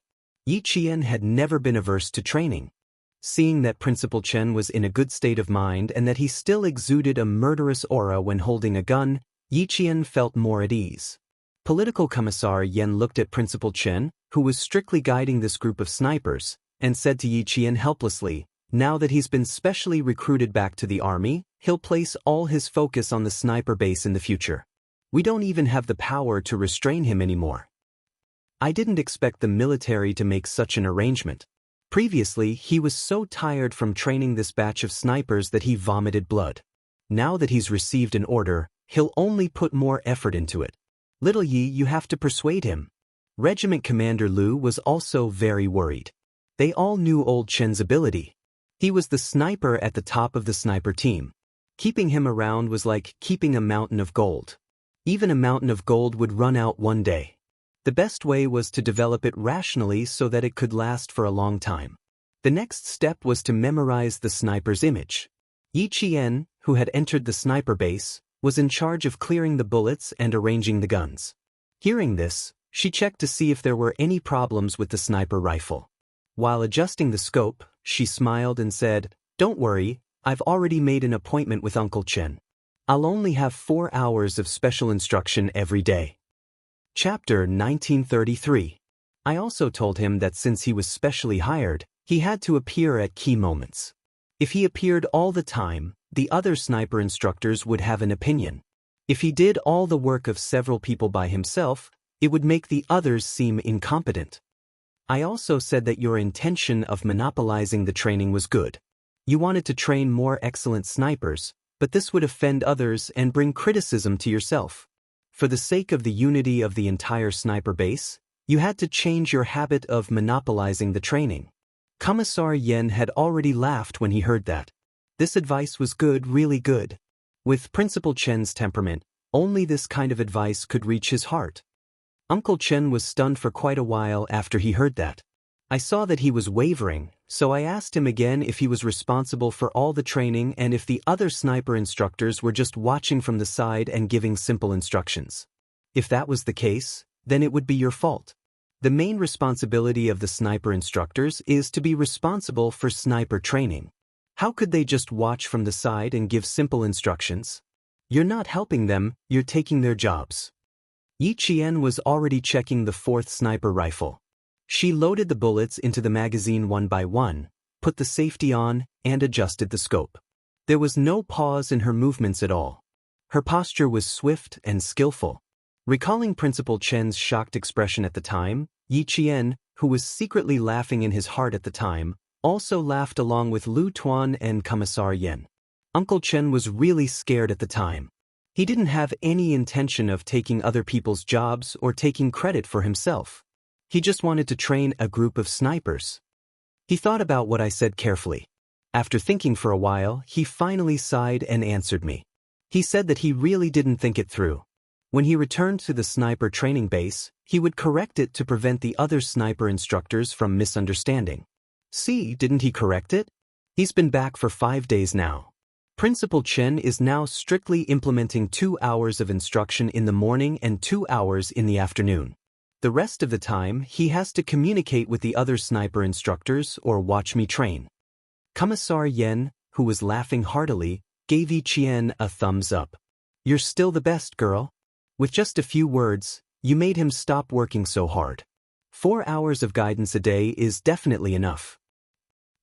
Yi Qian had never been averse to training. Seeing that Principal Chen was in a good state of mind and that he still exuded a murderous aura when holding a gun, Yi Qian felt more at ease. Political Commissar Yen looked at Principal Chen, who was strictly guiding this group of snipers, and said to Yi Qian helplessly, "Now that he's been specially recruited back to the army, he'll place all his focus on the sniper base in the future. We don't even have the power to restrain him anymore." I didn't expect the military to make such an arrangement. Previously, he was so tired from training this batch of snipers that he vomited blood. Now that he's received an order, he'll only put more effort into it. "Little Yi, you have to persuade him." Regiment Commander Liu was also very worried. They all knew old Chen's ability. He was the sniper at the top of the sniper team. Keeping him around was like keeping a mountain of gold. Even a mountain of gold would run out one day. The best way was to develop it rationally so that it could last for a long time. The next step was to memorize the sniper's image. Yi Qian, who had entered the sniper base, was in charge of clearing the bullets and arranging the guns. Hearing this, she checked to see if there were any problems with the sniper rifle. While adjusting the scope, she smiled and said, "Don't worry, I've already made an appointment with Uncle Chen. I'll only have 4 hours of special instruction every day." Chapter 1933. I also told him that since he was specially hired, he had to appear at key moments. If he appeared all the time, the other sniper instructors would have an opinion. If he did all the work of several people by himself, it would make the others seem incompetent. I also said that your intention of monopolizing the training was good. You wanted to train more excellent snipers, but this would offend others and bring criticism to yourself. For the sake of the unity of the entire sniper base, you had to change your habit of monopolizing the training. Commissar Yen had already laughed when he heard that. This advice was good, really good. With Principal Chen's temperament, only this kind of advice could reach his heart. Uncle Chen was stunned for quite a while after he heard that. I saw that he was wavering, so I asked him again if he was responsible for all the training and if the other sniper instructors were just watching from the side and giving simple instructions. If that was the case, then it would be your fault. The main responsibility of the sniper instructors is to be responsible for sniper training. How could they just watch from the side and give simple instructions? You're not helping them, you're taking their jobs. Yi Qian was already checking the 4th sniper rifle. She loaded the bullets into the magazine one by one, put the safety on, and adjusted the scope. There was no pause in her movements at all. Her posture was swift and skillful. Recalling Principal Chen's shocked expression at the time, Yi Qian, who was secretly laughing in his heart at the time, also laughed along with Lu Tuan and Commissar Yen. Uncle Chen was really scared at the time. He didn't have any intention of taking other people's jobs or taking credit for himself. He just wanted to train a group of snipers. He thought about what I said carefully. After thinking for a while, he finally sighed and answered me. He said that he really didn't think it through. When he returned to the sniper training base, he would correct it to prevent the other sniper instructors from misunderstanding. See, didn't he correct it? He's been back for 5 days now. Principal Chen is now strictly implementing 2 hours of instruction in the morning and 2 hours in the afternoon. The rest of the time, he has to communicate with the other sniper instructors or watch me train. Commissar Yen, who was laughing heartily, gave Yi Qian a thumbs up. "You're still the best, girl." With just a few words, you made him stop working so hard. 4 hours of guidance a day is definitely enough.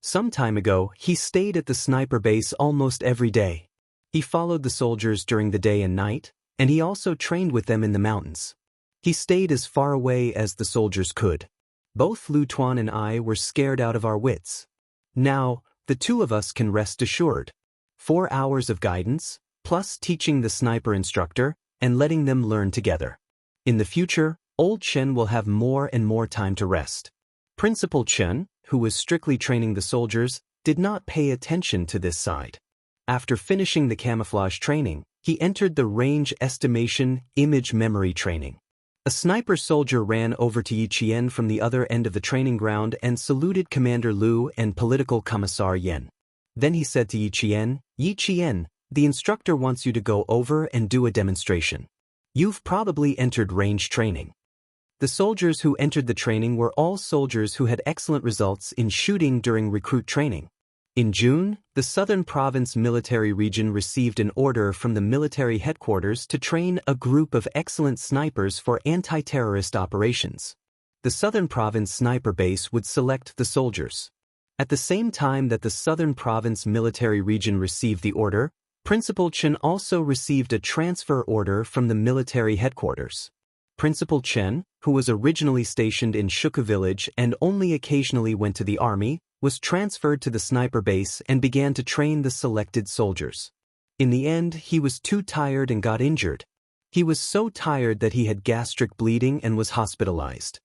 Some time ago, he stayed at the sniper base almost every day. He followed the soldiers during the day and night, and he also trained with them in the mountains. He stayed as far away as the soldiers could. Both Lu Tuan and I were scared out of our wits. Now, the two of us can rest assured. 4 hours of guidance, plus teaching the sniper instructor, and letting them learn together. In the future, old Chen will have more and more time to rest. Principal Chen, who was strictly training the soldiers, did not pay attention to this side. After finishing the camouflage training, he entered the range estimation image memory training. A sniper soldier ran over to Yi Qian from the other end of the training ground and saluted Commander Liu and Political Commissar Yen. Then he said to Yi Qian, "Yi Qian, the instructor wants you to go over and do a demonstration. You've probably entered range training." The soldiers who entered the training were all soldiers who had excellent results in shooting during recruit training. In June, the Southern Province Military Region received an order from the military headquarters to train a group of excellent snipers for anti-terrorist operations. The Southern Province Sniper Base would select the soldiers. At the same time that the Southern Province Military Region received the order, Principal Chen also received a transfer order from the military headquarters. Principal Chen, who was originally stationed in Shuka Village and only occasionally went to the army, was transferred to the sniper base and began to train the selected soldiers. In the end, he was too tired and got injured. He was so tired that he had gastric bleeding and was hospitalized.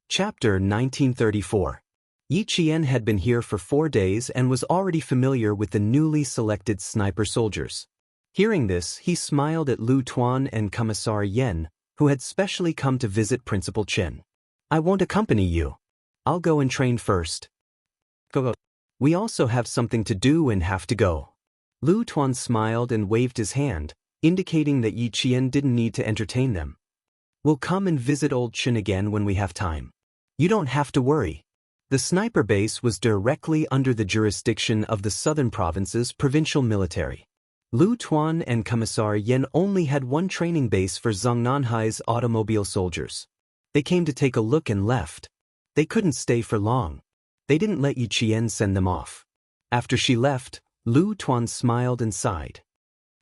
Chapter 1934. Yi Qian had been here for 4 days and was already familiar with the newly selected sniper soldiers. Hearing this, he smiled at Lu Tuan and Commissar Yen, who had specially come to visit Principal Chen. "I won't accompany you. I'll go and train first." "Go. We also have something to do and have to go." Lu Tuan smiled and waved his hand, indicating that Yi Qian didn't need to entertain them. "We'll come and visit Old Chen again when we have time. You don't have to worry." The sniper base was directly under the jurisdiction of the Southern Province's provincial military. Lu Tuan and Commissar Yen only had one training base for Zongnanhai's automobile soldiers. They came to take a look and left. They couldn't stay for long. They didn't let Yi Qian send them off. After she left, Lu Tuan smiled and sighed.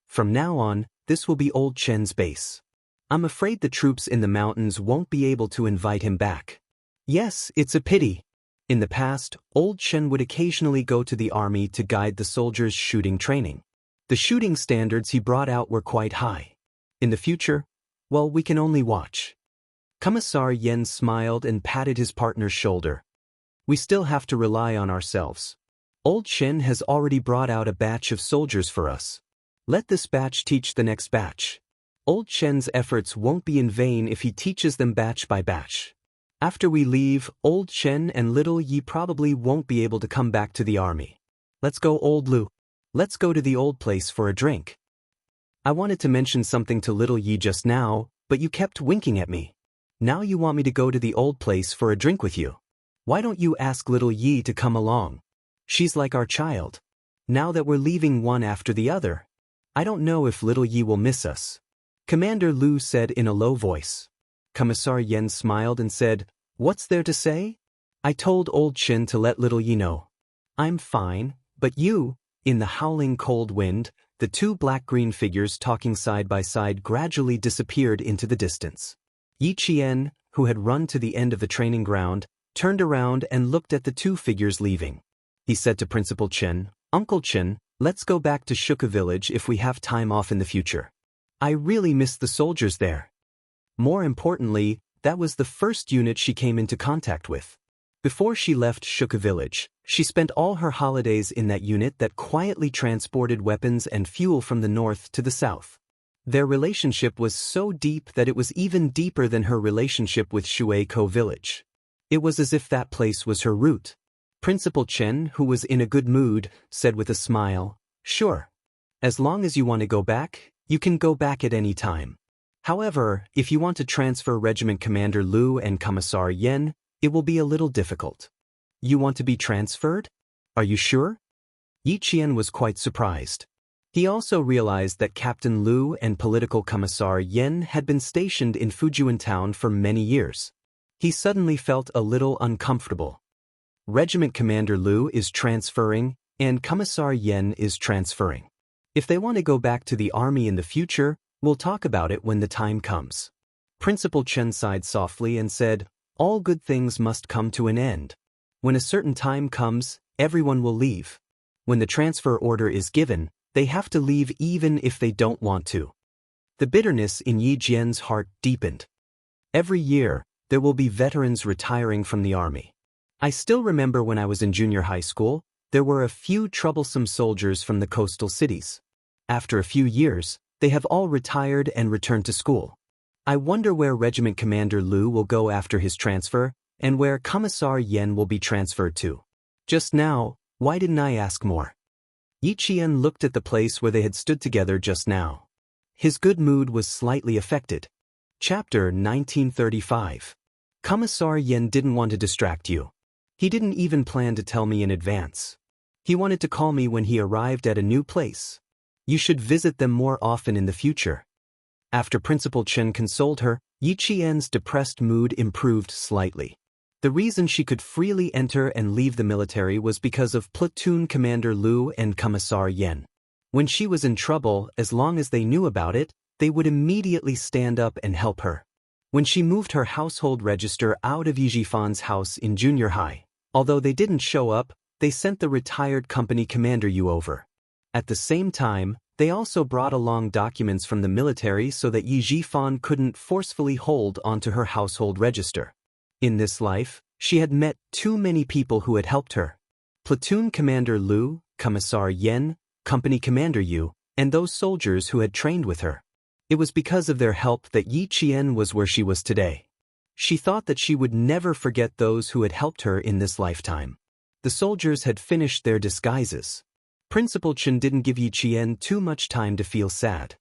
"From now on, this will be Old Chen's base. I'm afraid the troops in the mountains won't be able to invite him back." "Yes, it's a pity." In the past, Old Chen would occasionally go to the army to guide the soldiers' shooting training. The shooting standards he brought out were quite high. In the future, well, we can only watch. Commissar Yen smiled and patted his partner's shoulder. "We still have to rely on ourselves. Old Chen has already brought out a batch of soldiers for us. Let this batch teach the next batch. Old Chen's efforts won't be in vain if he teaches them batch by batch. After we leave, Old Chen and Little Yi probably won't be able to come back to the army. Let's go, Old Lu. Let's go to the old place for a drink. I wanted to mention something to Little Yi just now, but you kept winking at me. Now you want me to go to the old place for a drink with you. Why don't you ask Little Yi to come along? She's like our child. Now that we're leaving one after the other, I don't know if Little Yi will miss us." Commander Lu said in a low voice. Commissar Yen smiled and said, "What's there to say? I told Old Chen to let Little Yi know. I'm fine, but you..." In the howling cold wind, the two black-green figures talking side by side gradually disappeared into the distance. Yi Qian, who had run to the end of the training ground, turned around and looked at the two figures leaving. He said to Principal Chen, "Uncle Chen, let's go back to Shuka Village if we have time off in the future. I really miss the soldiers there." More importantly, that was the first unit she came into contact with. Before she left Shuka Village, she spent all her holidays in that unit that quietly transported weapons and fuel from the north to the south. Their relationship was so deep that it was even deeper than her relationship with Shueiko Village. It was as if that place was her root. Principal Chen, who was in a good mood, said with a smile, "Sure. As long as you want to go back, you can go back at any time. However, if you want to transfer Regiment Commander Lu and Commissar Yen, it will be a little difficult." "You want to be transferred? Are you sure?" Yi Qian was quite surprised. He also realized that Captain Lu and Political Commissar Yen had been stationed in Fujian Town for many years. He suddenly felt a little uncomfortable. Regiment Commander Lu is transferring, and Commissar Yen is transferring. If they want to go back to the army in the future, we'll talk about it when the time comes. Principal Chen sighed softly and said, "All good things must come to an end. When a certain time comes, everyone will leave. When the transfer order is given, they have to leave even if they don't want to." The bitterness in Yi Jian's heart deepened. Every year, there will be veterans retiring from the army. I still remember when I was in junior high school, there were a few troublesome soldiers from the coastal cities. After a few years, they have all retired and returned to school. I wonder where Regiment Commander Lu will go after his transfer, and where Commissar Yen will be transferred to. Just now, why didn't I ask more? Yi Qian looked at the place where they had stood together just now. His good mood was slightly affected. Chapter 1935. Commissar Yen didn't want to distract you. He didn't even plan to tell me in advance. He wanted to call me when he arrived at a new place. You should visit them more often in the future. After Principal Chen consoled her, Yi Qian's depressed mood improved slightly. The reason she could freely enter and leave the military was because of Platoon Commander Liu and Commissar Yen. When she was in trouble, as long as they knew about it, they would immediately stand up and help her. When she moved her household register out of Yi Jifan's house in junior high, although they didn't show up, they sent the retired company commander Yu over. At the same time, they also brought along documents from the military so that Yi Jifan couldn't forcefully hold onto her household register. In this life, she had met too many people who had helped her. Platoon Commander Liu, Commissar Yen, Company Commander Yu, and those soldiers who had trained with her. It was because of their help that Yi Qian was where she was today. She thought that she would never forget those who had helped her in this lifetime. The soldiers had finished their disguises. Principal Chen didn't give Yi Qian too much time to feel sad.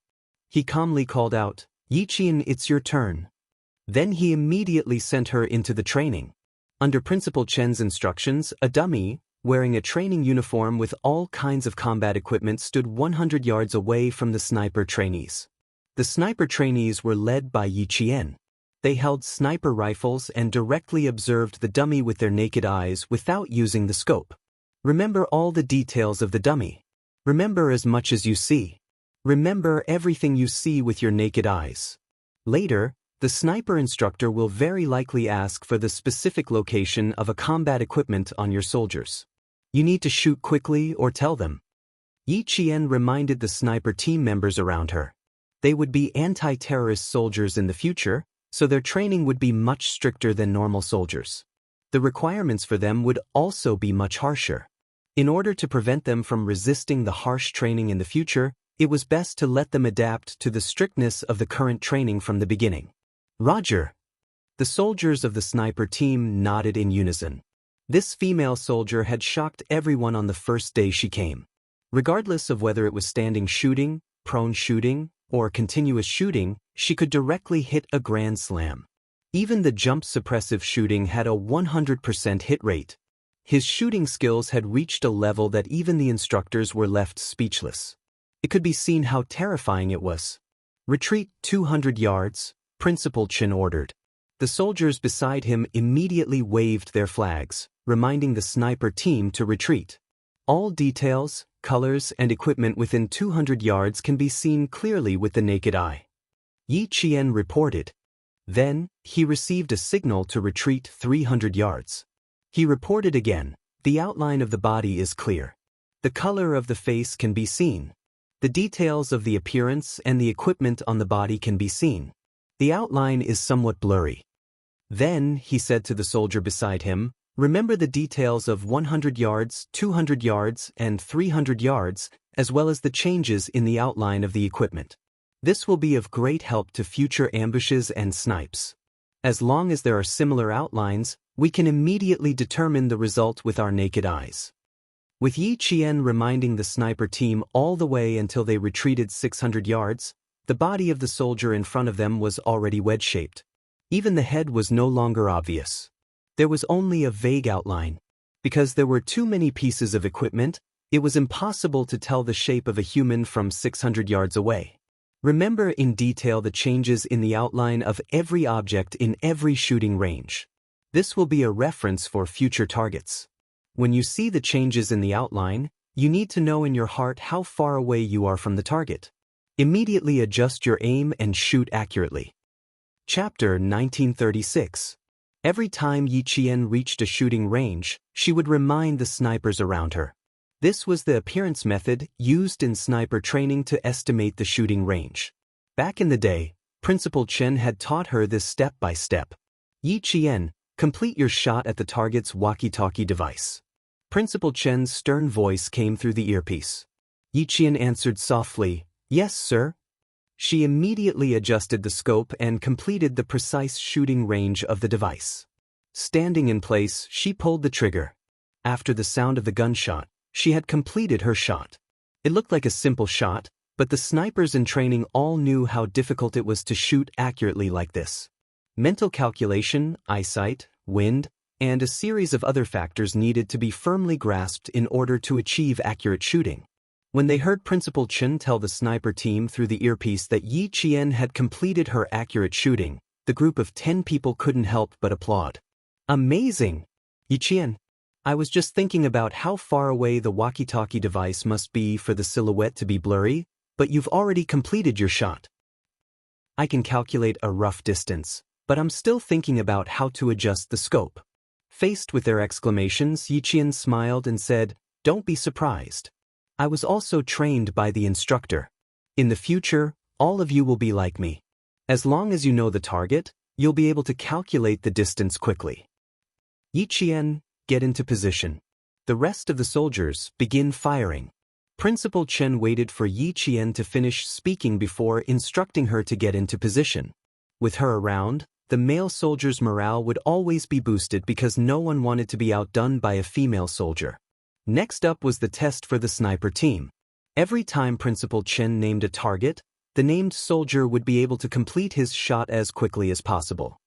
He calmly called out, "Yi Qian, it's your turn." Then he immediately sent her into the training. Under Principal Chen's instructions, a dummy, wearing a training uniform with all kinds of combat equipment, stood 100 yards away from the sniper trainees. The sniper trainees were led by Yi Qian. They held sniper rifles and directly observed the dummy with their naked eyes without using the scope. Remember all the details of the dummy. Remember as much as you see. Remember everything you see with your naked eyes. Later, the sniper instructor will very likely ask for the specific location of a combat equipment on your soldiers. You need to shoot quickly or tell them. Yi Qian reminded the sniper team members around her. They would be anti-terrorist soldiers in the future, so their training would be much stricter than normal soldiers. The requirements for them would also be much harsher. In order to prevent them from resisting the harsh training in the future, it was best to let them adapt to the strictness of the current training from the beginning. Roger. The soldiers of the sniper team nodded in unison. This female soldier had shocked everyone on the first day she came. Regardless of whether it was standing shooting, prone shooting, or continuous shooting, she could directly hit a grand slam. Even the jump suppressive shooting had a 100% hit rate. His shooting skills had reached a level that even the instructors were left speechless. It could be seen how terrifying it was. "Retreat 200 yards, Principal Chen ordered. The soldiers beside him immediately waved their flags, reminding the sniper team to retreat. All details, colors, and equipment within 200 yards can be seen clearly with the naked eye. Yi Qian reported. Then, he received a signal to retreat 300 yards. He reported again, "The outline of the body is clear. The color of the face can be seen. The details of the appearance and the equipment on the body can be seen. The outline is somewhat blurry." Then, he said to the soldier beside him, "Remember the details of 100 yards, 200 yards, and 300 yards, as well as the changes in the outline of the equipment. This will be of great help to future ambushes and snipes. As long as there are similar outlines, we can immediately determine the result with our naked eyes." With Yi Qian reminding the sniper team all the way until they retreated 600 yards, the body of the soldier in front of them was already wedge-shaped. Even the head was no longer obvious. There was only a vague outline. Because there were too many pieces of equipment, it was impossible to tell the shape of a human from 600 yards away. Remember in detail the changes in the outline of every object in every shooting range. This will be a reference for future targets. When you see the changes in the outline, you need to know in your heart how far away you are from the target. Immediately adjust your aim and shoot accurately. Chapter 1936. Every time Yi Qian reached a shooting range, she would remind the snipers around her. This was the appearance method used in sniper training to estimate the shooting range. Back in the day, Principal Chen had taught her this step by step. "Yi Qian, complete your shot at the target's walkie-talkie device." Principal Chen's stern voice came through the earpiece. Yi Qian answered softly, "Yes, sir." She immediately adjusted the scope and completed the precise shooting range of the device. Standing in place, she pulled the trigger. After the sound of the gunshot, she had completed her shot. It looked like a simple shot, but the snipers in training all knew how difficult it was to shoot accurately like this. Mental calculation, eyesight, wind, and a series of other factors needed to be firmly grasped in order to achieve accurate shooting. When they heard Principal Chen tell the sniper team through the earpiece that Yi Qian had completed her accurate shooting, the group of 10 people couldn't help but applaud. Amazing! Yi Qian, I was just thinking about how far away the walkie-talkie device must be for the silhouette to be blurry, but you've already completed your shot. I can calculate a rough distance, but I'm still thinking about how to adjust the scope. Faced with their exclamations, Yi Qian smiled and said, "Don't be surprised. I was also trained by the instructor. In the future, all of you will be like me. As long as you know the target, you'll be able to calculate the distance quickly. Yi Qian, get into position. The rest of the soldiers begin firing." Principal Chen waited for Yi Qian to finish speaking before instructing her to get into position. With her around, the male soldiers' morale would always be boosted because no one wanted to be outdone by a female soldier. Next up was the test for the sniper team. Every time Principal Chen named a target, the named soldier would be able to complete his shot as quickly as possible.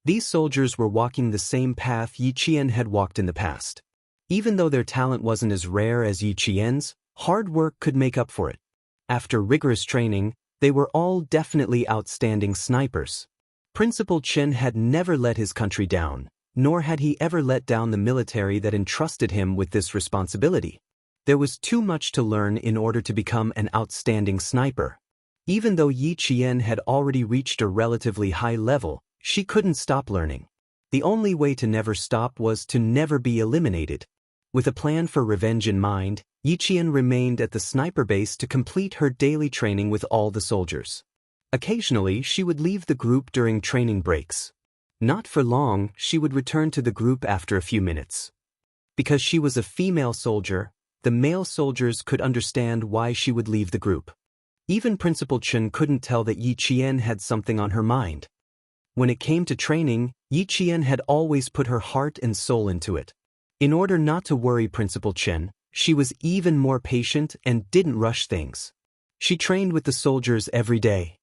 These soldiers were walking the same path Yi Qian had walked in the past. Even though their talent wasn't as rare as Yi Qian's, hard work could make up for it. After rigorous training, they were all definitely outstanding snipers. Principal Chen had never let his country down, nor had he ever let down the military that entrusted him with this responsibility. There was too much to learn in order to become an outstanding sniper. Even though Yi Qian had already reached a relatively high level, she couldn't stop learning. The only way to never stop was to never be eliminated. With a plan for revenge in mind, Yi Qian remained at the sniper base to complete her daily training with all the soldiers. Occasionally, she would leave the group during training breaks. Not for long, she would return to the group after a few minutes. Because she was a female soldier, the male soldiers could understand why she would leave the group. Even Principal Chen couldn't tell that Yi Qian had something on her mind. When it came to training, Yi Qian had always put her heart and soul into it. In order not to worry Principal Chen, she was even more patient and didn't rush things. She trained with the soldiers every day.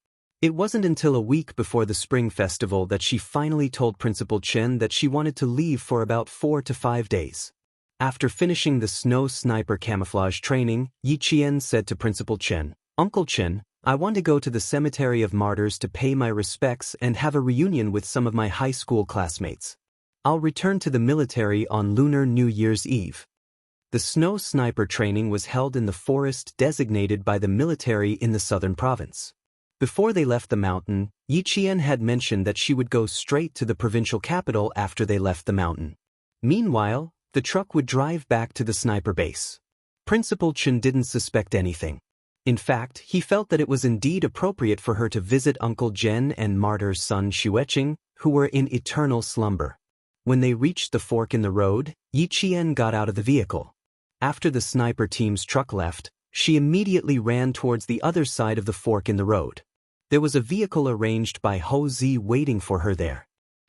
It wasn't until a week before the Spring Festival that she finally told Principal Chen that she wanted to leave for about 4 to 5 days. After finishing the snow sniper camouflage training, Yi Qian said to Principal Chen, "Uncle Chen, I want to go to the Cemetery of Martyrs to pay my respects and have a reunion with some of my high school classmates. I'll return to the military on Lunar New Year's Eve." The snow sniper training was held in the forest designated by the military in the southern province. Before they left the mountain, Yi Qian had mentioned that she would go straight to the provincial capital after they left the mountain. Meanwhile, the truck would drive back to the sniper base. Principal Chen didn't suspect anything. In fact, he felt that it was indeed appropriate for her to visit Uncle Zhen and Martyr's son Xueqing, who were in eternal slumber. When they reached the fork in the road, Yi Qian got out of the vehicle. After the sniper team's truck left, she immediately ran towards the other side of the fork in the road. There was a vehicle arranged by Ho Zi waiting for her there.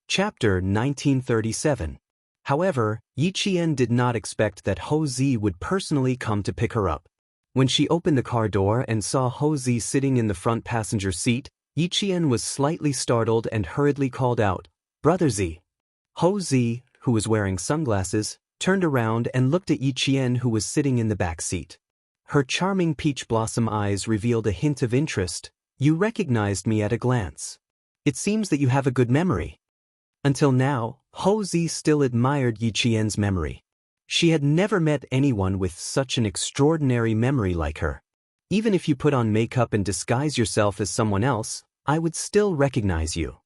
Chapter 1937. However, Yi Qian did not expect that Ho Zi would personally come to pick her up. When she opened the car door and saw Ho Zi sitting in the front passenger seat, Yi Qian was slightly startled and hurriedly called out, "Brother Zi." Ho Zi, who was wearing sunglasses, turned around and looked at Yi Qian, who was sitting in the back seat. Her charming peach blossom eyes revealed a hint of interest. "You recognized me at a glance. It seems that you have a good memory." Until now, Ho Zi still admired Yi Qian's memory. She had never met anyone with such an extraordinary memory like her. "Even if you put on makeup and disguise yourself as someone else, I would still recognize you,"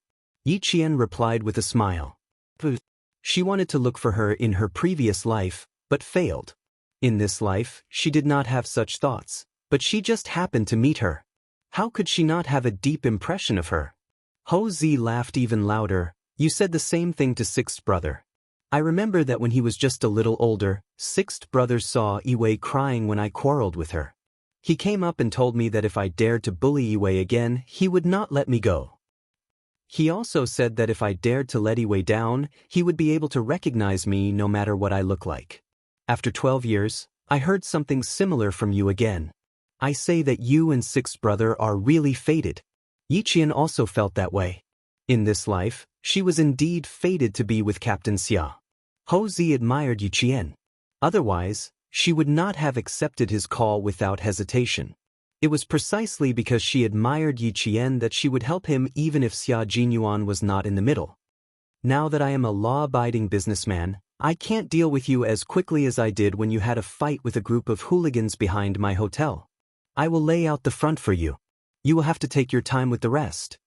Yi Qian replied with a smile. She wanted to look for her in her previous life, but failed. In this life, she did not have such thoughts, but she just happened to meet her. How could she not have a deep impression of her? Ho Zi laughed even louder. "You said the same thing to Sixth Brother. I remember that when he was just a little older, Sixth Brother saw Yi crying when I quarreled with her. He came up and told me that if I dared to bully Yi again, he would not let me go. He also said that if I dared to let Yi down, he would be able to recognize me no matter what I look like. After 12 years, I heard something similar from you again. I say that you and Sixth Brother are really fated." Yi Qian also felt that way. In this life, she was indeed fated to be with Captain Xia. Hou Zi admired Yi Qian. Otherwise, she would not have accepted his call without hesitation. It was precisely because she admired Yi Qian that she would help him even if Xia Jinyuan was not in the middle. Now that I am a law-abiding businessman, I can't deal with you as quickly as I did when you had a fight with a group of hooligans behind my hotel. I will lay out the front for you. You will have to take your time with the rest.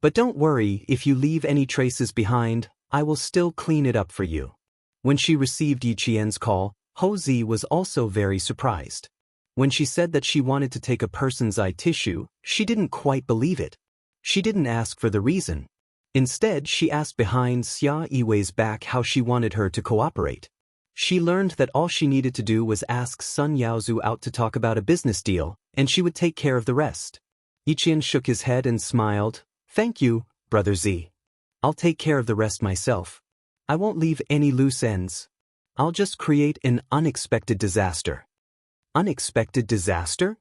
But don't worry, if you leave any traces behind, I will still clean it up for you. When she received Yi Qian's call, Hou Zi was also very surprised. When she said that she wanted to take a person's eye tissue, she didn't quite believe it. She didn't ask for the reason. Instead, she asked behind Xia Yiwei's back how she wanted her to cooperate. She learned that all she needed to do was ask Sun Yaozu out to talk about a business deal, and she would take care of the rest. Yi Qian shook his head and smiled. Thank you, Brother Z. I'll take care of the rest myself. I won't leave any loose ends. I'll just create an unexpected disaster. Unexpected disaster?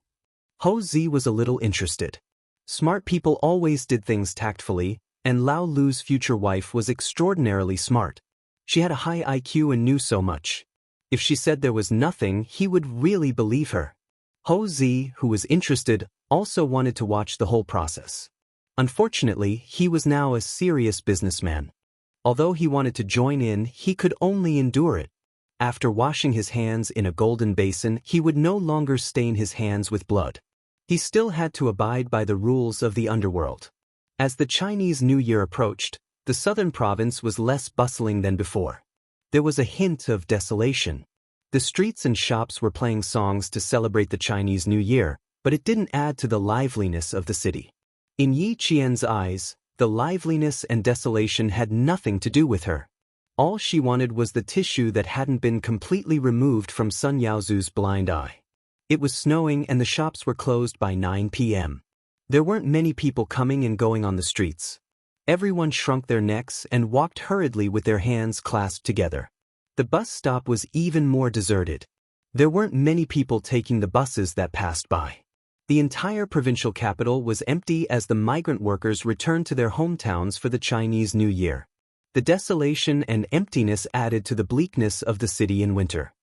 Hou Zi was a little interested. Smart people always did things tactfully, and Lao Lu's future wife was extraordinarily smart. She had a high IQ and knew so much. If she said there was nothing, he would really believe her. Hou Zi, who was interested, also wanted to watch the whole process. Unfortunately, he was now a serious businessman. Although he wanted to join in, he could only endure it. After washing his hands in a golden basin, he would no longer stain his hands with blood. He still had to abide by the rules of the underworld. As the Chinese New Year approached, the southern province was less bustling than before. There was a hint of desolation. The streets and shops were playing songs to celebrate the Chinese New Year, but it didn't add to the liveliness of the city. In Yi Qian's eyes, the liveliness and desolation had nothing to do with her. All she wanted was the tissue that hadn't been completely removed from Sun Yaozu's blind eye. It was snowing and the shops were closed by 9 p.m. There weren't many people coming and going on the streets. Everyone shrunk their necks and walked hurriedly with their hands clasped together. The bus stop was even more deserted. There weren't many people taking the buses that passed by. The entire provincial capital was empty as the migrant workers returned to their hometowns for the Chinese New Year. The desolation and emptiness added to the bleakness of the city in winter.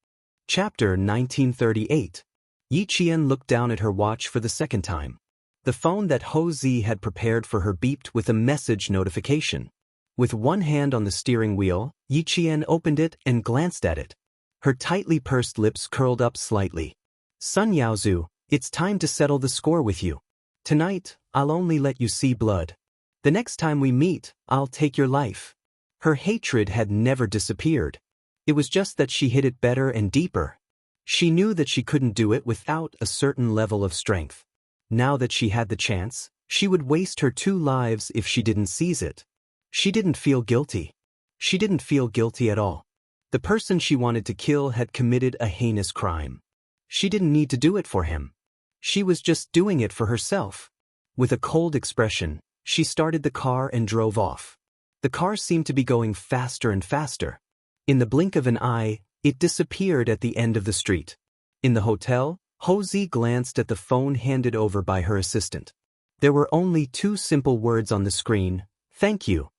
Chapter 1938. Yi Qian looked down at her watch for the second time. The phone that Hou Zi had prepared for her beeped with a message notification. With one hand on the steering wheel, Yi Qian opened it and glanced at it. Her tightly pursed lips curled up slightly. Sun Yaozu, it's time to settle the score with you. Tonight, I'll only let you see blood. The next time we meet, I'll take your life. Her hatred had never disappeared. It was just that she hid it better and deeper. She knew that she couldn't do it without a certain level of strength. Now that she had the chance, she would waste her 2 lives if she didn't seize it. She didn't feel guilty. She didn't feel guilty at all. The person she wanted to kill had committed a heinous crime. She didn't need to do it for him. She was just doing it for herself. With a cold expression, she started the car and drove off. The car seemed to be going faster and faster. In the blink of an eye, it disappeared at the end of the street. In the hotel, Hou Zi glanced at the phone handed over by her assistant. There were only 2 simple words on the screen, "Thank you."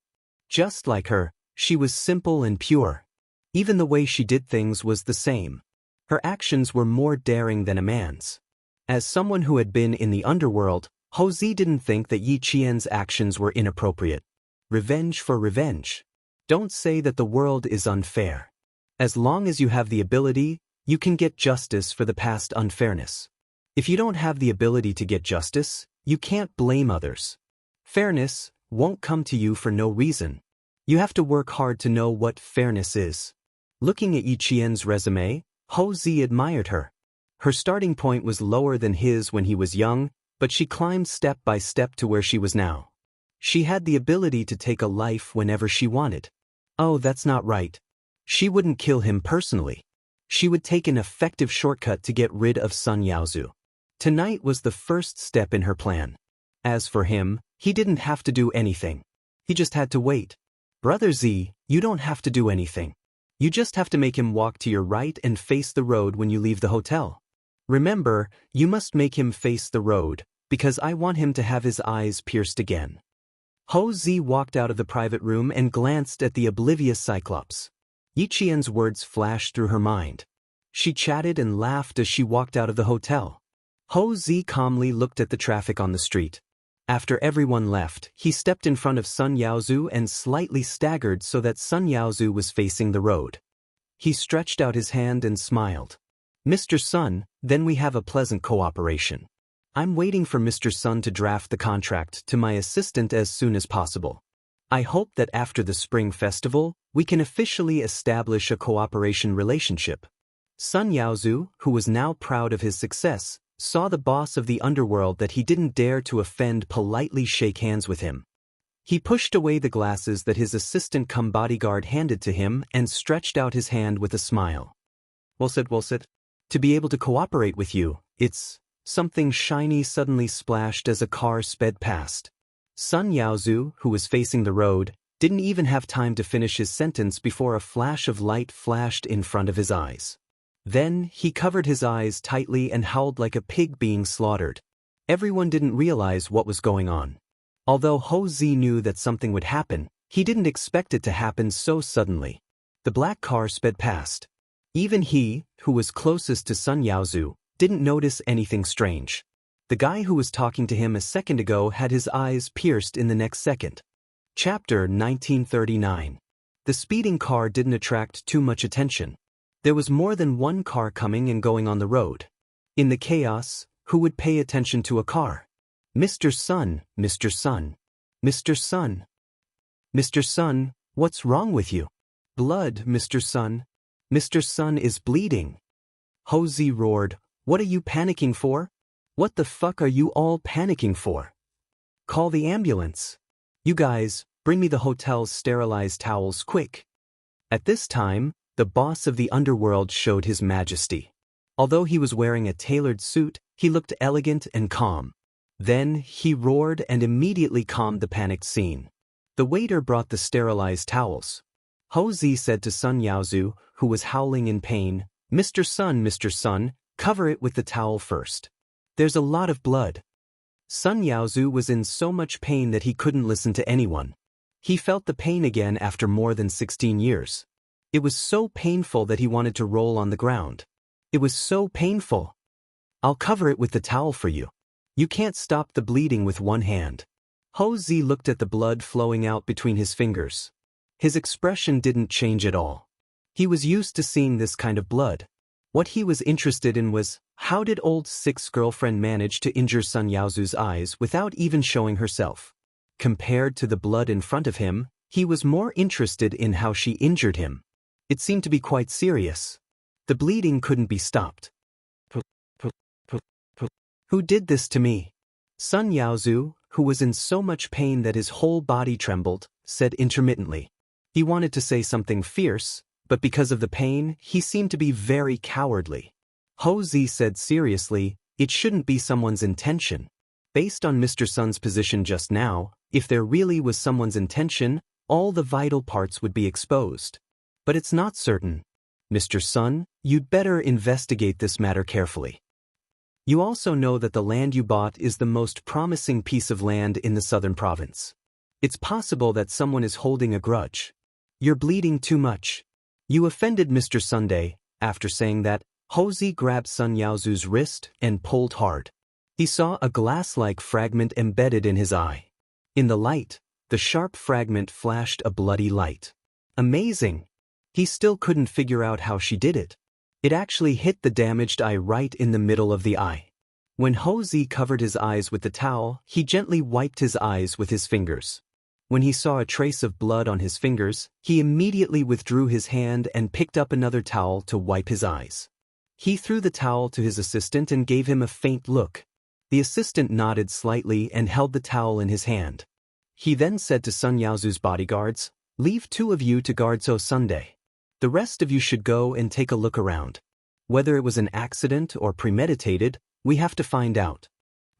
Just like her, she was simple and pure. Even the way she did things was the same. Her actions were more daring than a man's. As someone who had been in the underworld, Hou Zi didn't think that Yi Qian's actions were inappropriate. Revenge for revenge. Don't say that the world is unfair. As long as you have the ability, you can get justice for the past unfairness. If you don't have the ability to get justice, you can't blame others. Fairness won't come to you for no reason. You have to work hard to know what fairness is. Looking at Yi Qian's resume, Hou Zi admired her. Her starting point was lower than his when he was young, but she climbed step by step to where she was now. She had the ability to take a life whenever she wanted. Oh, that's not right. She wouldn't kill him personally. She would take an effective shortcut to get rid of Sun Yaozu. Tonight was the first step in her plan. As for him, he didn't have to do anything. He just had to wait. Brother Z, you don't have to do anything. You just have to make him walk to your right and face the road when you leave the hotel. Remember, you must make him face the road, because I want him to have his eyes pierced again. Ho Zi walked out of the private room and glanced at the oblivious Cyclops. Yi Qian's words flashed through her mind. She chatted and laughed as she walked out of the hotel. Ho Zi calmly looked at the traffic on the street. After everyone left, he stepped in front of Sun Yaozu and slightly staggered so that Sun Yaozu was facing the road. He stretched out his hand and smiled. Mr. Sun, then we have a pleasant cooperation. I'm waiting for Mr. Sun to draft the contract to my assistant as soon as possible. I hope that after the Spring Festival, we can officially establish a cooperation relationship. Sun Yaozu, who was now proud of his success, saw the boss of the underworld that he didn't dare to offend politely shake hands with him. He pushed away the glasses that his assistant-cum-bodyguard handed to him and stretched out his hand with a smile. Well said. To be able to cooperate with you, it's... Something shiny suddenly splashed as a car sped past. Sun Yaozu, who was facing the road, didn't even have time to finish his sentence before a flash of light flashed in front of his eyes. Then, he covered his eyes tightly and howled like a pig being slaughtered. Everyone didn't realize what was going on. Although Ho Zi knew that something would happen, he didn't expect it to happen so suddenly. The black car sped past. Even he, who was closest to Sun Yaozu, didn't notice anything strange. The guy who was talking to him a second ago had his eyes pierced in the next second. Chapter 1939. The speeding car didn't attract too much attention. There was more than one car coming and going on the road. In the chaos, who would pay attention to a car? Mr. Sun, Mr. Sun. Mr. Sun. Mr. Sun, what's wrong with you? Blood, Mr. Sun. Mr. Sun is bleeding. Ho Zi roared. What are you panicking for? What the fuck are you all panicking for? Call the ambulance. You guys, bring me the hotel's sterilized towels quick. At this time, the boss of the underworld showed his majesty. Although he was wearing a tailored suit, he looked elegant and calm. Then, he roared and immediately calmed the panicked scene. The waiter brought the sterilized towels. Ho Zi said to Sun Yaozu, who was howling in pain, Mr. Sun, cover it with the towel first. There's a lot of blood. Sun Yaozu was in so much pain that he couldn't listen to anyone. He felt the pain again after more than 16 years. It was so painful that he wanted to roll on the ground. It was so painful. I'll cover it with the towel for you. You can't stop the bleeding with one hand. Ho Zi looked at the blood flowing out between his fingers. His expression didn't change at all. He was used to seeing this kind of blood. What he was interested in was, how did old Six's girlfriend manage to injure Sun Yaozu's eyes without even showing herself? Compared to the blood in front of him, he was more interested in how she injured him. It seemed to be quite serious. The bleeding couldn't be stopped. Who did this to me? Sun Yaozu, who was in so much pain that his whole body trembled, said intermittently. He wanted to say something fierce, but because of the pain, he seemed to be very cowardly. Ho Zi said seriously, it shouldn't be someone's intention. Based on Mr. Sun's position just now, if there really was someone's intention, all the vital parts would be exposed. But it's not certain. Mr. Sun, you'd better investigate this matter carefully. You also know that the land you bought is the most promising piece of land in the southern province. It's possible that someone is holding a grudge. You're bleeding too much. You offended Mr. Sunday. After saying that, Ho Zi grabbed Sun Yaozu's wrist and pulled hard. He saw a glass-like fragment embedded in his eye. In the light, the sharp fragment flashed a bloody light. Amazing! He still couldn't figure out how she did it. It actually hit the damaged eye right in the middle of the eye. When Ho Zi covered his eyes with the towel, he gently wiped his eyes with his fingers. When he saw a trace of blood on his fingers, he immediately withdrew his hand and picked up another towel to wipe his eyes. He threw the towel to his assistant and gave him a faint look. The assistant nodded slightly and held the towel in his hand. He then said to Sun Yaozu's bodyguards, "Leave 2 of you to guard So Sunday. The rest of you should go and take a look around. Whether it was an accident or premeditated, we have to find out."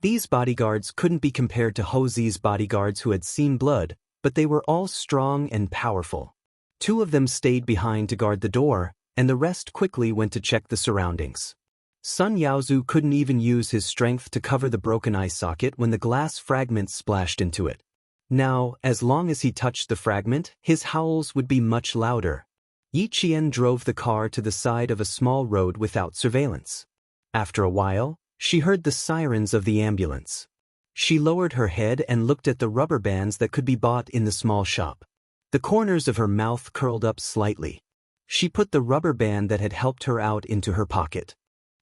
These bodyguards couldn't be compared to Ho Zi's bodyguards who had seen blood, but they were all strong and powerful. 2 of them stayed behind to guard the door, and the rest quickly went to check the surroundings. Sun Yaozu couldn't even use his strength to cover the broken eye socket when the glass fragments splashed into it. Now, as long as he touched the fragment, his howls would be much louder. Yi Qian drove the car to the side of a small road without surveillance. After a while, she heard the sirens of the ambulance. She lowered her head and looked at the rubber bands that could be bought in the small shop. The corners of her mouth curled up slightly. She put the rubber band that had helped her out into her pocket.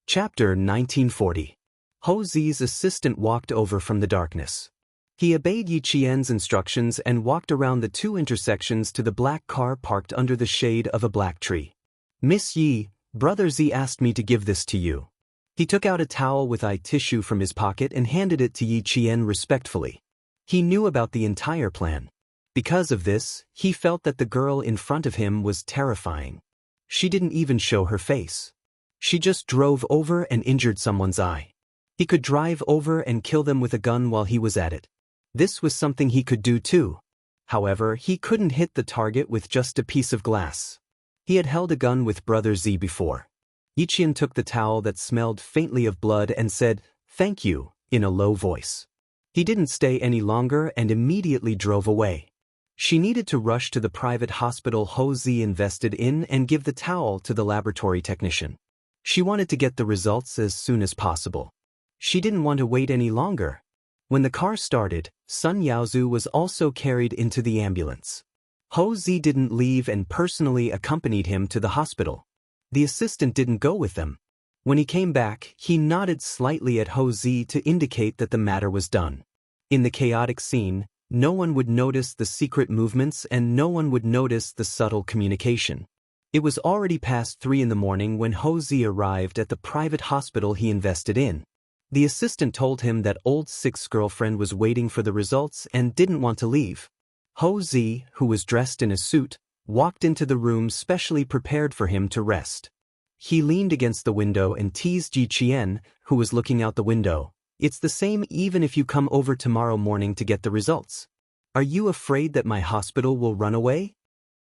Chapter 1940. Ho Zi's assistant walked over from the darkness. He obeyed Yi Qian's instructions and walked around the two intersections to the black car parked under the shade of a black tree. "Miss Yi, Brother Z asked me to give this to you." He took out a towel with eye tissue from his pocket and handed it to Yi Qian respectfully. He knew about the entire plan. Because of this, he felt that the girl in front of him was terrifying. She didn't even show her face. She just drove over and injured someone's eye. He could drive over and kill them with a gun while he was at it. This was something he could do too. However, he couldn't hit the target with just a piece of glass. He had held a gun with Brother Z before. Yi Qian took the towel that smelled faintly of blood and said, "Thank you," in a low voice. He didn't stay any longer and immediately drove away. She needed to rush to the private hospital Ho Zi invested in and give the towel to the laboratory technician. She wanted to get the results as soon as possible. She didn't want to wait any longer. When the car started, Sun Yaozu was also carried into the ambulance. Ho Zi didn't leave and personally accompanied him to the hospital. The assistant didn't go with them. When he came back, he nodded slightly at Ho Zi to indicate that the matter was done. In the chaotic scene, no one would notice the secret movements and no one would notice the subtle communication. It was already past 3 in the morning when Ho Zi arrived at the private hospital he invested in. The assistant told him that old Six's girlfriend was waiting for the results and didn't want to leave. Ho Zi, who was dressed in a suit, walked into the room specially prepared for him to rest. He leaned against the window and teased Yi Qian, who was looking out the window. "It's the same even if you come over tomorrow morning to get the results. Are you afraid that my hospital will run away?"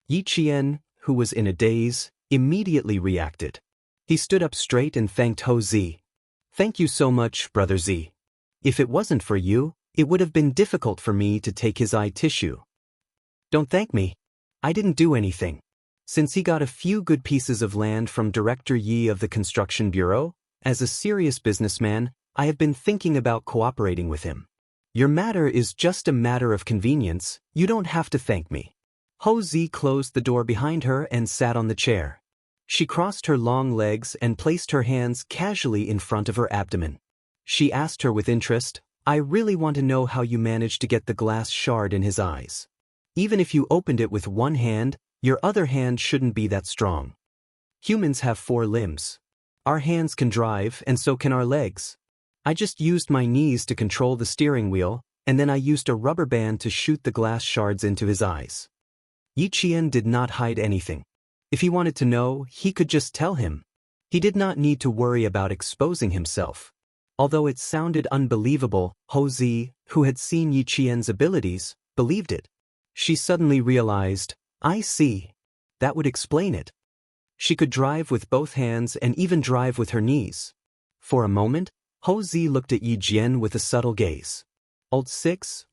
Yi Qian, who was in a daze, immediately reacted. He stood up straight and thanked Ho Zi. "Thank you so much, Brother Z. If it wasn't for you, it would have been difficult for me to take his eye tissue." "Don't thank me. I didn't do anything." Since he got a few good pieces of land from Director Yi of the Construction Bureau, as a serious businessman, I have been thinking about cooperating with him. Your matter is just a matter of convenience, you don't have to thank me. Ho Zi closed the door behind her and sat on the chair. She crossed her long legs and placed her hands casually in front of her abdomen. She asked her with interest, "I really want to know how you managed to get the glass shard in his eyes. Even if you opened it with one hand, your other hand shouldn't be that strong. Humans have 4 limbs. Our hands can drive and so can our legs. I just used my knees to control the steering wheel, and then I used a rubber band to shoot the glass shards into his eyes." Yi Qian did not hide anything. If he wanted to know, he could just tell him. He did not need to worry about exposing himself. Although it sounded unbelievable, Ho Zi, who had seen Yi Qian's abilities, believed it. She suddenly realized, "I see. That would explain it." She could drive with both hands and even drive with her knees. For a moment, Ho Zi looked at Yi Jian with a subtle gaze. Old Six,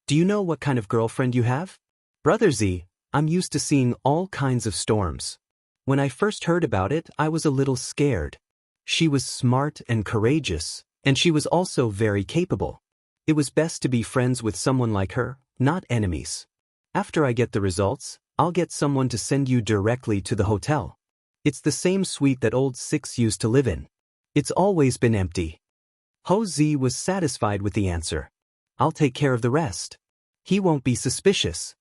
do you know what kind of girlfriend you have?" "Brother Z, I'm used to seeing all kinds of storms. When I first heard about it, I was a little scared. She was smart and courageous, and she was also very capable. It was best to be friends with someone like her, not enemies. After I get the results, I'll get someone to send you directly to the hotel. It's the same suite that old Six used to live in. It's always been empty." Ho Zi was satisfied with the answer. "I'll take care of the rest. He won't be suspicious."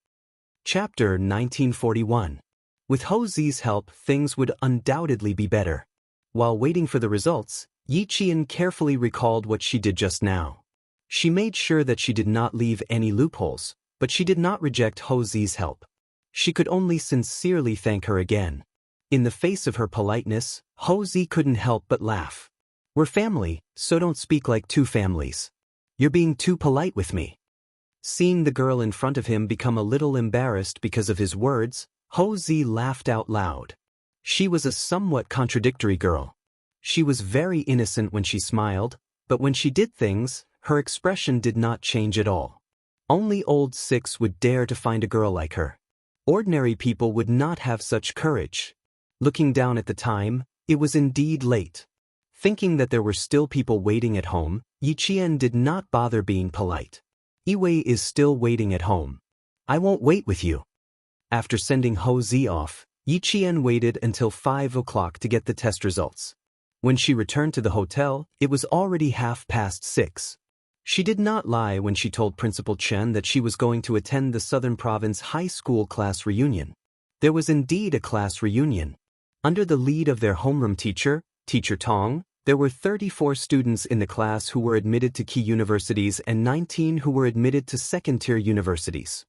Chapter 1941. With Ho Zi's help, things would undoubtedly be better. While waiting for the results, Yi Qian carefully recalled what she did just now. She made sure that she did not leave any loopholes, but she did not reject Ho Zi's help. She could only sincerely thank her again. In the face of her politeness, Ho Zi couldn't help but laugh. "We're family, so don't speak like 2 families. You're being too polite with me." Seeing the girl in front of him become a little embarrassed because of his words, Ho Zi laughed out loud. She was a somewhat contradictory girl. She was very innocent when she smiled, but when she did things, her expression did not change at all. Only old six would dare to find a girl like her. Ordinary people would not have such courage. Looking down at the time, it was indeed late. Thinking that there were still people waiting at home, Yi Qian did not bother being polite. Yiwei is still waiting at home. I won't wait with you. After sending Ho Zi off, Yi Qian waited until 5 o'clock to get the test results. When she returned to the hotel, it was already 6:30. She did not lie when she told Principal Chen that she was going to attend the Southern Province High School class reunion. There was indeed a class reunion. Under the lead of their homeroom teacher, Teacher Tong, there were 34 students in the class who were admitted to key universities and 19 who were admitted to second-tier universities.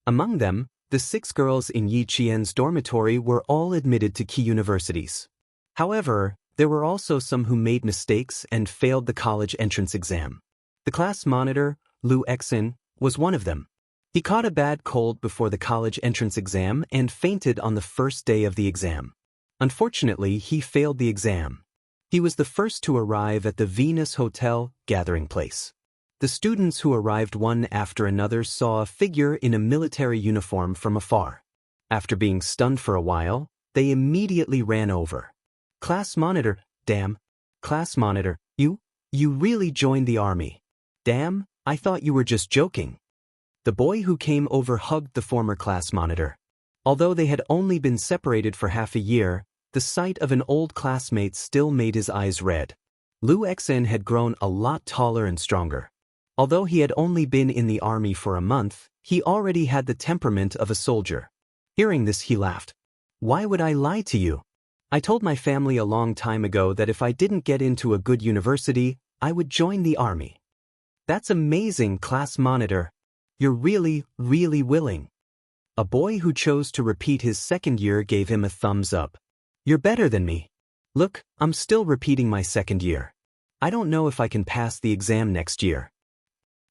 Among them, the 6 girls in Yi Qian's dormitory were all admitted to key universities. However, there were also some who made mistakes and failed the college entrance exam. The class monitor, Lu Exin, was one of them. He caught a bad cold before the college entrance exam and fainted on the first day of the exam. Unfortunately, he failed the exam. He was the first to arrive at the Venus Hotel gathering place. The students who arrived one after another saw a figure in a military uniform from afar. After being stunned for a while, they immediately ran over. Class monitor, damn. Class monitor, you really joined the army. Damn, I thought you were just joking. The boy who came over hugged the former class monitor. Although they had only been separated for half a year, the sight of an old classmate still made his eyes red. Lu Exin had grown a lot taller and stronger. Although he had only been in the army for a month, he already had the temperament of a soldier. Hearing this, he laughed. Why would I lie to you? I told my family a long time ago that if I didn't get into a good university, I would join the army. That's amazing, class monitor. You're really willing. A boy who chose to repeat his second year gave him a thumbs up. You're better than me. Look, I'm still repeating my second year. I don't know if I can pass the exam next year.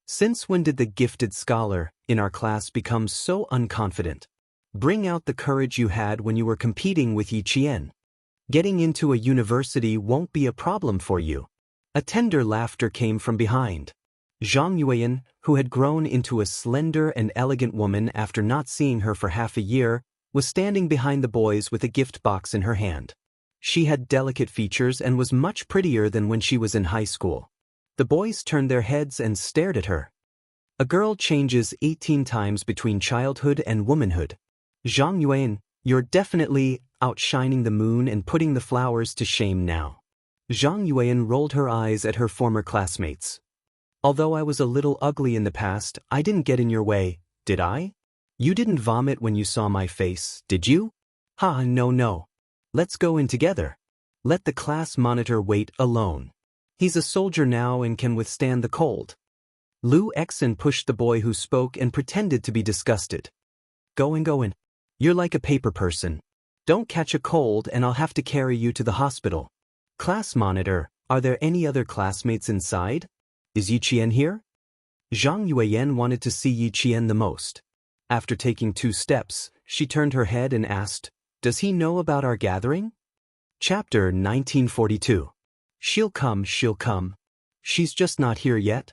Since when did the gifted scholar in our class become so unconfident? Bring out the courage you had when you were competing with Yi Qian. Getting into a university won't be a problem for you. A tender laughter came from behind. Zhang Yuan, who had grown into a slender and elegant woman after not seeing her for half a year, was standing behind the boys with a gift box in her hand. She had delicate features and was much prettier than when she was in high school. The boys turned their heads and stared at her. A girl changes 18 times between childhood and womanhood. Zhang Yuan, you're definitely outshining the moon and putting the flowers to shame now. Zhang Yuan rolled her eyes at her former classmates. Although I was a little ugly in the past, I didn't get in your way, did I? You didn't vomit when you saw my face, did you? Ha, no. Let's go in together. Let the class monitor wait alone. He's a soldier now and can withstand the cold. Lu Exin pushed the boy who spoke and pretended to be disgusted. Go in. You're like a paper person. Don't catch a cold and I'll have to carry you to the hospital. Class monitor, are there any other classmates inside? Is Yi Qian here? Zhang Yuan wanted to see Yi Qian the most. After taking 2 steps, she turned her head and asked, Does he know about our gathering? Chapter 1942. She'll come. She's just not here yet.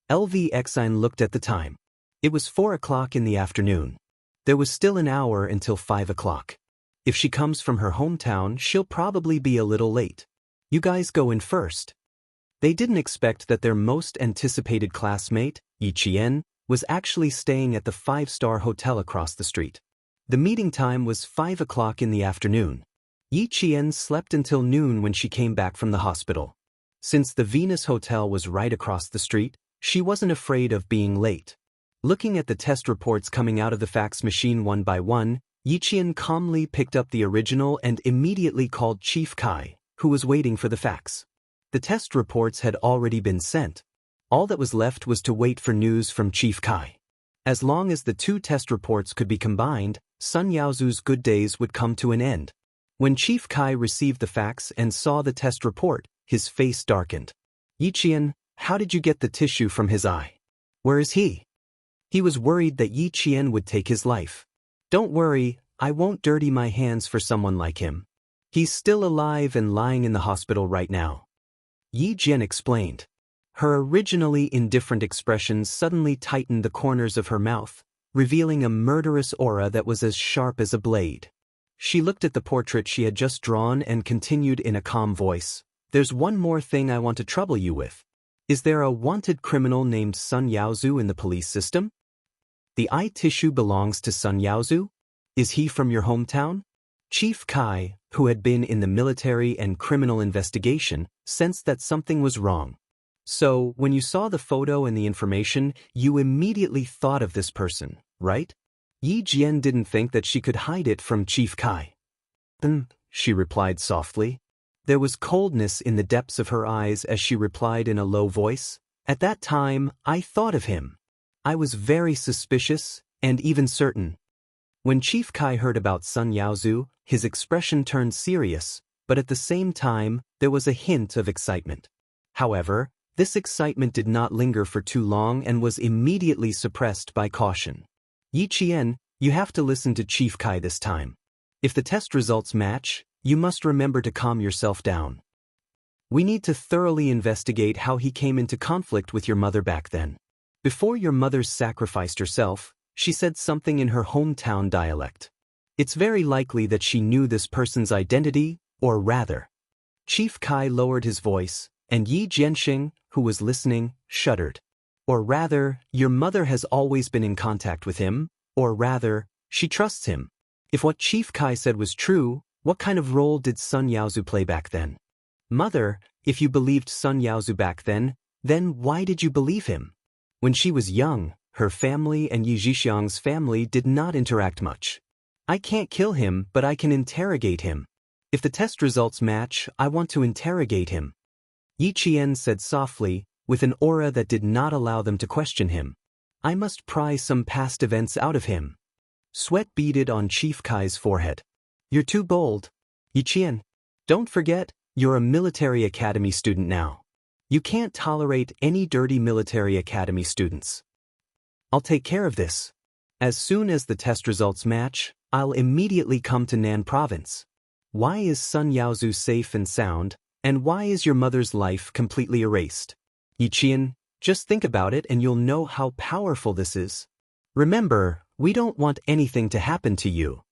LV Exine looked at the time. It was 4 o'clock in the afternoon. There was still an hour until 5 o'clock. If she comes from her hometown, she'll probably be a little late. You guys go in first. They didn't expect that their most anticipated classmate, Yi Qian, was actually staying at the 5-star hotel across the street. The meeting time was 5 o'clock in the afternoon. Yi Qian slept until noon when she came back from the hospital. Since the Venus Hotel was right across the street, she wasn't afraid of being late. Looking at the test reports coming out of the fax machine one by one, Yi Qian calmly picked up the original and immediately called Chief Kai, who was waiting for the fax. The test reports had already been sent. All that was left was to wait for news from Chief Kai. As long as the 2 test reports could be combined, Sun Yaozu's good days would come to an end. When Chief Kai received the fax and saw the test report, his face darkened. Yi Qian, how did you get the tissue from his eye? Where is he? He was worried that Yi Qian would take his life. Don't worry, I won't dirty my hands for someone like him. He's still alive and lying in the hospital right now. Yi Jian explained. Her originally indifferent expressions suddenly tightened the corners of her mouth, revealing a murderous aura that was as sharp as a blade. She looked at the portrait she had just drawn and continued in a calm voice. "There's one more thing I want to trouble you with. Is there a wanted criminal named Sun Yaozu in the police system? The eye tissue belongs to Sun Yaozu? Is he from your hometown?" Chief Kai, who had been in the military and criminal investigation, sensed that something was wrong. "So, when you saw the photo and the information, you immediately thought of this person, right?" Yi Jian didn't think that she could hide it from Chief Kai. She replied softly. There was coldness in the depths of her eyes as she replied in a low voice. "At that time, I thought of him. I was very suspicious, and even certain." When Chief Kai heard about Sun Yaozu, his expression turned serious, but at the same time, there was a hint of excitement. However, this excitement did not linger for too long and was immediately suppressed by caution. "Yi Qian, you have to listen to Chief Kai this time. If the test results match, you must remember to calm yourself down. We need to thoroughly investigate how he came into conflict with your mother back then. Before your mother sacrificed herself, she said something in her hometown dialect. It's very likely that she knew this person's identity, or rather." Chief Kai lowered his voice, and Yi Jianxing, who was listening, shuddered. "Or rather, your mother has always been in contact with him, or rather, she trusts him." If what Chief Kai said was true, what kind of role did Sun Yaozu play back then? "Mother, if you believed Sun Yaozu back then why did you believe him? When she was young, her family and Yi Zhixiang's family did not interact much. I can't kill him, but I can interrogate him. If the test results match, I want to interrogate him." Yi Qian said softly, with an aura that did not allow them to question him. "I must pry some past events out of him." Sweat beaded on Chief Kai's forehead. "You're too bold. Yi Qian, don't forget, you're a military academy student now. You can't tolerate any dirty military academy students. I'll take care of this. As soon as the test results match, I'll immediately come to Nan Province. Why is Sun Yaozu safe and sound, and why is your mother's life completely erased? Yi Qian, just think about it and you'll know how powerful this is. Remember, we don't want anything to happen to you."